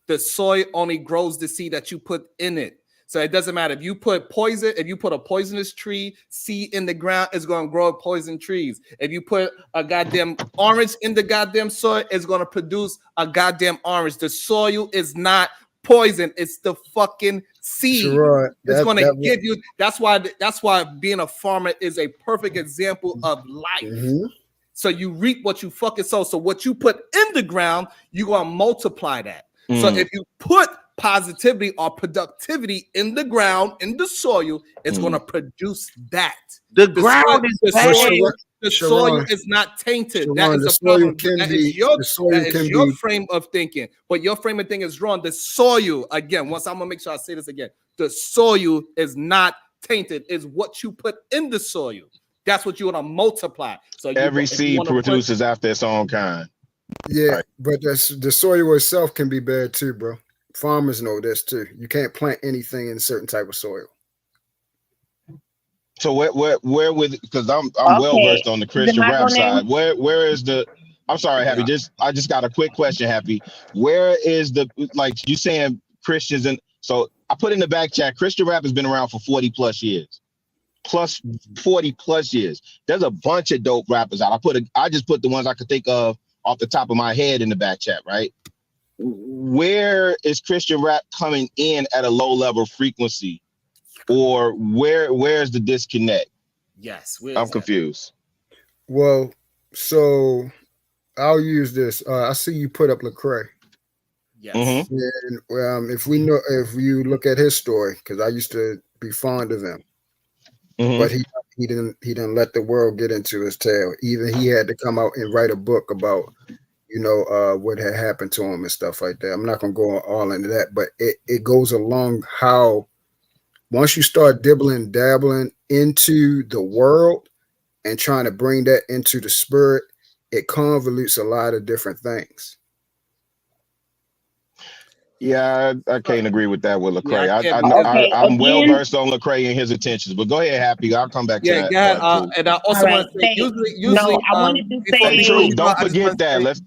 The soil only grows the seed that you put in it. So it doesn't matter if you put poison. If you put a poisonous tree seed in the ground, it's going to grow poison trees. If you put a goddamn orange in the goddamn soil, it's going to produce a goddamn orange. The soil is not poison. It's the fucking seed. Sure, it's going to give you. That's why being a farmer is a perfect example of life. So you reap what you fucking sow. So what you put in the ground, you're gonna multiply that. So if you put positivity or productivity in the ground, in the soil, it's gonna produce that. The ground is bad. The soil is not tainted. That Sharon, is the a soil problem. can That be is your the soil can your be frame of thinking. But your frame of thinking is wrong. The soil, again, once I'm gonna make sure I say this again, the soil is not tainted. It's what you put in the soil. That's what you want to multiply. So Every if you seed wanna produces after its own kind. yeah, Right. but that's the soil itself can be bad too, bro. Farmers know this too. You can't plant anything in a certain type of soil. So where with, because I'm well versed on the Is it Christian my go rap now? side. Where is the, I'm sorry, Happy. I just got a quick question, Happy. Where is the, like you saying Christians, and so I put in the back chat, Christian rap has been around for 40 plus years. Plus 40 plus years. There's a bunch of dope rappers out. I just put the ones I could think of off the top of my head in the back chat, right? Where is Christian rap coming in at a low level frequency? Or where's the disconnect? Yes, I'm confused. Well, so I'll use this. I see you put up Lecrae. Yes. And if you look at his story, because I used to be fond of him, but he didn't let the world get into his tail. Even he had to come out and write a book about what had happened to him and stuff like that. I'm not gonna go all into that, but it goes along how once you start dabbling into the world and trying to bring that into the spirit, it convolutes a lot of different things. Yeah, I can't agree with that with Lecrae. Yeah, I'm well versed on Lecrae and his intentions, but go ahead, Happy. I'll come back to that. Go ahead. And I also want to say, usually, I wanted to before say, True. Don't forget that.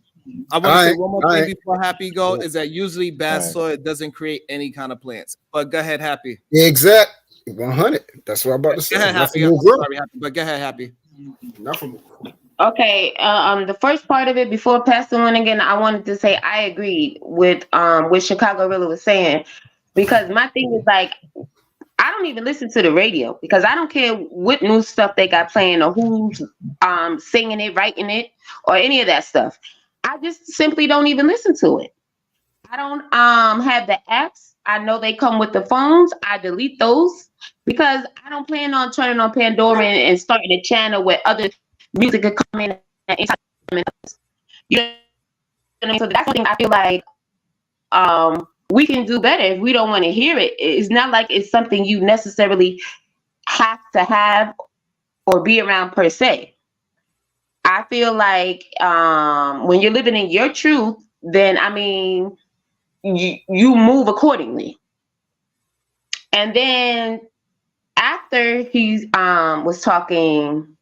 I want to say one more thing before Happy go is that usually bad soil doesn't create any kind of plants. But go ahead, Happy. Exact 100. That's what I'm about to say. Go ahead, Happy. Nothing I'm will grow. sorry, Happy, but go ahead, Happy. Nothing. okay, the first part of it before Pastor went again, I wanted to say I agreed with what Chicago really was saying, because my thing is like, I don't even listen to the radio because I don't care what new stuff they got playing or who's singing it, writing it, or any of that stuff. I just simply don't even listen to it. I don't have the apps. I know they come with the phones. I delete those because I don't plan on turning on Pandora and starting a channel where other music could come in at any time. You know what I mean? So that's something I feel like we can do better if we don't want to hear it. It's not like it's something you necessarily have to have or be around per se. I feel like when you're living in your truth, then I mean, you move accordingly. And then after he was talking,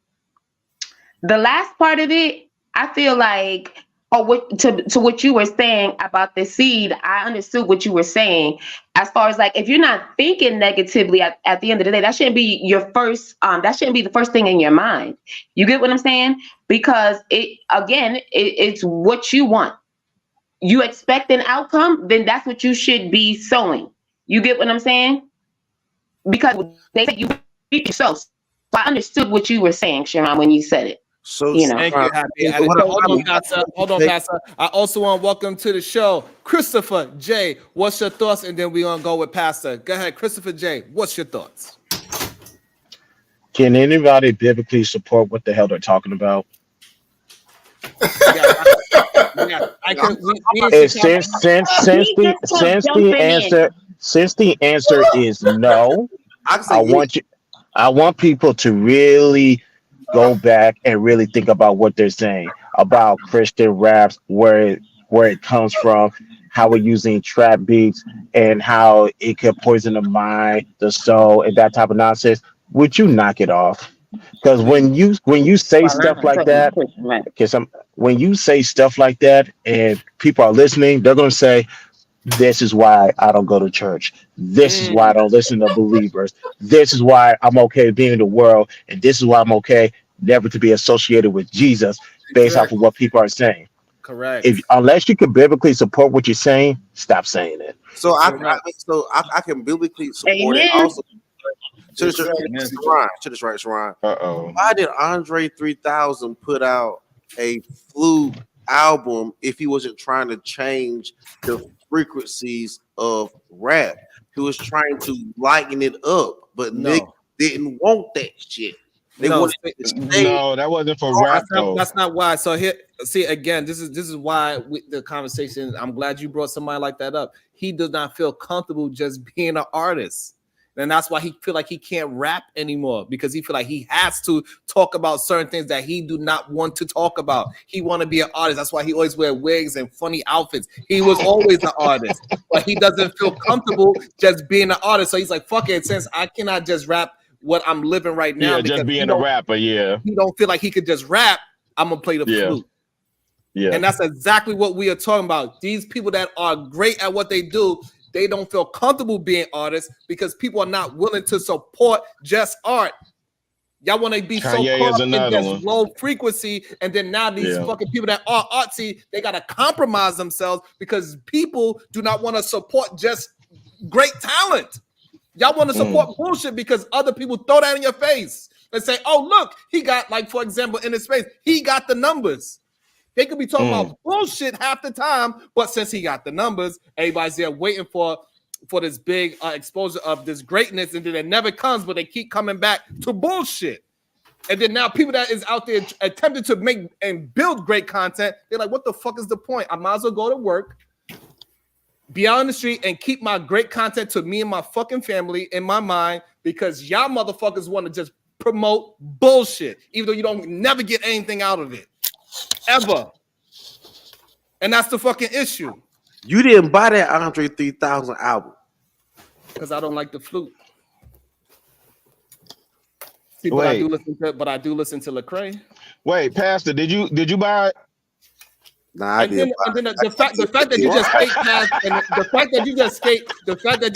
the last part of it, I feel like, to what you were saying about the seed, I understood what you were saying. As far as like, if you're not thinking negatively at the end of the day, that shouldn't be your first. That shouldn't be the first thing in your mind. You get what I'm saying? Because it's what you want. You expect an outcome, then that's what you should be sowing. You get what I'm saying? Because they say you reap yourself. So I understood what you were saying, Sharon, when you said it. So Thank you, Happy. Hold on, Pastor. I also want to welcome to the show Christopher J. What's your thoughts? And then we're gonna go with Pastor. Go ahead, Christopher J. What's your thoughts? Can anybody biblically support what the hell they're talking about? I can. Since the answer is no, I want people to really go back and really think about what they're saying about Christian raps, where it comes from, how we're using trap beats, and how it could poison the mind, the soul, and that type of nonsense. Would you knock it off? Because when you say stuff like that, when you say stuff like that, and people are listening, they're gonna say, "This is why I don't go to church. This is why I don't listen to believers. This is why I'm okay being in the world, and this is why I'm okay never to be associated with Jesus based off of what people are saying." Correct. Unless you can biblically support what you're saying, stop saying it. So I can biblically support it. Also, to this right, Sharon. Uh-oh. Why did Andre 3000 put out a flute album if he wasn't trying to change the frequencies of rap. He was trying to lighten it up, but niggas didn't want that shit. They wanted to stay. No, that wasn't for rap though. That's not why. So here, see again, this is why the conversation. I'm glad you brought somebody like that up. He does not feel comfortable just being an artist, and that's why he feel like he can't rap anymore because he feel like he has to talk about certain things that he do not want to talk about. He want to be an artist. That's why he always wear wigs and funny outfits. He was always an artist, but he doesn't feel comfortable just being an artist. So he's like, fuck it, since I cannot just rap what I'm living right now. Yeah, just being a rapper. Yeah, he don't feel like he could just rap. I'm gonna play the flute. Yeah, and that's exactly what we are talking about. These people that are great at what they do, they don't feel comfortable being artists because people are not willing to support just art. Y'all want to be so caught up in this low frequency, and then now these fucking people that are artsy, they gotta compromise themselves because people do not want to support just great talent. Y'all want to support bullshit because other people throw that in your face and say, oh, look, he got, like, for example, in his face, he got the numbers. They could be talking about bullshit half the time, but since he got the numbers, everybody's there waiting for this big exposure of this greatness, and then it never comes, but they keep coming back to bullshit. And then now people that is out there attempting to make and build great content, they're like, what the fuck is the point? I might as well go to work, be out on the street and keep my great content to me and my fucking family in my mind, because y'all motherfuckers want to just promote bullshit, even though you don't never get anything out of it. Ever. And that's the fucking issue. You didn't buy that Andre 3000 album. Because I don't like the flute. See, but I do listen to Lecrae. Wait, Pastor, did you buy it? Nah, and then the fact that you just skate past, and the fact that you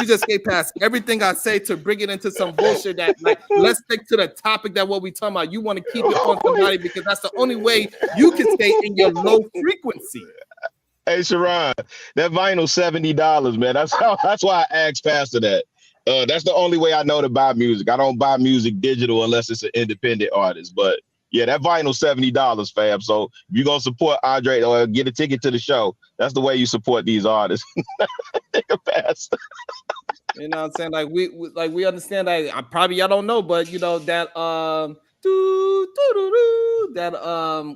just skate past everything I say to bring it into some bullshit that, like, let's stick to the topic that what we talking about. You want to keep it on somebody because that's the only way you can stay in your low frequency. Hey, Sharon, that vinyl $70, man. That's why I asked Pastor that. That's the only way I know to buy music. I don't buy music digital unless it's an independent artist. But yeah, that vinyl $70, fam. So if you're gonna support Andre or get a ticket to the show, that's the way you support these artists. Pastor. You know what I'm saying? Like we understand that. I probably y'all don't know, but you know that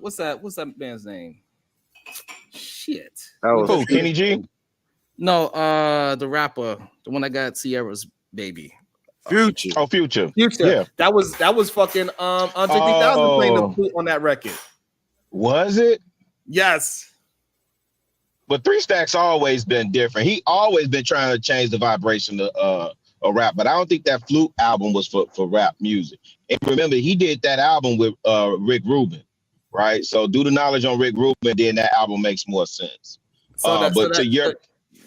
what's that man's name? Shit. Who? Kenny G? No, the rapper, the one that got Sierra's baby. Future. Oh, Future. Yeah. That was fucking Andre 3000 playing the flute on that record. Was it? Yes. But 3 Stacks always been different. He always been trying to change the vibration of a rap, but I don't think that flute album was for rap music. And remember, he did that album with Rick Rubin, right? So do the knowledge on Rick Rubin, then that album makes more sense.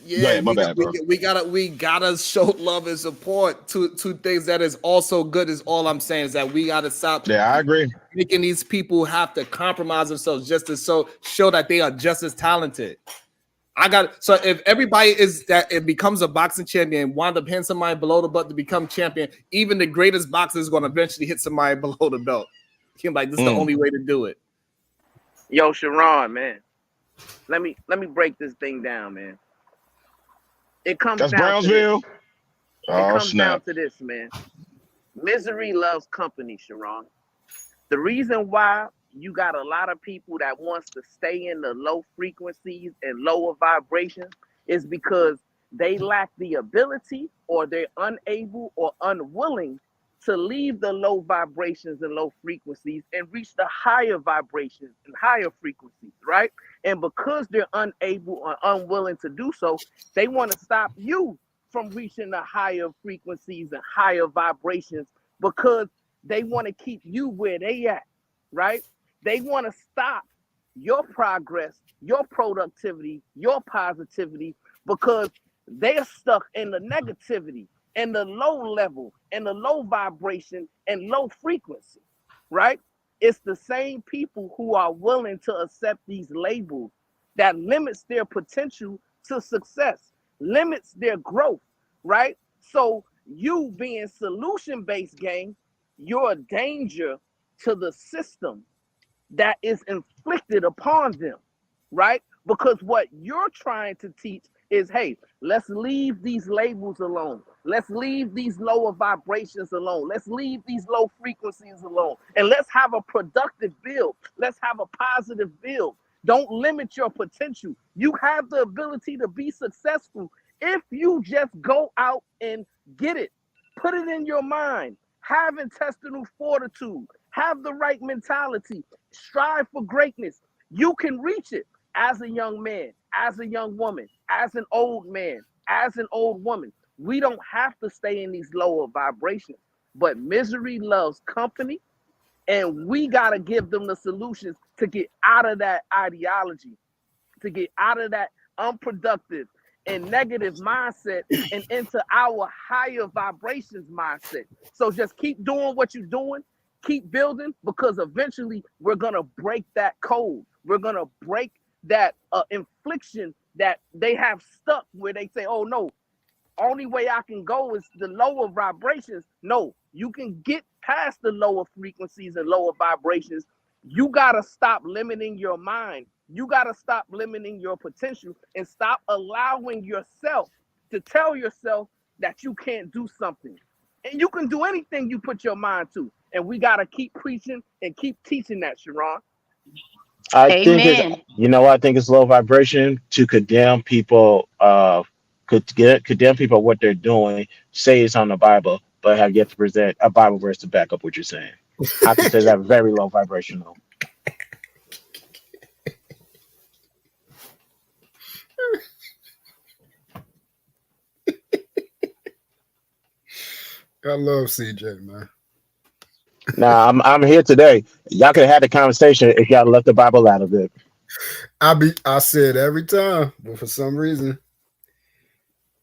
We gotta show love and support to things that is also good. Is all I'm saying is that we gotta stop. Yeah, I agree. Making these people have to compromise themselves just to show that they are just as talented. So if everybody it becomes a boxing champion, wind up hitting somebody below the belt to become champion, even the greatest boxer is going to eventually hit somebody below the belt. He's like, this is the only way to do it. Yo, Sharon, man. Let me break this thing down, man. It comes That's down Brownsville. To this. It comes down to this, man. Misery loves company, Sharon. The reason why you got a lot of people that wants to stay in the low frequencies and lower vibrations is because they lack the ability, or they're unable or unwilling to leave the low vibrations and low frequencies and reach the higher vibrations and higher frequencies, right? And because they're unable or unwilling to do so, they want to stop you from reaching the higher frequencies and higher vibrations because they want to keep you where they at, right? They want to stop your progress, your productivity, your positivity, because they're stuck in the negativity and the low level and the low vibration and low frequency, right? It's the same people who are willing to accept these labels that limits their potential to success, limits their growth, right? So you being solution-based gang, you're a danger to the system. that is inflicted upon them, right? Because what you're trying to teach is, hey, let's leave these labels alone. Let's leave these lower vibrations alone. Let's leave these low frequencies alone. And let's have a productive build. Let's have a positive build. Don't limit your potential. You have the ability to be successful if you just go out and get it. Put it in your mind. Have intestinal fortitude. Have the right mentality. Strive for greatness. You can reach it as a young man, as a young woman, as an old man, as an old woman. We don't have to stay in these lower vibrations, but misery loves company, and we got to give them the solutions to get out of that ideology, to get out of that unproductive and negative mindset and into our higher vibrations mindset. So just keep doing what you're doing, keep building, because eventually we're going to break that code. We're going to break that infliction that they have stuck, where they say, oh no, only way I can go is the lower vibrations. No, you can get past the lower frequencies and lower vibrations. You got to stop limiting your mind. You got to stop limiting your potential and stop allowing yourself to tell yourself that you can't do something. And you can do anything you put your mind to. And we got to keep preaching and keep teaching that, Sharon. I think I think it's low vibration to condemn people, condemn people what they're doing, say it's on the Bible, but have yet to present a Bible verse to back up what you're saying. I consider that very low vibrational. I love CJ, man. Nah, I'm here today. Y'all could have had the conversation if y'all left the Bible out of it. I say it every time, but for some reason,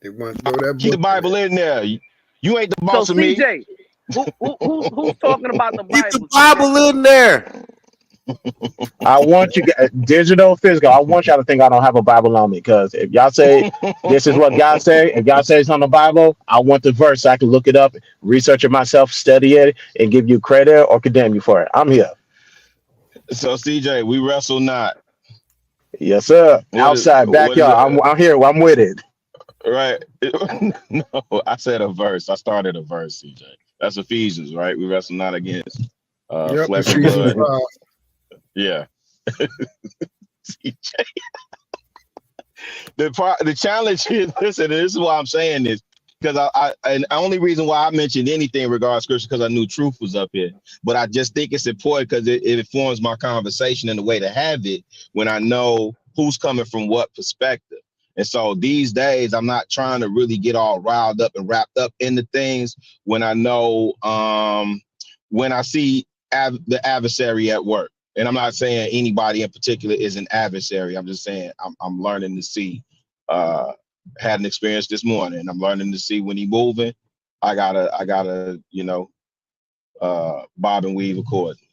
they want to throw that. Keep the Bible in there. You ain't the boss so, of me. CJ, who's talking about the Bible? Keep the Bible in there. I want you guys, digital, physical. I want y'all to think I don't have a Bible on me, because if y'all say this is what God say, if y'all say it's on the Bible, I want the verse so I can look it up, research it myself, study it, and give you credit or condemn you for it. I'm here. So CJ, we wrestle not. Yes, sir. Outside, backyard. I'm here. I'm with it. Right. No, I said a verse. I started a verse, CJ. That's Ephesians, right? We wrestle not against flesh and blood. Yeah. CJ. The challenge is, listen, this is why I'm saying this, because and the only reason why I mentioned anything regarding scripture, because I knew truth was up here. But I just think it's important because it informs my conversation and the way to have it when I know who's coming from what perspective. And so these days, I'm not trying to really get all riled up and wrapped up into things when I know, when I see the adversary at work. And I'm not saying anybody in particular is an adversary. I'm just saying I'm learning to see. Had an experience this morning. I'm learning to see when he's moving. I gotta, bob and weave accordingly.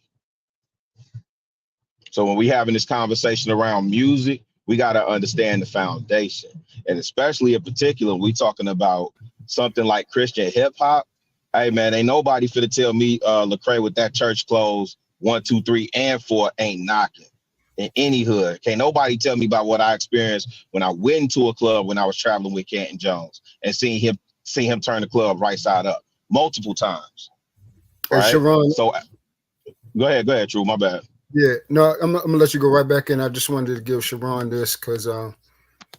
So when we having this conversation around music, we gotta understand the foundation, and especially in particular, we talking about something like Christian hip hop. Hey man, ain't nobody finna tell me Lecrae with that church clothes 1, 2, 3, and 4 ain't knocking in any hood. Can't nobody tell me about what I experienced when I went into a club when I was traveling with Canton Jones and seeing him turn the club right side up multiple times. Hey, right? Sharon. So go ahead, True. My bad. Yeah, no, I'm gonna let you go right back in. I just wanted to give Sharon this because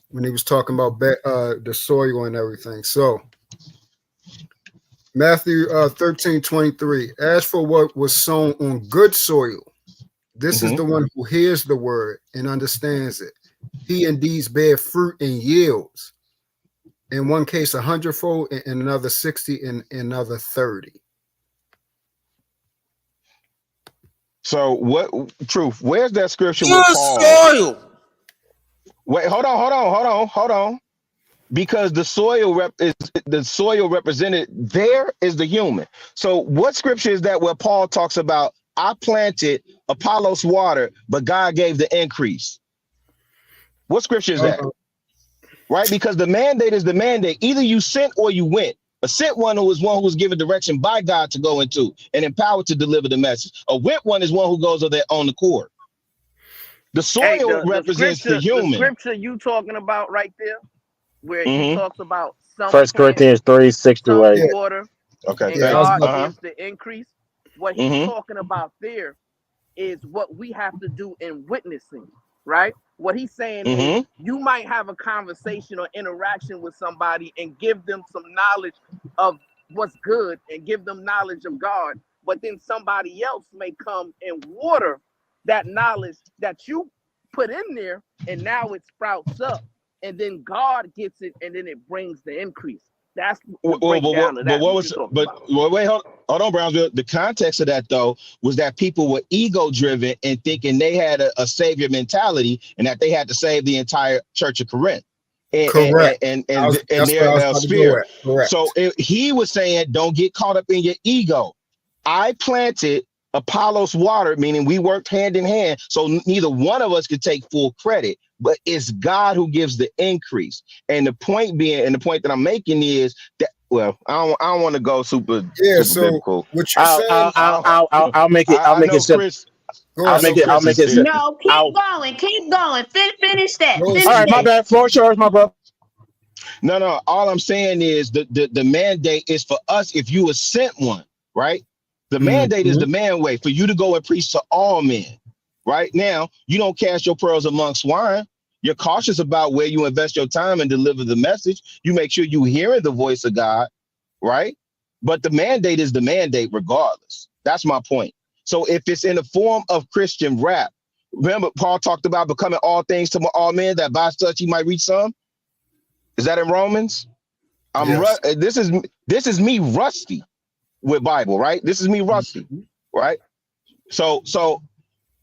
when he was talking about the soil and everything. So Matthew 13:23. As for what was sown on good soil, this is the one who hears the word and understands it. He indeed bears fruit and yields. In one case, 100-fold, in another 60, and another 30. So what? Truth. Where's that scripture Good with Paul? soil. Wait, hold on. Because the soil represented there is the human. So what scripture is that where Paul talks about I planted, Apollos watered, but God gave the increase? What scripture is that? Right? Because the mandate is the mandate. Either you sent or you went. A sent one who is one who was given direction by God to go into and empowered to deliver the message. A whipped one is one who goes of their own accord. The soil represents the human. The scripture you talking about right there, where he Mhm. talks about some 1 Corinthians 3:6 through some 8. water, Okay, and thank you. God gives the increase. What he's Mhm. talking about there is what we have to do in witnessing, right? What he's saying is Mhm. you might have a conversation or interaction with somebody and give them some knowledge of what's good and give them knowledge of God, but then somebody else may come and water that knowledge that you put in there, and now it sprouts up, and then God gets it, and then it brings the increase. That's the breakdown of that. Wait, hold on, Brownsville. The context of that though was that people were ego driven and thinking they had a savior mentality and that they had to save the entire Church of Corinth Correct. and That's where I was their about to spirit. go at. Correct. So he was saying, don't get caught up in your ego. I planted, Apollos watered, meaning we worked hand in hand. So neither one of us could take full credit, but it's God who gives the increase. And the point being, and the point that I'm making is that, well, I don't want to go super biblical. What you're saying? I'll make it. I'll I make know it simple. Chris. I'll make it. I'll make it simple. No, keep going. Keep going. Finish that. All right, my bad. Floor yours, my brother. No. All I'm saying is the mandate is for us. If you were sent one, right? The mandate is the man way for you to go and preach to all men. Right now, you don't cast your pearls among swine. You're cautious about where you invest your time and deliver the message. You make sure you hearing the voice of God, right? But the mandate is the mandate regardless. That's my point. So if it's in the form of Christian rap, remember Paul talked about becoming all things to all men, that by such he might reach some. Is that in Romans? This is me rusty with Bible, right? This is me rusty, right? So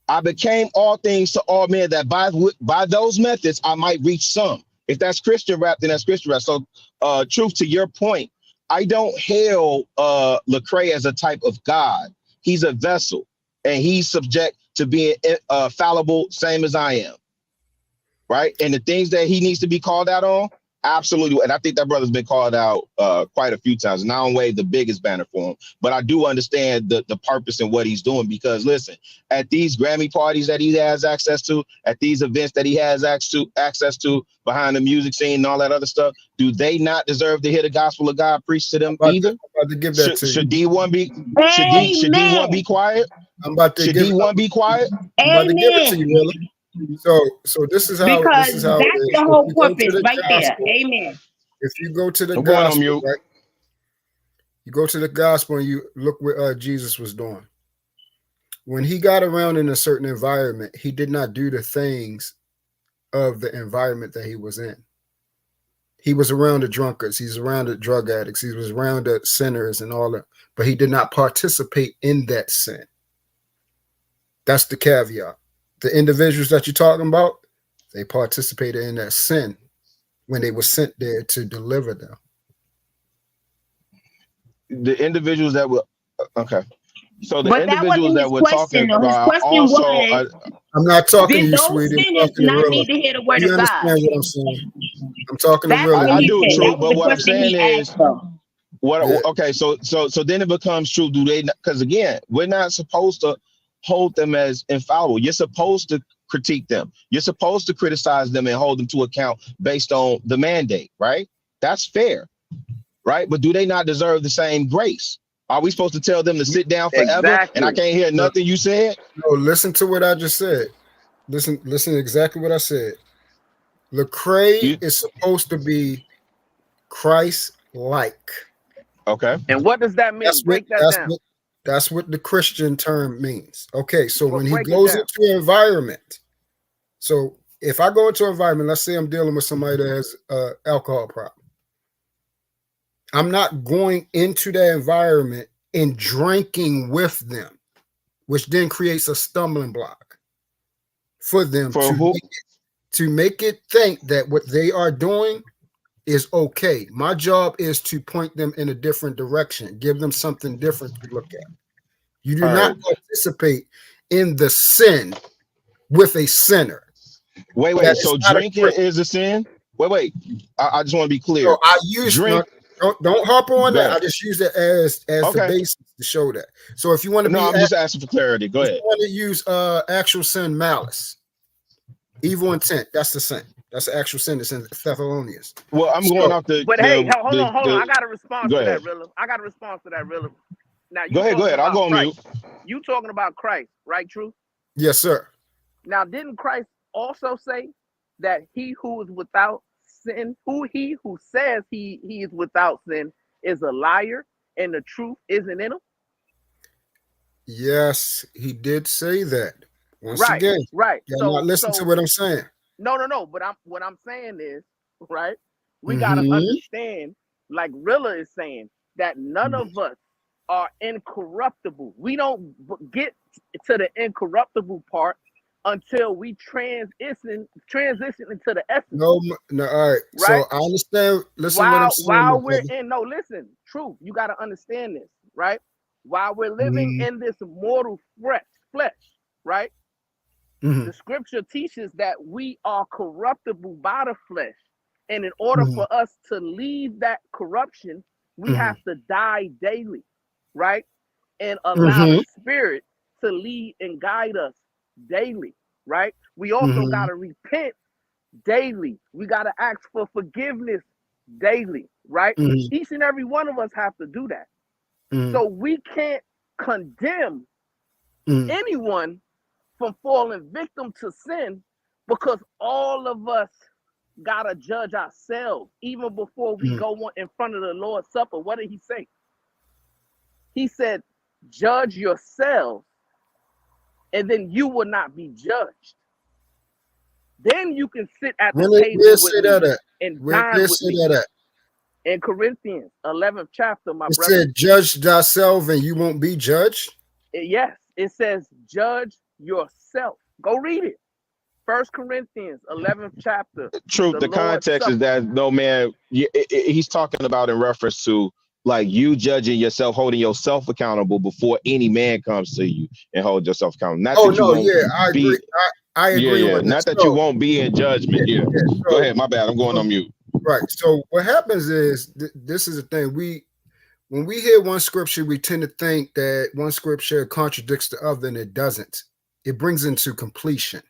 I became all things to all men, that by those methods I might reach some. If that's Christian rap, then that's Christian rap. So truth to your point, I don't hail Lecrae as a type of God. He's a vessel, and he's subject to being fallible, same as I am. Right. And the things that he needs to be called out on, absolutely. And I think that brother's been called out quite a few times. And I don't wave the biggest banner for him, but I do understand the purpose and what he's doing, because listen, at these Grammy parties that he has access to, at these events that he has access to behind the music scene and all that other stuff, do they not deserve to hear the gospel of God preached to them either? Should D1 be quiet? I'm about to should give D1 be quiet? I'm about to give it to you, Willie. So this is how because this is how that's it is. the If whole you go to purpose the right there. gospel, Amen. if you go to the I'm going on gospel, mute. right? You go to the gospel and you look what Jesus was doing. When he got around in a certain environment, he did not do the things of the environment that he was in. He was around the drunkards, he's around the drug addicts, he was around the sinners and all that, but he did not participate in that sin. That's the caveat. The individuals that you're talking about, they participated in that sin when they were sent there to deliver them. The individuals that were okay. So the But that individuals wasn't that his we're question, talking though. His about question also was, I'm not talking to did you, those sweetie. I'm sinners talking to not Rilla. need to hear the word You of God? understand what I'm saying? I'm talking to That's Rilla. what I he do, said. true, That was but the what I'm question saying he is asked though. okay, so then it becomes true. Do they? Because again, we're not supposed to hold them as infallible. You're supposed to critique them. You're supposed to criticize them and hold them to account based on the mandate, right? That's fair, right? But do they not deserve the same grace? Are we supposed to tell them to sit down forever and I can't hear nothing you said? No, listen to what I just said. Listen exactly what I said. Lecrae is supposed to be Christ-like. Okay. And what does that mean? Break that down. That's what the Christian term means. Okay, so when he break it goes down. into an environment, so if I go into an environment, let's say I'm dealing with somebody that has an alcohol problem, I'm not going into that environment and drinking with them, which then creates a stumbling block for them to make it think that what they are doing is okay. My job is to point them in a different direction, give them something different to look at. You do not participate in the sin with a sinner. Wait. So drinking is a sin? Wait. I just want to be clear. So I use Don't harp on Go that. ahead. I just use it as the Okay. basis to show that. So if you want to No, I'm just asking for clarity. Go if ahead. you want to use actual sin, malice, evil intent, that's the sin. That's the actual sin that's in Thessalonians. Well, I'm going off the. But hey, hold on. I got a response Go to ahead. that, Rilla. Now Go ahead. talking I'll about go on Christ. mute. You talking about Christ, right? True. Yes, sir. Now, didn't Christ also say that he who is without sin, he who says he is without sin, is a liar, and the truth isn't in him? Yes, he did say that. Once Right. again, Right. you're not listening to what I'm saying. No. But what I'm saying is, right? We gotta understand, like Rilla is saying, that none of us are incorruptible. We don't get to the incorruptible part until we transition into the essence. No, all right. So Right? I understand. Listen, what I'm saying. While we're in, listen, truth. You got to understand this, right? While we're living in this mortal flesh, right? The scripture teaches that we are corruptible by the flesh. And in order for us to leave that corruption, we have to die daily, right? And allow the spirit to lead and guide us daily, right? We also got to repent daily. We got to ask for forgiveness daily, right? Each and every one of us have to do that. So we can't condemn anyone from falling victim to sin, because all of us gotta judge ourselves even before we go on in front of the Lord's Supper. What did he say? He said, judge yourselves, and then you will not be judged. Then you can sit at the table with me and dine with me. In Corinthians 11th chapter, my brother. It said, judge thyself and you won't be judged? Yes, it says, judge yourself. Go read it. 1 Corinthians 11th chapter. Truth. The context is that no man. He's talking about in reference to like you judging yourself, holding yourself accountable before any man comes to you and hold yourself accountable. Not that you won't I agree. I agree on not that you won't be in judgment. So, go ahead. My bad. I'm going on mute. Right. So what happens is this is the thing. When we hear one scripture, we tend to think that one scripture contradicts the other, and it doesn't. It brings into completion.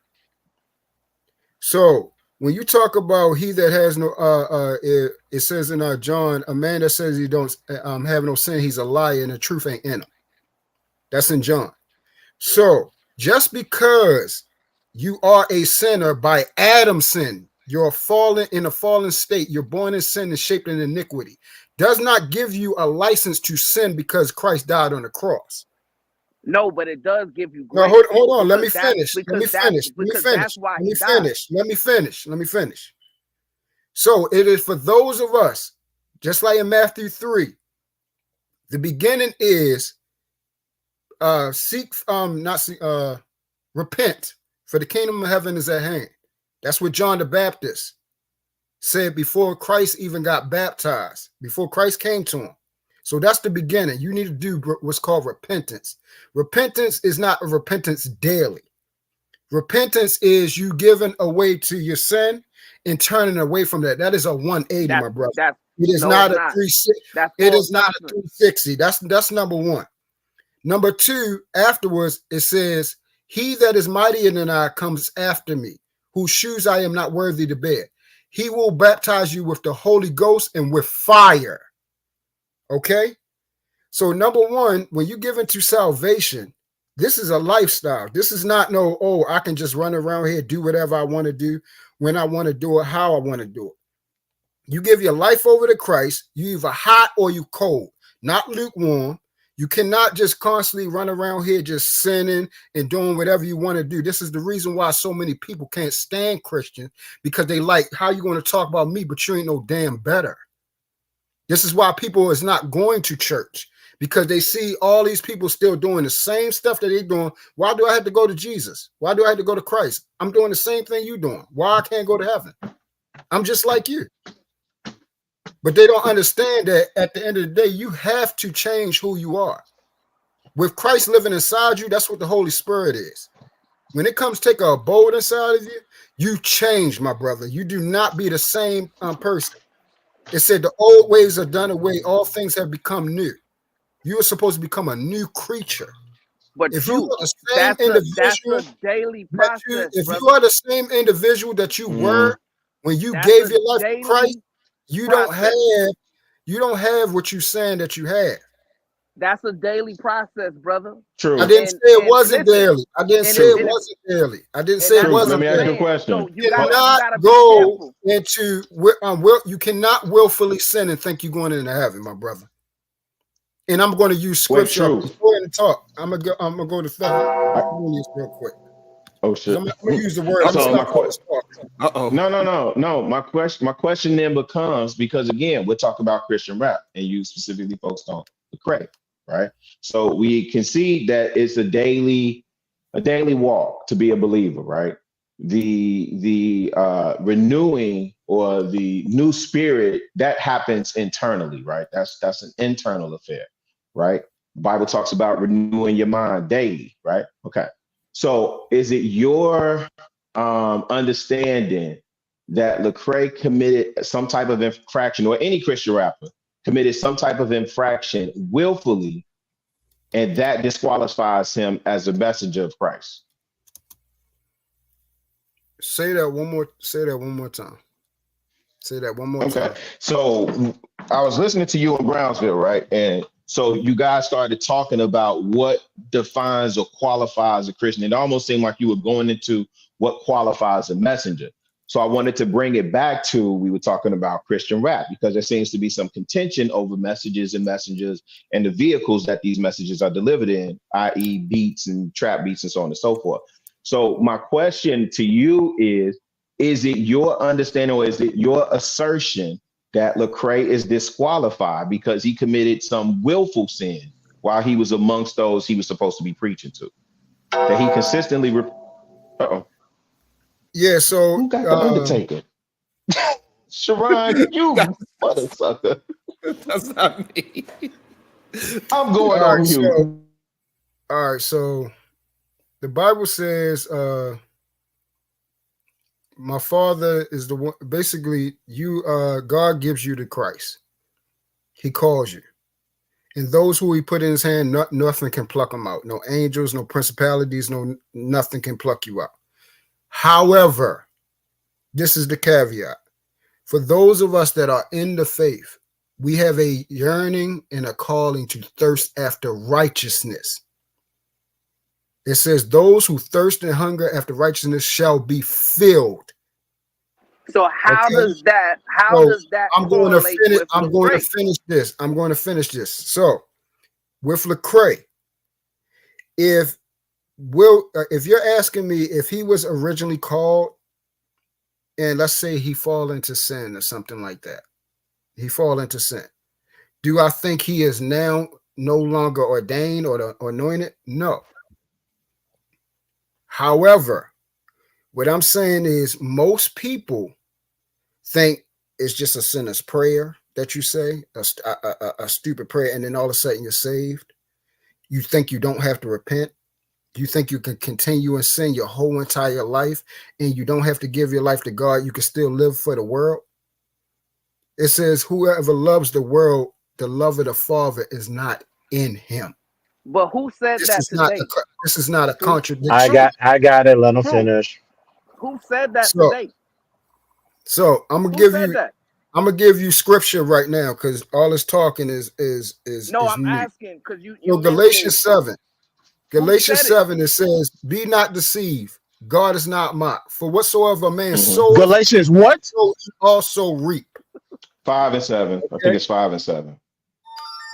So when you talk about he that has no, it says in John, a man that says he don't have no sin, he's a liar, and the truth ain't in him. That's in John. So just because you are a sinner by Adam's sin, you're fallen in a fallen state, you're born in sin and shaped in iniquity, does not give you a license to sin because Christ died on the cross. No, but it does give you grace. No, hold on. Let me finish. Let me finish. So it is for those of us, just like in Matthew 3, the beginning is repent, for the kingdom of heaven is at hand. That's what John the Baptist said before Christ even got baptized, before Christ came to him. So that's the beginning. You need to do what's called repentance. Repentance is not a repentance daily. Repentance is you giving away to your sin and turning away from that. That is a 180, my brother. It is not a 360. It is not a 360. That's number one. Number two, afterwards, it says, he that is mightier than I comes after me, whose shoes I am not worthy to bear. He will baptize you with the Holy Ghost and with fire. Okay? So number one, when you give into salvation, this is a lifestyle. This is not I can just run around here, do whatever I want to do, when I want to do it, how I want to do it. You give your life over to Christ. You either hot or you cold, not lukewarm. You cannot just constantly run around here just sinning and doing whatever you want to do. This is the reason why so many people can't stand Christians, because they like, how you going to talk about me, but you ain't no damn better. This is why people is not going to church, because they see all these people still doing the same stuff that they're doing. Why do I have to go to Jesus? Why do I have to go to Christ? I'm doing the same thing you're doing. Why I can't go to heaven? I'm just like you. But they don't understand that at the end of the day, you have to change who you are. With Christ living inside you, that's what the Holy Spirit is. When it comes to take a abode inside of you, you change, my brother. You do not be the same person. It said the old ways are done away. All things have become new. You are supposed to become a new creature. But If you truth, are the same that's a individual daily that you, process, if you brother. are the same individual that you were when you That's gave a your life to Christ, daily you process. don't have what you're saying that you had. That's a daily process, brother. I True. didn't say it And wasn't listen, daily. I didn't say it wasn't daily. I didn't say it that's True. what Let I'm wasn't me ask you a daily. saying. So question. you Cannot gotta be go careful. into you cannot willfully sin and think you're going into heaven, my brother. And I'm going to use Wait, scripture. Truth. Before and talk. I'm gonna go to Thessalonians real quick. Oh shit. I'm gonna use the word. I'm gonna So my stop all question. this talk. No. My question then becomes, because again, we're talking about Christian rap, and you specifically focused on the credit, right? So we can see that it's a daily walk to be a believer, right? The renewing or the new spirit that happens internally, right? That's an internal affair, right? Bible talks about renewing your mind daily, right? Okay. So is it your understanding that Lecrae committed some type of infraction, or any Christian rapper committed some type of infraction willfully, and that disqualifies him as a messenger of Christ? Say that one more time. Say that one more time. Okay. So I was listening to you in Brownsville, right? And so you guys started talking about what defines or qualifies a Christian. It almost seemed like you were going into what qualifies a messenger. So I wanted to bring it back to, we were talking about Christian rap, because there seems to be some contention over messages and messengers and the vehicles that these messages are delivered in, i.e. beats and trap beats and so on and so forth. So my question to you is it your understanding, or is it your assertion that Lecrae is disqualified because he committed some willful sin while he was amongst those he was supposed to be preaching to? That he consistently Yeah, so who got the Undertaker? Sharon, you mother sucker. That's not me. I'm going on mute. All right, so the Bible says my father is the one. Basically, God gives you to Christ. He calls you, and those who he put in his hand, nothing can pluck them out. No angels, no principalities, nothing can pluck you out. However, this is the caveat. For those of us that are in the faith, we have a yearning and a calling to thirst after righteousness. It says, those who thirst and hunger after righteousness shall be filled. So how does that I'm going correlate with I'm going to finish this. So with Lecrae, if you're asking me if he was originally called, and let's say he fall into sin or something like that, he fall into sin, do I think he is now no longer ordained or anointed? No. However, what I'm saying is most people think it's just a sinner's prayer that you say, a stupid prayer, and then all of a sudden you're saved. You think you don't have to repent. You think you can continue in sin your whole entire life, and you don't have to give your life to God. You can still live for the world. It says, whoever loves the world, the love of the Father is not in him. But who said This that today? is not a True. contradiction. I got it. Let him True. finish. Who said that today? So I'm gonna give you scripture right now, because all this talking is No, I'm new. asking because you So Galatians 7. Galatians said it? 7, it says, be not deceived. God is not mocked. For whatsoever a man soweth, Galatians what? so he also reap. 5 and 7. I think it's 5 and 7.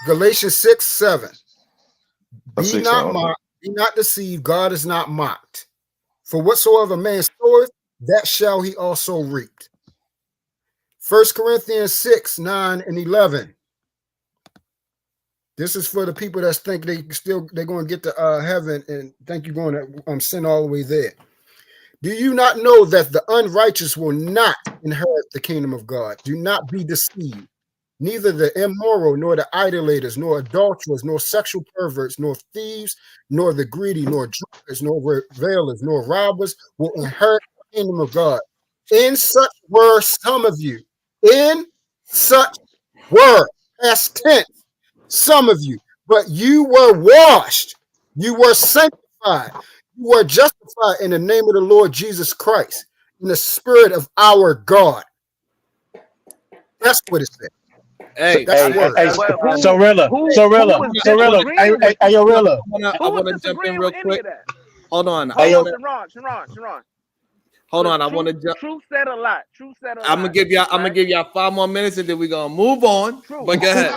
Galatians 6, 7. Be 6, not 7. mocked, be not deceived. God is not mocked. For whatsoever a man soweth, that shall he also reap. 1 Corinthians 6, 9, and 11. This is for the people that think they're going to get to heaven and think you're going to sin all the way there. Do you not know that the unrighteous will not inherit the kingdom of God? Do not be deceived. Neither the immoral, nor the idolaters, nor adulterers, nor sexual perverts, nor thieves, nor the greedy, nor drunkards, nor revelers, nor robbers will inherit the kingdom of God. In such were some of you. In such were, past tense, some of you, but you were washed, you were sanctified, you were justified in the name of the Lord Jesus Christ, in the spirit of our God. That's what it said. Hey, That's word. Who was disagreeing with I who was want to jump in disagreeing real with any quick. of that? Hold on. Hold on, Sharon. Hold on. I Truth, want to jump. Truth said a lot. Truth said a lot. I'm gonna give y'all 5 more minutes, and then we're gonna move on. Truth. But go ahead.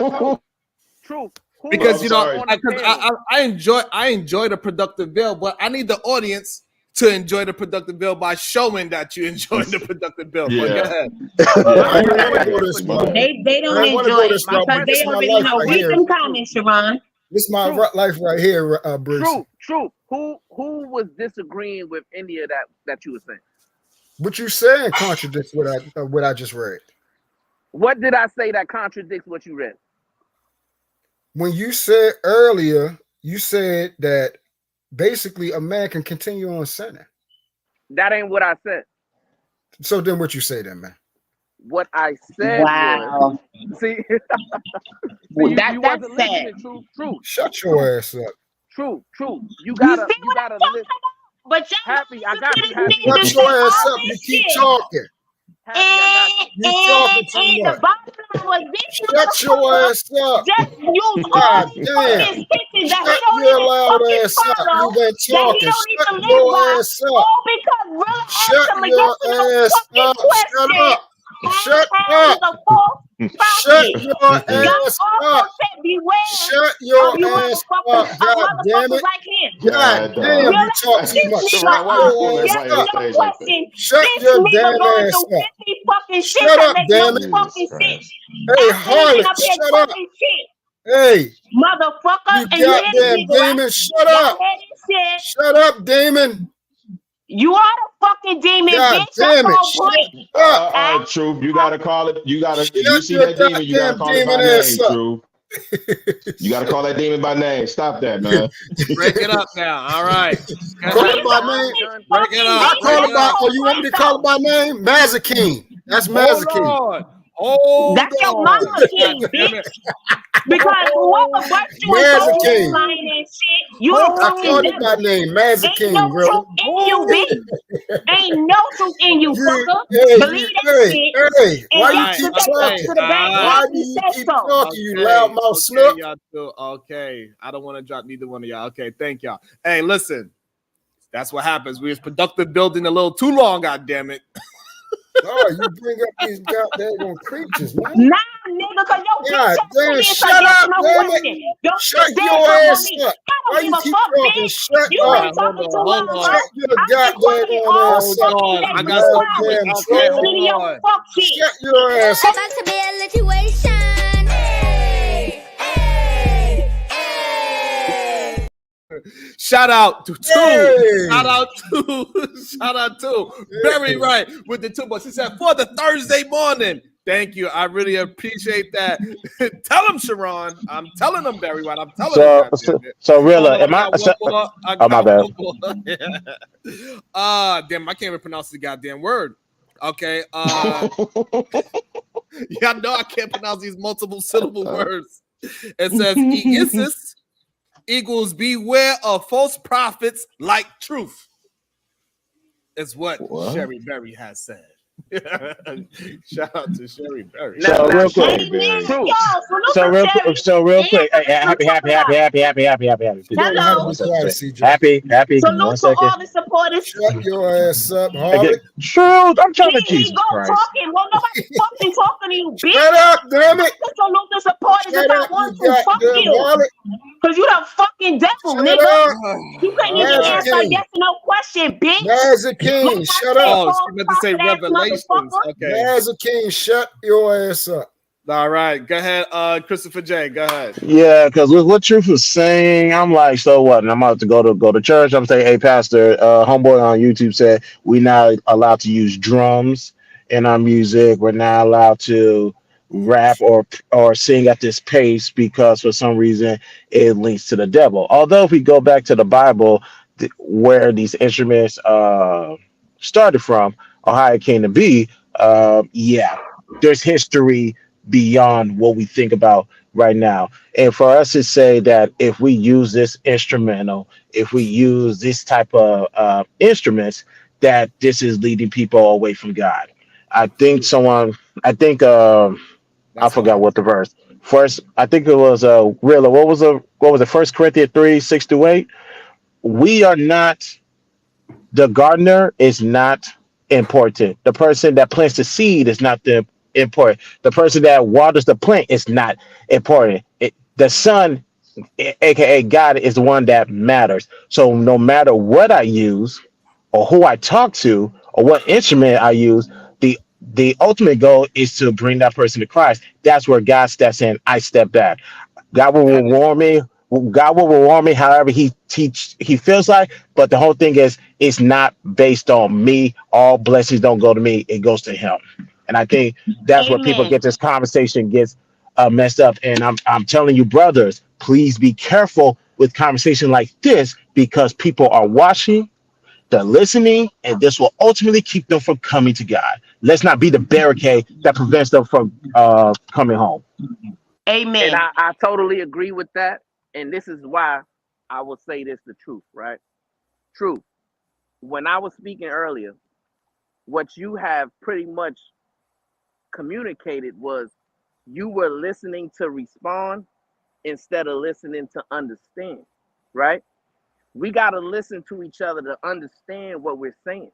Truth. Because I enjoy the productive bill, but I need the audience to enjoy the productive bill by showing that you enjoy the productive bill. But go ahead. They don't enjoy it because they already know. Read them comments, Sharon. This is my life right here, Bruce. True. Who was disagreeing with any of that you were saying? What you saying contradicts what I just read. What did I say that contradicts what you read? When you said earlier, you said that basically a man can continue on sinning. That ain't what I said. So then what you say then, man? What I said was, see, you wasn't listening. True. Shut your ass up. True. You gotta listen. But Happy, I got you. Happy. Shut your ass up. You keep talking. Happy, I got you. You talking too much. The bottom line was this. Shut your ass up. Just use God all these damn. fucking stitches that he Shut don't your even loud fucking ass up. follow. You been That he talking. don't need to Shut live your by. ass up. All because Rilla asked Shut him a your yes or no ass fucking up. question. Shut up. Shut And up. he's a false Shut prophet. your God ass also up. said, beware Shut your of you ass motherfuckers, up. God damn motherfuckers it. like him. God damn, Rilla you talk asked too this much. nigga Shut your yes ass or up. no question. Shut This your nigga damn going ass through up. 50 fucking shit Shut that up, make damn no it. fucking sense. Hey, After he been harlot, up here shut up. talking shit. Hey, Motherfucker, you and you hear this goddamn nigga, right? demon, shut Y'all up. hear this shit? Shut up, demon. You are the fucking demon, God bitch. That's damn the it. whole point. Shut up. Truth. You gotta call it. You gotta. If you Shut see your that demon, you gotta goddamn call it by demon name. ass up. Truth. You gotta call that demon by name. Stop that, man. Break it up now. All right. Call it by name. Break it up. I call it by, you want me to call it by name? Mazakine. That's Mazakine. Hold That's your on. mama king, bitch. Because whoever birthed you is so Mazakine. lying and shit. You I the fucking called it by devil. name, Ain't no Mazakine, bro. truth in you, bitch. Ain't no truth in you, fucker. Hey, Believe that shit. hey, And why you y'all keep should take that talking? to the bank. Why Happy do you said keep so. talking, you loudmouth snook? Y'all too. Okay. I don't want to drop neither one of y'all. Okay, thank y'all. Hey, listen. That's what happens. We was productive building a little too long, god damn it. Oh, you bring up these goddamn creatures, man. Nah, nigga, cause your God damn, bitch shut yes up, or no damn question. it. Your Shut bitch dead your something on ass me. up. I Why don't you give a keep fuck, talking? bitch. Shut You up. been talking too long, bro. Shut your I've been quiet goddamn all ass up. fucking day. I You got something. quiet. Okay, Listening to your hold on. fuck shit. Shut your ass It's up. about to be a situation. Hey, hey, hey. Shout out to two. Hey. Shout out to very right with the 2 bucks. He said for the Thursday morning. Thank you. I really appreciate that. Tell him, Sharon. I'm telling him, Barry White. I'm telling him that. So Rilla, Hold on, am I? I got one more. I Oh, my got bad. one more. Damn, I can't even pronounce the goddamn word. Okay. Yeah, I know I can't pronounce these multiple syllable words. It says Egesis equals beware of false prophets like truth. Is what Sherry Berry has said. Shout out to Sherry Berry. So real quick. So real quick. Hey, happy. Hello. Happy. Give me 1 Salute to second. all the supporters. Shut your ass up, Okay. Harlot. Truth. I'm trying to He Jesus go Christ. talking. Well, nobody fucking talking to you, bitch. Shut up, damn it. I salute the supporters Shut if I up, want you to. Fuck goddamn you. harlot. Cause you the fucking devil, Shut nigga. up. You couldn't even answer a Mazakine. yes or no question, bitch. Mazakine, Like I shut said, up. Oh, false she meant to say prophet ass revelations. motherfucker. Okay. Mazakine, shut your ass up. All right. Go ahead, Christopher J. Go ahead. Yeah, because with what Truth was saying, I'm like, so what? And I'm about to go to church. I'm saying, hey, Pastor, homeboy on YouTube said we're not allowed to use drums in our music. We're not allowed to rap or sing at this pace because for some reason it links to the devil. Although if we go back to the Bible, where these instruments started from or how it came to be, yeah, there's history beyond what we think about right now. And for us to say that if we use this instrumental, if we use this type of instruments, that this is leading people away from God. I think someone, I think I forgot what the verse. First, I think it was real. What was it? First Corinthians 3:6-8. We are not, the gardener is not important. The person that plants the seed is not the important. The person that waters the plant is not important. The sun, aka God, is the one that matters. So no matter what I use or who I talk to or what instrument I use, the ultimate goal is to bring that person to Christ. That's where God steps in. I step back. God will reward me. God will reward me however he feels like. But the whole thing is, it's not based on me. All blessings don't go to me. It goes to Him. And I think that's where people Amen. get this conversation gets messed up. And I'm telling you, brothers, please be careful with conversation like this because people are watching, they're listening, and this will ultimately keep them from coming to God. Let's not be the barricade that prevents them from coming home. Amen. And I totally agree with that. And this is why I will say this the truth, right? Truth. When I was speaking earlier, what you have pretty much communicated was you were listening to respond instead of listening to understand, right? We got to listen to each other to understand what we're saying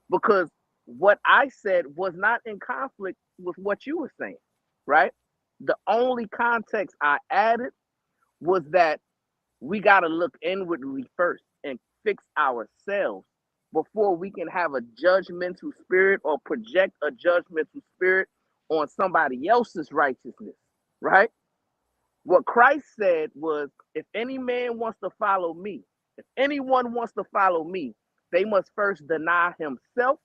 because what I said was not in conflict with what you were saying, right? The only context I added was that we got to look inwardly first and fix ourselves before we can have a judgmental spirit or project a judgmental spirit on somebody else's righteousness, right? What Christ said was, if any man wants to follow me, if anyone wants to follow me, they must first deny himself,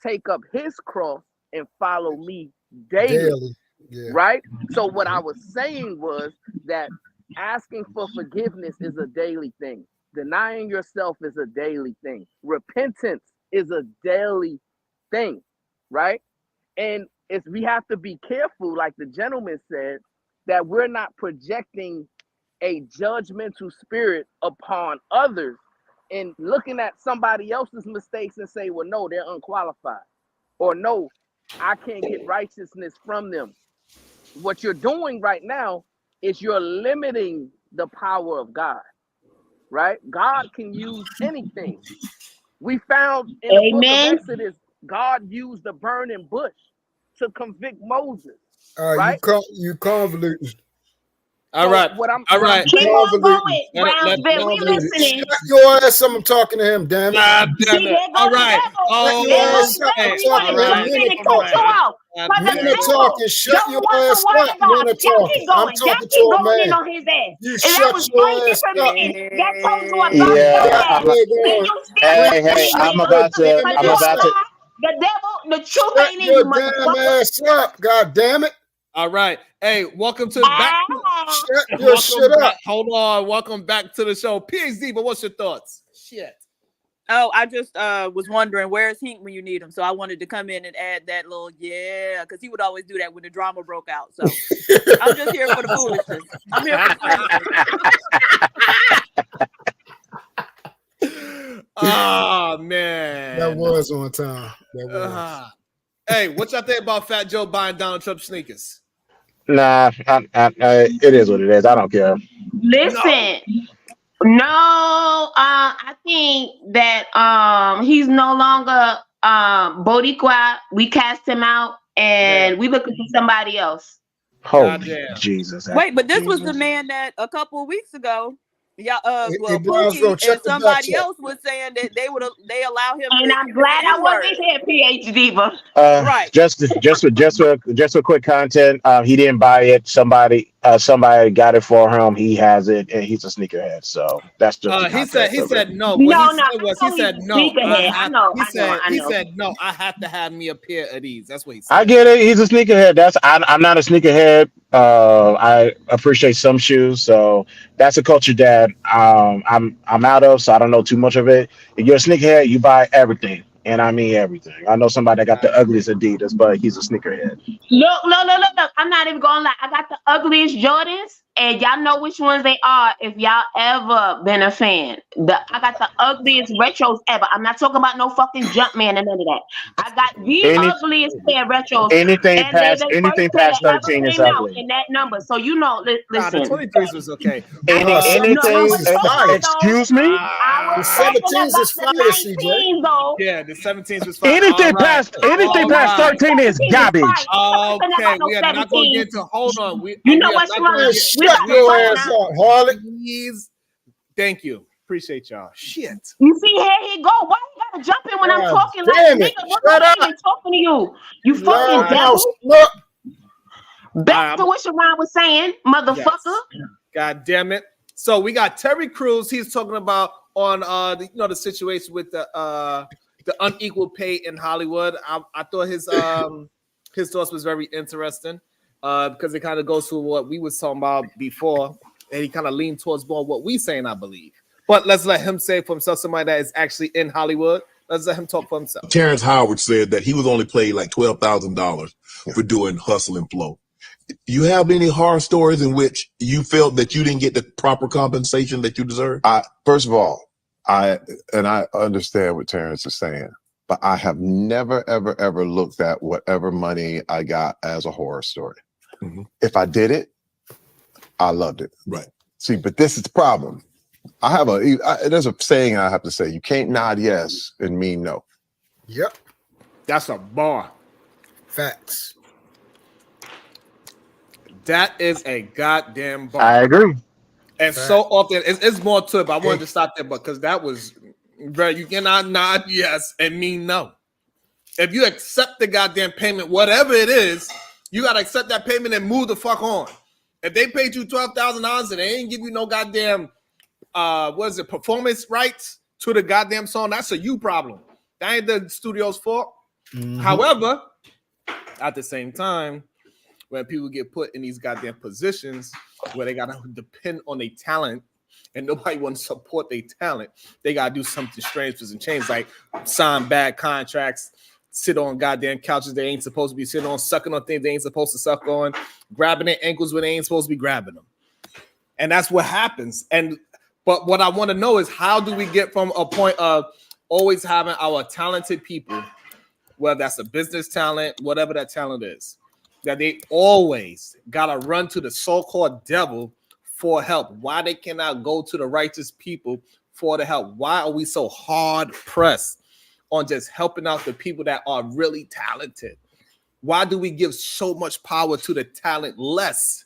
take up his cross, and follow me daily. Yeah. Right? So what I was saying was that asking for forgiveness is a daily thing. Denying yourself is a daily thing. Repentance is a daily thing, right? And we have to be careful, like the gentleman said, that we're not projecting a judgmental spirit upon others and looking at somebody else's mistakes and say, well, no, they're unqualified. Or no, I can't get righteousness from them. What you're doing right now is you're limiting the power of God, right? God can use anything. We found in the book of Amen. Exodus, God used the burning bush to convict Moses, You right? you convoluted. All So right. what I'm All right. You Keep on convoluting. going, Brownsville. We Convoluted. listening. Shut your ass up. I'm talking to him, damn it. God damn See, it. there All go the right. devil. Shut Oh, There your go ass the up. I'm devil. okay. He want All talking to to him. jump right. Men in are and All cut you talking. right. off. God For the Men damn are it. devil talking. Shut don't your want the ass word up. of God. Men are Y'all talking. keep I'm going. Y'all talking to keep a going in man. on his ass. You And that shut was your one ass different up. man that told you You about Yeah, your got ass. that And going. you still hey, Shut hey, listening. I'm your about to, Because damn I'm you a ass about up. to, lie. The devil, the truth Shut ain't in your you, damn motherfucker. ass up. God damn it. All right. Hey, welcome to back. Ah. Shut your shit Welcome back. up. Hold on. Welcome back to the show. PhD, but what's your thoughts? Shit. Oh, I just was wondering where's Hink when you need him. So I wanted to come in and add that little because he would always do that when the drama broke out. So I'm just here for the foolishness. I'm here for the foolishness. Oh That man. was on time. That was. Hey, what y'all think about Fat Joe buying Donald Trump sneakers? nah, it is what it is. I don't care. Listen. No, I think that he's no longer Boricua. We cast him out, Damn. and we looking for somebody else. Holy Goddamn. Jesus. Wait, but this was the man that a couple of weeks ago, Hey, Pookie Brownsville, check and the back somebody check. else was saying that they allow him And to I'm use glad the I N wasn't word. here, PH Diva. Right. Just for quick content. He didn't buy it. Somebody got it for him. He has it, and he's a sneakerhead. So that's just the He context of it. said no. What he No, no, said I was know he's a sneakerhead. I know, I know, I he know. said no. I have to have me a pair of these. That's what he I said. get it. He's a sneakerhead. I'm not a sneakerhead. I appreciate some shoes, so that's a culture that I'm out of. So I don't know too much of it. If you're a sneakerhead, you buy everything, and I mean everything. I know somebody that got the ugliest Adidas, but he's a sneakerhead. Look. I'm not even gonna lie. I got the ugliest Jordans, and y'all know which ones they are if y'all ever been a fan. I got the ugliest retros ever. I'm not talking about no fucking Jumpman and none of that. I got the Any ugliest pair of retros, anything and they past the first anything pair past that ever 13 is came out ugly. in that number. So you know, Nah, the listen. 23s was okay. No, Anything but hold on though. excuse me? I was The talking 17s about is the fire, CJ. 19s though. Yeah, the 17s was fine. All Anything right. past anything All past right. 13 is 17 is garbage. fire. Stop talking Okay, about no we are not going to 17. get to. Hold on. We You know we are what, not going Man, to Shalon? get. We shut about to your fight ass now. up, Harlot. Please. Thank you. Appreciate y'all. Shit. You see, here he go. Why you gotta jump in when I'm God talking like damn it. nigga? Look, Shut I'm up. not even talking to you. You You fucking loudmouth devil. slut. Back to what Shalon was saying, motherfucker. Yes. God damn it. So we got Terry Crews. He's talking about on the situation with the unequal pay in Hollywood. I thought his thoughts was very interesting because it kind of goes to what we was talking about before, and he kind of leaned towards more what we saying, I believe. But let's let him say for himself, somebody that is actually in Hollywood. Let's let him talk for himself. Terrence Howard said that he was only paid like $12,000 for doing Hustle and Flow. You have any horror stories in which you felt that you didn't get the proper compensation that you deserve? First of all, I understand what Terrence is saying, but I have never, ever, ever looked at whatever money I got as a horror story. Mm-hmm. If I did it, I loved it. Right. See, but this is the problem. There's a saying I have to say: you can't nod yes and mean no. Yep. That's a bar. Facts. That is a goddamn bar. I agree. And so often, it's more to it, but I wanted to stop there because that was very, you cannot nod yes and mean no. If you accept the goddamn payment, whatever it is, you got to accept that payment and move the fuck on. If they paid you $12,000 and they ain't give you no goddamn, performance rights to the goddamn song, that's a you problem. That ain't the studio's fault. Mm-hmm. However, at the same time, when people get put in these goddamn positions where they gotta depend on their talent and nobody want to support their talent, they gotta do something strange and change, like sign bad contracts, sit on goddamn couches they ain't supposed to be sitting on, sucking on things they ain't supposed to suck on, grabbing their ankles when they ain't supposed to be grabbing them. And that's what happens. But what I want to know is, how do we get from a point of always having our talented people, whether that's a business talent, whatever that talent is, that they always gotta run to the so-called devil for help? Why they cannot go to the righteous people for the help? Why are we so hard pressed on just helping out the people that are really talented? Why do we give so much power to the talentless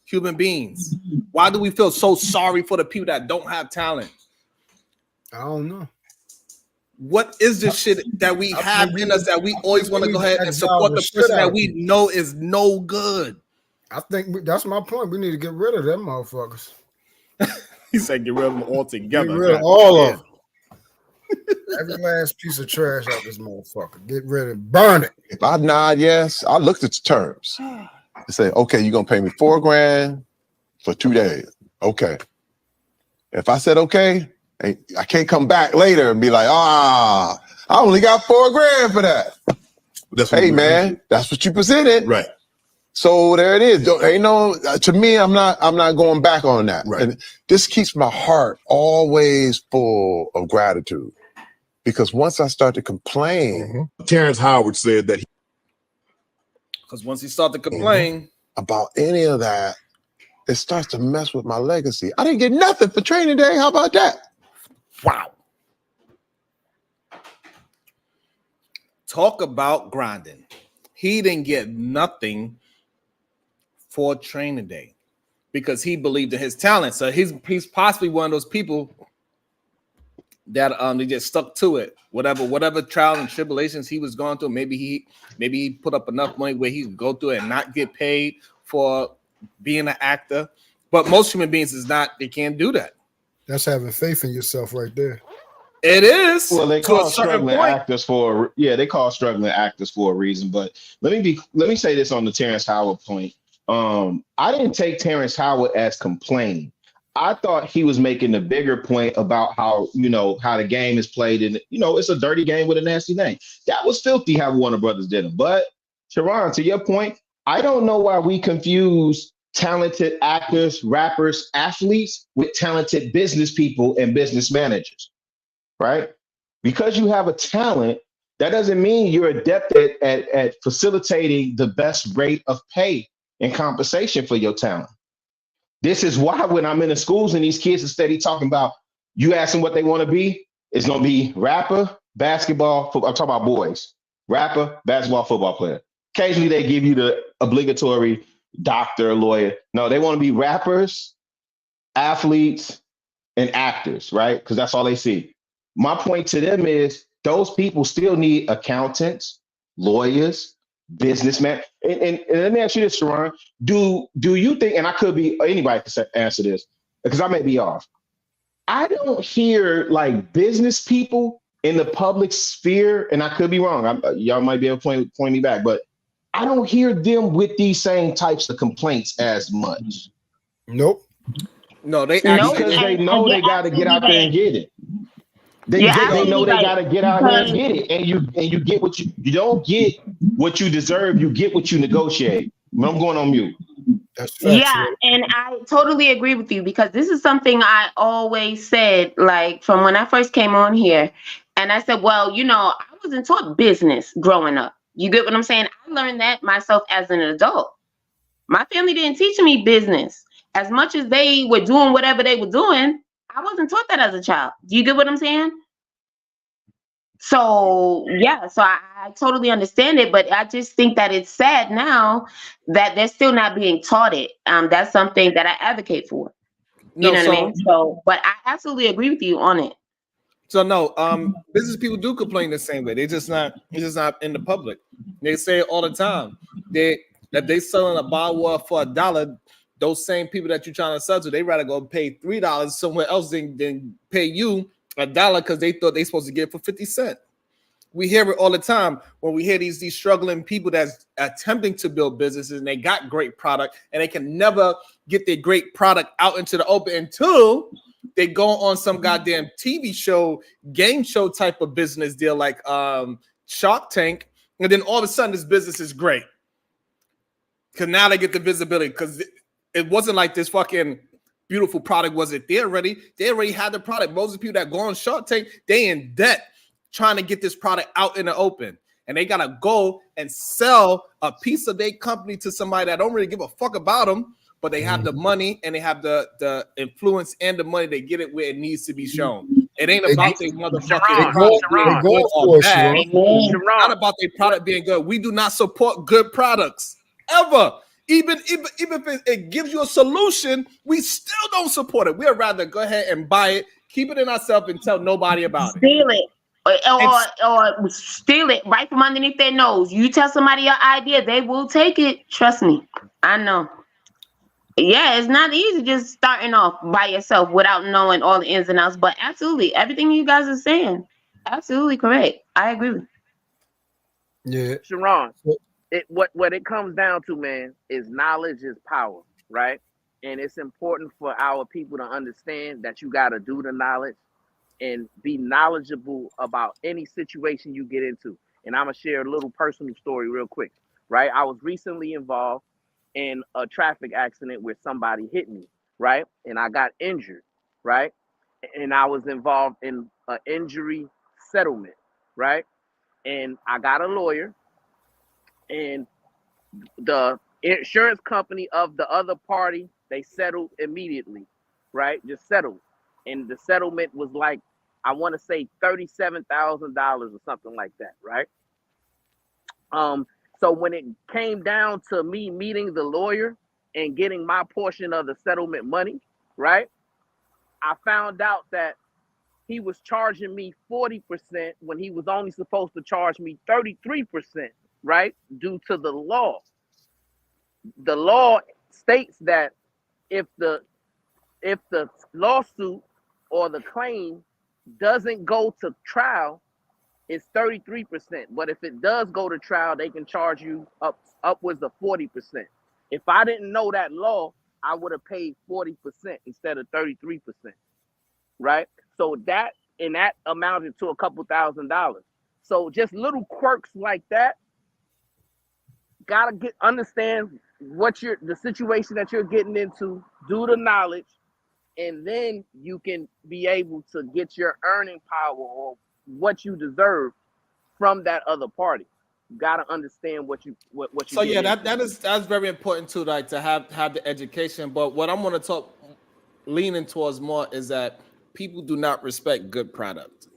human beings? Why do we feel so sorry for the people that don't have talent? I don't know. What is this shit that we have in us that we always want to go ahead and support the person that we know is no good? I think that's my point. We need to get rid of them motherfuckers. He said get rid of them altogether. Get rid of all of them. Every last piece of trash out this motherfucker. Get rid of it. Burn it. If I nod yes, I looked at the terms. I say, okay, you're gonna pay me $4,000 for 2 days. Okay. If I said okay, I can't come back later and be like, I only got $4,000 for that. Hey man, that's what you presented. Right. So there it is. Ain't no, to me, I'm not going back on that. Right. And this keeps my heart always full of gratitude. Because once I start to complain, Terrence Howard said that because once he started to complain about any of that, it starts to mess with my legacy. I didn't get nothing for training day. How about that? Wow. Talk about grinding. He didn't get nothing for training day because he believed in his talent. So he's possibly one of those people that they just stuck to it. Whatever trial and tribulations he was going through, maybe he put up enough money where he could go through it and not get paid for being an actor. But most human beings they can't do that. That's having faith in yourself right there. It is. Well, they to call a certain struggling point. actors for they call struggling actors for a reason. But let me say this on the Terrence Howard point. I didn't take Terrence Howard as complaining. I thought he was making the bigger point about how, how the game is played, and it's a dirty game with a nasty name. That was filthy how Warner Brothers did him. But Sharon, to your point, I don't know why we confuse talented actors, rappers, athletes with talented business people and business managers, right? Because you have a talent, that doesn't mean you're adept at facilitating the best rate of pay and compensation for your talent. This is why when I'm in the schools and these kids are steady talking about, you ask them what they want to be, it's going to be rapper, basketball, football. I'm talking about boys, rapper, basketball, football player. Occasionally they give you the obligatory doctor, lawyer. No, they want to be rappers, athletes, and actors, right? Because that's all they see. My point to them is those people still need accountants, lawyers, businessmen. And let me ask you this, Sharon. Do you think, and I could be, anybody can answer this, because I may be off. I don't hear like business people in the public sphere, and I could be wrong. Y'all might be able to point me back, but I don't hear them with these same types of complaints as much. Nope. No, they because they know they got to get out there and get it. They know they got to get out here and get it, and you get what you don't get what you deserve. You get what you negotiate. But I'm going on mute. Yeah, and I totally agree with you, because this is something I always said, like from when I first came on here. And I said, well, I wasn't taught business growing up. You get what I'm saying? I learned that myself as an adult. My family didn't teach me business. As much as they were doing whatever they were doing, I wasn't taught that as a child. Do you get what I'm saying? So yeah, so I totally understand it, but I just think that it's sad now that they're still not being taught it. That's something that I advocate for. You know what I mean? So, but I absolutely agree with you on it. So no, business people do complain the same way. It's just not in the public. They say it all the time. That they selling a bottle for $1. Those same people that you're trying to sell to, they rather go pay $3 somewhere else than pay you $1 because they thought they supposed to get it for 50 cents. We hear it all the time when we hear these struggling people that's attempting to build businesses and they got great product and they can never get their great product out into the open until they go on some goddamn TV show, game show type of business deal like Shark Tank, and then all of a sudden this business is great because now they get the visibility because it wasn't like this fucking beautiful product wasn't there already. They already had the product. Most of the people that go on Shark Tank, they in debt trying to get this product out in the open. And they got to go and sell a piece of their company to somebody that don't really give a fuck about them, but they have the money and they have the influence and the money to get it where it needs to be shown. It ain't about their motherfucking product being good or bad. It's not about their product being good. We do not support good products ever. Even if it gives you a solution, we still don't support it. We'd rather go ahead and buy it, keep it in ourselves, and tell nobody about it. Steal it. Or steal it right from underneath their nose. You tell somebody your idea, they will take it. Trust me. I know. Yeah, it's not easy just starting off by yourself without knowing all the ins and outs. But absolutely, everything you guys are saying, absolutely correct. I agree. Yeah. Sharon, what it comes down to, man, is knowledge is power, right? And it's important for our people to understand that you got to do the knowledge and be knowledgeable about any situation you get into. And I'm gonna share a little personal story real quick, right? I was recently involved in a traffic accident where somebody hit me, right? And I got injured, right? And I was involved in an injury settlement, right? And I got a lawyer, and the insurance company of the other party, they settled immediately, right? Just settled. And the settlement was like, I want to say $37,000 or something like that, right? So when it came down to me meeting the lawyer and getting my portion of the settlement money, right? I found out that he was charging me 40% when he was only supposed to charge me 33%, right? Due to the law. The law states that if the lawsuit or the claim doesn't go to trial, it's 33%. But if it does go to trial, they can charge you upwards of 40%. If I didn't know that law, I would have paid 40% instead of 33%, right? So that amounted to a couple $1,000s. So just little quirks like that, gotta understand the situation that you're getting into, do the knowledge, and then you can be able to get your earning power or what you deserve from that other party. You gotta understand what you So yeah, into. that's very important too, like to have the education. But what I'm gonna talk leaning towards more is that people do not respect good product.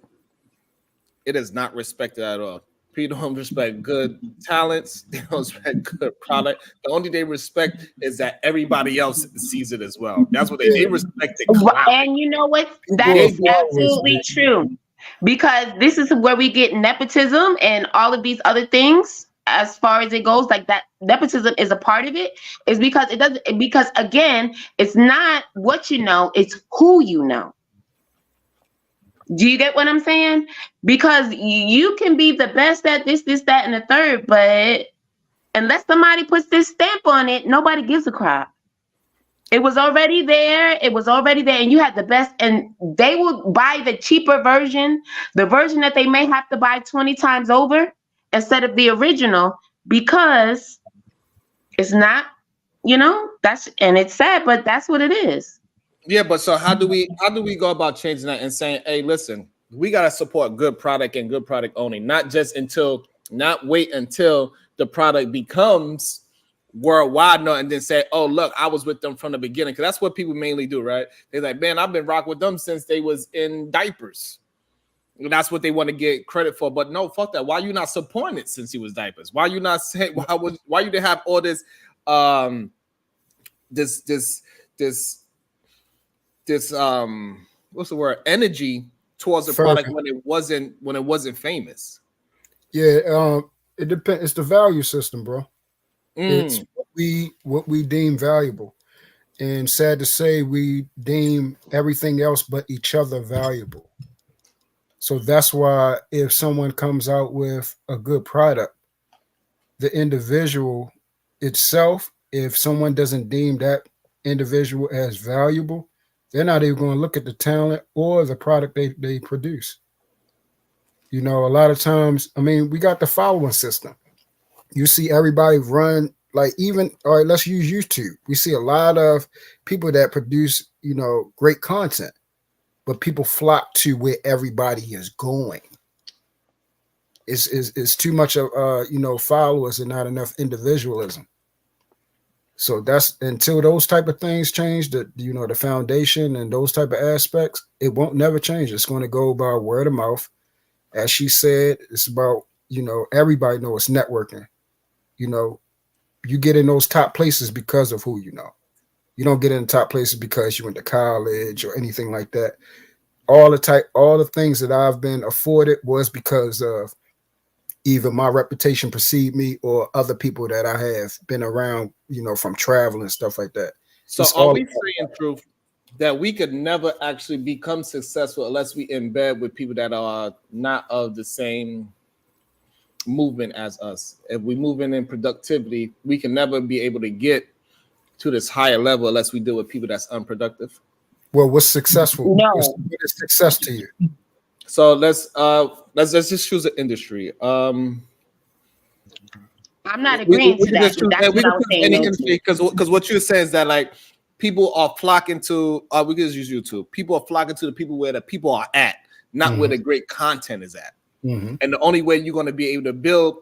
It is not respected at all. People don't respect good talents. They don't respect good product. The only they respect is that everybody else sees it as well. That's what they respect the clout. And you know what? That is absolutely true. Because this is where we get nepotism and all of these other things as far as it goes, like that nepotism is a part of it, is because it doesn't, because again, it's not what you know, it's who you know. Do you get what I'm saying? Because you can be the best at this, that, and the third, but unless somebody puts this stamp on it, nobody gives a crap. It was already there. It was already there, and you had the best. And they will buy the cheaper version, the version that they may have to buy 20 times over instead of the original, because it's not, and it's sad, but that's what it is. Yeah, but so how do we go about changing that and saying, hey, listen, we gotta support good product and good product only, not wait until the product becomes worldwide and then say, oh, look, I was with them from the beginning. Because that's what people mainly do, right? They're like, man, I've been rocking with them since they was in diapers. And that's what they want to get credit for. But no, fuck that. Why you not supporting it since he was diapers? Why you not saying why you didn't have all this this what's the word, energy towards the product when it wasn't famous? Yeah, it depends. It's the value system, bro. It's what we deem valuable, and sad to say, we deem everything else but each other valuable. So that's why if someone comes out with a good product, the individual itself, if someone doesn't deem that individual as valuable, they're not even going to look at the talent or the product they produce. A lot of times, we got the following system. You see everybody run, like, even, all right, let's use YouTube. We see a lot of people that produce, great content, but people flock to where everybody is going. It's too much of, followers and not enough individualism. So that's until those type of things change, the foundation and those type of aspects, it won't never change. It's going to go by word of mouth. As she said, it's about, everybody knows it's networking. You get in those top places because of who you know. You don't get in the top places because you went to college or anything like that. All the things that I've been afforded was because of either my reputation precede me or other people that I have been around, from travel and stuff like that. So are we saying, Truth, that we could never actually become successful unless we embed with people that are not of the same movement as us? If we move in productivity, we can never be able to get to this higher level unless we deal with people that's unproductive. Well, what's successful? No. What is success to you? So let's just choose an industry. I'm not agreeing to that. That's what I was saying. Because what you're saying is that, like, people are flocking to, we can just use YouTube. People are flocking to the people where the people are at, not where the great content is at. And the only way you're going to be able to build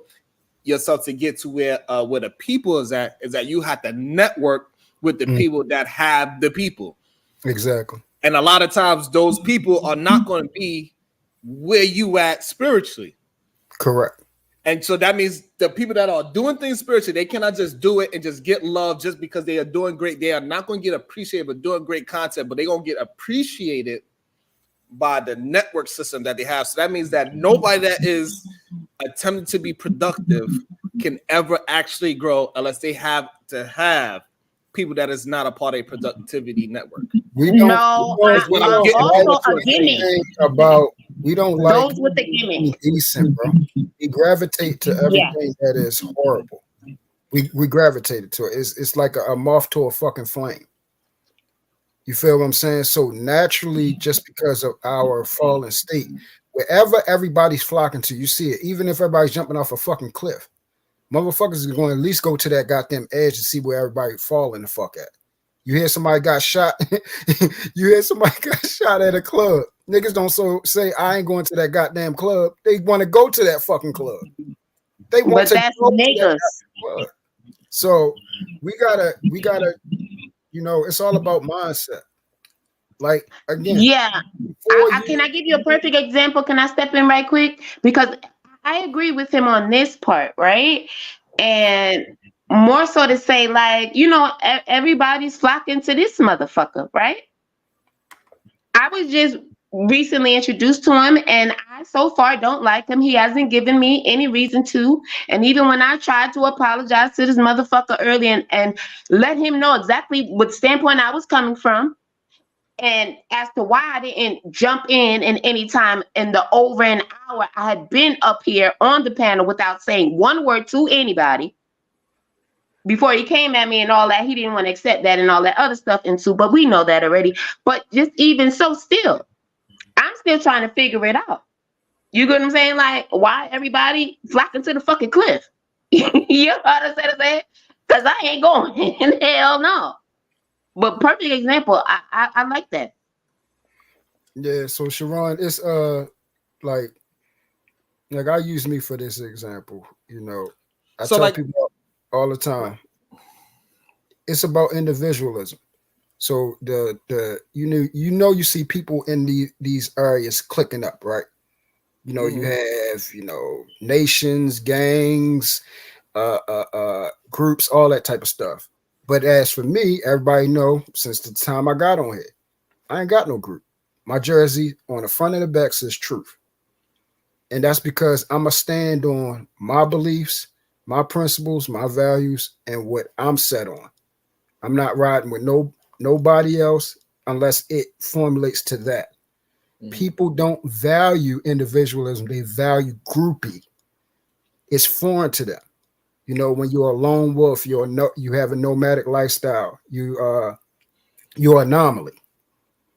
yourself to get to where the people is that you have to network with the people that have the people. Exactly. And a lot of times those people are not going to be where you at spiritually. Correct. And so that means the people that are doing things spiritually, they cannot just do it and just get love just because they are doing great. They are not going to get appreciated for doing great content, but they're going to get appreciated by the network system that they have. So that means that nobody that is attempting to be productive can ever actually grow unless they have to have people that is not a part of a productivity network. We don't also a gimmick about. We don't like those with the gimmick. Decent, bro. We gravitate to everything that is horrible. We gravitated to it. It's like a moth to a fucking flame. You feel what I'm saying? So naturally, just because of our fallen state, wherever everybody's flocking to, you see it. Even if everybody's jumping off a fucking cliff, motherfuckers are going to at least go to that goddamn edge to see where everybody falling the fuck at. You hear somebody got shot. You hear somebody got shot at a club. Niggas don't say I ain't going to that goddamn club. They want to go to that fucking club. They want But to that's go to that niggas. club. So we gotta, you know, it's all about mindset. Like again, Yeah. Can I give you a perfect example? Can I step in right quick? Because I agree with him on this part, right? And more so to say, like, you know, everybody's flocking to this motherfucker, right? I was just recently introduced to him, and I so far don't like him. He hasn't given me any reason to. And even when I tried to apologize to this motherfucker early and let him know exactly what standpoint I was coming from, and as to why I didn't jump in any time in the over an hour I had been up here on the panel without saying one word to anybody before he came at me and all that, he didn't want to accept that and all that other stuff into, but we know that already. But just even so, still, I'm still trying to figure it out. You get what I'm saying? Like, why everybody flocking to the fucking cliff? You know what I'm saying? Because I ain't going. Hell no. But perfect example. I like that. yeah. So Sharon, it's like I use me for this example. You know, I So, tell like- people all the time, it's about individualism. So you see people in these areas clicking up, right? You know, you have, you know, nations, gangs, groups, all that type of stuff. But as for me, everybody know since the time I got on here, I ain't got no group. My jersey on the front and the back says truth. And that's because I'm a stand on my beliefs, my principles, my values, and what I'm set on. I'm not riding with nobody else unless it formulates to that. People don't value individualism, they value groupie. It's foreign to them. You know, when you're a lone wolf, you have a nomadic lifestyle. You're an anomaly.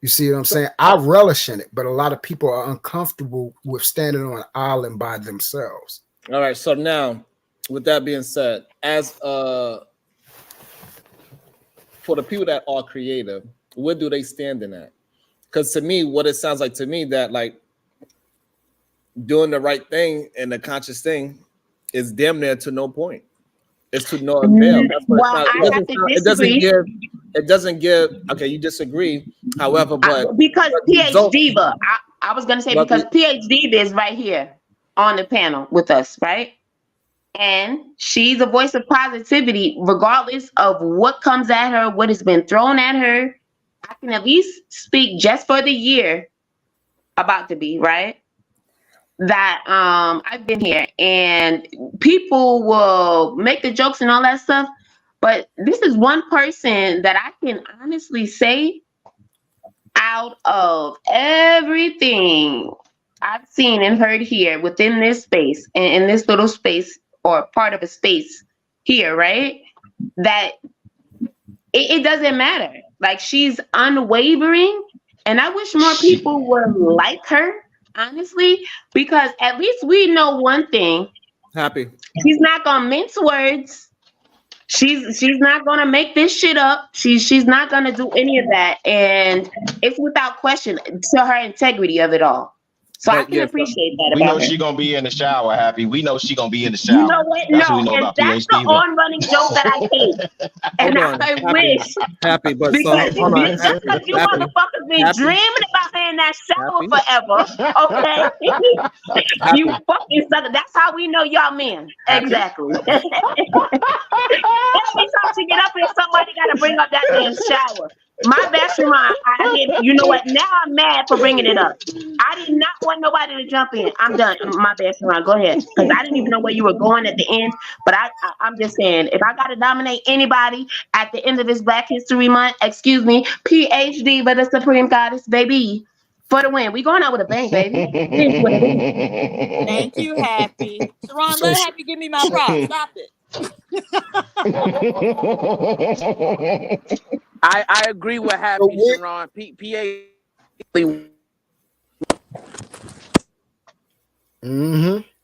You see what I'm saying? I relish in it, but a lot of people are uncomfortable with standing on an island by themselves. All right. So now, with that being said, as for the people that are creative, where do they stand in that? Because to me, what it sounds like to me that like doing the right thing and the conscious thing is damn near to no point. It's to no avail. That's what Well, I have to disagree. It doesn't give. Okay, you disagree. However, but because result- PhD Diva, I was gonna say But because PhD Diva is right here on the panel with us, right? And she's a voice of positivity, regardless of what comes at her, what has been thrown at her. I can at least speak just for the year about to be, right? That I've been here and people will make the jokes and all that stuff. But this is one person that I can honestly say out of everything I've seen and heard here within this space and in this little space or part of a space here, right? That it doesn't matter. Like she's unwavering. And I wish more people would like her, honestly, because at least we know one thing. Happy. She's not gonna mince words. She's not gonna make this shit up. She's not gonna do any of that. And it's without question to her integrity of it all. So I can appreciate that We about know her. she gonna be in the shower, Happy. We know she gonna be in the shower. You know what? That's what No, we know and about that's PhD. the on-running joke that I hate. And Hold on, I wish happy, but because so hold on. just because you Happy. motherfuckers been Happy. dreaming about her in that shower Happy. forever, okay? You Happy. fucking sucker. That's how we know y'all men. Happy. Exactly. Every time she get up here, somebody got to bring up that damn shower. My bathroom, I get. You know what? Now I'm mad for bringing it up. I did not want nobody to jump in. I'm done. My bathroom, go ahead, because I didn't even know where you were going at the end. But I'm just saying, if I got to nominate anybody at the end of this Black History Month, excuse me, PhD, but the Supreme Goddess, baby, for the win. We going out with a bang, baby. Thank you, Happy. Sharon, let Happy give me my props. Stop it. I agree with Happy Sharon. PA.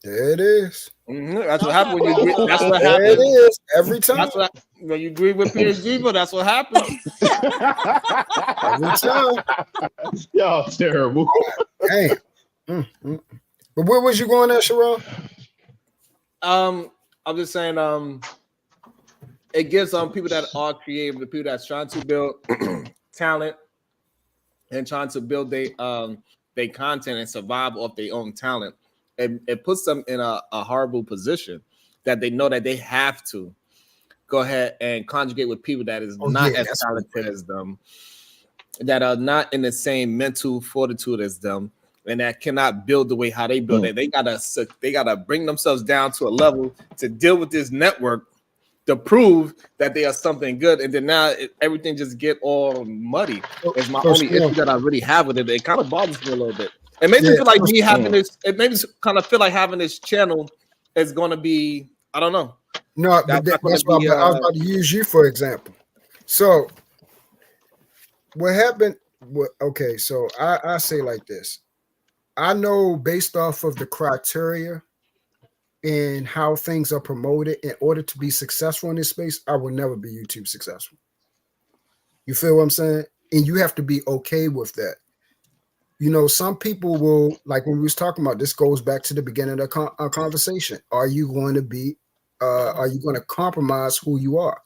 There it is. That's what happens when you agree. That's what There it happens. is every time. That's what when you agree with PSG, but that's what happens. Every time. Y'all terrible. Damn. But where was you going at, Sharon? I'm just saying, it gives people that are creative, the people that's trying to build talent and trying to build their content and survive off their own talent. It puts them in a horrible position that they know that they have to go ahead and conjugate with people that is not as talented as them, that are not in the same mental fortitude as them, and that cannot build the way how they build it. They gotta bring themselves down to a level to deal with this network to prove that they are something good, and then now everything just get all muddy. It's my only issue that I really have with it. It kind of bothers me a little bit. It makes me feel like me having this. It makes me kind of feel like having this channel is going to be. I don't know. No, that's why I was about to use you for example. So what happened? Okay, so I say like this. I know based off of the criteria and how things are promoted, in order to be successful in this space, I will never be YouTube successful. You feel what I'm saying? And you have to be okay with that. You know, some people will, like when we was talking about, this goes back to the beginning of the conversation. Are you going to compromise who you are?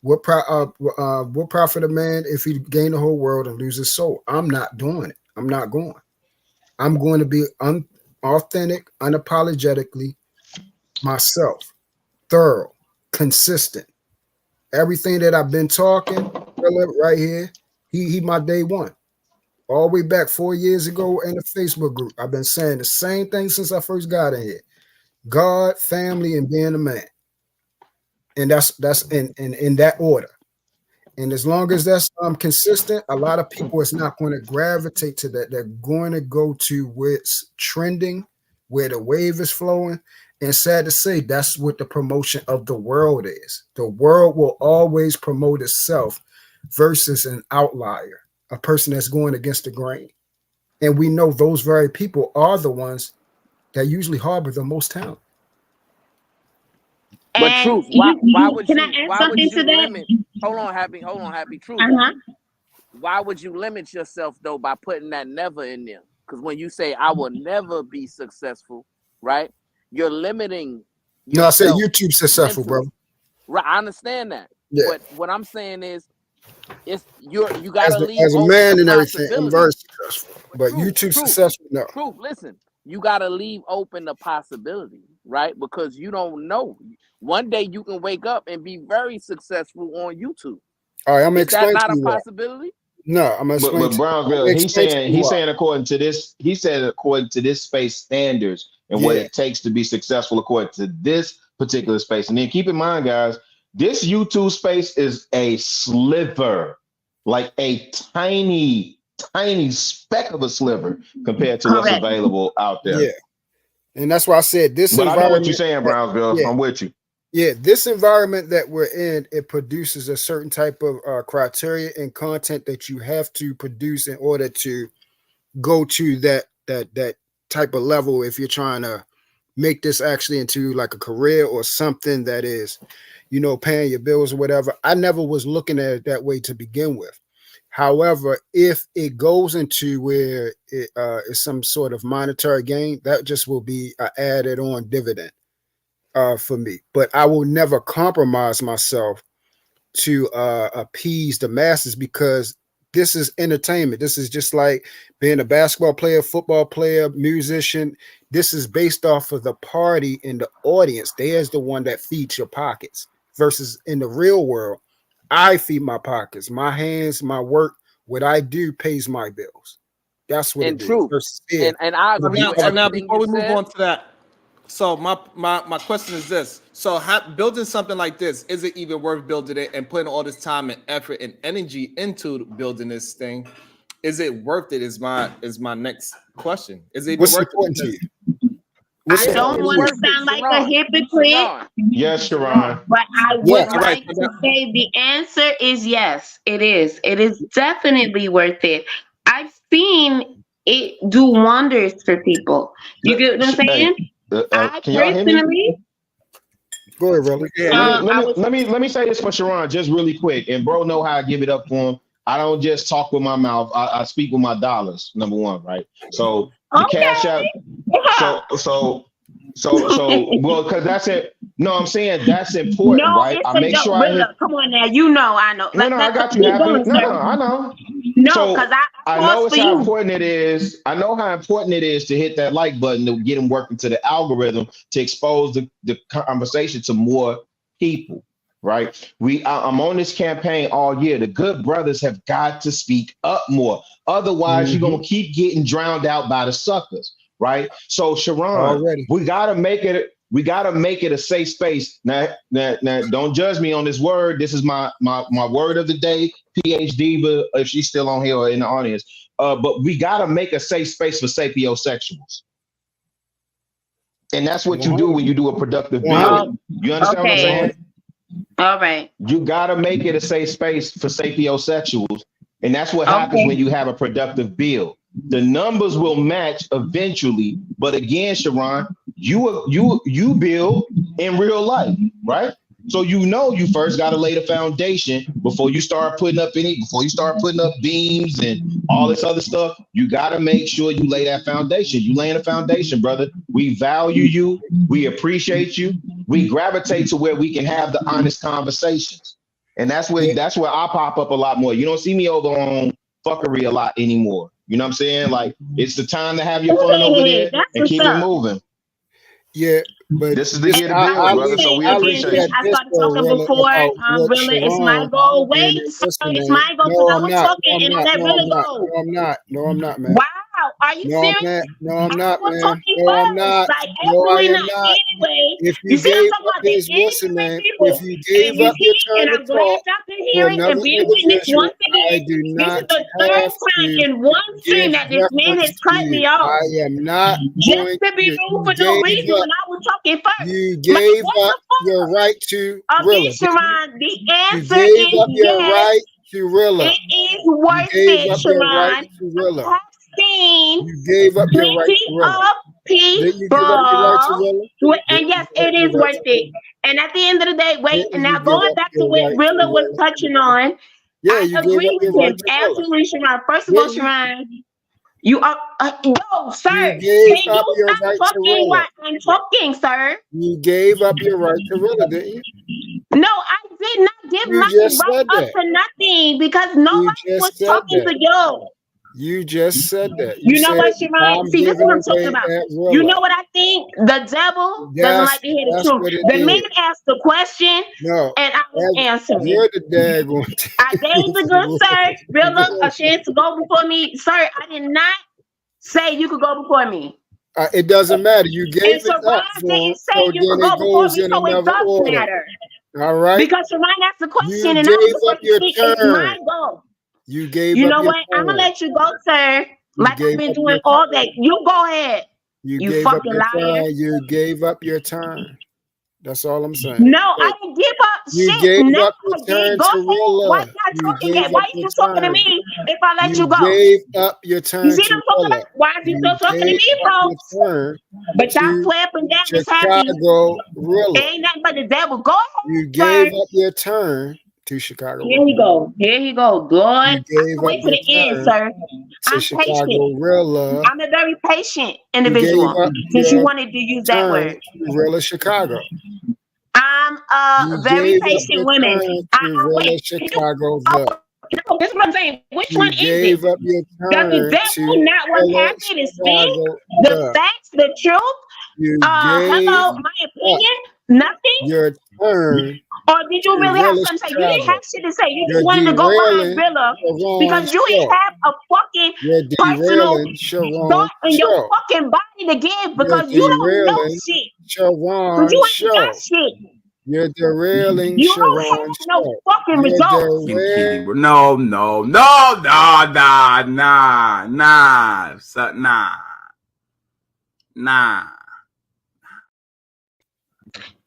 What profit a man if he gain the whole world and lose his soul? I'm not doing it. I'm not going. I'm going to be authentic, unapologetically myself, thorough, consistent. Everything that I've been talking, Philip, right here, he my day one. All the way back 4 years ago in the Facebook group. I've been saying the same thing since I first got in here. God, family, and being a man. And that's in that order. And as long as that's consistent, a lot of people is not going to gravitate to that. They're going to go to where it's trending, where the wave is flowing. And sad to say, that's what the promotion of the world is. The world will always promote itself versus an outlier, a person that's going against the grain. And we know those very people are the ones that usually harbor the most talent. But Truth, why would can I add something to that? limit? Hold on, Happy. Truth. Why would you limit yourself though by putting that never in there? Because when you say I will never be successful, right? You're limiting. No, I said YouTube successful, mentally. bro. Right, I understand that. Yeah. But what I'm saying is, you gotta leave as a open man the and everything. I'm possibility. very successful, but YouTube successful, no. Truth. Listen, you gotta leave open the possibility, right? Because you don't know. One day you can wake up and be very successful on YouTube. All right, I'm gonna Is that explain not to a you that. possibility? No, I'm gonna explain. But Brownsville, he's saying according to this, he said according to this space standards and what it takes to be successful according to this particular space. And then keep in mind, guys, this YouTube space is a sliver, like a tiny speck of a sliver compared to what's available out there. Yeah, and that's why I said this. But I know what you're saying, Brownsville. I'm with you. Yeah, this environment that we're in, it produces a certain type of criteria and content that you have to produce in order to go to that type of level. If you're trying to make this actually into like a career or something that is, you know, paying your bills or whatever. I never was looking at it that way to begin with. However, if it goes into where it is some sort of monetary gain, that just will be an added on dividend. For me, but I will never compromise myself to appease the masses, because this is entertainment. This is just like being a basketball player, football player, musician. This is based off of the party and the audience. There's the one that feeds your pockets, versus in the real world, I feed my pockets, my hands, my work. What I do pays my bills. That's what it is. And I agree. Now, before we move on to that. So my question is this: so building something like this, is it even worth building it and putting all this time and effort and energy into building this thing? Is it worth it? Is my next question. Is it even worth it? What's I up? don't want to sound like a hypocrite, Yes, Sharon. but I would Yes. like to say the answer is yes. It is. It is definitely worth it. I've seen it do wonders for people. You get what I'm saying? I Can y'all hear me? personally, Go ahead, Rella. Let me say this for Sharon just really quick. And bro know how I give it up for him. I don't just talk with my mouth. I speak with my dollars. Number one, right? So the cash out. Well, because that's it. No, I'm saying that's important, no, right? it's I a make joke. sure I hit. Rilla, come on now. You know I know. No, I got you, keep Happy. going, No, sir. I know. No, So because I I pause know for it's how you. important it is. I know how important it is to hit that like button to get them working to the algorithm to expose the conversation to more people, right? I'm on this campaign all year. The good brothers have got to speak up more. Otherwise, you're gonna keep getting drowned out by the suckers, right? So Sharon, we gotta make it. We gotta make it a safe space. Now, don't judge me on this word. This is my word of the day. PhD, but if she's still on here or in the audience, but we gotta make a safe space for sapiosexuals, and that's what you do when you do a productive build. You understand what I'm saying? All right. You gotta make it a safe space for sapiosexuals, and that's what happens when you have a productive build. The numbers will match eventually, but again, Sharon, you build in real life, right? So you first got to lay the foundation before you start putting up beams and all this other stuff. You got to make sure you lay that foundation. You laying a foundation, brother. We value you. We appreciate you. We gravitate to where we can have the honest conversations, and that's where I pop up a lot more. You don't see me over on fuckery a lot anymore. You know what I'm saying? Like, it's the time to have your fun over there and keep it moving. Yeah, but this is the year to build, brother. So we appreciate you. I started talking before. Rilla, it's my goal. Wait, sir, it's my goal because I was talking and I let Rilla go. No, I'm not, man. Wow, are you serious? No, I'm not, man. Talking No, I'm first. not. Like, No, I am absolutely not. Anyway, If you you see, I'm gave talking up about the his whistle, man, ignorant people. if you gave And you up your see, turn and to I'm glad talk y'all can for hear it another and being witness individual, once I again. do This is not the third have time to in one stream give that this man has deference to cut me you. off. I am not Just going to be to. rude for You no gave reason up. when I was talking first. You Like, gave what the up your right to Okay, Rilla. Sharon, the You answer gave is up your yes. right to Rilla. It is You worth gave it, up your right Sharon. to Rilla. I have seen You gave up your right plenty to Rilla. of Didn't you give up your right to people. Rilla? And yes, it is worth it. And at the end of the day, wait, Didn't and you now give going up back to your what right to Rilla was Rilla? touching on, Yeah, I you gave agree up your with right him. to Rilla. Absolutely, Sharon. First of all, Didn't you? Sharon, you are no, sir. You Can gave you up your stop right to talking Rilla. while I'm talking, sir? You gave up your right to Rilla, didn't you? No, I did not give You my just right said up that. to nothing because You nobody was just said talking that. to you. You just said that. You You know said, what, Sharon? I'm See, this is giving what I'm talking away about. at You Rilla. know what I think? The devil doesn't like to hear the That's truth. what it The man is. asked the question, No, and I was answering. you're the daggone. I gave the good sir, Rilla, a chance to go before me. Sir, I did not say you could go before me. It doesn't matter. You gave And it up Sharon for him, didn't say so you could then go it before goes me, in so it another does order. matter. All right? Because Sharon asked the question, You and I was gave the up first to your speak. It's my turn. goal. You gave You up know your what? I'm turn. gonna let you go, sir. You Like I've gave been up doing your all turn. day. You go ahead. You You gave up fucking your liar. turn. You gave up your turn. That's all I'm saying. No, I didn't give up You shit. gave Never up your did. turn Go to ahead. Why Rilla. you not You talking gave yet? Why up you your still talking to turn. me if I let You you go? gave up your You turn see to what I'm talking Rilla. about? Why is you You still talking to gave me, up your folks? turn But y'all to swear up and down is happy. Chicago Rilla. Ain't nothing but the devil. Go ahead, You sir. gave up your turn to Chicago Here Rilla. he go. Here he go. Good. I You gave can wait up to your the end, turn sir. to I'm Chicago patient. Rilla. I'm a very patient You gave individual. up Since you your wanted to use that turn word. to Rilla Chicago. I'm You a very gave up patient your woman. turn I to Rilla wait. Chicago. No, this is what I'm saying. Which You one is gave it? up your Does the turn devil to not want Rilla happy to speak Chicago. the facts, the truth? You Hello, gave my up opinion? Nothing? your turn Or did you to really have Rilla something to say? You didn't Chicago. have shit to say. You You're just wanted to go behind derailing Rilla Sharon's because you didn't show. have a fucking You're personal derailing Sharon's thought in your show. fucking body to give You're because you don't know derailing shit. Because Sharon's you ain't got show. shit. You're derailing You don't have Sharon's no show. fucking You're results. derailing. No, nah.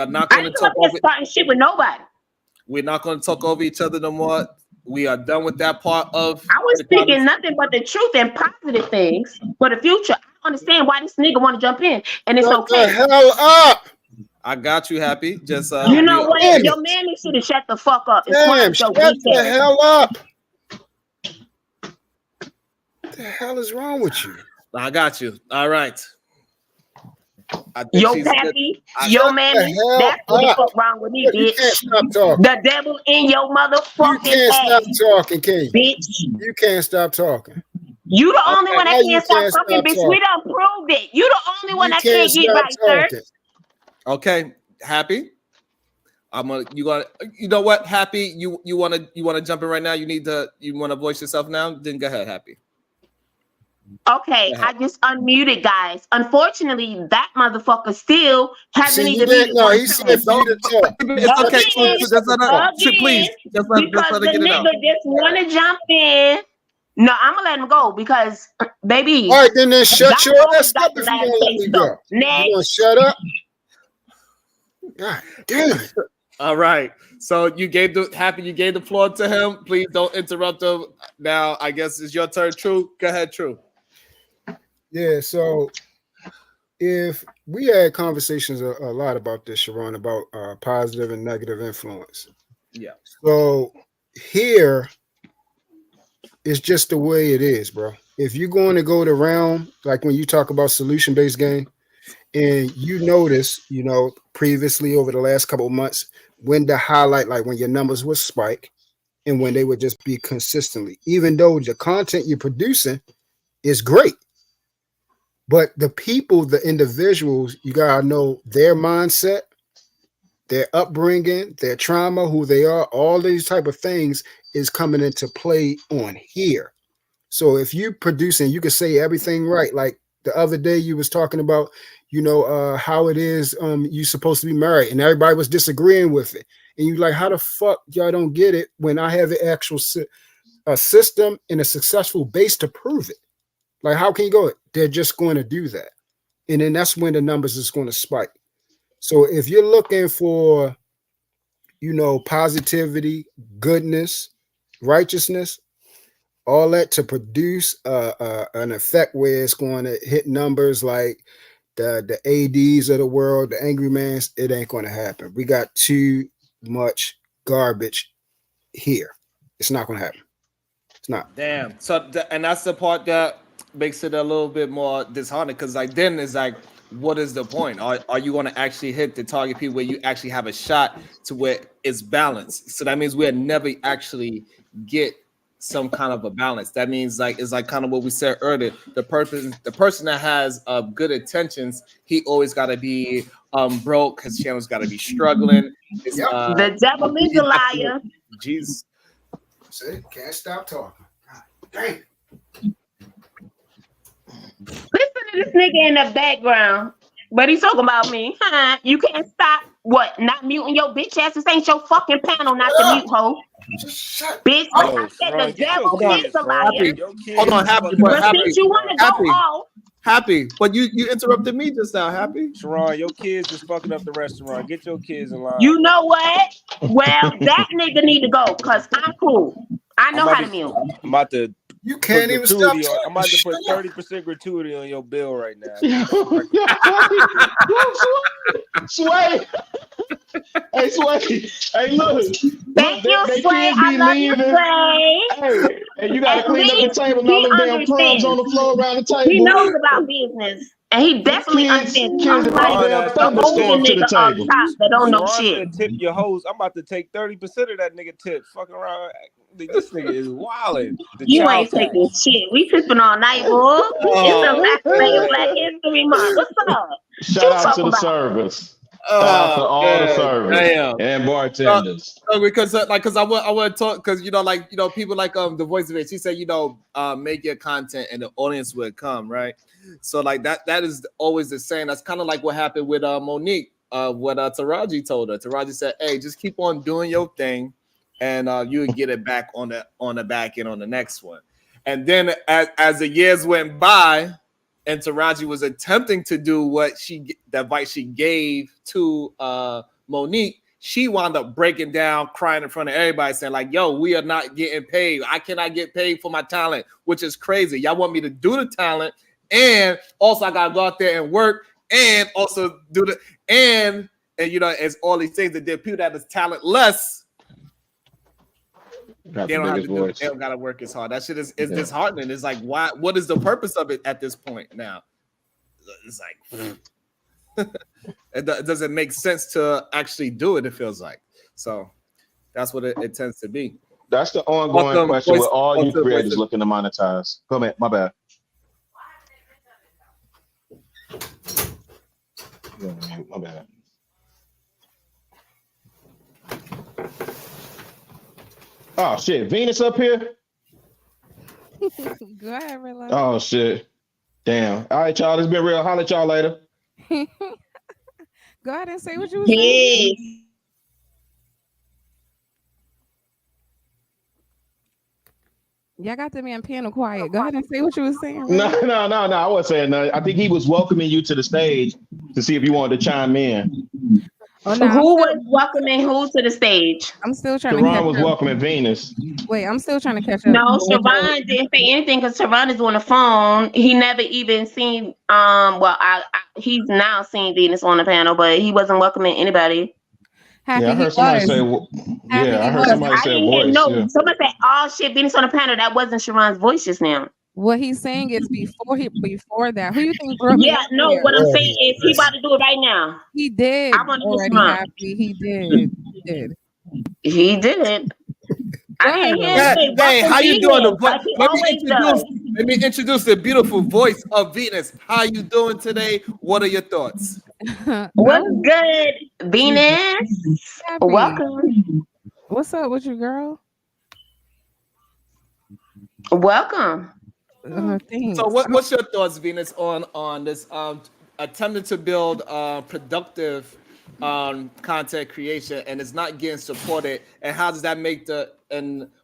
are not I going to ain't come talk up here over. starting shit with nobody. We're not going to talk over each other no more. We are done with that part of. I was speaking nothing but the truth and positive things for the future. I don't understand why this nigga want to jump in, and it's Shut okay. the hell up. I got you, Happy. Just You know what? Your man should have shut the fuck up. And Damn, shut shut the hell up. What the hell is wrong with you? I got you. All right. Yo, Pappy, yo, man, that's what the fuck wrong with me, bitch. You can't stop talking. The devil in your motherfucking You can't stop ass. talking, can you? Bitch. You can't stop talking. You the only one that How you can't stop can't talking, stop bitch. talking? We done proved it. You the only one that can't get stop right, sir. talking. Okay, Happy. You know what, Happy? You wanna jump in right now? You wanna voice yourself now? Then go ahead, Happy. Okay, I just unmuted, guys. Unfortunately, that motherfucker still hasn't even muted. No, he said for you to talk. It's okay. Just let her, please. Just let Because her the get it out. nigga just want to jump in. No, I'm gonna let him go because, baby. All right, then shut your God ass up if you don't let me go. Next. You gonna shut up? God damn it. All right. So you gave the floor to him. Please don't interrupt him. Now, I guess it's your turn, True. Go ahead, True. Yeah, so if we had conversations a lot about this, Sharon, about positive and negative influence. Yeah. So here it's just the way it is, bro. If you're going to go the realm, like when you talk about solution-based game, and you notice, previously over the last couple of months, when the highlight, like when your numbers would spike and when they would just be consistently, even though the content you're producing is great. But the people, the individuals, you gotta know their mindset, their upbringing, their trauma, who they are, all these type of things is coming into play on here. So if you producing, you can say everything right. Like the other day you was talking about, how it is you supposed to be married, and everybody was disagreeing with it. And you like, how the fuck y'all don't get it when I have an actual a system and a successful base to prove it? Like, how can you go? They're just going to do that. And then that's when the numbers is going to spike. So if you're looking for, positivity, goodness, righteousness, all that to produce an effect where it's going to hit numbers like the ADs of the world, the angry mans, it ain't going to happen. We got too much garbage here. It's not going to happen. It's not. Damn. So and that's the part that makes it a little bit more disheartening, because then it's like, what is the point? Are you going to actually hit the target people where you actually have a shot to where it's balanced? So that means we'll never actually get some kind of a balance. That means it's like kind of what we said earlier. The person that has good intentions, he always got to be broke. His channel's got to be struggling. The devil is a liar. Jeez. See, can't stop talking. God damn. Listen to this nigga in the background, but he's talking about me. You can't stop what? Not muting your bitch ass. This ain't your fucking panel, not the mute hoe. Bitch, I said the devil is a liar. Hold on, Happy, but since you want to go off, Happy, but you interrupted me just now, Happy. Sharon, your kids is fucking up the restaurant. Get your kids in line. you know what? Well, that nigga need to go because I'm cool. I know how to mute. I'm about to. You can't even stop talking. I'm about to put 30% gratuity on your bill right now. Sway. Hey, Sway. Hey, look. Thank you, Sway. I love you, Sway. Hey, you gotta clean up the table and all them damn crumbs on the floor around the table. He knows about business. And he definitely understands. Unlike the older nigga up top that don't know shit. Tip your hoes. I'm about to take 30% of that nigga tip. Fucking around. This nigga is wilding. You ain't taking shit. We tripping all night, boy. It's a Black History Month. What's up? Shout out to the service. Shout out to all the service and bartenders. Because I want to talk, because people like the voice of it. She said, make your content and the audience will come, right? So that is always the same. That's kind of like what happened with Monique. What Taraji told her. Taraji said, "Hey, just keep on doing your thing, and you will get it back on the back end on the next one." And then as the years went by, and Taraji was attempting to do the advice she gave to Monique, she wound up breaking down, crying in front of everybody, saying like, yo, we are not getting paid. I cannot get paid for my talent, which is crazy. Y'all want me to do the talent, and also I gotta go out there and work, and also do the and you know, it's all these things that people that is talentless. They don't have to do. They don't gotta work as hard. That shit is disheartening. It's like, why? What is the purpose of it at this point now? It's like it doesn't make sense to actually do it. It feels like so. That's what it tends to be. That's the ongoing question with all you creators looking to monetize. Come in, my bad. My bad. Oh shit, Venus up here? Go ahead, relax. Oh shit. Damn. All right, y'all. It's been real. Holler at y'all later. Go ahead and say what you was saying. Y'all got the man piano quiet. Go ahead and say what you was saying. No. I wasn't saying nothing. I think he was welcoming you to the stage to see if you wanted to chime in. Oh, no, who was welcoming who to the stage? I'm still trying to Sharon was welcoming Venus. Wait, I'm still trying to catch up. No, Sharon didn't say anything because Sharon is on the phone. He never even seen he's now seen Venus on the panel, but he wasn't welcoming anybody. Happy I heard somebody say somebody say voice. No, somebody said, "Oh shit, Venus on the panel." That wasn't Sharon's voice just now. What he's saying is before that. Who you think brought me up no, here? what I'm saying is he about to do it right now. He did. I want to already happy. He did. He did. I didn't hear him say, hey, how you doing? Like let me introduce the beautiful voice of Venus. How you doing today? What are your thoughts? What's good, Venus? Welcome. What's up with you, girl? Welcome. So what's your thoughts, Venus, on this attempting to build productive content creation and it's not getting supported, and how does that make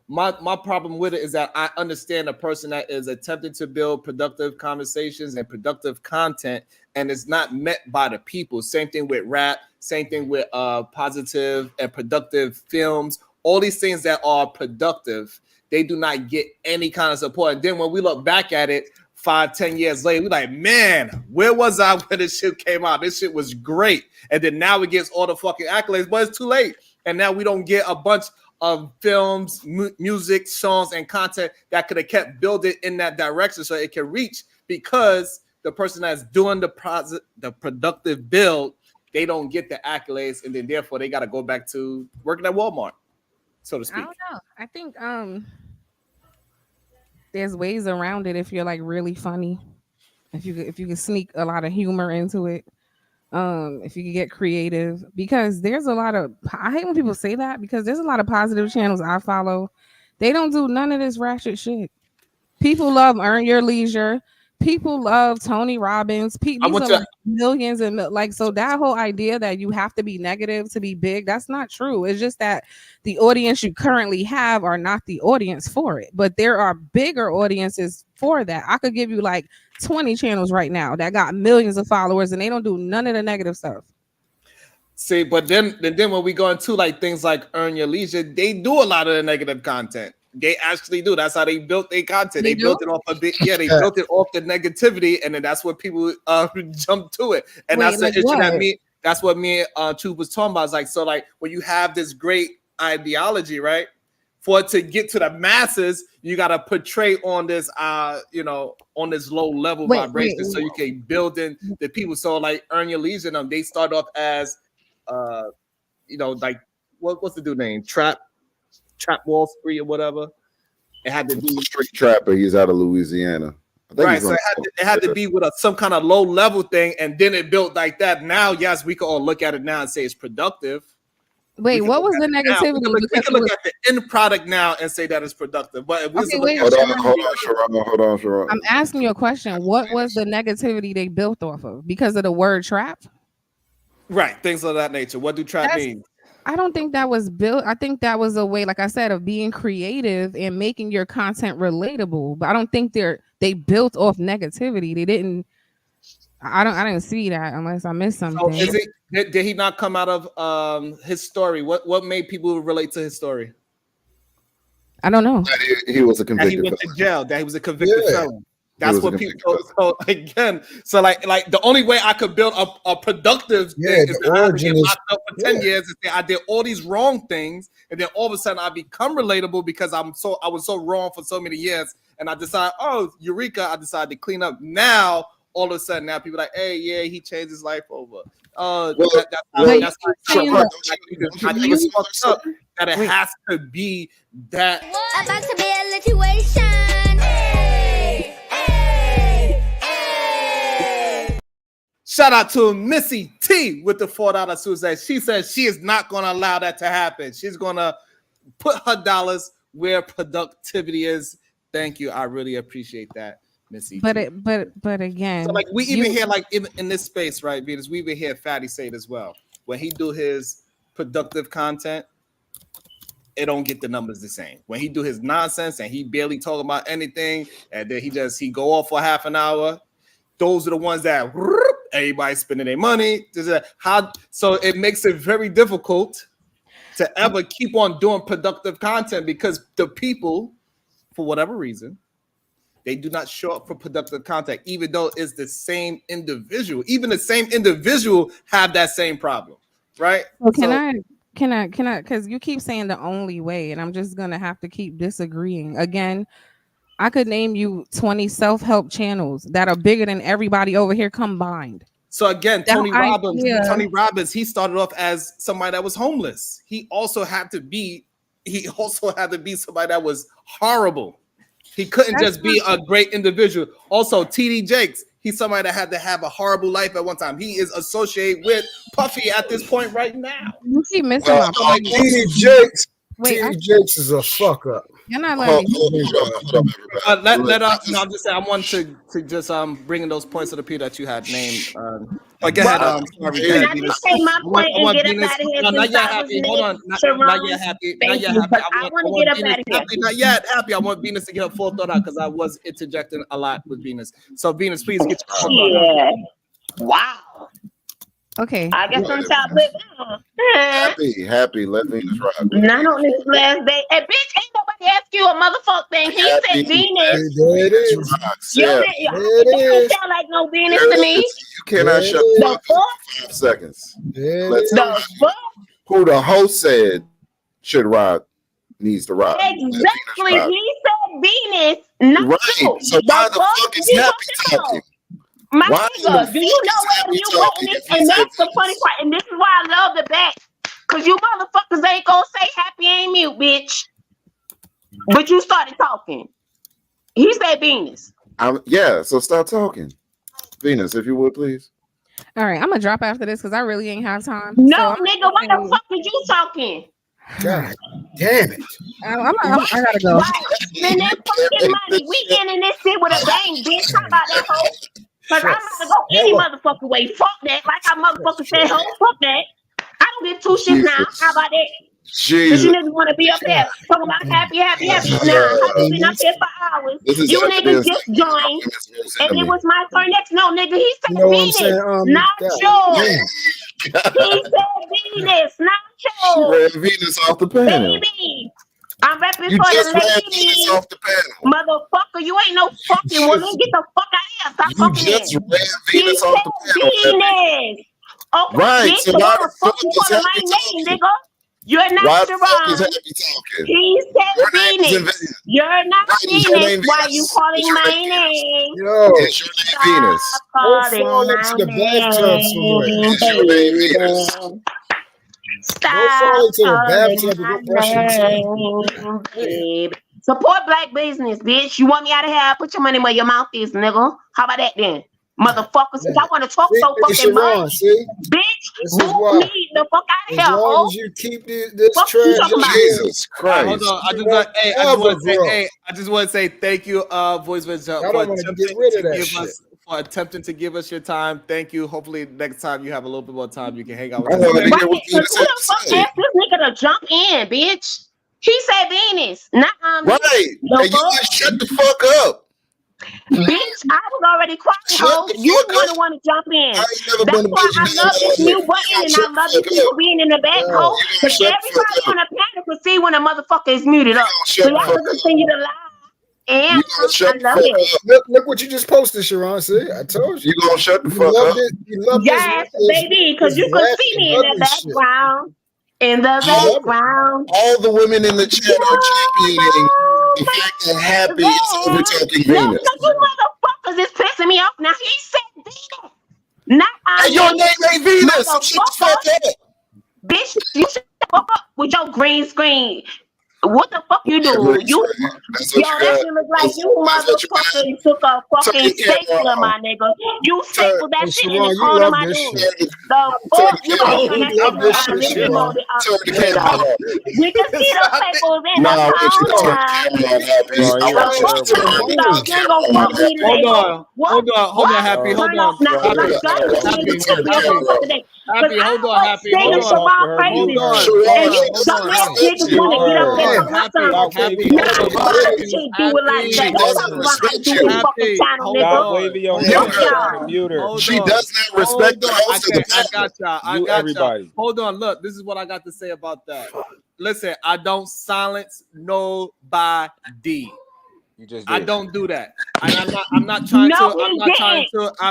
my problem with it is that I understand a person that is attempting to build productive conversations and productive content and it's not met by the people. Same thing with rap, same thing with positive and productive films, all these things that are productive, they do not get any kind of support. And then when we look back at it 5-10 years later, we're like, man, where was I when this shit came out? This shit was great. And then now it gets all the fucking accolades, but it's too late. And now we don't get a bunch of films, music, songs, and content that could have kept building in that direction so it can reach, because the person that's doing the productive build, they don't get the accolades, and then therefore they got to go back to working at Walmart, so to speak. I don't know. I think there's ways around it if you're like really funny, if you can sneak a lot of humor into it, if you can get creative, because there's a lot of, I hate when people say that, because there's a lot of positive channels I follow. They don't do none of this ratchet shit. People love Earn Your Leisure. People love Tony Robbins. These are like millions and like, so that whole idea that you have to be negative to be big, that's not true. It's just that the audience you currently have are not the audience for it, but there are bigger audiences for that. I could give you like 20 channels right now that got millions of followers and they don't do none of the negative stuff. See, but then when we go into like things like Earn Your Leisure, they do a lot of the negative content. They actually do. That's how they built their content. They built it off they built it off the negativity, and then that's what people jump to it. And that's the issue that that's what me and Tube was talking about. It's like, so like when you have this great ideology, right? For it to get to the masses, you gotta portray on this on this low level vibration so you can build in the people. So like Earn Your Leisure, they start off as like what's the dude name? Trap Wall Street or whatever. It had to be street trapper. He's out of Louisiana. Right. So it had to be with some kind of low level thing, and then it built like that. Now, yes, we can all look at it now and say it's productive. Wait, what was the negativity? We can look at the end product now and say that it's productive. But if we hold on, Sharon. I'm asking you a question. What was the negativity they built off of? Because of the word trap? Right. Things of that nature. What do trap mean? I don't think that was built. I think that was a way, like I said, of being creative and making your content relatable. But I don't think they built off negativity. They didn't. I didn't see that unless I missed So something. is it did he not come out of his story? What made people relate to his story? I don't know. He was a That he convicted went felon. to jail. That he was a convicted felon. He That's was a what people. convicted So again, so like the only way I could build a productive thing is the that I would origin get is- locked up for 10 years and say I did all these wrong things, and then all of a sudden I become relatable because I was so wrong for so many years, and I decide, oh, Eureka! I decided to clean up. Now all of a sudden, now people are like, hey, yeah, he changed his life over. Well, That's I think it's fucked up that it has to be that. About to be a situation. Hey, hey, hey. Shout out to Missy T with the $4 Tuesday. She says she is not going to allow that to happen. She's going to put her dollars where productivity is. Thank you. I really appreciate that, Missy. But T. but again, So like we even hear like in this space, right? Because we even hear Fatty say it as well. When he do his productive content, it don't get the numbers the same. When he do his nonsense and he barely talk about anything, and then he go off for half an hour, those are the ones that everybody spending their money. So it makes it very difficult to ever keep on doing productive content because the people, for whatever reason, they do not show up for productive content, even though it's the same individual. Even the same individual have that same problem, right? Well, can I? Because you keep saying the only way, and I'm just gonna have to keep disagreeing. Again, I could name you 20 self-help channels that are bigger than everybody over here combined. So again, That Tony idea- Robbins, he started off as somebody that was homeless. He also had to be somebody that was horrible. He couldn't just be a great individual. Also, TD Jakes, he's somebody that had to have a horrible life at one time. He is associated with Puffy at this point right now. You keep missing my point. TD Jakes. Wait, TD Jakes is a fuck up. You're not letting me. I'm just saying. I want to just bringing those points of the P that you had named. Go ahead. Sorry, Can I just say my point and get up out of here? No, not since yet. I was Happy. Hold on. next? Not yet. Happy. Not Thank yet. you, Happy. but I want to get up Venus, out of here. Happy. Not yet. Happy. I want Venus to get her full thought out because I was interjecting a lot with Venus. So Venus, please get your full thought out. Wow. Okay. I guess I'm chocolate. Happy. Let Venus rock. Not on this last day. Hey, bitch, ain't nobody ask you a motherfucking thing. He said Venus. There it is. You don't sound like no Venus to me. You cannot shut The up fuck? for 5 seconds. Let's The fuck? Who the host said should rock needs to rock. Exactly. He said Venus. Not Right. you. So why the fuck is Happy talking? My Why nigga, the do you fuck know is where Happy you talking going? if he And said that's the funny part. And this is why I love the back. Because you motherfuckers ain't gonna say Happy ain't mute, bitch. But you started talking. He said Venus. Yeah, so stop talking. Venus, if you would, please. All right, I'm gonna drop after this because I really ain't have time. No, So nigga, what the fuck did you talking? God damn it. I gotta go. Right. And that fucking money. We ending this shit with a bang, bitch. How about that, hoe? Because I'm about to go any motherfucking way. Fuck that. Like I motherfucking said, hoe. Fuck that. I don't get 2 shits now. How about that? Because you niggas want to be up there talking about happy. Now, I've been up here for hours. You niggas just joined. And it was my turn next. No, nigga, he said Venus, not you. He said Venus, not you. Ran Venus off the panel. Baby. I'm repping You for just the ran ladies. Venus off the panel. Motherfucker, you ain't no fucking woman. Get the fuck out of here. Stop You fucking just in. ran Venus off the panel. Venus. Okay, Right, bitch, so so why why the the fuck fuck you is calling Happy my name, talking? nigga? You're not Why the fuck is Sharon. Happy talking? He said Your name is in Venus. Venus. You're not Right, is your name Venus. Why you Venus? calling Is your my name name? Yo, Is your name Venus? don't fall into the bathtub somewhere. Is your name Venus? Don't fall into the bathtub and go brush your teeth. Babe. Support black business, bitch. You want me out of here? Put your money where your mouth is, nigga. How about that then? Motherfuckers, since I want to talk so fucking much. Bitch, move me the fuck out of here, As long ho. as you keep this Fuck you trash, talking about? Jesus Christ. Hold on. I just want to say thank you, Voice Venture, Y'all don't want to get rid of that shit. for attempting to give us your time. Thank you. Hopefully next time you have a little bit more time, you can hang out with I us. wanted to Right, hear what because Venus who had the to fuck say. asked this nigga to jump in, bitch? He said Venus, not Right. The And you fuck? just shut the fuck up. Bitch, I was already quiet, ho. You want to jump in. That's why I love this new button and I love the people being in the back, ho. Because everybody on the panel can see when a motherfucker is muted up. So y'all can continue to lie. And I love it. Look what you just posted, Sharon. See, I told you. You gonna shut the fuck up? You love yes, baby, because you can see me in the background. In the background. All the women in the chat are championing the fact that Happy is over talking Venus. You motherfuckers is pissing me off. Now he said Venus. Not Hey, your name ain't Venus. So shut the fuck up. Bitch, you shut the fuck up with your green screen. What the fuck you do? That shit look like you motherfucking took a fucking stapler, my nigga. You stapled that shit in the corner of my dude. The fuck you gonna turn that stapler on? We can see those staples in the corner. You ain't gonna fuck me today. Hold on, Happy. Hold on. Happy, hold on, Happy. Hold on. And you dumbass niggas wanna get up there and talk about something. Nah, shit do it like that. Don't talk about how to do this fucking channel, nigga. She does not respect the host of the I got y'all. I got y'all. Hold on, look. This is what I got to say about that. Listen, I don't silence nobody. You just did. I don't do that. And I'm not trying to.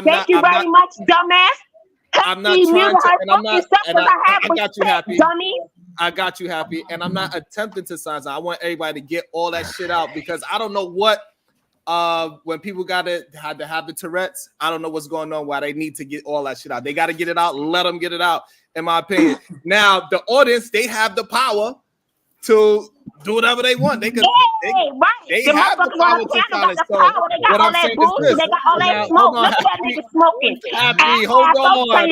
Thank you very much, dumbass. I'm not trying to, and I'm not. And I got you, Happy. Dummy. I got you, Happy, and I'm not attempting to silence. I want everybody to get all that shit out because I don't know what when people had to have the Tourette's. I don't know what's going on. Why they need to get all that shit out. They got to get it out. Let them get it out. In my opinion. Now the audience, they have the power to do whatever they want. They can. They have the power to silence. So what I'm saying is this. They got all that smoke. Look at that nigga smoking. Happy, hold on.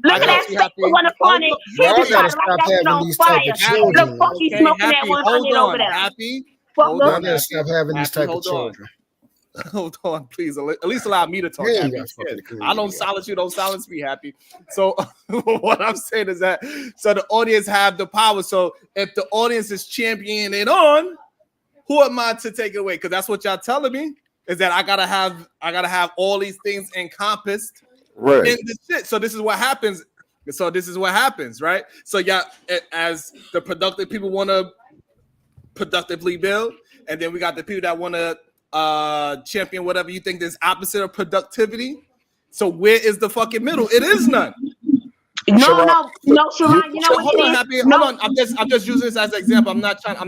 Look at that stick on the corner. He's trying to light that shit on fire. Look, fuck, he's smoking that 100 over there. Happy. Hold on. Stop having these type of children. Hold on, please. At least allow me to talk. I don't silence you. Don't silence me, Happy. So what I'm saying is that so the audience have the power. So if the audience is championing it on, who am I to take it away? Because that's what y'all telling me is that I gotta have all these things encompassed in the shit. So this is what happens. So this is what happens, right? So y'all, as the productive people want to productively build, and then we got the people that want to champion whatever you think is opposite of productivity. So where is the fucking middle? It is none. No, Sharon. You know what? Hold on, Happy. Hold on. I'm just using this as an example. I'm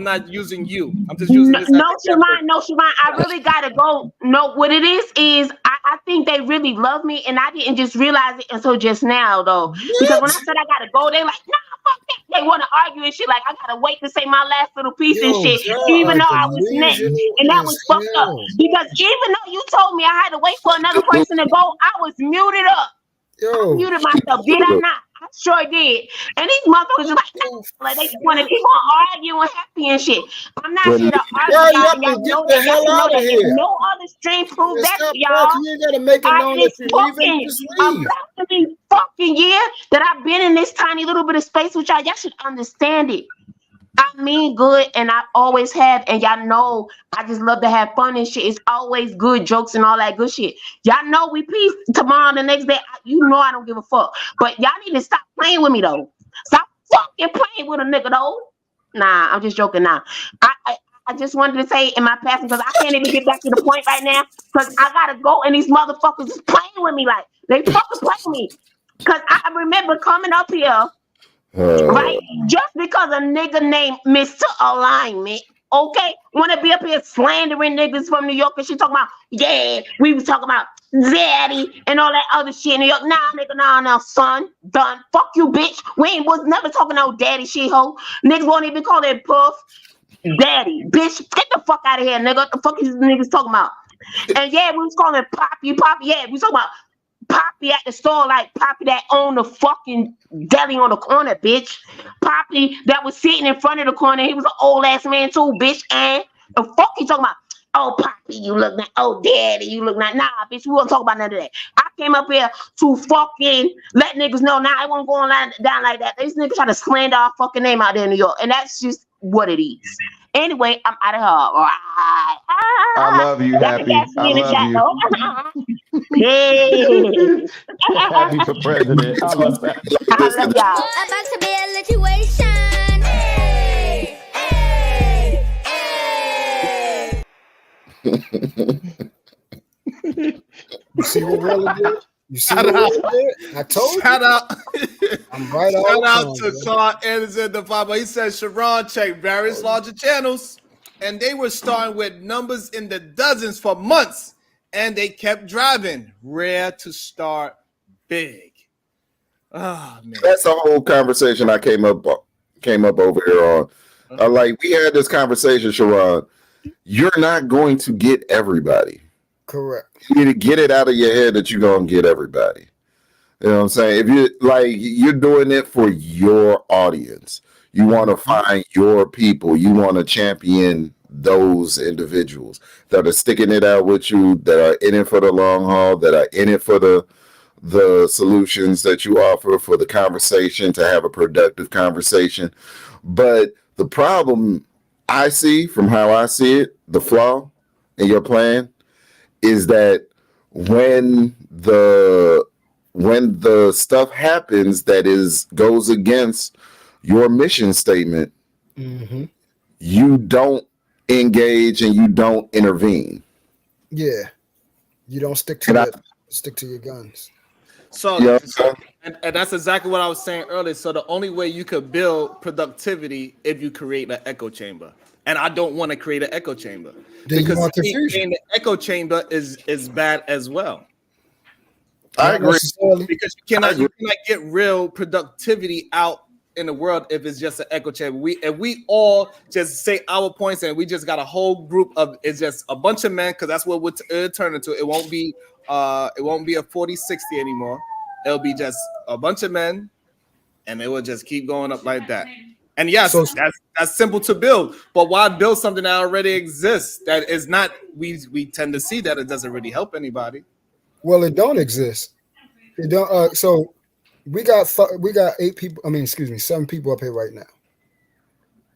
not using you. I'm just using this. No, Sharon. I really gotta go. No, what it is I think they really love me, and I didn't just realize it until just now, though. Because when I said I gotta go, they like, nah, fuck that. They want to argue and shit. Like I gotta wait to say my last little piece and shit, even though I was next, and that was fucked up. Because even though you told me I had to wait for another person to go, I was muted up. I muted myself. Did I not? I sure did. And these motherfuckers are like they just want to keep on arguing Happy and shit. I'm not here to argue, y'all. Y'all know that. Y'all know that. If no other stream proves that, y'all. You ain't gotta make it known that you're leaving. Just leave. About to fucking year that I've been in this tiny little bit of space with y'all. Y'all should understand it. I mean good, and I always have, and y'all know I just love to have fun and shit. It's always good jokes and all that good shit. Y'all know we peace tomorrow, the next day. You know I don't give a fuck. But y'all need to stop playing with me though. Stop fucking playing with a nigga though. Nah, I'm just joking now. I just wanted to say in my passing because I can't even get back to the point right now because I gotta go and these motherfuckers is playing with me like they fucking play with me. Cause I remember coming up here. Right? Just because a nigga named Mr. Alignment, okay, want to be up here slandering niggas from New York and she talking about, yeah, we was talking about Daddy and all that other shit in New York. Nah, nigga, nah, son, done. Fuck you, bitch. We was never talking no daddy shit, ho. Niggas won't even call it Puff. Daddy, bitch, get the fuck out of here, nigga. What the fuck is these niggas talking about? And yeah, we was calling Poppy, yeah, we was talking about Poppy at the store, like Poppy that owned the fucking deli on the corner, bitch. Poppy that was sitting in front of the corner. He was an old ass man too, bitch. And the fuck you talking about? Oh, Poppy, you look nice. Oh, Daddy, you look nice. Nah, bitch, we won't talk about none of that. I came up here to fucking let niggas know. Nah, I won't go on down like that. These niggas try to slander our fucking name out there in New York, and that's just what it is. Anyway, I'm out of here. I love you, Y'all can Happy. catch I me in the love chat you. though. Peace. Happy for president. I love that. I love y'all. About to be a situation. Hey, hey, hey. You see what Willa did? You see Shout what out. Willa did? I told Shout you. out. I'm right all Shout the out time, to bro. Carl Anderson, the father. He said Sharon checked various larger channels, and they were starting with numbers in the dozens for months, and they kept driving. Rare to start big. Oh man. That's the whole conversation I came up over here on. Like we had this conversation, Sharon. You're not going to get everybody. Correct. You need to get it out of your head that you're gonna get everybody. You know what I'm saying? If you like, you're doing it for your audience. You want to find your people. You want to champion those individuals that are sticking it out with you, that are in it for the long haul, that are in it for the solutions that you offer, for the conversation, to have a productive conversation. But the problem I see, from how I see it, the flaw in your plan is that when the stuff happens that goes against your mission statement, you don't engage and you don't intervene. Yeah. You don't stick to your guns. So, Yeah. and that's exactly what I was saying earlier. So the only way you could build productivity if you create an echo chamber. And I don't want to create an echo chamber Then you because want creating confusion. the echo chamber is bad as well. I agree. Because you cannot get real productivity out in the world if it's just an echo chamber. If we all just say our points and we just got a whole group of, it's just a bunch of men, because that's what it'll turn into. It won't be a 40-60 anymore. It'll be just a bunch of men, and it will just keep going up like that. And yes, So- that's simple to build, but why build something that already exists? That is not. We tend to see that it doesn't really help anybody. Well, it don't exist. It don't. So we got 8 people. I mean, excuse me, 7 people up here right now.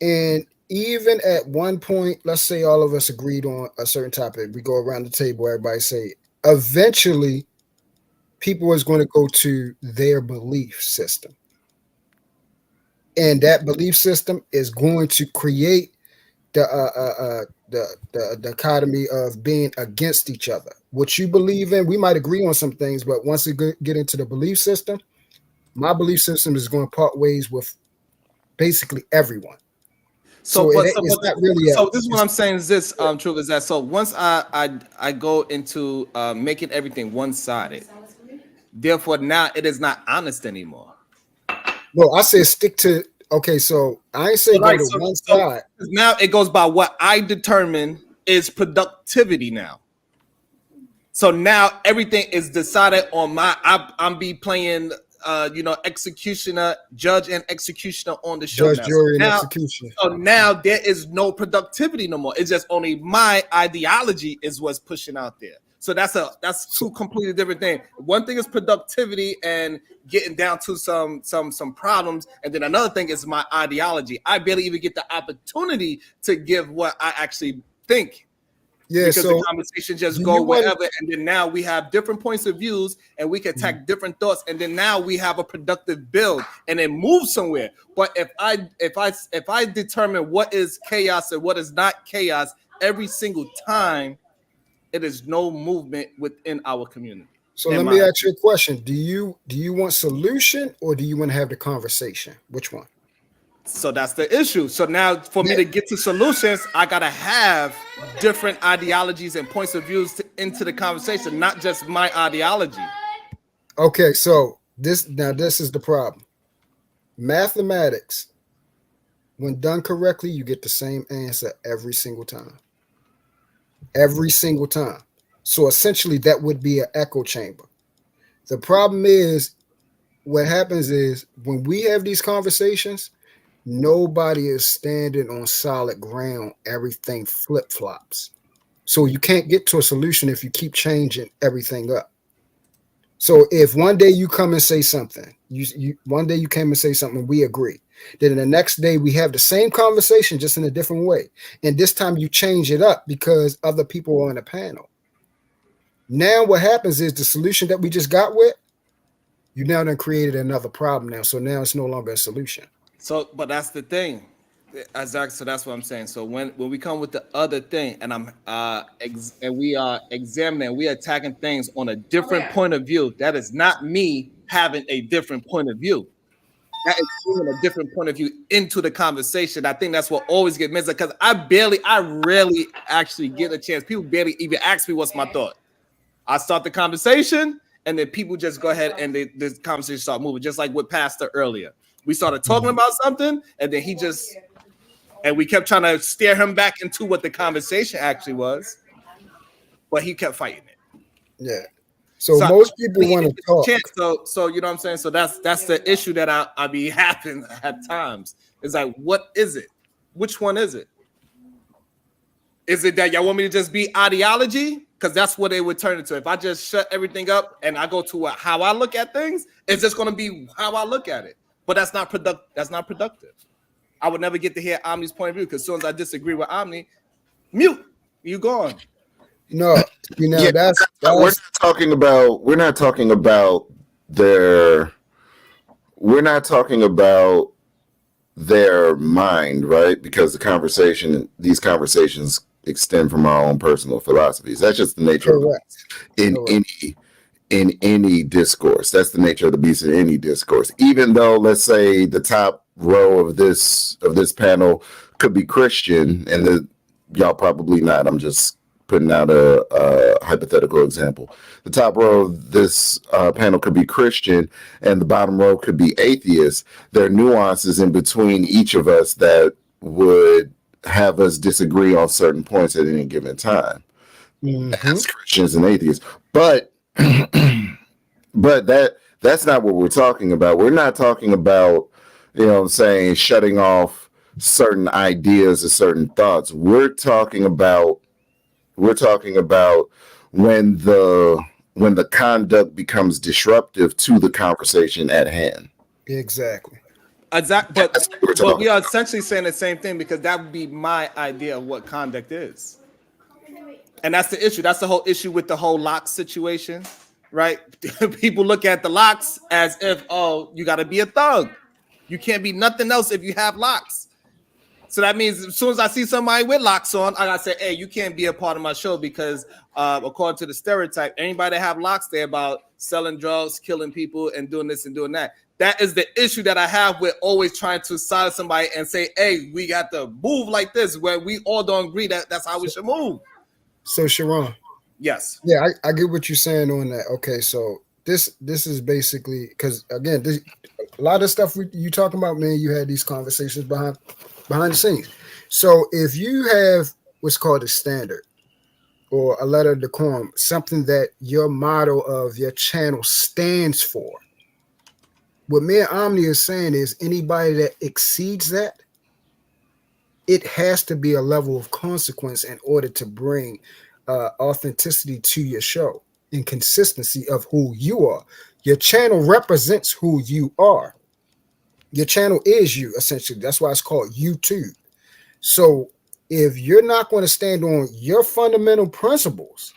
And even at one point, let's say all of us agreed on a certain topic. We go around the table. Everybody say, eventually, people is going to go to their belief system, and that belief system is going to create the dichotomy of being against each other. What you believe in, we might agree on some things, but once we get into the belief system, my belief system is going to part ways with basically everyone. So this is what I'm saying is this, Truth, is that so once I go into making everything one-sided, therefore now it is not honest anymore. No, I said stick to. Okay, so I ain't say go to one side. Now it goes by what I determine is productivity now. So now everything is decided on I'm be playing executioner, judge and executioner on the show. Judge, jury, and executioner. So now there is no productivity no more. It's just only my ideology is what's pushing out there. So that's two completely different things. One thing is productivity and getting down to some problems, and then another thing is my ideology. I barely even get the opportunity to give what I actually think. Yeah, because so the conversation just go wherever, and then now we have different points of views, and we can attack different thoughts, and then now we have a productive build, and it moves somewhere. But if I determine what is chaos and what is not chaos every single time, it is no movement within our community. So let me ask you a question: Do you want solution or do you want to have the conversation? Which one? So that's the issue. So now for me to get to solutions, I got to have different ideologies and points of views into the conversation, not just my ideology. Okay, so this is the problem. Mathematics, when done correctly, you get the same answer every single time. Every single time. So essentially that would be an echo chamber. The problem is what happens is when we have these conversations, nobody is standing on solid ground. Everything flip-flops. So you can't get to a solution if you keep changing everything up. So if one day you come and say something You one day you came and say something, we agree. Then the next day we have the same conversation, just in a different way. And this time you change it up because other people are on the panel. Now what happens is the solution that we just got with, you now done created another problem now. So now it's no longer a solution. So, but that's the thing, Isaac. So that's what I'm saying. So when we come with the other thing, and and we are examining, we are attacking things on a different point of view. That is not me having a different point of view. That is bringing a different point of view into the conversation. I think that's what always gets missed because I rarely actually get a chance. People barely even ask me what's my thought. I start the conversation, and then people just go ahead and the conversation start moving, just like with Pastor earlier. We started talking about something, and then we kept trying to steer him back into what the conversation actually was, but he kept fighting it. Yeah. So most people want to talk. So you know what I'm saying? So that's the issue that I be having at times. It's like, what is it? Which one is it? Is it that y'all want me to just be ideology? Because that's what it would turn into. If I just shut everything up and I go to how I look at things, it's just going to be how I look at it. But that's not productive. I would never get to hear Omni's point of view because as soon as I disagree with Omni, mute, you gone. No, you know, that's we're not talking about their mind, right? Because these conversations extend from our own personal philosophies. That's just the nature of in any discourse. That's the nature of the beast in any discourse. Even though, let's say, the top row of this panel could be Christian, and y'all probably not. I'm just putting out a hypothetical example. The top row of this panel could be Christian, and the bottom row could be atheist. There are nuances in between each of us that would have us disagree on certain points at any given time as Christians and atheists. But that's not what we're talking about. We're not talking about, you know what I'm saying, shutting off certain ideas or certain thoughts. We're talking about when the conduct becomes disruptive to the conversation at hand. Exactly. But we are essentially saying the same thing because that would be my idea of what conduct is. And that's the issue. That's the whole issue with the whole locks situation, right? People look at the locks as if, oh, you got to be a thug. You can't be nothing else if you have locks. So that means as soon as I see somebody with locks on, I gotta say, hey, you can't be a part of my show because according to the stereotype, anybody that have locks, they're about selling drugs, killing people, and doing this and doing that. That is the issue that I have with always trying to silence somebody and say, hey, we got to move like this, where we all don't agree that that's how we should move. So Sharon. Yes. Yeah, I get what you're saying on that. Okay, so this is basically because again, a lot of stuff you talking about, man, you had these conversations behind the scenes. So if you have what's called a standard or a letter of decorum, something that your motto of your channel stands for, what me and Omni is saying is anybody that exceeds that, it has to be a level of consequence in order to bring authenticity to your show and consistency of who you are. Your channel represents who you are. Your channel is you, essentially. That's why it's called YouTube. So if you're not going to stand on your fundamental principles,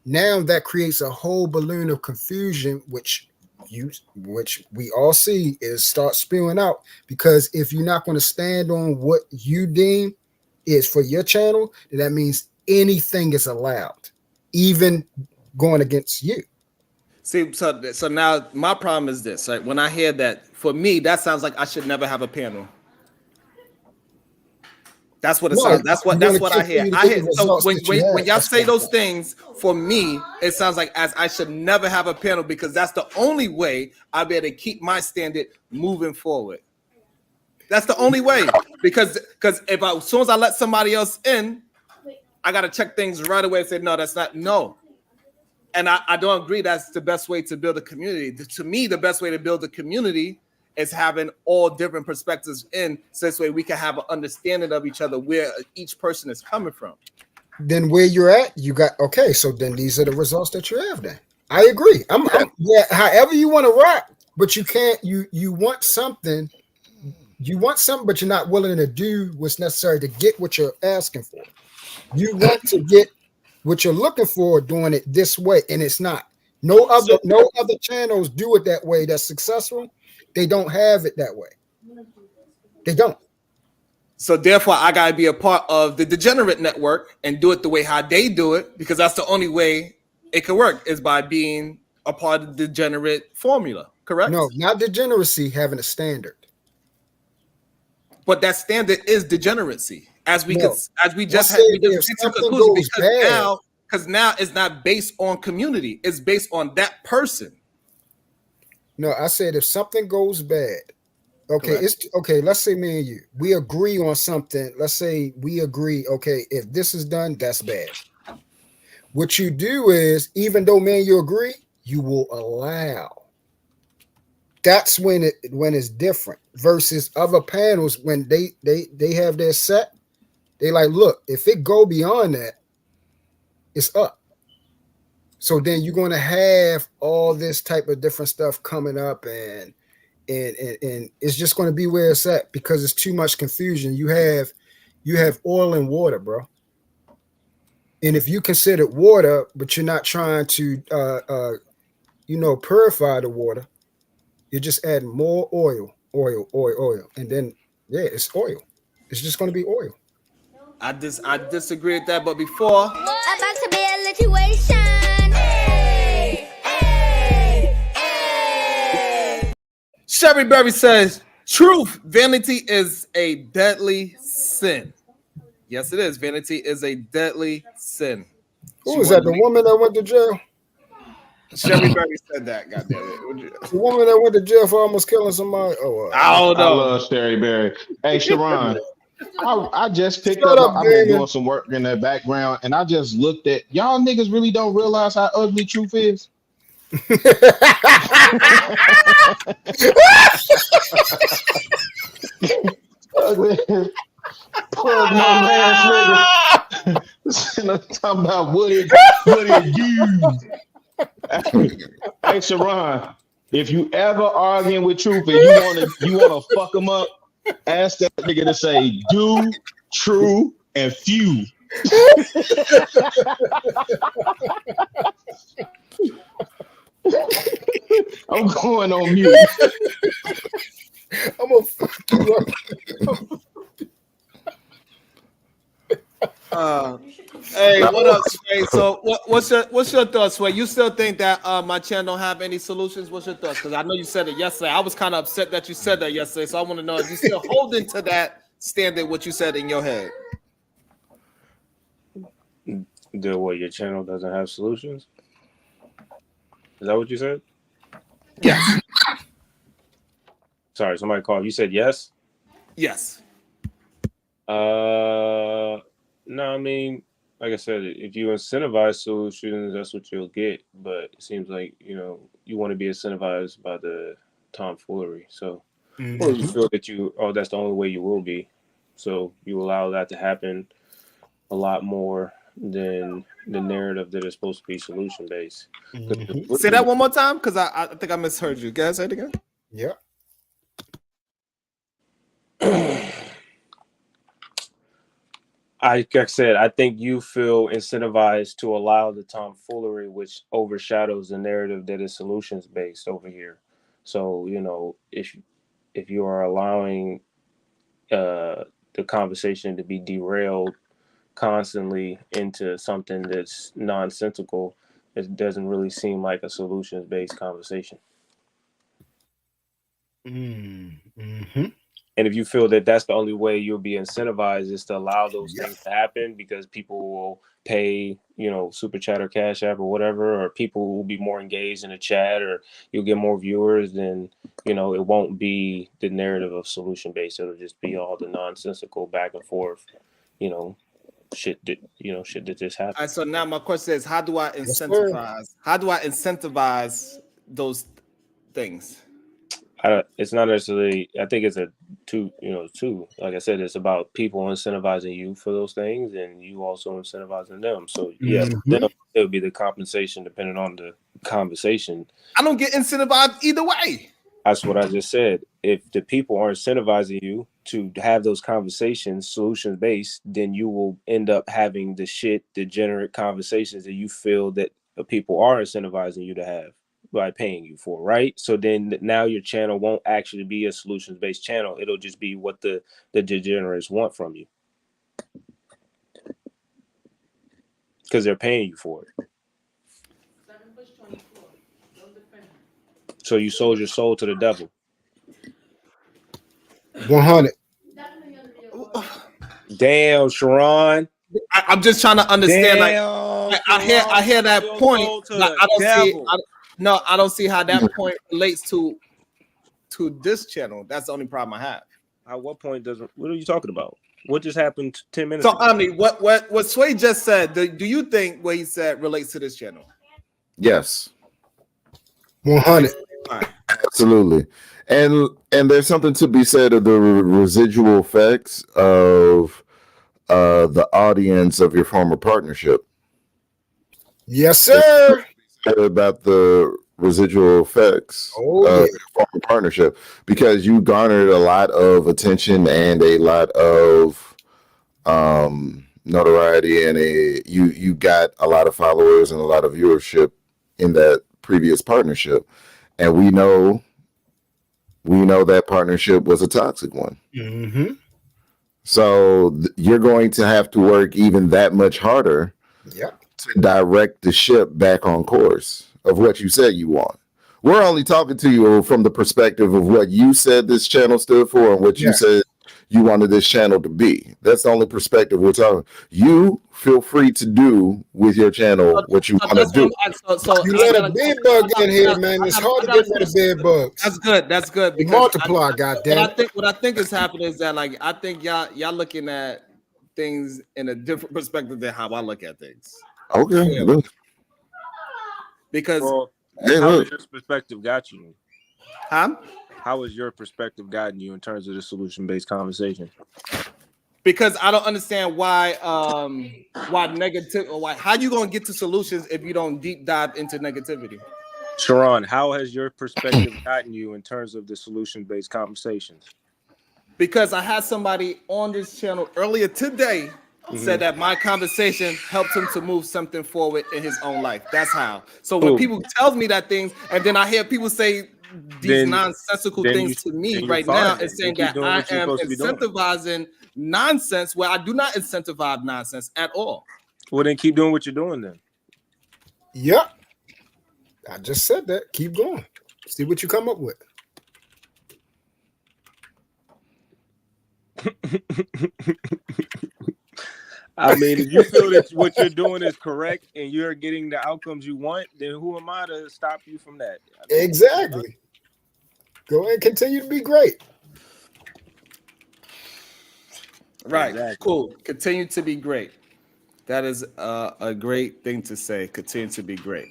now that creates a whole balloon of confusion, which we all see is start spewing out. Because if you're not going to stand on what you deem is for your channel, then that means anything is allowed, even going against you. See, so now my problem is this, right? When I hear that, for me, that sounds like I should never have a panel. That's what it sounds. That's what I hear. I hear. So when y'all say those things, for me, it sounds like as I should never have a panel because that's the only way I'll be able to keep my standard moving forward. That's the only way because if as soon as I let somebody else in, I got to check things right away and say no, that's not no. And I don't agree that's the best way to build a community. To me, the best way to build a community is having all different perspectives in, so this way we can have an understanding of each other, where each person is coming from. Then where you're at, you got, okay, so then these are the results that you have then. I agree. I'm yeah, however you want to rock, but you can't. You want something. You want something, but you're not willing to do what's necessary to get what you're asking for. You want to get what you're looking for, doing it this way, and it's not. No other channels do it that way that's successful. They don't have it that way. They don't. So therefore, I gotta be a part of the degenerate network and do it the way how they do it, because that's the only way it can work is by being a part of the degenerate formula. Correct? No, not degeneracy. Having a standard. But that standard is degeneracy, as we No. could, as we just I had, said we just if came to a something conclusion goes because now it's not based on community; it's based on that person. No, I said if something goes bad, okay, Correct. it's okay. Let's say me and you, we agree on something. Let's say we agree, okay, if this is done, that's bad. What you do is, even though me and you agree, you will allow. That's when it's different versus other panels when they have their set. They like, look, if it go beyond that, it's up. So then you're going to have all this type of different stuff coming up, and it's just going to be where it's at because it's too much confusion. You have oil and water, bro. And if you consider water, but you're not trying to purify the water, you're just adding more oil, and then it's oil. It's just going to be oil. I disagree with that, but before About to be a situation. Hey, hey, hey. Sherry Berry says, "Truth, vanity is a deadly sin." Yes, it is. Vanity is a deadly sin. Who was that? The woman that went to jail? Sherry Berry said that. Goddamn it! The woman that went to jail for almost killing somebody. Oh, I don't know. I love Sherry Berry. Hey, Sharon, I just picked Shut up. up, I've been Damon. doing some work in the background, and I just looked at y'all niggas. Really don't realize how ugly truth is. Ugly. Plug my ass nigga. Talking about what it do. Hey, Sharon, if you ever arguing with truth and you wanna fuck him up, ask that nigga to say do, true, and few. I'm going on mute. I'm gonna fuck you up. Hey, what up, Sway? So, what's your thoughts, Sway? You still think that my channel don't have any solutions? What's your thoughts? Because I know you said it yesterday. I was kind of upset that you said that yesterday, so I want to know if you still holding to that standard, what you said in your head. What, your channel doesn't have solutions? Is that what you said? Yes. Sorry, somebody called. You said yes? Yes. No, I mean, like I said, if you incentivize solutions, that's what you'll get. But it seems like, you want to be incentivized by the tomfoolery. So, or you feel that that's the only way you will be. So you allow that to happen a lot more than the narrative that is supposed to be solution based. Say that one more time, because I think I misheard you. Guys, say it again. Yeah. Like I said, I think you feel incentivized to allow the tomfoolery, which overshadows the narrative that is solutions based over here. So, if you are allowing the conversation to be derailed constantly into something that's nonsensical, it doesn't really seem like a solutions based conversation. Mm-hmm. And if you feel that that's the only way you'll be incentivized is to allow those things to happen because people will pay, super chat or cash app or whatever, or people will be more engaged in the chat, or you'll get more viewers, then, it won't be the narrative of solution based. It'll just be all the nonsensical back and forth, shit that just happened. All right, so now my question is, how do I incentivize? How do I incentivize those things? It's not necessarily. I think it's two. Like I said, it's about people incentivizing you for those things, and you also incentivizing them. So yes, it would be the compensation depending on the conversation. I don't get incentivized either way. That's what I just said. If the people are incentivizing you to have those conversations, solutions based, then you will end up having the degenerate conversations that you feel that the people are incentivizing you to have by paying you for, right? So then now your channel won't actually be a solutions based channel. It'll just be what the degenerates want from you because they're paying you for it. So you sold your soul to the devil. 100. Damn, Sharon. I'm just trying to understand. Damn, Like, I hear that point. Like, I don't see how that point relates to this channel. That's the only problem I have. At what point doesn't? What are you talking about? What just happened 10 minutes ago? Omni, what Sway just said, do you think what he said relates to this channel? Yes. 100. Absolutely. And there's something to be said of the residual effects of the audience of your former partnership. Yes, sir. About the residual effects of your former partnership, because you garnered a lot of attention and a lot of notoriety, and you got a lot of followers and a lot of viewership in that previous partnership, and we know that partnership was a toxic one. Mm-hmm. So you're going to have to work even that much harder to direct the ship back on course of what you said you want. We're only talking to you from the perspective of what you said this channel stood for and what you said you wanted this channel to be. That's the only perspective we're talking. You feel free to do with your channel what you want to do. You let a bed bug in here, man. It's hard to get rid of bed bugs. That's good. That's good. They multiply, goddamn. What I think is happening is that, like, I think y'all looking at things in a different perspective than how I look at things. Okay. Because how has your perspective got you? Huh? How has your perspective gotten you in terms of the solution-based conversation? Because I don't understand why negative, or how you gonna get to solutions if you don't deep dive into negativity. Sharon, how has your perspective gotten you in terms of the solution-based conversations? Because I had somebody on this channel earlier today said that my conversation helped him to move something forward in his own life. That's how. So when people tell me that things, and then I hear people say these nonsensical things to me right now, and saying that I am incentivizing nonsense where I do not incentivize nonsense at all. Well, then keep doing what you're doing then. Yep. I just said that. Keep going. See what you come up with. I mean, if you feel that what you're doing is correct and you're getting the outcomes you want, then who am I to stop you from that? Exactly. Go ahead and continue to be great. Right. Exactly. Cool. Continue to be great. That is a great thing to say. Continue to be great.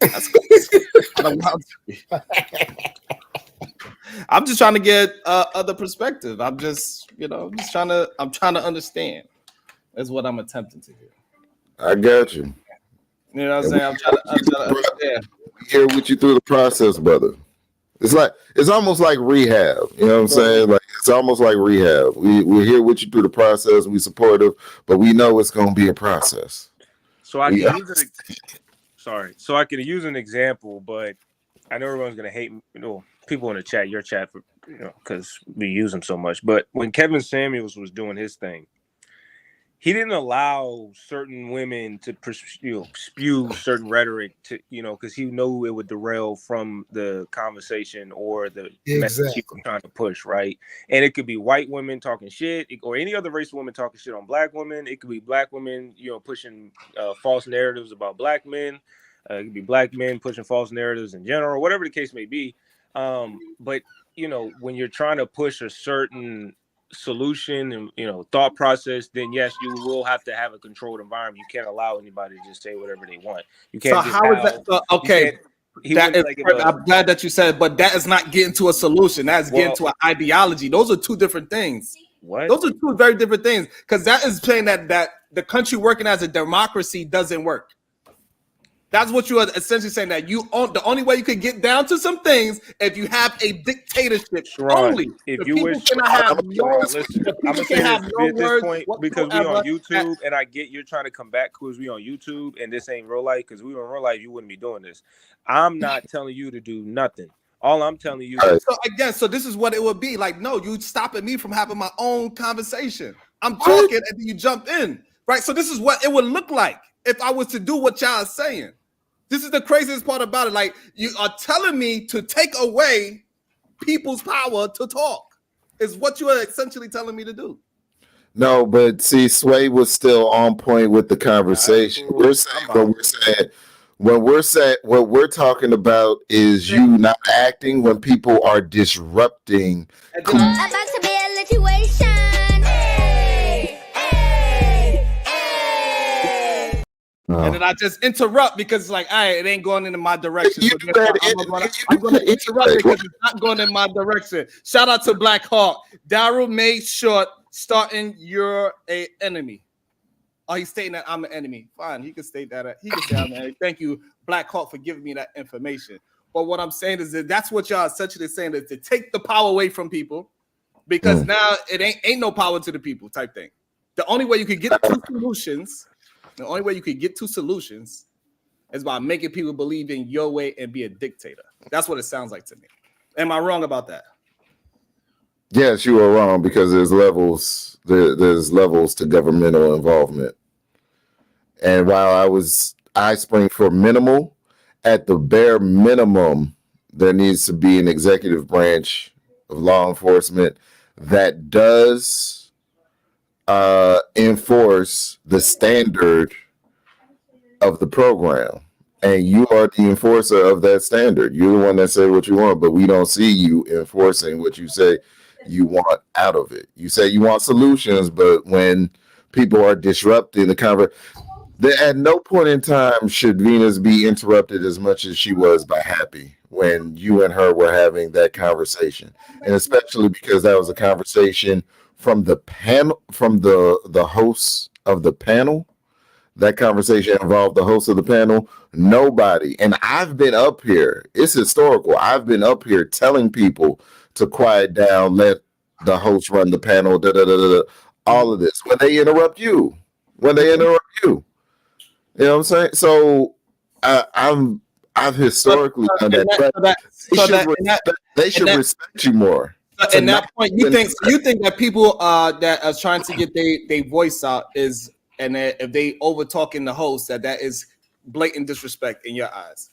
That's I'm just trying to get other perspective. I'm just trying to understand. Is what I'm attempting to do. I got you. You know what I'm saying? I'm trying to understand. We here with you through the process, brother. It's almost like rehab. You know what I'm saying? Like, it's almost like rehab. We're here with you through the process. We supportive, but we know it's going to be a process. So I can use an example, but I know everyone's going to hate people in the chat, your chat, for because we use them so much. But when Kevin Samuels was doing his thing, he didn't allow certain women to spew certain rhetoric to because he knew it would derail from the conversation or the message he was trying to push, right? And it could be white women talking shit, or any other race of women talking shit on black women. It could be black women, pushing false narratives about black men. It could be black men pushing false narratives in general, whatever the case may be. But when you're trying to push a certain solution and thought process, then yes, you will have to have a controlled environment. You can't allow anybody to just say whatever they want. You can't. So how is that? Okay, I'm glad that you said, but that is not getting to a solution. That's getting to an ideology. Those are two different things. What? Those are two very different things, because that is saying that the country working as a democracy doesn't work. That's what you are essentially saying, that the only way you could get down to some things if you have a dictatorship. Sharon, Only if the you people wish, cannot have Sharon, no. listen, The I'm people gonna say can this have no at this words point because we whatsoever. on YouTube, and I get you're trying to come back because we on YouTube, and this ain't real life. Because we were in real life, you wouldn't be doing this. I'm not telling you to do nothing. All I'm telling you is, So again, so this is what it would be like. No, you stopping me from having my own conversation. I'm talking, and then you jump in, right? So this is what it would look like if I was to do what y'all are saying. This is the craziest part about it. Like, you are telling me to take away people's power to talk. Is what you are essentially telling me to do. No, but see, Sway was still on point with the conversation. cool. We're saying what we're saying. What we're talking about is you not acting when people are disrupting. About to be a situation. Hey, hey, hey. And then I just interrupt because it's like, all right, it ain't going in my direction. So I'm going to interrupt because it's not going in my direction. Shout out to Black Hawk. Daryl made short starting you're a enemy. Oh, he's stating that I'm an enemy. Fine, he can state that. He can say I'm an enemy. Thank you, Black Hawk, for giving me that information. But what I'm saying is that's what y'all essentially saying, is to take the power away from people, because now it ain't no power to the people type thing. The only way you could get to solutions. The only way you could get to solutions is by making people believe in your way and be a dictator. That's what it sounds like to me. Am I wrong about that? Yes, you are wrong, because there's levels. There's levels to governmental involvement. And while I spring for minimal, at the bare minimum, there needs to be an executive branch of law enforcement that does enforce the standard of the program, and you are the enforcer of that standard. You're the one that say what you want, but we don't see you enforcing what you say you want out of it. You say you want solutions, but when people are disrupting the conversation, at no point in time should Venus be interrupted as much as she was by Happy when you and her were having that conversation, and especially because that was a conversation from the panel, from the hosts of the panel. That conversation involved the host of the panel. Nobody, and I've been up here, it's historical. I've been up here telling people to quiet down, let the host run the panel, all of this. When they interrupt you. You know what I'm saying? So I've historically done that. They should respect you more. And that point, you think that people that are trying to get their voice out is, and that if they over talking the host, that is blatant disrespect in your eyes?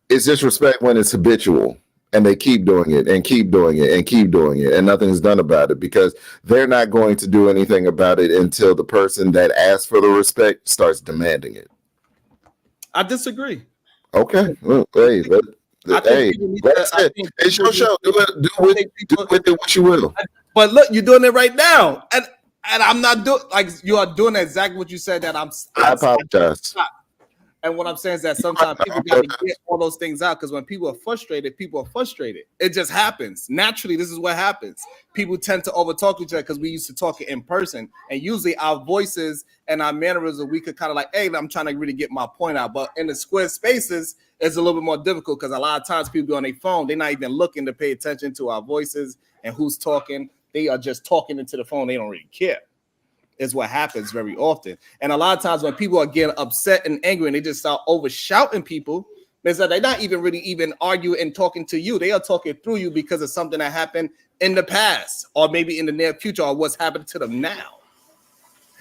It's disrespect when it's habitual, and they keep doing it and keep doing it and keep doing it, and nothing's done about it, because they're not going to do anything about it until the person that asked for the respect starts demanding it. I disagree. Okay. Well, hey, it's your show. Do with it what you will. But look, you're doing it right now, and I'm not doing, like, you are doing exactly what you said. That I apologize. And what I'm saying is that sometimes people got to get all those things out, because when people are frustrated, It just happens naturally. This is what happens. People tend to overtalk each other because we used to talk in person, and usually our voices and our mannerisms, we could kind of like, hey, I'm trying to really get my point out. But in the square spaces, it's a little bit more difficult, because a lot of times people be on their phone, they're not even looking to pay attention to our voices and who's talking. They are just talking into the phone. They don't really care. Is what happens very often. And a lot of times when people are getting upset and angry and they just start over shouting people, is that they're not even really even arguing and talking to you. They are talking through you because of something that happened in the past, or maybe in the near future, or what's happening to them now.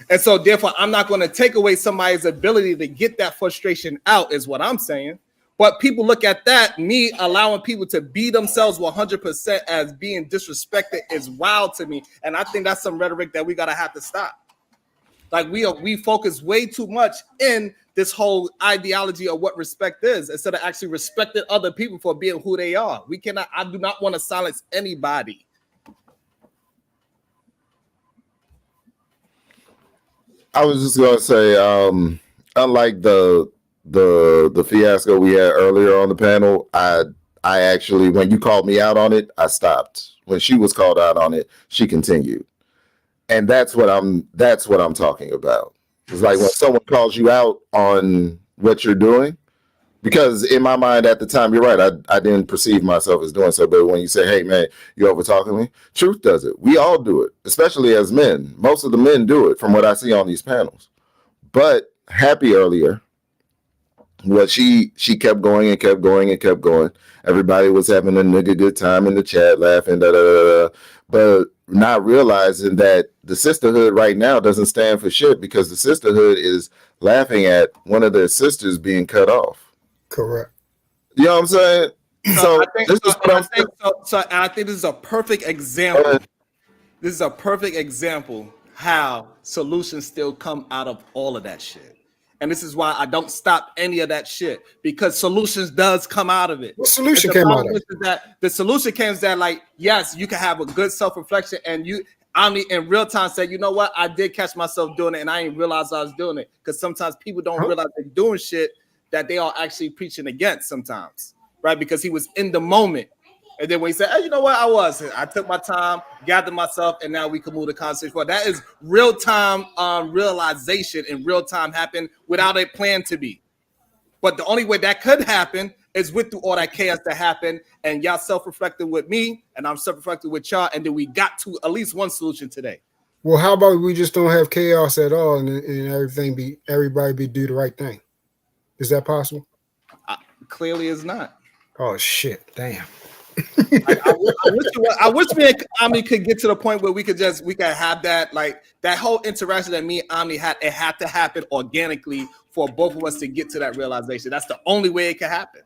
And so therefore, I'm not going to take away somebody's ability to get that frustration out, is what I'm saying. But people look at that, me allowing people to be themselves 100% as being disrespected, is wild to me. And I think that's some rhetoric that we got to have to stop. Like, we focus way too much in this whole ideology of what respect is, instead of actually respecting other people for being who they are. I do not want to silence anybody. I was just gonna say, unlike the fiasco we had earlier on the panel, I actually, when you called me out on it, I stopped. When she was called out on it, she continued. And that's what I'm talking about. It's like when someone calls you out on what you're doing, because in my mind at the time, you're right, I didn't perceive myself as doing so. But when you say, hey, man, you're over talking me, truth does it. We all do it, especially as men. Most of the men do it from what I see on these panels. But Happy earlier, what she kept going and kept going and kept going. Everybody was having a nigga good time in the chat, laughing, da da da da. But not realizing that the sisterhood right now doesn't stand for shit, because the sisterhood is laughing at one of their sisters being cut off. Correct. You know what I'm saying? So I think, this is what I'm saying. and I think this is a perfect example. This is a perfect example how solutions still come out of all of that shit. And this is why I don't stop any of that shit, because solutions does come out of it. What solution And the came out problem of it? is that the solution came that, like, yes, you can have a good self-reflection, and you Omni in real time said, you know what, I did catch myself doing it and I didn't realize I was doing it. Because sometimes people don't realize they're doing shit that they are actually preaching against sometimes, right? Because he was in the moment. And then when he said, hey, you know what, I took my time, gathered myself, and now we can move the conversation forward. That is real-time realization in real time happen without a plan to be. But the only way that could happen is with through all that chaos that happened, and y'all self-reflecting with me, and I'm self-reflecting with y'all, and then we got to at least one solution today. Well, how about we just don't have chaos at all, and everybody do the right thing? Is that possible? Clearly, it's not. Oh shit! Damn. I wish me and Omni could get to the point where we could have that, like, that whole interaction that me and Omni had. It had to happen organically for both of us to get to that realization. That's the only way it can happen.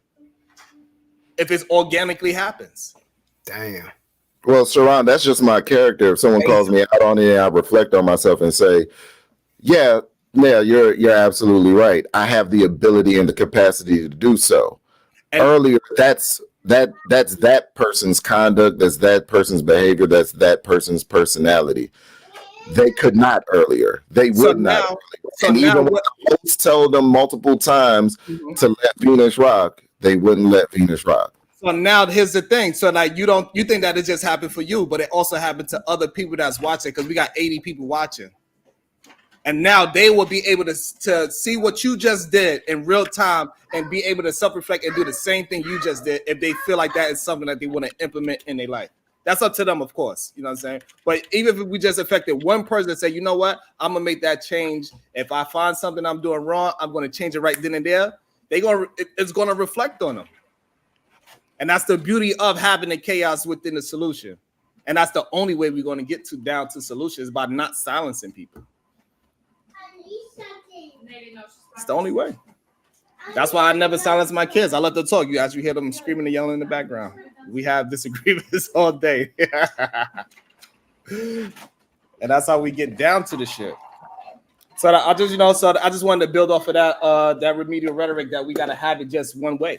If it organically happens. Damn. Well, Sharon, that's just my character. If someone calls me out on it, I reflect on myself and say, yeah, you're absolutely right. I have the ability and the capacity to do so. And earlier, that's that person's conduct, that's that person's behavior, that's that person's personality. They could not earlier. They would not. And even when the host told them multiple times to let Venus rock, they wouldn't let Venus rock. So now here's the thing. So like you think that it just happened for you, but it also happened to other people that's watching, because we got 80 people watching. And now they will be able to see what you just did in real time and be able to self-reflect and do the same thing you just did if they feel like that is something that they want to implement in their life. That's up to them, of course. You know what I'm saying? But even if we just affected one person and say, you know what, I'm going to make that change. If I find something I'm doing wrong, I'm going to change it right then and there. It's going to reflect on them. And that's the beauty of having the chaos within the solution. And that's the only way we're going to get down to solutions, by not silencing people. It's the only way. That's why I never silence my kids. I let them talk. You hear them screaming and yelling in the background. We have disagreements all day. And that's how we get down to the shit. So I just wanted to build off of that remedial rhetoric that we got to have it just one way.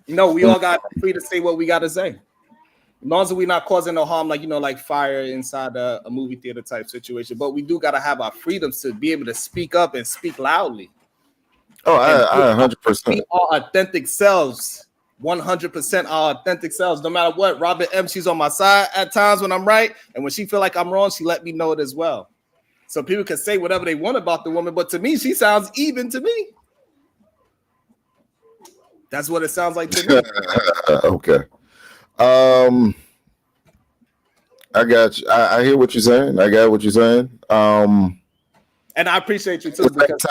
You know, we all got free to say what we got to say. As long as we're not causing no harm, like fire inside a movie theater type situation. But we do got to have our freedoms to be able to speak up and speak loudly. Oh, I 100%. Be our authentic selves, 100% our authentic selves. No matter what, Robin M, she's on my side at times when I'm right, and when she feel like I'm wrong, she let me know it as well. So people can say whatever they want about the woman, but to me, she sounds even to me. That's what it sounds like to me. Okay. I got you. I hear what you're saying. I got what you're saying. And I appreciate you too, because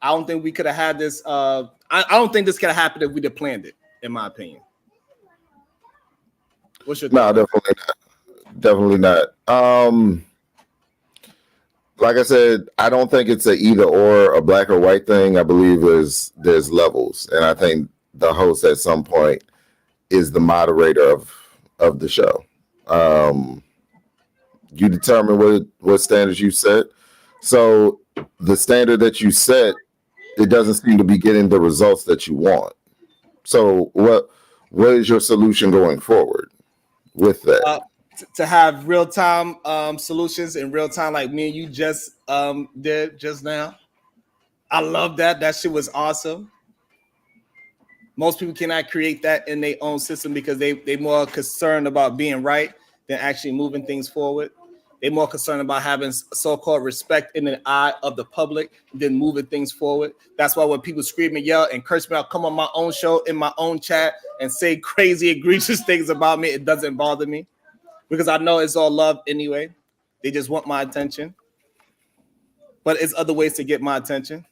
I don't think we could have had this. I don't think this could have happened if we'd have planned it, in my opinion. What's your thought? No, definitely not. Like I said, I don't think it's a either or, a black or white thing. I believe there's levels, and I think the host at some point is the moderator of the show. You determine what standards you set. So the standard that you set, it doesn't seem to be getting the results that you want. So what is your solution going forward with that? To have real-time solutions in real time, like me and you just did just now. I love that. That shit was awesome. Most people cannot create that in their own system because they more concerned about being right than actually moving things forward. They're more concerned about having so-called respect in the eye of the public than moving things forward. That's why when people scream and yell and curse me out, come on my own show, in my own chat, and say crazy, egregious things about me, it doesn't bother me because I know it's all love anyway. They just want my attention. But it's other ways to get my attention.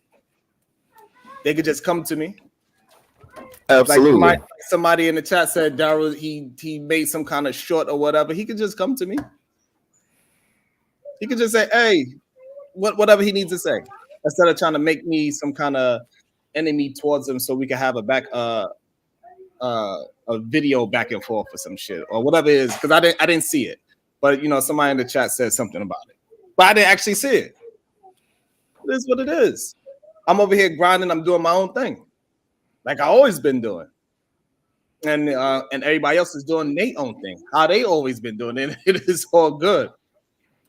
They could just come to me. Absolutely. Like somebody in the chat said Daryl, he made some kind of short or whatever. He could just come to me. He could just say, hey, whatever he needs to say, instead of trying to make me some kind of enemy towards him so we can have a video back and forth or some shit or whatever it is. Because I didn't see it. But somebody in the chat said something about it. But I didn't actually see it. It is what it is. I'm over here grinding, I'm doing my own thing. Like I always been doing. And everybody else is doing their own thing. How they always been doing it. It is all good.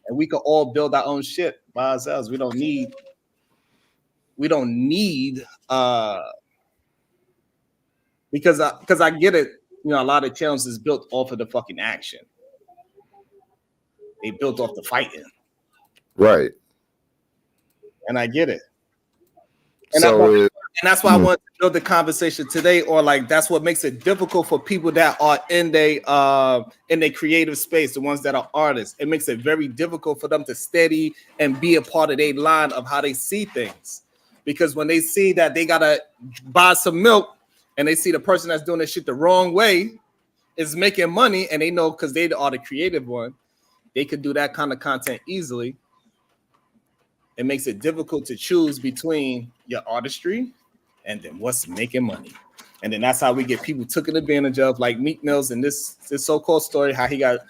And we can all build our own shit by ourselves. We don't need because I get it, a lot of challenges is built off of the fucking action. They built off the fighting. Right. And I get it. And So that's why I wanted to build the conversation today, or like that's what makes it difficult for people that are in their creative space, the ones that are artists. It makes it very difficult for them to steady and be a part of their line of how they see things. Because when they see that they gotta buy some milk and they see the person that's doing this shit the wrong way is making money, and they know because they are the creative one, they could do that kind of content easily. It makes it difficult to choose between your artistry and then what's making money. And then that's how we get people taken advantage of, like Meek Mills in this so-called story, how he got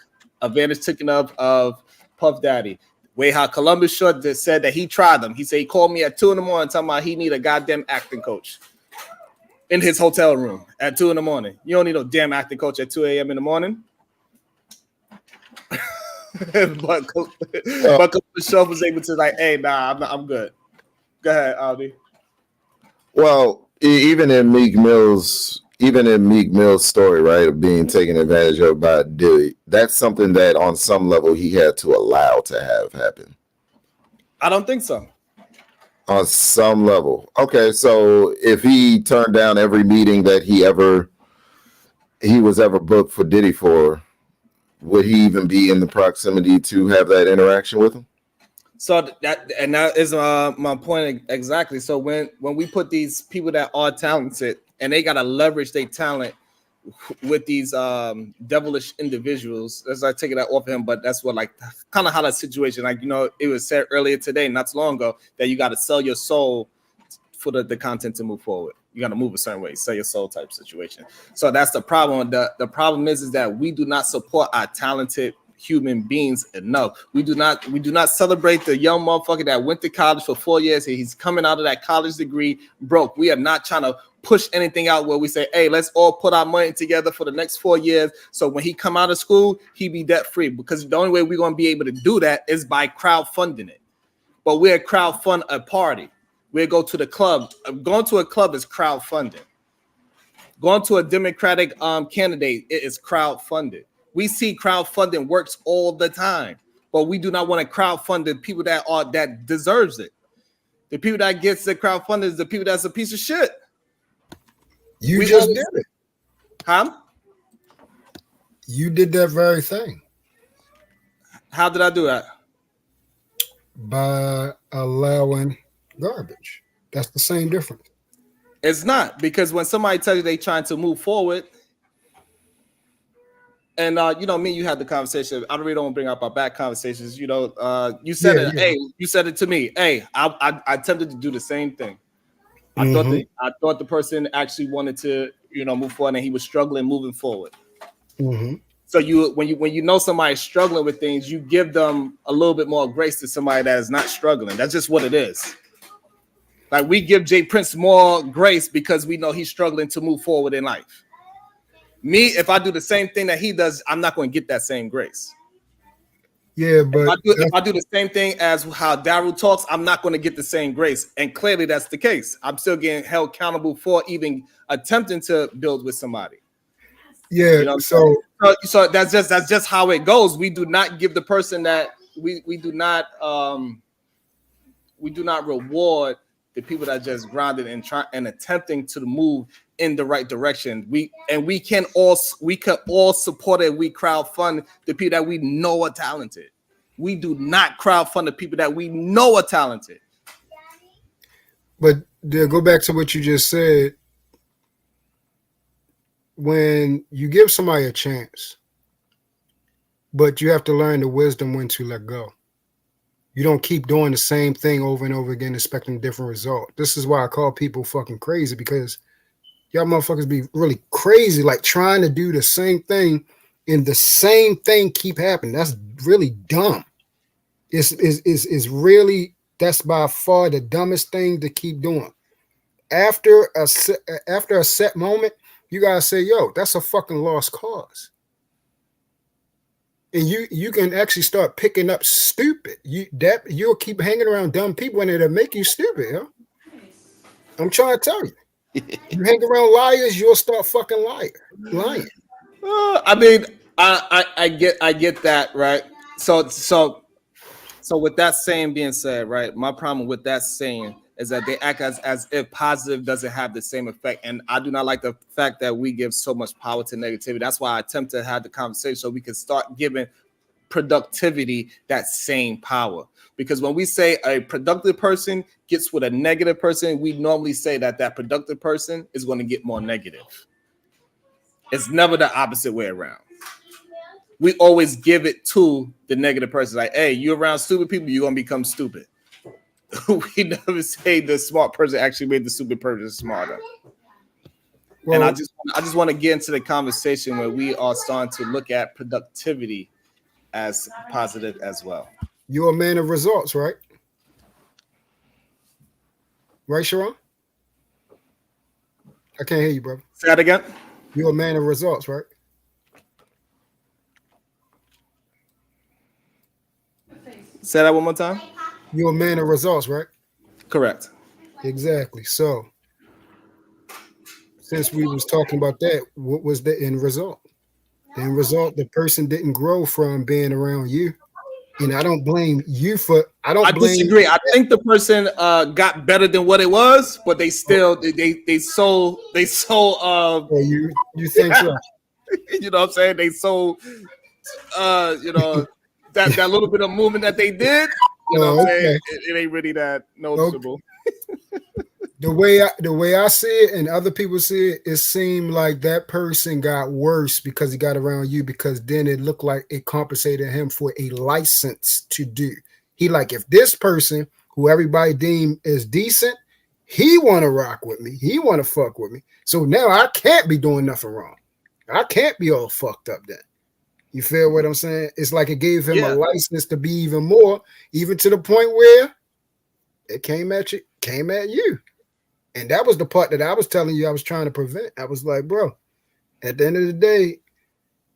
advantage taken of Puff Daddy. Way how Columbus Short just said that he tried them. He said he called me at 2 a.m. talking about he need a goddamn acting coach in his hotel room at 2 a.m. You don't need no damn acting coach at 2 a.m. in the morning. but Columbus Short was able to like, hey, nah, I'm good. Go ahead, Aldi. Well, even in Meek Mill's story, right, of being taken advantage of by Diddy, that's something that on some level he had to allow to have happen. I don't think so. On some level. Okay, so if he turned down every meeting that he was ever booked for Diddy for, would he even be in the proximity to have that interaction with him? So that is my point exactly. So when we put these people that are talented and they gotta leverage their talent with these devilish individuals, as I take it off him, but that's what like kind of how that situation, like it was said earlier today, not too long ago, that you got to sell your soul for the content to move forward. You got to move a certain way, sell your soul type situation. So that's the problem. The problem is that we do not support our talented human beings enough. We do not celebrate the young motherfucker that went to college for 4 years and he's coming out of that college degree broke. We are not trying to push anything out where we say, hey, let's all put our money together for the next 4 years. So when he come out of school, he be debt free, because the only way we're going to be able to do that is by crowdfunding it. But we're crowdfund a party. We go to the club. Going to a club is crowdfunding. Going to a Democratic candidate, it is crowdfunded. We see crowdfunding works all the time, but we do not want to crowdfund the people that deserves it. The people that gets the crowdfunding is the people that's a piece of shit. You just did it. Huh? You did that very thing. How did I do that? By allowing garbage. That's the same difference. It's not, because when somebody tells you they trying to move forward, and me, you had the conversation. I really don't bring up our back conversations. You said it. Yeah. Hey, you said it to me. Hey, I attempted to do the same thing. I thought the person actually wanted to, move forward, and he was struggling moving forward. Mm-hmm. So when you know somebody's struggling with things, you give them a little bit more grace to somebody that is not struggling. That's just what it is. Like we give Jay Prince more grace because we know he's struggling to move forward in life. Me, if I do the same thing that he does, I'm not going to get that same grace. Yeah, but if I do the same thing as how Daryl talks, I'm not going to get the same grace. And clearly that's the case. I'm still getting held accountable for even attempting to build with somebody. Yeah, so that's just how it goes. We do not give the person that we do not reward the people that just grounded and try and attempting to move in the right direction. We can all support it. We crowdfund the people that we know are talented. We do not crowdfund the people that we know are talented. But to go back to what you just said, when you give somebody a chance, but you have to learn the wisdom when to let go. You don't keep doing the same thing over and over again, expecting a different result. This is why I call people fucking crazy, because y'all motherfuckers be really crazy, like trying to do the same thing and the same thing keep happening. That's really dumb. It's really, that's by far the dumbest thing to keep doing. After a set moment, you gotta say, yo, that's a fucking lost cause. And you can actually start picking up stupid. You'll keep hanging around dumb people and it'll make you stupid, yo. I'm trying to tell you. You hang around liars, you'll start fucking lying. I mean, I get that, right? So with that saying being said, right, my problem with that saying is that they act as if positive doesn't have the same effect. And I do not like the fact that we give so much power to negativity. That's why I attempt to have the conversation so we can start giving productivity that same power. Because when we say a productive person gets with a negative person, we normally say that productive person is going to get more negative. It's never the opposite way around. We always give it to the negative person. Like, hey, you're around stupid people, you're going to become stupid. We never say the smart person actually made the stupid person smarter. Well, and I just want to get into the conversation where we are starting to look at productivity as positive as well. You're a man of results, right? Right, Sharon? I can't hear you, brother. Say that again. You're a man of results, right? Say that one more time. You're a man of results, right? Correct. Exactly. So, since we was talking about that, what was the end result? The end result, the person didn't grow from being around you. And I don't blame you for. I disagree. I think the person got better than what it was, but they still they sold. You think so? You know what I'm saying? They sold. That little bit of movement that they did. You know what I'm saying? It ain't really that noticeable. Okay. The way I see it and other people see it, it seemed like that person got worse because he got around you, because then it looked like it compensated him for a license to do. He like, if this person who everybody deem is decent, he want to rock with me. He want to fuck with me. So now I can't be doing nothing wrong. I can't be all fucked up then. You feel what I'm saying? It's like it gave him a license to be even more, even to the point where it came at you. And that was the part that I was telling you I was trying to prevent. I was like, bro, at the end of the day,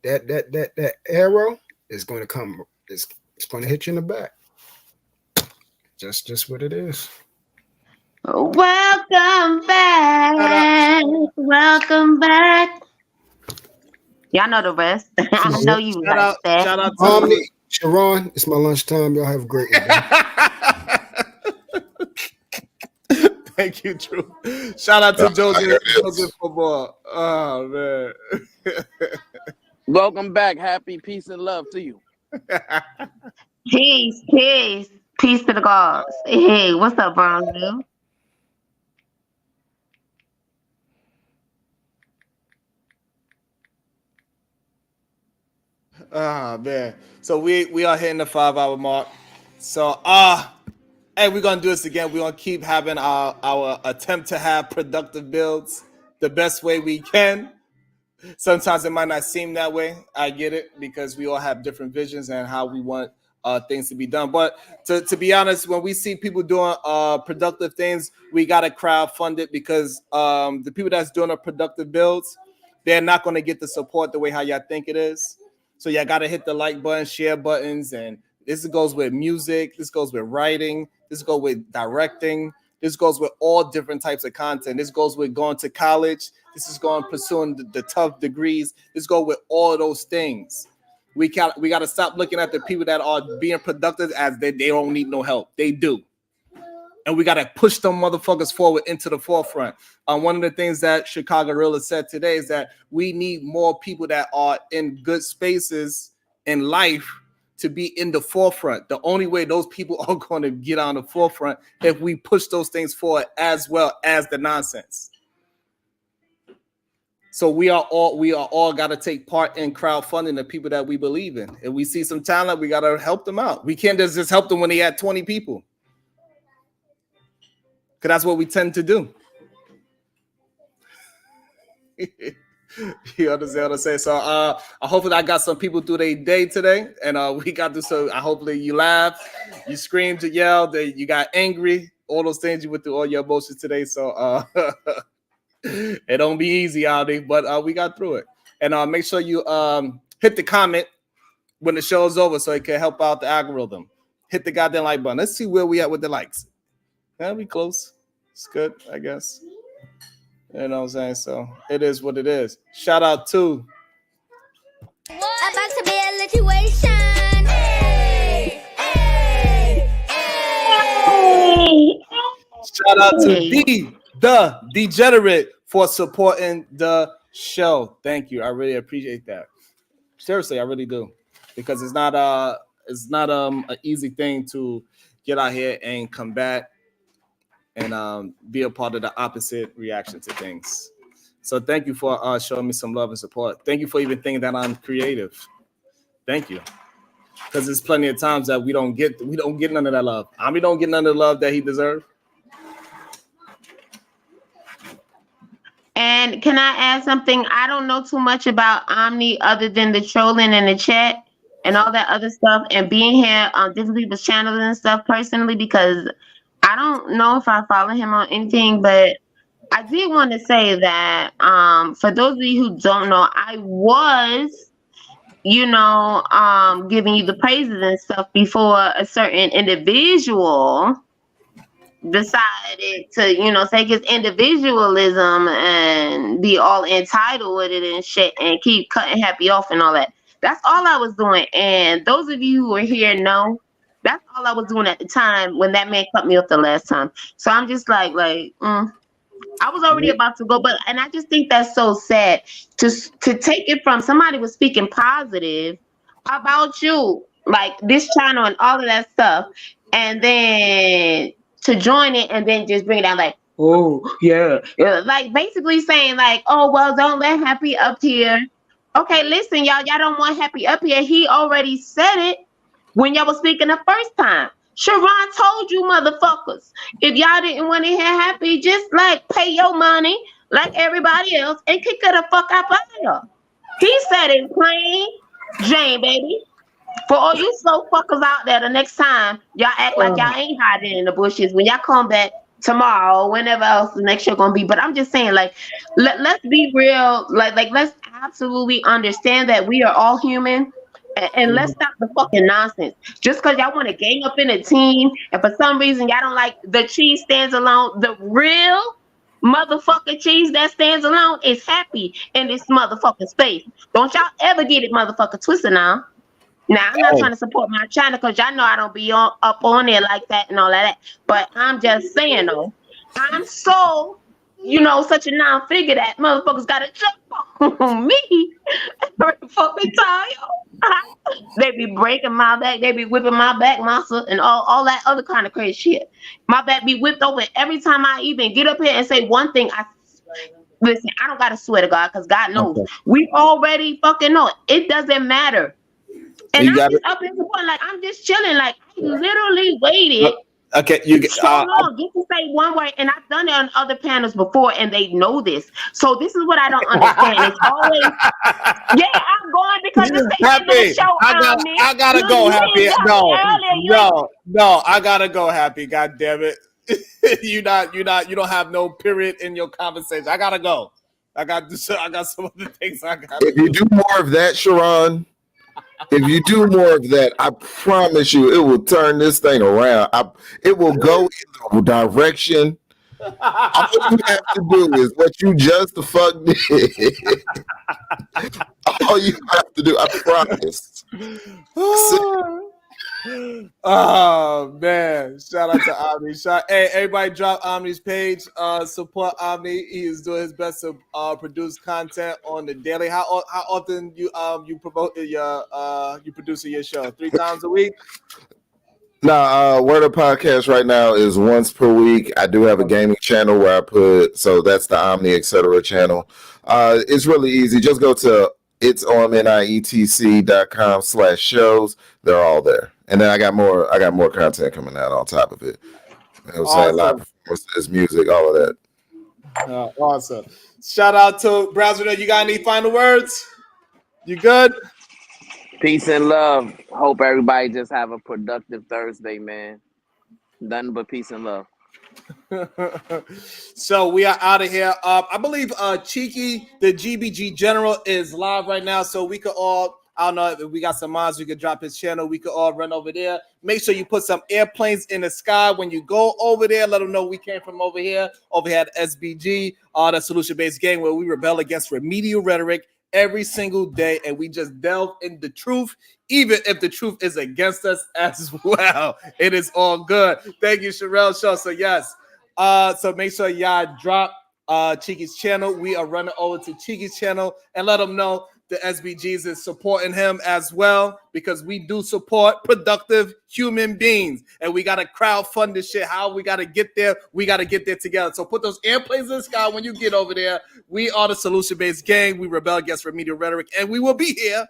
that arrow is going to come. It's going to hit you in the back. Just what it is. Welcome back. Welcome back. Y'all know the rest. I know you like that. Shout out to Sharon. It's my lunchtime. Y'all have a great one. Thank you, Drew. Shout out to Joseph Football. Oh man. Welcome back. Happy peace and love to you. Peace to the gods. Hey, what's up, Bronzo? Man. So we are hitting the 5-hour mark. So hey, we're gonna do this again. We're gonna keep having our attempt to have productive builds the best way we can. Sometimes it might not seem that way. I get it, because we all have different visions and how we want things to be done. But to be honest, when we see people doing productive things, we gotta crowdfund it, because the people that's doing the productive builds, they're not gonna get the support the way how y'all think it is. So y'all gotta hit the like button, share buttons, and this goes with music, this goes with writing, this goes with directing, this goes with all different types of content. This goes with going to college. This is going pursuing the tough degrees. This goes with all those things. We got to stop looking at the people that are being productive as they don't need no help. They do. And we got to push them motherfuckers forward into the forefront. One of the things that Chicago Gorilla said today is that we need more people that are in good spaces in life to be in the forefront. The only way those people are going to get on the forefront if we push those things forward as well as the nonsense. So we are all got to take part in crowdfunding the people that we believe in. If we see some talent, we got to help them out. We can't just help them when they had 20 people. Because that's what we tend to do. You understand what I'm saying? So hopefully I got some people through their day today. And we got this. So hopefully you laughed, you screamed, you yelled, you got angry, all those things you went through, all your emotions today. So it don't be easy out there, but we got through it. And make sure you hit the comment when the show's over so it can help out the algorithm. Hit the goddamn like button. Let's see where we at with the likes. That'll be close. It's good, I guess. You know what I'm saying? So it is what it is. Shout out to About to be a situation. Hey, hey, hey. Shout out to the Degenerate for supporting the show. Thank you. I really appreciate that. Seriously, I really do. Because it's not an easy thing to get out here and combat and be a part of the opposite reaction to things. So thank you for showing me some love and support. Thank you for even thinking that I'm creative. Thank you. Because there's plenty of times that we don't get none of that love. Ami don't get none of the love that he deserves. And can I add something? I don't know too much about Omni other than the trolling in the chat and all that other stuff and being here on different people's channels and stuff personally, because I don't know if I follow him on anything, but I did want to say that for those of you who don't know, I was, giving you the praises and stuff before a certain individual decided to, take his individualism and be all entitled with it and shit and keep cutting Happy off and all that. That's all I was doing. And those of you who are here know that's all I was doing at the time when that man cut me off the last time. So I'm just like, I was already about to go, and I just think that's so sad to take it from somebody was speaking positive about you, like this channel and all of that stuff, and then to join it and then just bring it down like, oh yeah, like basically saying like, oh well, don't let Happy up here. Okay, listen, y'all don't want Happy up here. He already said it when y'all was speaking the first time. Sharon told you motherfuckers, if y'all didn't want to hear Happy, just like pay your money like everybody else and kick her the fuck out of here. He said it plain Jane, baby. For all you slow fuckers out there, the next time y'all act like y'all ain't hiding in the bushes when y'all come back tomorrow, whenever else the next show gonna be. But I'm just saying, like, let's be real, like let's absolutely understand that we are all human. And let's stop the fucking nonsense. Just because y'all want to gang up in a team, and for some reason y'all don't like the cheese stands alone, the real motherfucking cheese that stands alone is Happy in this motherfucking space. Don't y'all ever get it motherfucking twisted now. Now, I'm not trying to support my channel because y'all know I don't be up on there like that and all of that. But I'm just saying, though, I'm so, such a non-figure that motherfuckers got to jump on me every fucking time, They be breaking my back. They be whipping my back muscle and all that other kind of crazy shit. My back be whipped over every time I even get up here and say one thing. Listen, I don't got to swear to God because God knows. Okay. We already fucking know it. It doesn't matter. And I'm just up in the point, like I'm just chilling. Like I literally waited so long just to say one word, and I've done it on other panels before, and they know this. So this is what I don't understand. It's always, I'm going because it's the end of the show. I gotta go, Happy. No, I gotta go, Happy. God damn it, you don't have no period in your conversation. I gotta go. I got some other things I got. If you do more of that, Sharon. If you do more of that, I promise you, it will turn this thing around. It will go in the direction All you have to do is what you just the fuck did. All you have to do, I promise. Oh man! Shout out to Omni. Hey, everybody, drop Omni's page. Support Omni. He is doing his best to produce content on the daily. How often you promote your you producing your show? 3 times a week? Now, Word Up Podcast right now is once per week. I do have a gaming channel where I put, so that's the Omni Etc. channel. It's really easy. Just go to itsomnietc.com/shows. They're all there. And then I got more content coming out on top of it. You know what I'm saying? Live performances, music, all of that. Awesome. Shout out to Browser. You got any final words? You good? Peace and love. Hope everybody just have a productive Thursday, man. Nothing but peace and love. So we are out of here. I believe Cheeky, the GBG General, is live right now. So we could all, I don't know if we got some mods, we could drop his channel. We could all run over there. Make sure you put some airplanes in the sky when you go over there. Let them know we came from over here at SBG, the solution-based game where we rebel against remedial rhetoric every single day, and we just delve in the truth, even if the truth is against us as well. It is all good. Thank you, Sherelle Shaw. So yes, so make sure y'all drop Cheeky's channel. We are running over to Cheeky's channel and let them know the SBGs is supporting him as well, because we do support productive human beings, and we got to crowdfund this shit. How we got to get there? We got to get there together. So put those airplanes in the sky when you get over there. We are the solution-based gang. We rebel against remedial rhetoric, and we will be here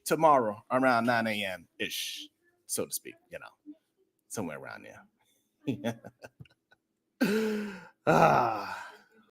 tomorrow around 9 a.m. ish, so to speak, you know, somewhere around there.